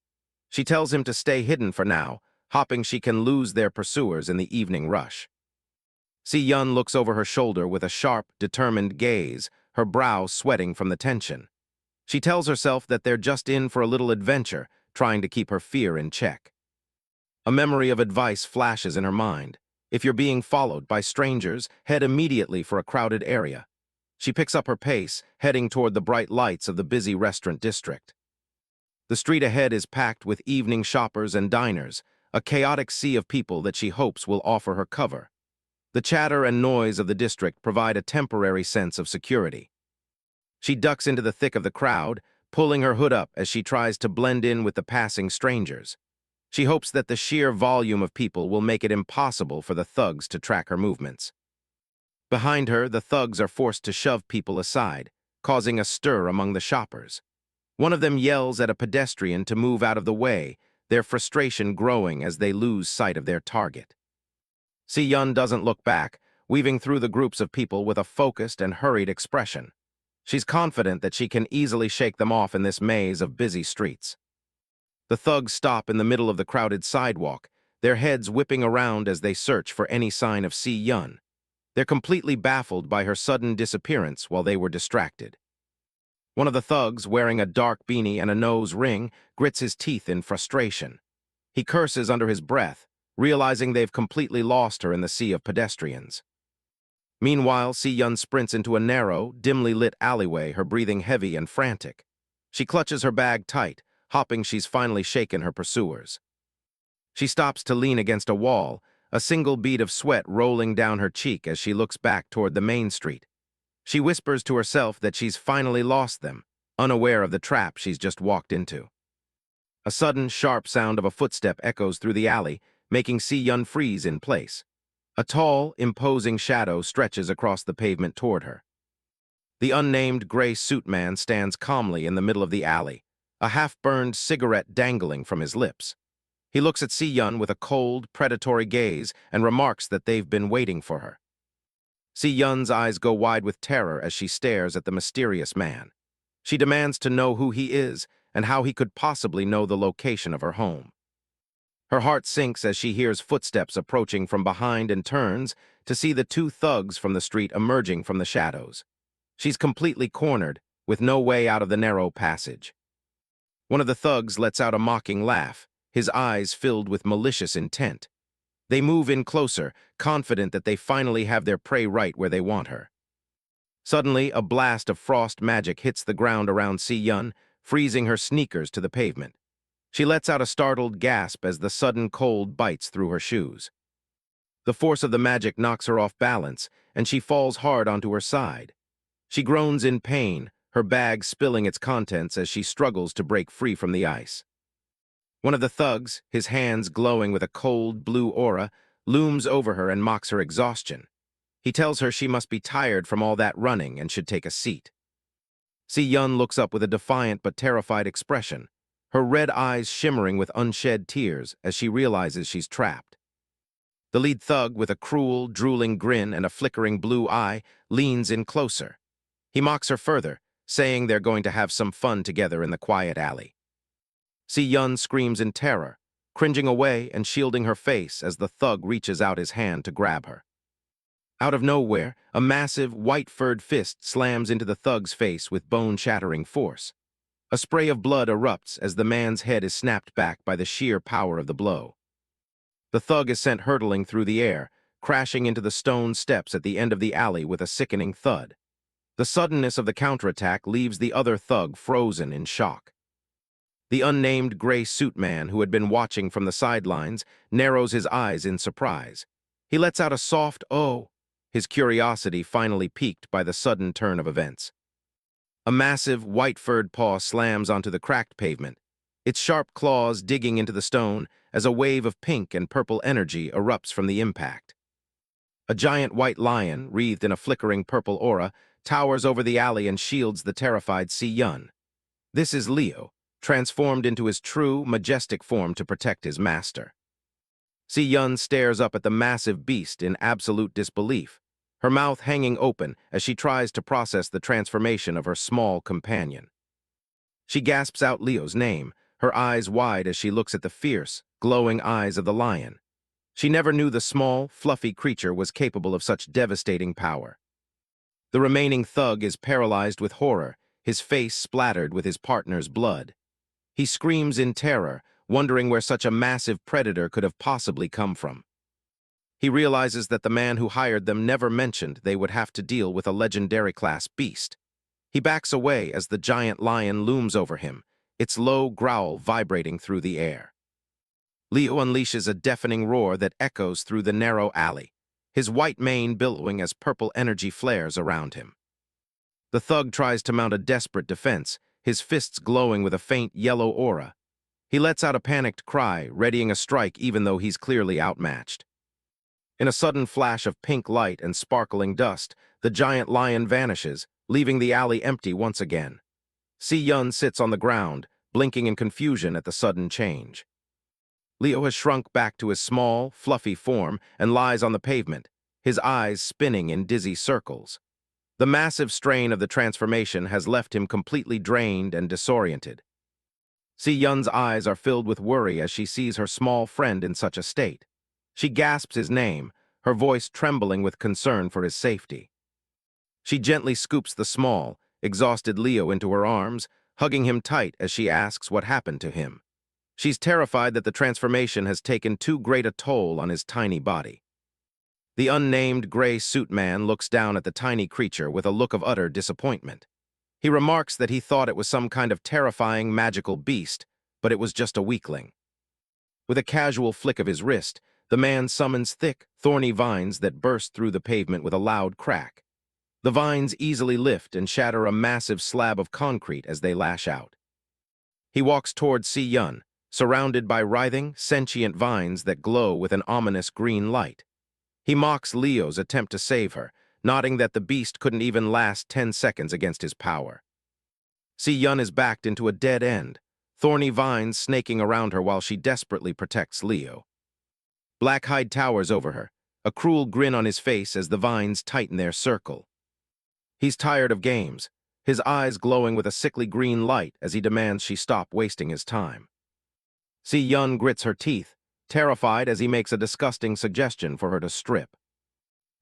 She tells him to stay hidden for now, hoping she can lose their pursuers in the evening rush. Si Yun looks over her shoulder with a sharp, determined gaze, her brow sweating from the tension. She tells herself that they're just in for a little adventure, trying to keep her fear in check. A memory of advice flashes in her mind. If you're being followed by strangers, head immediately for a crowded area. She picks up her pace, heading toward the bright lights of the busy restaurant district. The street ahead is packed with evening shoppers and diners, a chaotic sea of people that she hopes will offer her cover. The chatter and noise of the district provide a temporary sense of security. She ducks into the thick of the crowd, pulling her hood up as she tries to blend in with the passing strangers. She hopes that the sheer volume of people will make it impossible for the thugs to track her movements. Behind her, the thugs are forced to shove people aside, causing a stir among the shoppers. One of them yells at a pedestrian to move out of the way, their frustration growing as they lose sight of their target. Si Yun doesn't look back, weaving through the groups of people with a focused and hurried expression. She's confident that she can easily shake them off in this maze of busy streets. The thugs stop in the middle of the crowded sidewalk, their heads whipping around as they search for any sign of Si Yun. They're completely baffled by her sudden disappearance while they were distracted. One of the thugs, wearing a dark beanie and a nose ring, grits his teeth in frustration. He curses under his breath, realizing they've completely lost her in the sea of pedestrians. Meanwhile, Si Yun sprints into a narrow, dimly lit alleyway, her breathing heavy and frantic. She clutches her bag tight, hoping she's finally shaken her pursuers. She stops to lean against a wall, a single bead of sweat rolling down her cheek as she looks back toward the main street. She whispers to herself that she's finally lost them, unaware of the trap she's just walked into. A sudden, sharp sound of a footstep echoes through the alley, making Si Chen freeze in place. A tall, imposing shadow stretches across the pavement toward her. The unnamed gray suit man stands calmly in the middle of the alley, a half-burned cigarette dangling from his lips. He looks at Si Chen with a cold, predatory gaze and remarks that they've been waiting for her. Si Chen's eyes go wide with terror as she stares at the mysterious man. She demands to know who he is and how he could possibly know the location of her home. Her heart sinks as she hears footsteps approaching from behind and turns to see the two thugs from the street emerging from the shadows. She's completely cornered, with no way out of the narrow passage. One of the thugs lets out a mocking laugh, his eyes filled with malicious intent. They move in closer, confident that they finally have their prey right where they want her. Suddenly, a blast of frost magic hits the ground around Si Chen, freezing her sneakers to the pavement. She lets out a startled gasp as the sudden cold bites through her shoes. The force of the magic knocks her off balance, and she falls hard onto her side. She groans in pain, her bag spilling its contents as she struggles to break free from the ice. One of the thugs, his hands glowing with a cold blue aura, looms over her and mocks her exhaustion. He tells her she must be tired from all that running and should take a seat. Si Chen looks up with a defiant but terrified expression, her red eyes shimmering with unshed tears as she realizes she's trapped. The lead thug, with a cruel, drooling grin and a flickering blue eye, leans in closer. He mocks her further, saying they're going to have some fun together in the quiet alley. Si Chen screams in terror, cringing away and shielding her face as the thug reaches out his hand to grab her. Out of nowhere, a massive, white-furred fist slams into the thug's face with bone-shattering force. A spray of blood erupts as the man's head is snapped back by the sheer power of the blow. The thug is sent hurtling through the air, crashing into the stone steps at the end of the alley with a sickening thud. The suddenness of the counterattack leaves the other thug frozen in shock. The unnamed gray suit man, who had been watching from the sidelines, narrows his eyes in surprise. He lets out a soft "oh," his curiosity finally piqued by the sudden turn of events. A massive, white-furred paw slams onto the cracked pavement, its sharp claws digging into the stone as a wave of pink and purple energy erupts from the impact. A giant white lion, wreathed in a flickering purple aura, towers over the alley and shields the terrified Si Chen. This is Leo, transformed into his true, majestic form to protect his master. Si Chen stares up at the massive beast in absolute disbelief, her mouth hanging open as she tries to process the transformation of her small companion. She gasps out Leo's name, her eyes wide as she looks at the fierce, glowing eyes of the lion. She never knew the small, fluffy creature was capable of such devastating power. The remaining thug is paralyzed with horror, his face splattered with his partner's blood. He screams in terror, wondering where such a massive predator could have possibly come from. He realizes that the man who hired them never mentioned they would have to deal with a legendary-class beast. He backs away as the giant lion looms over him, its low growl vibrating through the air. Leo unleashes a deafening roar that echoes through the narrow alley, his white mane billowing as purple energy flares around him. The thug tries to mount a desperate defense, his fists glowing with a faint yellow aura. He lets out a panicked cry, readying a strike even though he's clearly outmatched. In a sudden flash of pink light and sparkling dust, the giant lion vanishes, leaving the alley empty once again. Si Chen sits on the ground, blinking in confusion at the sudden change. Leo has shrunk back to his small, fluffy form and lies on the pavement, his eyes spinning in dizzy circles. The massive strain of the transformation has left him completely drained and disoriented. Si Chen's eyes are filled with worry as she sees her small friend in such a state. She gasps his name, her voice trembling with concern for his safety. She gently scoops the small, exhausted Leo into her arms, hugging him tight as she asks what happened to him. She's terrified that the transformation has taken too great a toll on his tiny body. The unnamed gray suit man looks down at the tiny creature with a look of utter disappointment. He remarks that he thought it was some kind of terrifying magical beast, but it was just a weakling. With a casual flick of his wrist, The man summons thick, thorny vines that burst through the pavement with a loud crack. The vines easily lift and shatter a massive slab of concrete as they lash out. He walks toward Si Chen, surrounded by writhing, sentient vines that glow with an ominous green light. He mocks Leo's attempt to save her, nodding that the beast couldn't even last 10 seconds against his power. Si Chen is backed into a dead end, thorny vines snaking around her while she desperately protects Leo. Blackhide towers over her, a cruel grin on his face as the vines tighten their circle. He's tired of games, his eyes glowing with a sickly green light as he demands she stop wasting his time. Si Chen grits her teeth, terrified as he makes a disgusting suggestion for her to strip.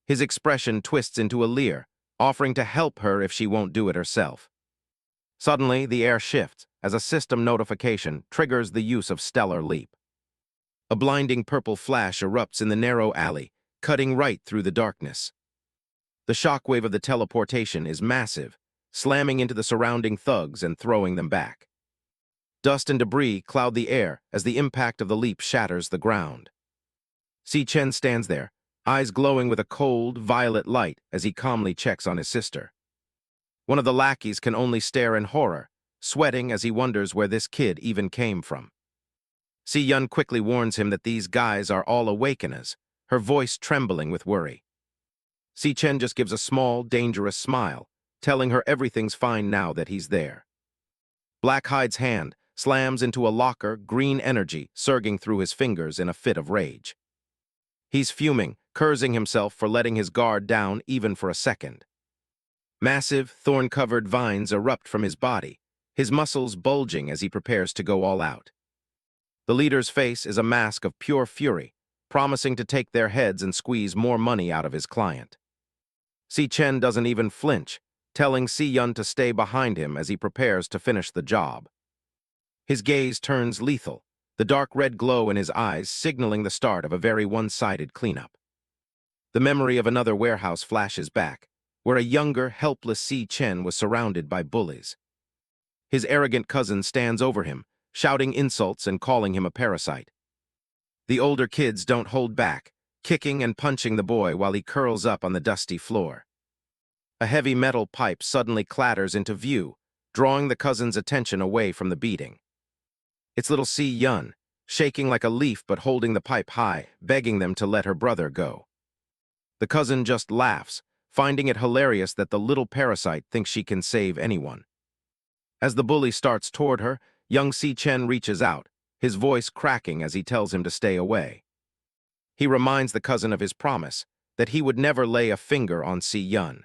His expression twists into a leer, offering to help her if she won't do it herself. Suddenly, the air shifts as a system notification triggers the use of Stellar Leap. A blinding purple flash erupts in the narrow alley, cutting right through the darkness. The shockwave of the teleportation is massive, slamming into the surrounding thugs and throwing them back. Dust and debris cloud the air as the impact of the leap shatters the ground. Si Chen stands there, eyes glowing with a cold, violet light as he calmly checks on his sister. One of the lackeys can only stare in horror, sweating as he wonders where this kid even came from. Si Chen quickly warns him that these guys are all awakeners, her voice trembling with worry. Si Chen just gives a small, dangerous smile, telling her everything's fine now that he's there. Blackhide's hand slams into a locker, green energy surging through his fingers in a fit of rage. He's fuming, cursing himself for letting his guard down even for a second. Massive, thorn-covered vines erupt from his body, his muscles bulging as he prepares to go all out. The leader's face is a mask of pure fury, promising to take their heads and squeeze more money out of his client. Si Chen doesn't even flinch, telling Si Chen to stay behind him as he prepares to finish the job. His gaze turns lethal, the dark red glow in his eyes signaling the start of a very one-sided cleanup. The memory of another warehouse flashes back, where a younger, helpless Si Chen was surrounded by bullies. His arrogant cousin stands over him, shouting insults and calling him a parasite. The older kids don't hold back, kicking and punching the boy while he curls up on the dusty floor. A heavy metal pipe suddenly clatters into view, drawing the cousin's attention away from the beating. It's little Si Chen, shaking like a leaf but holding the pipe high, begging them to let her brother go. The cousin just laughs, finding it hilarious that the little parasite thinks she can save anyone. As the bully starts toward her, young Si Chen reaches out, his voice cracking as he tells him to stay away. He reminds the cousin of his promise, that he would never lay a finger on Si Chen.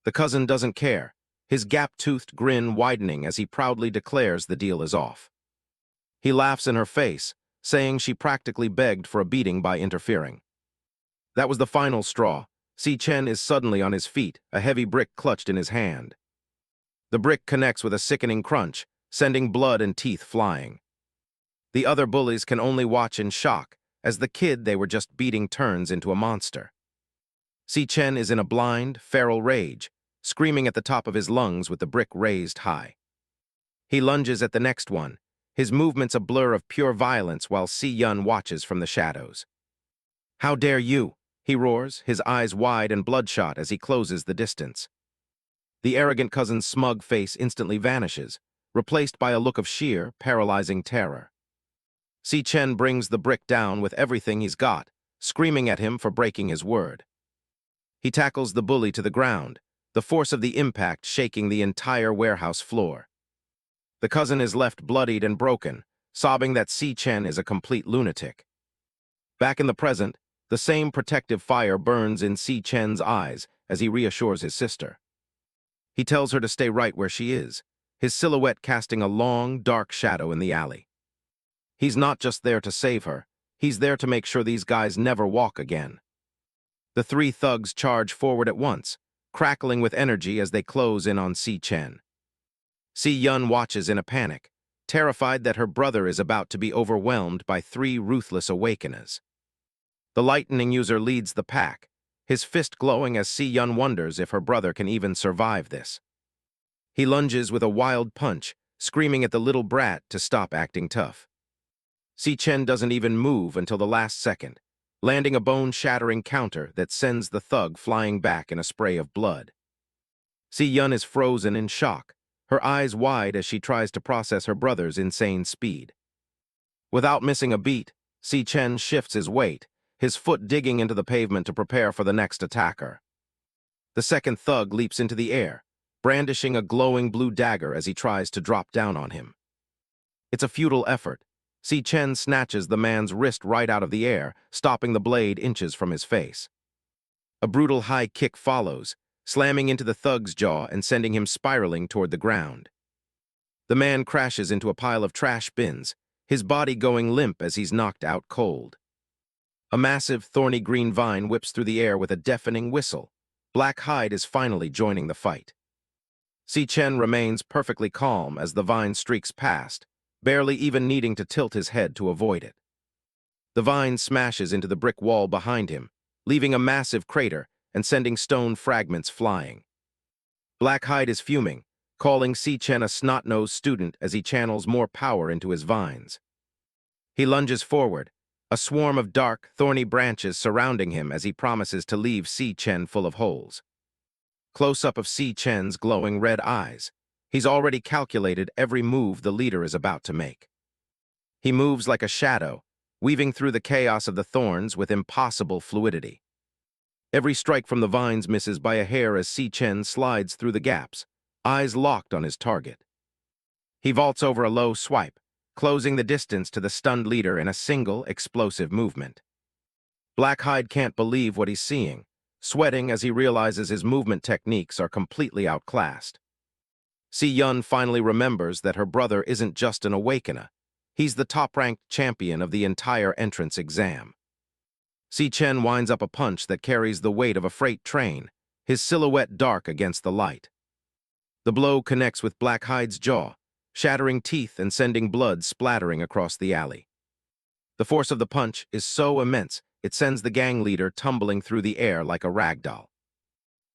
The cousin doesn't care, his gap-toothed grin widening as he proudly declares the deal is off. He laughs in her face, saying she practically begged for a beating by interfering. That was the final straw. Si Chen is suddenly on his feet, a heavy brick clutched in his hand. The brick connects with a sickening crunch, sending blood and teeth flying. The other bullies can only watch in shock, as the kid they were just beating turns into a monster. Si Chen is in a blind, feral rage, screaming at the top of his lungs with the brick raised high. He lunges at the next one, his movements a blur of pure violence while Si Chen watches from the shadows. "How dare you?" he roars, his eyes wide and bloodshot as he closes the distance. The arrogant cousin's smug face instantly vanishes, replaced by a look of sheer, paralyzing terror. Si Chen brings the brick down with everything he's got, screaming at him for breaking his word. He tackles the bully to the ground, the force of the impact shaking the entire warehouse floor. The cousin is left bloodied and broken, sobbing that Si Chen is a complete lunatic. Back in the present, the same protective fire burns in Si Chen's eyes as he reassures his sister. He tells her to stay right where she is, his silhouette casting a long, dark shadow in the alley. He's not just there to save her, he's there to make sure these guys never walk again. The three thugs charge forward at once, crackling with energy as they close in on Si Chen. Si Chen watches in a panic, terrified that her brother is about to be overwhelmed by three ruthless awakeners. The lightning user leads the pack, his fist glowing as Si Chen wonders if her brother can even survive this. He lunges with a wild punch, screaming at the little brat to stop acting tough. Si Chen doesn't even move until the last second, landing a bone-shattering counter that sends the thug flying back in a spray of blood. Si Chen is frozen in shock, her eyes wide as she tries to process her brother's insane speed. Without missing a beat, Si Chen shifts his weight, his foot digging into the pavement to prepare for the next attacker. The second thug leaps into the air, brandishing a glowing blue dagger as he tries to drop down on him. It's a futile effort. Si Chen snatches the man's wrist right out of the air, stopping the blade inches from his face. A brutal high kick follows, slamming into the thug's jaw and sending him spiraling toward the ground. The man crashes into a pile of trash bins, his body going limp as he's knocked out cold. A massive, thorny green vine whips through the air with a deafening whistle. Black Hide is finally joining the fight. Si Chen remains perfectly calm as the vine streaks past, barely even needing to tilt his head to avoid it. The vine smashes into the brick wall behind him, leaving a massive crater and sending stone fragments flying. Black Hide is fuming, calling Si Chen a snot-nosed student as he channels more power into his vines. He lunges forward, a swarm of dark, thorny branches surrounding him as he promises to leave Si Chen full of holes. Close-up of Si Chen's glowing red eyes. He's already calculated every move the leader is about to make. He moves like a shadow, weaving through the chaos of the thorns with impossible fluidity. Every strike from the vines misses by a hair as Si Chen slides through the gaps, eyes locked on his target. He vaults over a low swipe, closing the distance to the stunned leader in a single, explosive movement. Black Hide can't believe what he's seeing, sweating as he realizes his movement techniques are completely outclassed. Si Chen finally remembers that her brother isn't just an awakener, he's the top-ranked champion of the entire entrance exam. Si Chen winds up a punch that carries the weight of a freight train, his silhouette dark against the light. The blow connects with Black Hide's jaw, shattering teeth and sending blood splattering across the alley. The force of the punch is so immense, it sends the gang leader tumbling through the air like a rag doll.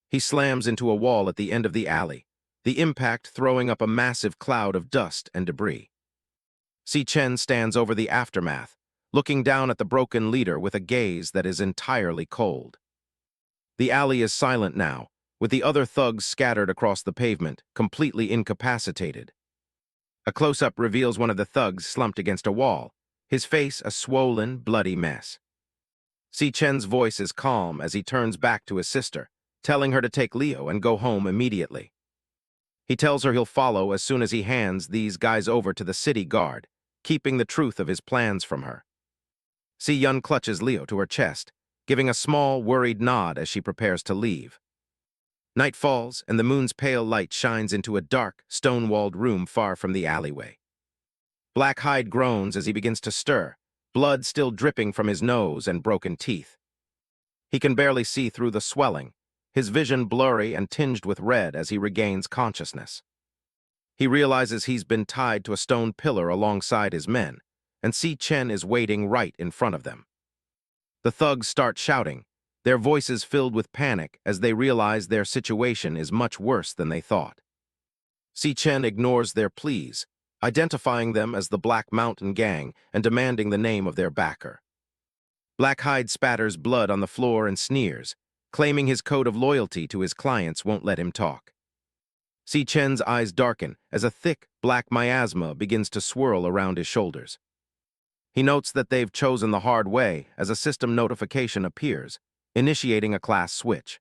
He slams into a wall at the end of the alley, the impact throwing up a massive cloud of dust and debris. Si Chen stands over the aftermath, looking down at the broken leader with a gaze that is entirely cold. The alley is silent now, with the other thugs scattered across the pavement, completely incapacitated. A close-up reveals one of the thugs slumped against a wall, his face a swollen, bloody mess. Si Chen's voice is calm as he turns back to his sister, telling her to take Leo and go home immediately. He tells her he'll follow as soon as he hands these guys over to the city guard, keeping the truth of his plans from her. Si Chen clutches Leo to her chest, giving a small, worried nod as she prepares to leave. Night falls, and the moon's pale light shines into a dark, stone-walled room far from the alleyway. Black Hide groans as he begins to stir, blood still dripping from his nose and broken teeth. He can barely see through the swelling, his vision blurry and tinged with red as he regains consciousness. He realizes he's been tied to a stone pillar alongside his men, and Si Chen is waiting right in front of them. The thugs start shouting, their voices filled with panic as they realize their situation is much worse than they thought. Si Chen ignores their pleas, identifying them as the Black Mountain Gang and demanding the name of their backer. Black Hide spatters blood on the floor and sneers, claiming his code of loyalty to his clients won't let him talk. Si Chen's eyes darken as a thick, black miasma begins to swirl around his shoulders. He notes that they've chosen the hard way as a system notification appears, initiating a class switch.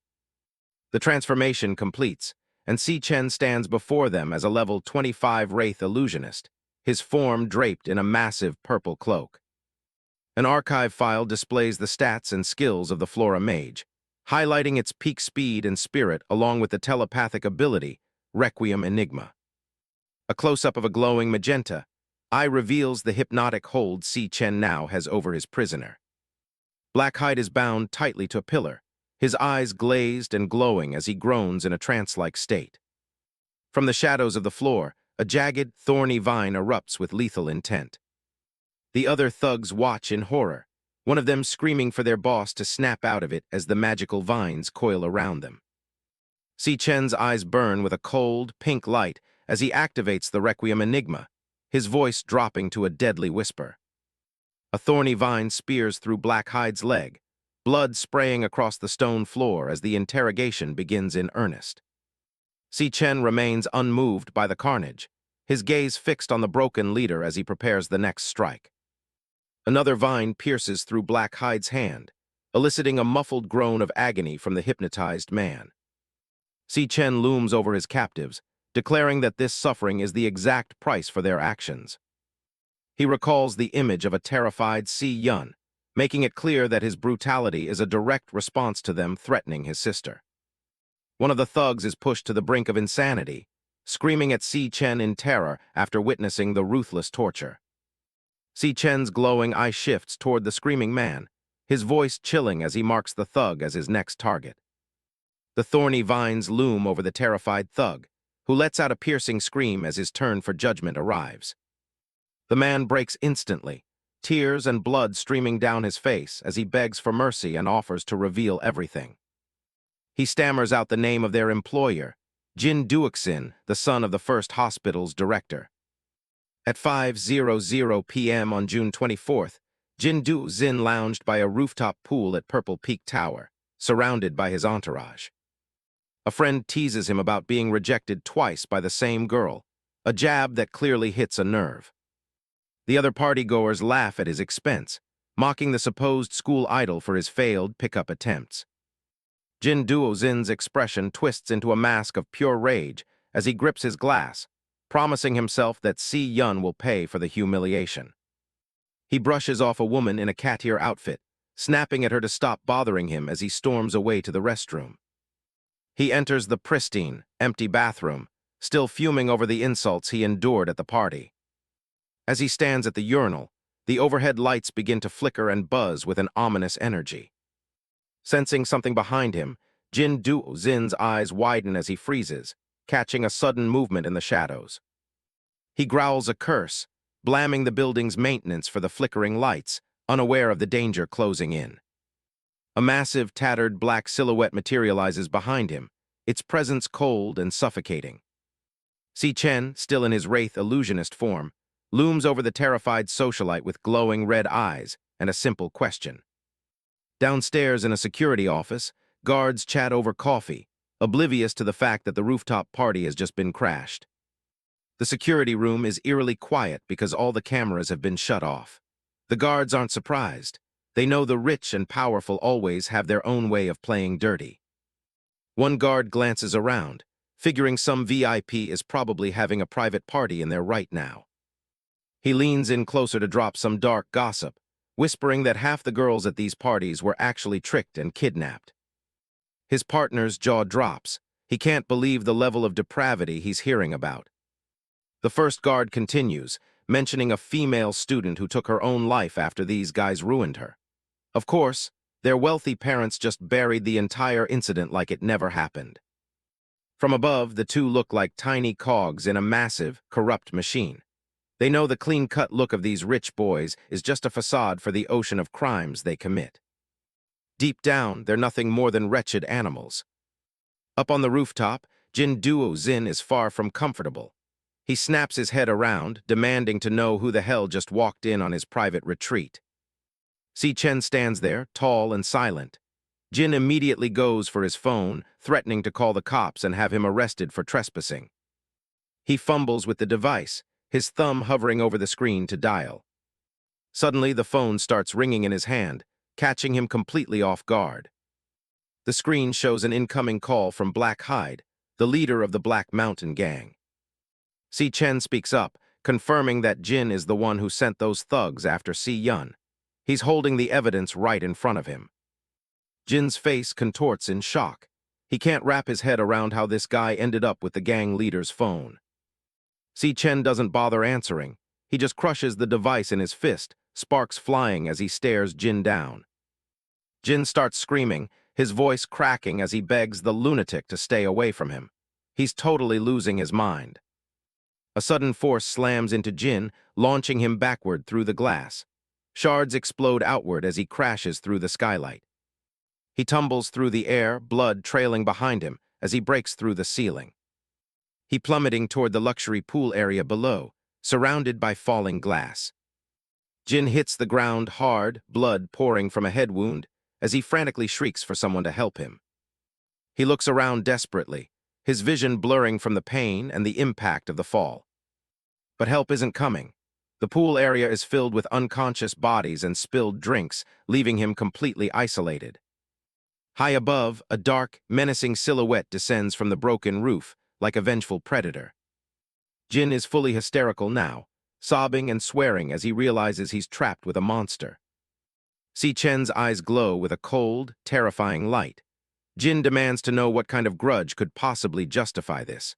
The transformation completes, and Si Chen stands before them as a level 25 Wraith illusionist, his form draped in a massive purple cloak. An archive file displays the stats and skills of the Flora Mage, highlighting its peak speed and spirit along with the telepathic ability, Requiem Enigma. A close-up of a glowing magenta eye reveals the hypnotic hold Si Chen now has over his prisoner. Black Hide is bound tightly to a pillar, his eyes glazed and glowing as he groans in a trance-like state. From the shadows of the floor, a jagged, thorny vine erupts with lethal intent. The other thugs watch in horror, one of them screaming for their boss to snap out of it as the magical vines coil around them. Si Chen's eyes burn with a cold, pink light as he activates the Requiem Enigma, his voice dropping to a deadly whisper. A thorny vine spears through Black Hyde's leg, blood spraying across the stone floor as the interrogation begins in earnest. Si Chen remains unmoved by the carnage, his gaze fixed on the broken leader as he prepares the next strike. Another vine pierces through Black Hyde's hand, eliciting a muffled groan of agony from the hypnotized man. Si Chen looms over his captives, declaring that this suffering is the exact price for their actions. He recalls the image of a terrified Si Yun, making it clear that his brutality is a direct response to them threatening his sister. One of the thugs is pushed to the brink of insanity, screaming at Si Chen in terror after witnessing the ruthless torture. Si Chen's glowing eye shifts toward the screaming man, his voice chilling as he marks the thug as his next target. The thorny vines loom over the terrified thug, who lets out a piercing scream as his turn for judgment arrives. The man breaks instantly, tears and blood streaming down his face as he begs for mercy and offers to reveal everything. He stammers out the name of their employer, Jin Duoxin, the son of the first hospital's director. At 5:00 p.m. on June 24th, Jin Duoxin lounged by a rooftop pool at Purple Peak Tower, surrounded by his entourage. A friend teases him about being rejected twice by the same girl, a jab that clearly hits a nerve. The other partygoers laugh at his expense, mocking the supposed school idol for his failed pickup attempts. Jin Duoxin's expression twists into a mask of pure rage as he grips his glass, promising himself that Si Yun will pay for the humiliation. He brushes off a woman in a cat ear outfit, snapping at her to stop bothering him as he storms away to the restroom. He enters the pristine, empty bathroom, still fuming over the insults he endured at the party. As he stands at the urinal, the overhead lights begin to flicker and buzz with an ominous energy. Sensing something behind him, Jin Duoxin's eyes widen as he freezes, catching a sudden movement in the shadows. He growls a curse, blaming the building's maintenance for the flickering lights, unaware of the danger closing in. A massive, tattered black silhouette materializes behind him, its presence cold and suffocating. Si Chen, still in his wraith illusionist form, looms over the terrified socialite with glowing red eyes and a simple question. Downstairs in a security office, guards chat over coffee, oblivious to the fact that the rooftop party has just been crashed. The security room is eerily quiet because all the cameras have been shut off. The guards aren't surprised. They know the rich and powerful always have their own way of playing dirty. One guard glances around, figuring some VIP is probably having a private party in there right now. He leans in closer to drop some dark gossip, whispering that half the girls at these parties were actually tricked and kidnapped. His partner's jaw drops. He can't believe the level of depravity he's hearing about. The first guard continues, mentioning a female student who took her own life after these guys ruined her. Of course, their wealthy parents just buried the entire incident like it never happened. From above, the two look like tiny cogs in a massive, corrupt machine. They know the clean-cut look of these rich boys is just a facade for the ocean of crimes they commit. Deep down, they're nothing more than wretched animals. Up on the rooftop, Jin Duoxin is far from comfortable. He snaps his head around, demanding to know who the hell just walked in on his private retreat. Si Chen stands there, tall and silent. Jin immediately goes for his phone, threatening to call the cops and have him arrested for trespassing. He fumbles with the device, his thumb hovering over the screen to dial. Suddenly, the phone starts ringing in his hand, catching him completely off guard. The screen shows an incoming call from Black Hyde, the leader of the Black Mountain Gang. Si Chen speaks up, confirming that Jin is the one who sent those thugs after Si Yun. He's holding the evidence right in front of him. Jin's face contorts in shock. He can't wrap his head around how this guy ended up with the gang leader's phone. Si Chen doesn't bother answering. He just crushes the device in his fist, sparks flying as he stares Jin down. Jin starts screaming, his voice cracking as he begs the lunatic to stay away from him. He's totally losing his mind. A sudden force slams into Jin, launching him backward through the glass. Shards explode outward as he crashes through the skylight. He tumbles through the air, blood trailing behind him as he breaks through the ceiling. He plummeting toward the luxury pool area below, surrounded by falling glass. Jin hits the ground hard, blood pouring from a head wound, as he frantically shrieks for someone to help him. He looks around desperately, his vision blurring from the pain and the impact of the fall. But help isn't coming. The pool area is filled with unconscious bodies and spilled drinks, leaving him completely isolated. High above, a dark, menacing silhouette descends from the broken roof, like a vengeful predator. Jin is fully hysterical now, sobbing and swearing as he realizes he's trapped with a monster. Si Chen's eyes glow with a cold, terrifying light. Jin demands to know what kind of grudge could possibly justify this.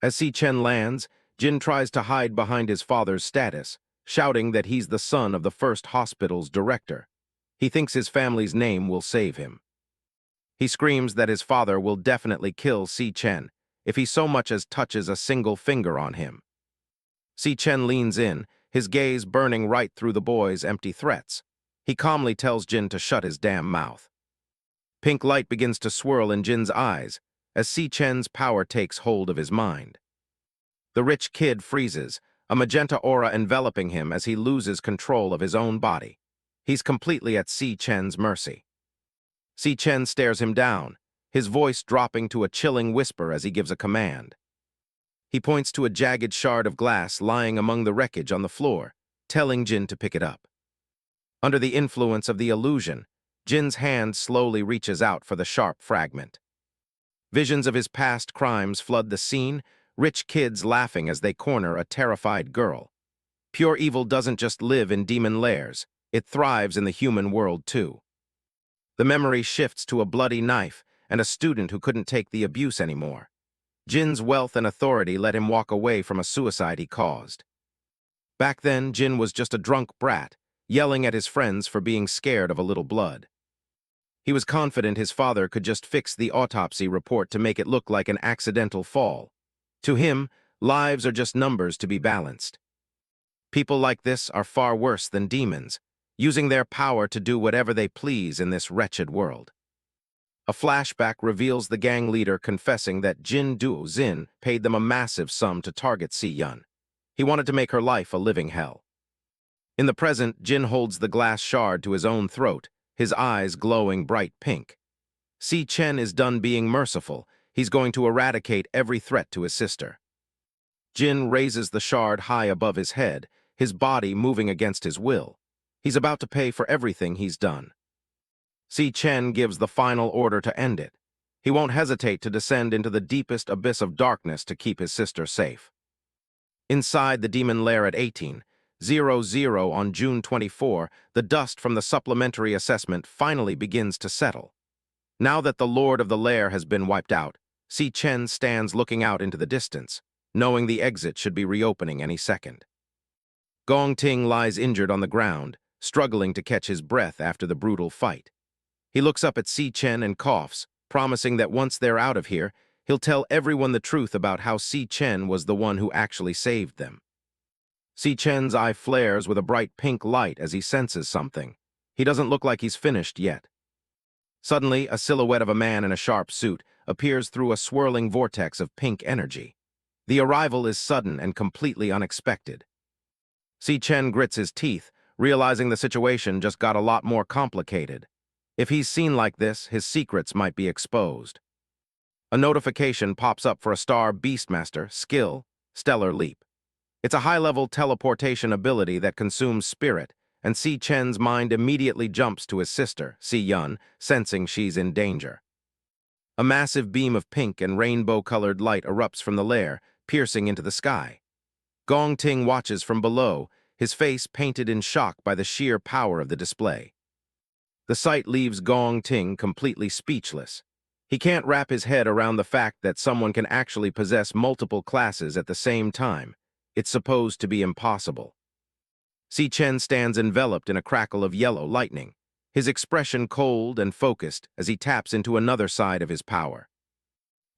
As Si Chen lands, Jin tries to hide behind his father's status, shouting that he's the son of the first hospital's director. He thinks his family's name will save him. He screams that his father will definitely kill Si Chen if he so much as touches a single finger on him. Si Chen leans in, his gaze burning right through the boy's empty threats. He calmly tells Jin to shut his damn mouth. Pink light begins to swirl in Jin's eyes as Si Chen's power takes hold of his mind. The rich kid freezes, a magenta aura enveloping him as he loses control of his own body. He's completely at Si Chen's mercy. Si Chen stares him down, his voice dropping to a chilling whisper as he gives a command. He points to a jagged shard of glass lying among the wreckage on the floor, telling Jin to pick it up. Under the influence of the illusion, Jin's hand slowly reaches out for the sharp fragment. Visions of his past crimes flood the scene, rich kids laughing as they corner a terrified girl. Pure evil doesn't just live in demon lairs, it thrives in the human world too. The memory shifts to a bloody knife and a student who couldn't take the abuse anymore. Jin's wealth and authority let him walk away from a suicide he caused. Back then, Jin was just a drunk brat, yelling at his friends for being scared of a little blood. He was confident his father could just fix the autopsy report to make it look like an accidental fall. To him, lives are just numbers to be balanced. People like this are far worse than demons, using their power to do whatever they please in this wretched world. A flashback reveals the gang leader confessing that Jin Duo-Zin paid them a massive sum to target Si Yun. He wanted to make her life a living hell. In the present, Jin holds the glass shard to his own throat, his eyes glowing bright pink. Si Chen is done being merciful. He's going to eradicate every threat to his sister. Jin raises the shard high above his head, his body moving against his will. He's about to pay for everything he's done. Si Chen gives the final order to end it. He won't hesitate to descend into the deepest abyss of darkness to keep his sister safe. Inside the demon lair at 18:00 on June 24, the dust from the supplementary assessment finally begins to settle. Now that the lord of the lair has been wiped out, Si Chen stands looking out into the distance, knowing the exit should be reopening any second. Gong Ting lies injured on the ground, struggling to catch his breath after the brutal fight. He looks up at Si Chen and coughs, promising that once they're out of here, he'll tell everyone the truth about how Si Chen was the one who actually saved them. Si Chen's eye flares with a bright pink light as he senses something. He doesn't look like he's finished yet. Suddenly, a silhouette of a man in a sharp suit appears through a swirling vortex of pink energy. The arrival is sudden and completely unexpected. Si Chen grits his teeth, realizing the situation just got a lot more complicated. If he's seen like this, his secrets might be exposed. A notification pops up for a Star Beastmaster skill, Stellar Leap. It's a high-level teleportation ability that consumes spirit, and Si Chen's mind immediately jumps to his sister, Si Yun, sensing she's in danger. A massive beam of pink and rainbow-colored light erupts from the lair, piercing into the sky. Gong Ting watches from below, his face painted in shock by the sheer power of the display. The sight leaves Gong Ting completely speechless. He can't wrap his head around the fact that someone can actually possess multiple classes at the same time. It's supposed to be impossible. Si Chen stands enveloped in a crackle of yellow lightning, his expression cold and focused as he taps into another side of his power.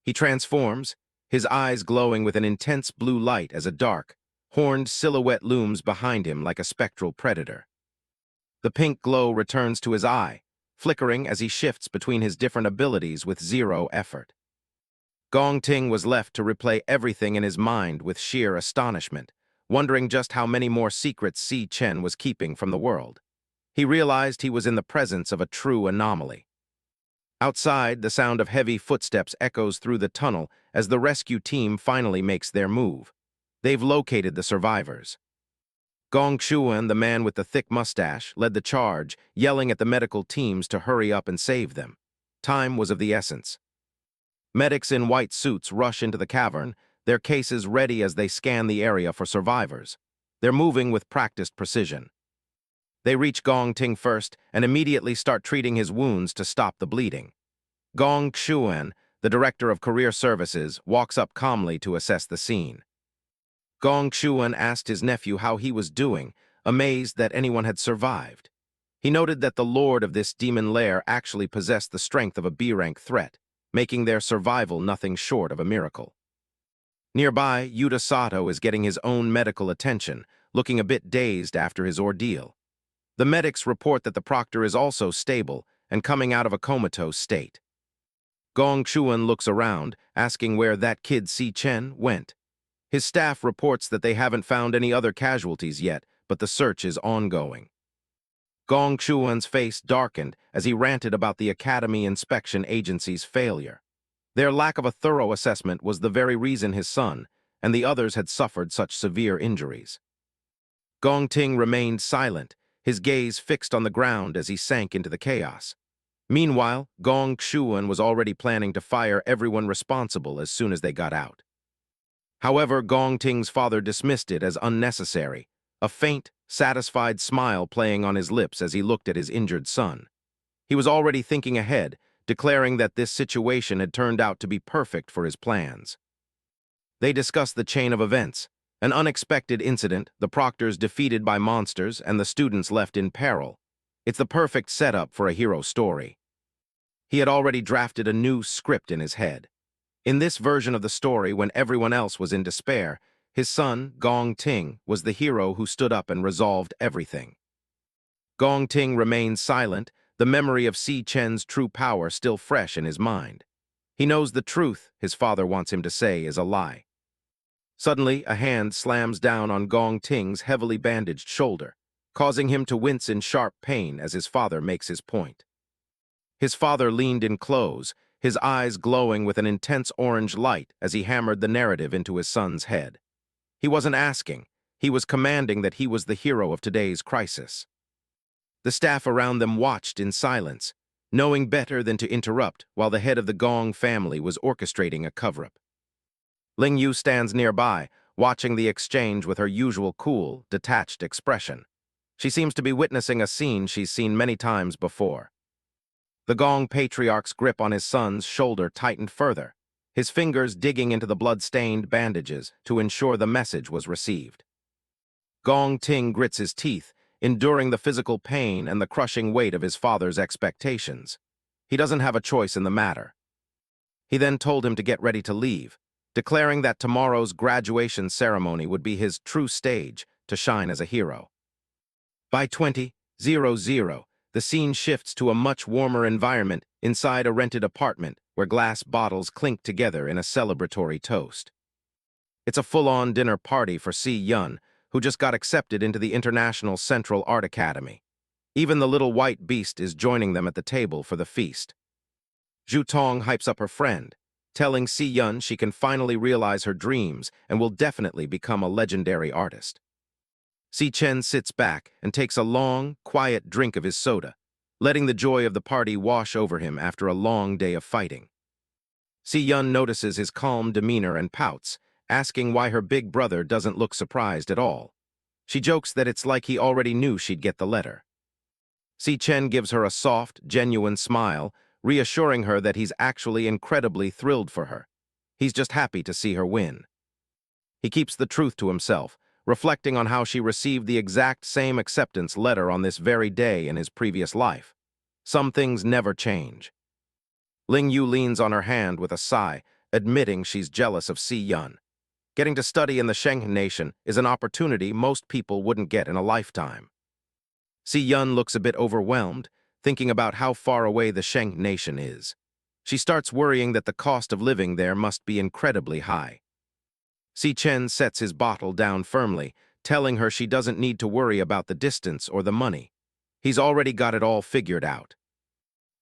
He transforms, his eyes glowing with an intense blue light as a dark, horned silhouette looms behind him like a spectral predator. The pink glow returns to his eye, flickering as he shifts between his different abilities with zero effort. Gong Ting was left to replay everything in his mind with sheer astonishment, wondering just how many more secrets Si Chen was keeping from the world. He realized he was in the presence of a true anomaly. Outside, the sound of heavy footsteps echoes through the tunnel as the rescue team finally makes their move. They've located the survivors. Gong Xuan, the man with the thick mustache, led the charge, yelling at the medical teams to hurry up and save them. Time was of the essence. Medics in white suits rush into the cavern, their cases ready as they scan the area for survivors. They're moving with practiced precision. They reach Gong Ting first and immediately start treating his wounds to stop the bleeding. Gong Xuan, the director of career services, walks up calmly to assess the scene. Gong Xuan asked his nephew how he was doing, amazed that anyone had survived. He noted that the lord of this demon lair actually possessed the strength of a B-rank threat, making their survival nothing short of a miracle. Nearby, Yuta Sato is getting his own medical attention, looking a bit dazed after his ordeal. The medics report that the proctor is also stable and coming out of a comatose state. Gong Xuan looks around, asking where that kid Si Chen went. His staff reports that they haven't found any other casualties yet, but the search is ongoing. Gong Xuan's face darkened as he ranted about the Academy Inspection Agency's failure. Their lack of a thorough assessment was the very reason his son and the others had suffered such severe injuries. Gong Ting remained silent, his gaze fixed on the ground as he sank into the chaos. Meanwhile, Gong Xuan was already planning to fire everyone responsible as soon as they got out. However, Gong Ting's father dismissed it as unnecessary, a faint, satisfied smile playing on his lips as he looked at his injured son. He was already thinking ahead, declaring that this situation had turned out to be perfect for his plans. They discussed the chain of events, an unexpected incident, the proctors defeated by monsters, and the students left in peril. It's the perfect setup for a hero story. He had already drafted a new script in his head. In this version of the story, when everyone else was in despair, his son, Gong Ting, was the hero who stood up and resolved everything. Gong Ting remained silent, the memory of Si Chen's true power still fresh in his mind. He knows the truth his father wants him to say is a lie. Suddenly, a hand slams down on Gong Ting's heavily bandaged shoulder, causing him to wince in sharp pain as his father makes his point. His father leaned in close, his eyes glowing with an intense orange light as he hammered the narrative into his son's head. He wasn't asking, he was commanding that he was the hero of today's crisis. The staff around them watched in silence, knowing better than to interrupt while the head of the Gong family was orchestrating a cover-up. Lanyue stands nearby, watching the exchange with her usual cool, detached expression. She seems to be witnessing a scene she's seen many times before. The Gong patriarch's grip on his son's shoulder tightened further, his fingers digging into the blood-stained bandages to ensure the message was received. Gong Ting grits his teeth, enduring the physical pain and the crushing weight of his father's expectations. He doesn't have a choice in the matter. He then told him to get ready to leave, declaring that tomorrow's graduation ceremony would be his true stage to shine as a hero. By 20:00, the scene shifts to a much warmer environment inside a rented apartment where glass bottles clink together in a celebratory toast. It's a full-on dinner party for Si Yun, who just got accepted into the International Central Art Academy. Even the little white beast is joining them at the table for the feast. Zhu Tong hypes up her friend, telling Si Yun she can finally realize her dreams and will definitely become a legendary artist. Si Chen sits back and takes a long, quiet drink of his soda, letting the joy of the party wash over him after a long day of fighting. Si Yun notices his calm demeanor and pouts, asking why her big brother doesn't look surprised at all. She jokes that it's like he already knew she'd get the letter. Si Chen gives her a soft, genuine smile, reassuring her that he's actually incredibly thrilled for her. He's just happy to see her win. He keeps the truth to himself, reflecting on how she received the exact same acceptance letter on this very day in his previous life. Some things never change. Lingyu leans on her hand with a sigh, admitting she's jealous of Si Yun. Getting to study in the Sheng Nation is an opportunity most people wouldn't get in a lifetime. Si Yun looks a bit overwhelmed, thinking about how far away the Sheng Nation is. She starts worrying that the cost of living there must be incredibly high. Si Chen sets his bottle down firmly, telling her she doesn't need to worry about the distance or the money. He's already got it all figured out.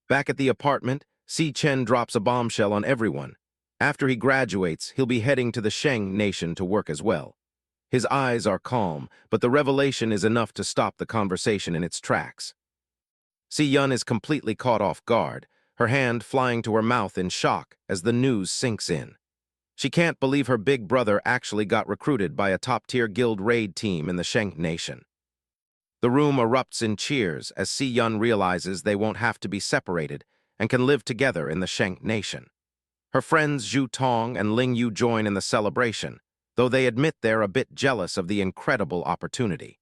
Back at the apartment, Si Chen drops a bombshell on everyone. After he graduates, he'll be heading to the Sheng nation to work as well. His eyes are calm, but the revelation is enough to stop the conversation in its tracks. Si Yun is completely caught off guard, her hand flying to her mouth in shock as the news sinks in. She can't believe her big brother actually got recruited by a top-tier guild raid team in the Sheng nation. The room erupts in cheers as Si Yun realizes they won't have to be separated and can live together in the Sheng nation. Her friends Zhu Tong and Ling Yu join in the celebration, though they admit they're a bit jealous of the incredible opportunity.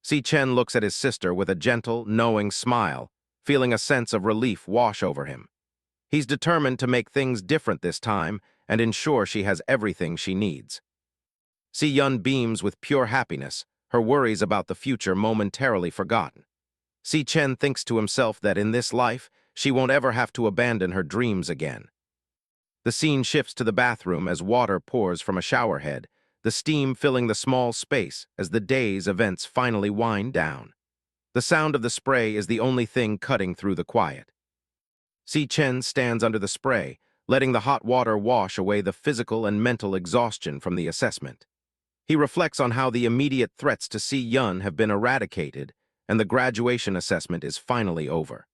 Si Chen looks at his sister with a gentle, knowing smile, feeling a sense of relief wash over him. He's determined to make things different this time and ensure she has everything she needs. Si Yun beams with pure happiness, her worries about the future momentarily forgotten. Si Chen thinks to himself that in this life, she won't ever have to abandon her dreams again. The scene shifts to the bathroom as water pours from a shower head, the steam filling the small space as the day's events finally wind down. The sound of the spray is the only thing cutting through the quiet. Si Chen stands under the spray, letting the hot water wash away the physical and mental exhaustion from the assessment. He reflects on how the immediate threats to Si Yun have been eradicated, and the graduation assessment is finally over.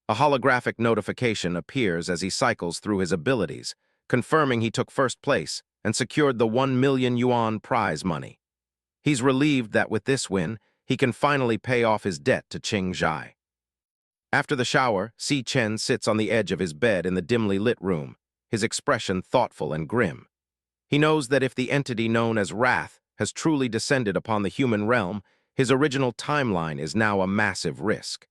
A holographic notification appears as he cycles through his abilities, confirming he took first place and secured the 1 million yuan prize money. He's relieved that with this win, he can finally pay off his debt to Qing Zhai. After the shower, Si Chen sits on the edge of his bed in the dimly lit room, his expression thoughtful and grim. He knows that if the entity known as Wrath has truly descended upon the human realm, his original timeline is now a massive risk.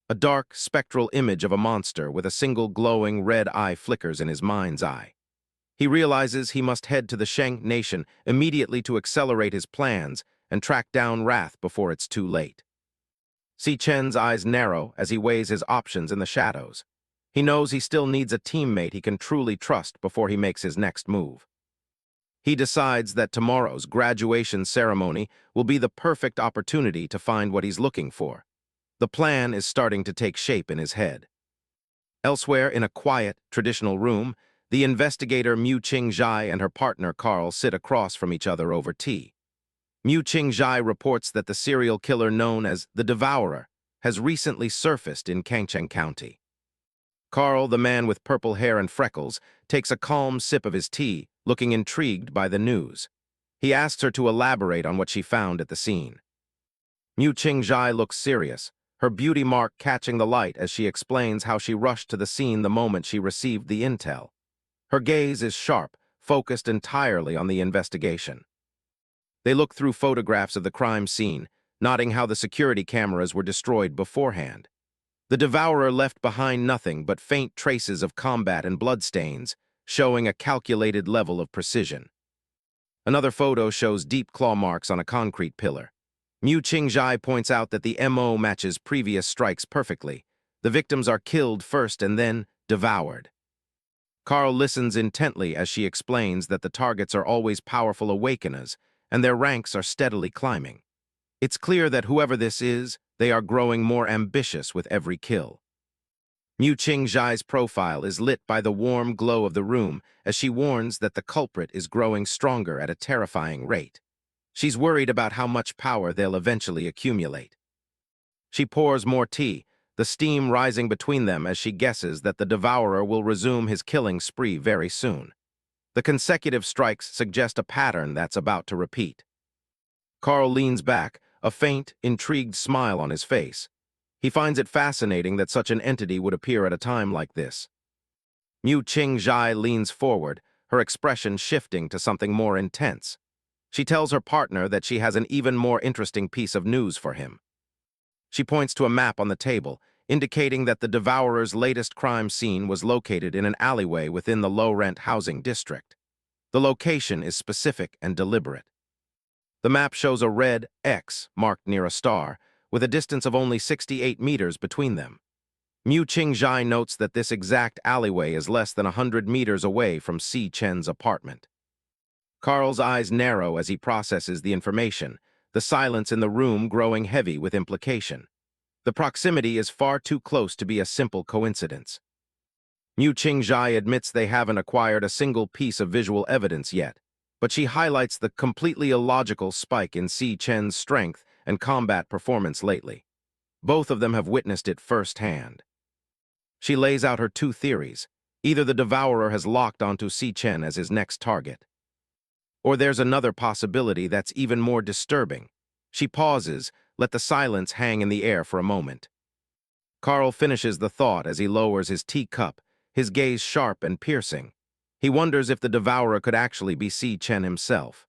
A dark, spectral image of a monster with a single glowing red eye flickers in his mind's eye. He realizes he must head to the Sheng nation immediately to accelerate his plans and track down Wrath before it's too late. Si Chen's eyes narrow as he weighs his options in the shadows. He knows he still needs a teammate he can truly trust before he makes his next move. He decides that tomorrow's graduation ceremony will be the perfect opportunity to find what he's looking for. The plan is starting to take shape in his head. Elsewhere, in a quiet, traditional room, the investigator Mu Qingzhai and her partner Carl sit across from each other over tea. Mu Qingzhai reports that the serial killer known as the Devourer has recently surfaced in Kangcheng County. Carl, the man with purple hair and freckles, takes a calm sip of his tea, looking intrigued by the news. He asks her to elaborate on what she found at the scene. Mu Qingzhai looks serious, her beauty mark catching the light as she explains how she rushed to the scene the moment she received the intel. Her gaze is sharp, focused entirely on the investigation. They look through photographs of the crime scene, noting how the security cameras were destroyed beforehand. The Devourer left behind nothing but faint traces of combat and bloodstains, showing a calculated level of precision. Another photo shows deep claw marks on a concrete pillar. Mu Qingzhai points out that the MO matches previous strikes perfectly. The victims are killed first and then devoured. Carl listens intently as she explains that the targets are always powerful awakeners, and their ranks are steadily climbing. It's clear that whoever this is, they are growing more ambitious with every kill. Mu Qingzhai's profile is lit by the warm glow of the room as she warns that the culprit is growing stronger at a terrifying rate. She's worried about how much power they'll eventually accumulate. She pours more tea, the steam rising between them as she guesses that the Devourer will resume his killing spree very soon. The consecutive strikes suggest a pattern that's about to repeat. Carl leans back, a faint, intrigued smile on his face. He finds it fascinating that such an entity would appear at a time like this. Mu Qingzhai leans forward, her expression shifting to something more intense. She tells her partner that she has an even more interesting piece of news for him. She points to a map on the table, indicating that the Devourer's latest crime scene was located in an alleyway within the low-rent housing district. The location is specific and deliberate. The map shows a red X marked near a star, with a distance of only 68 meters between them. Mu Qingzhai notes that this exact alleyway is less than 100 meters away from Si Chen's apartment. Carl's eyes narrow as he processes the information, the silence in the room growing heavy with implication. The proximity is far too close to be a simple coincidence. Mu Qingzhai admits they haven't acquired a single piece of visual evidence yet, but she highlights the completely illogical spike in Si Chen's strength and combat performance lately. Both of them have witnessed it firsthand. She lays out her two theories. Either the Devourer has locked onto Si Chen as his next target, or there's another possibility that's even more disturbing. She pauses, let the silence hang in the air for a moment. Carl finishes the thought as he lowers his teacup, his gaze sharp and piercing. He wonders if the Devourer could actually be Si Chen himself.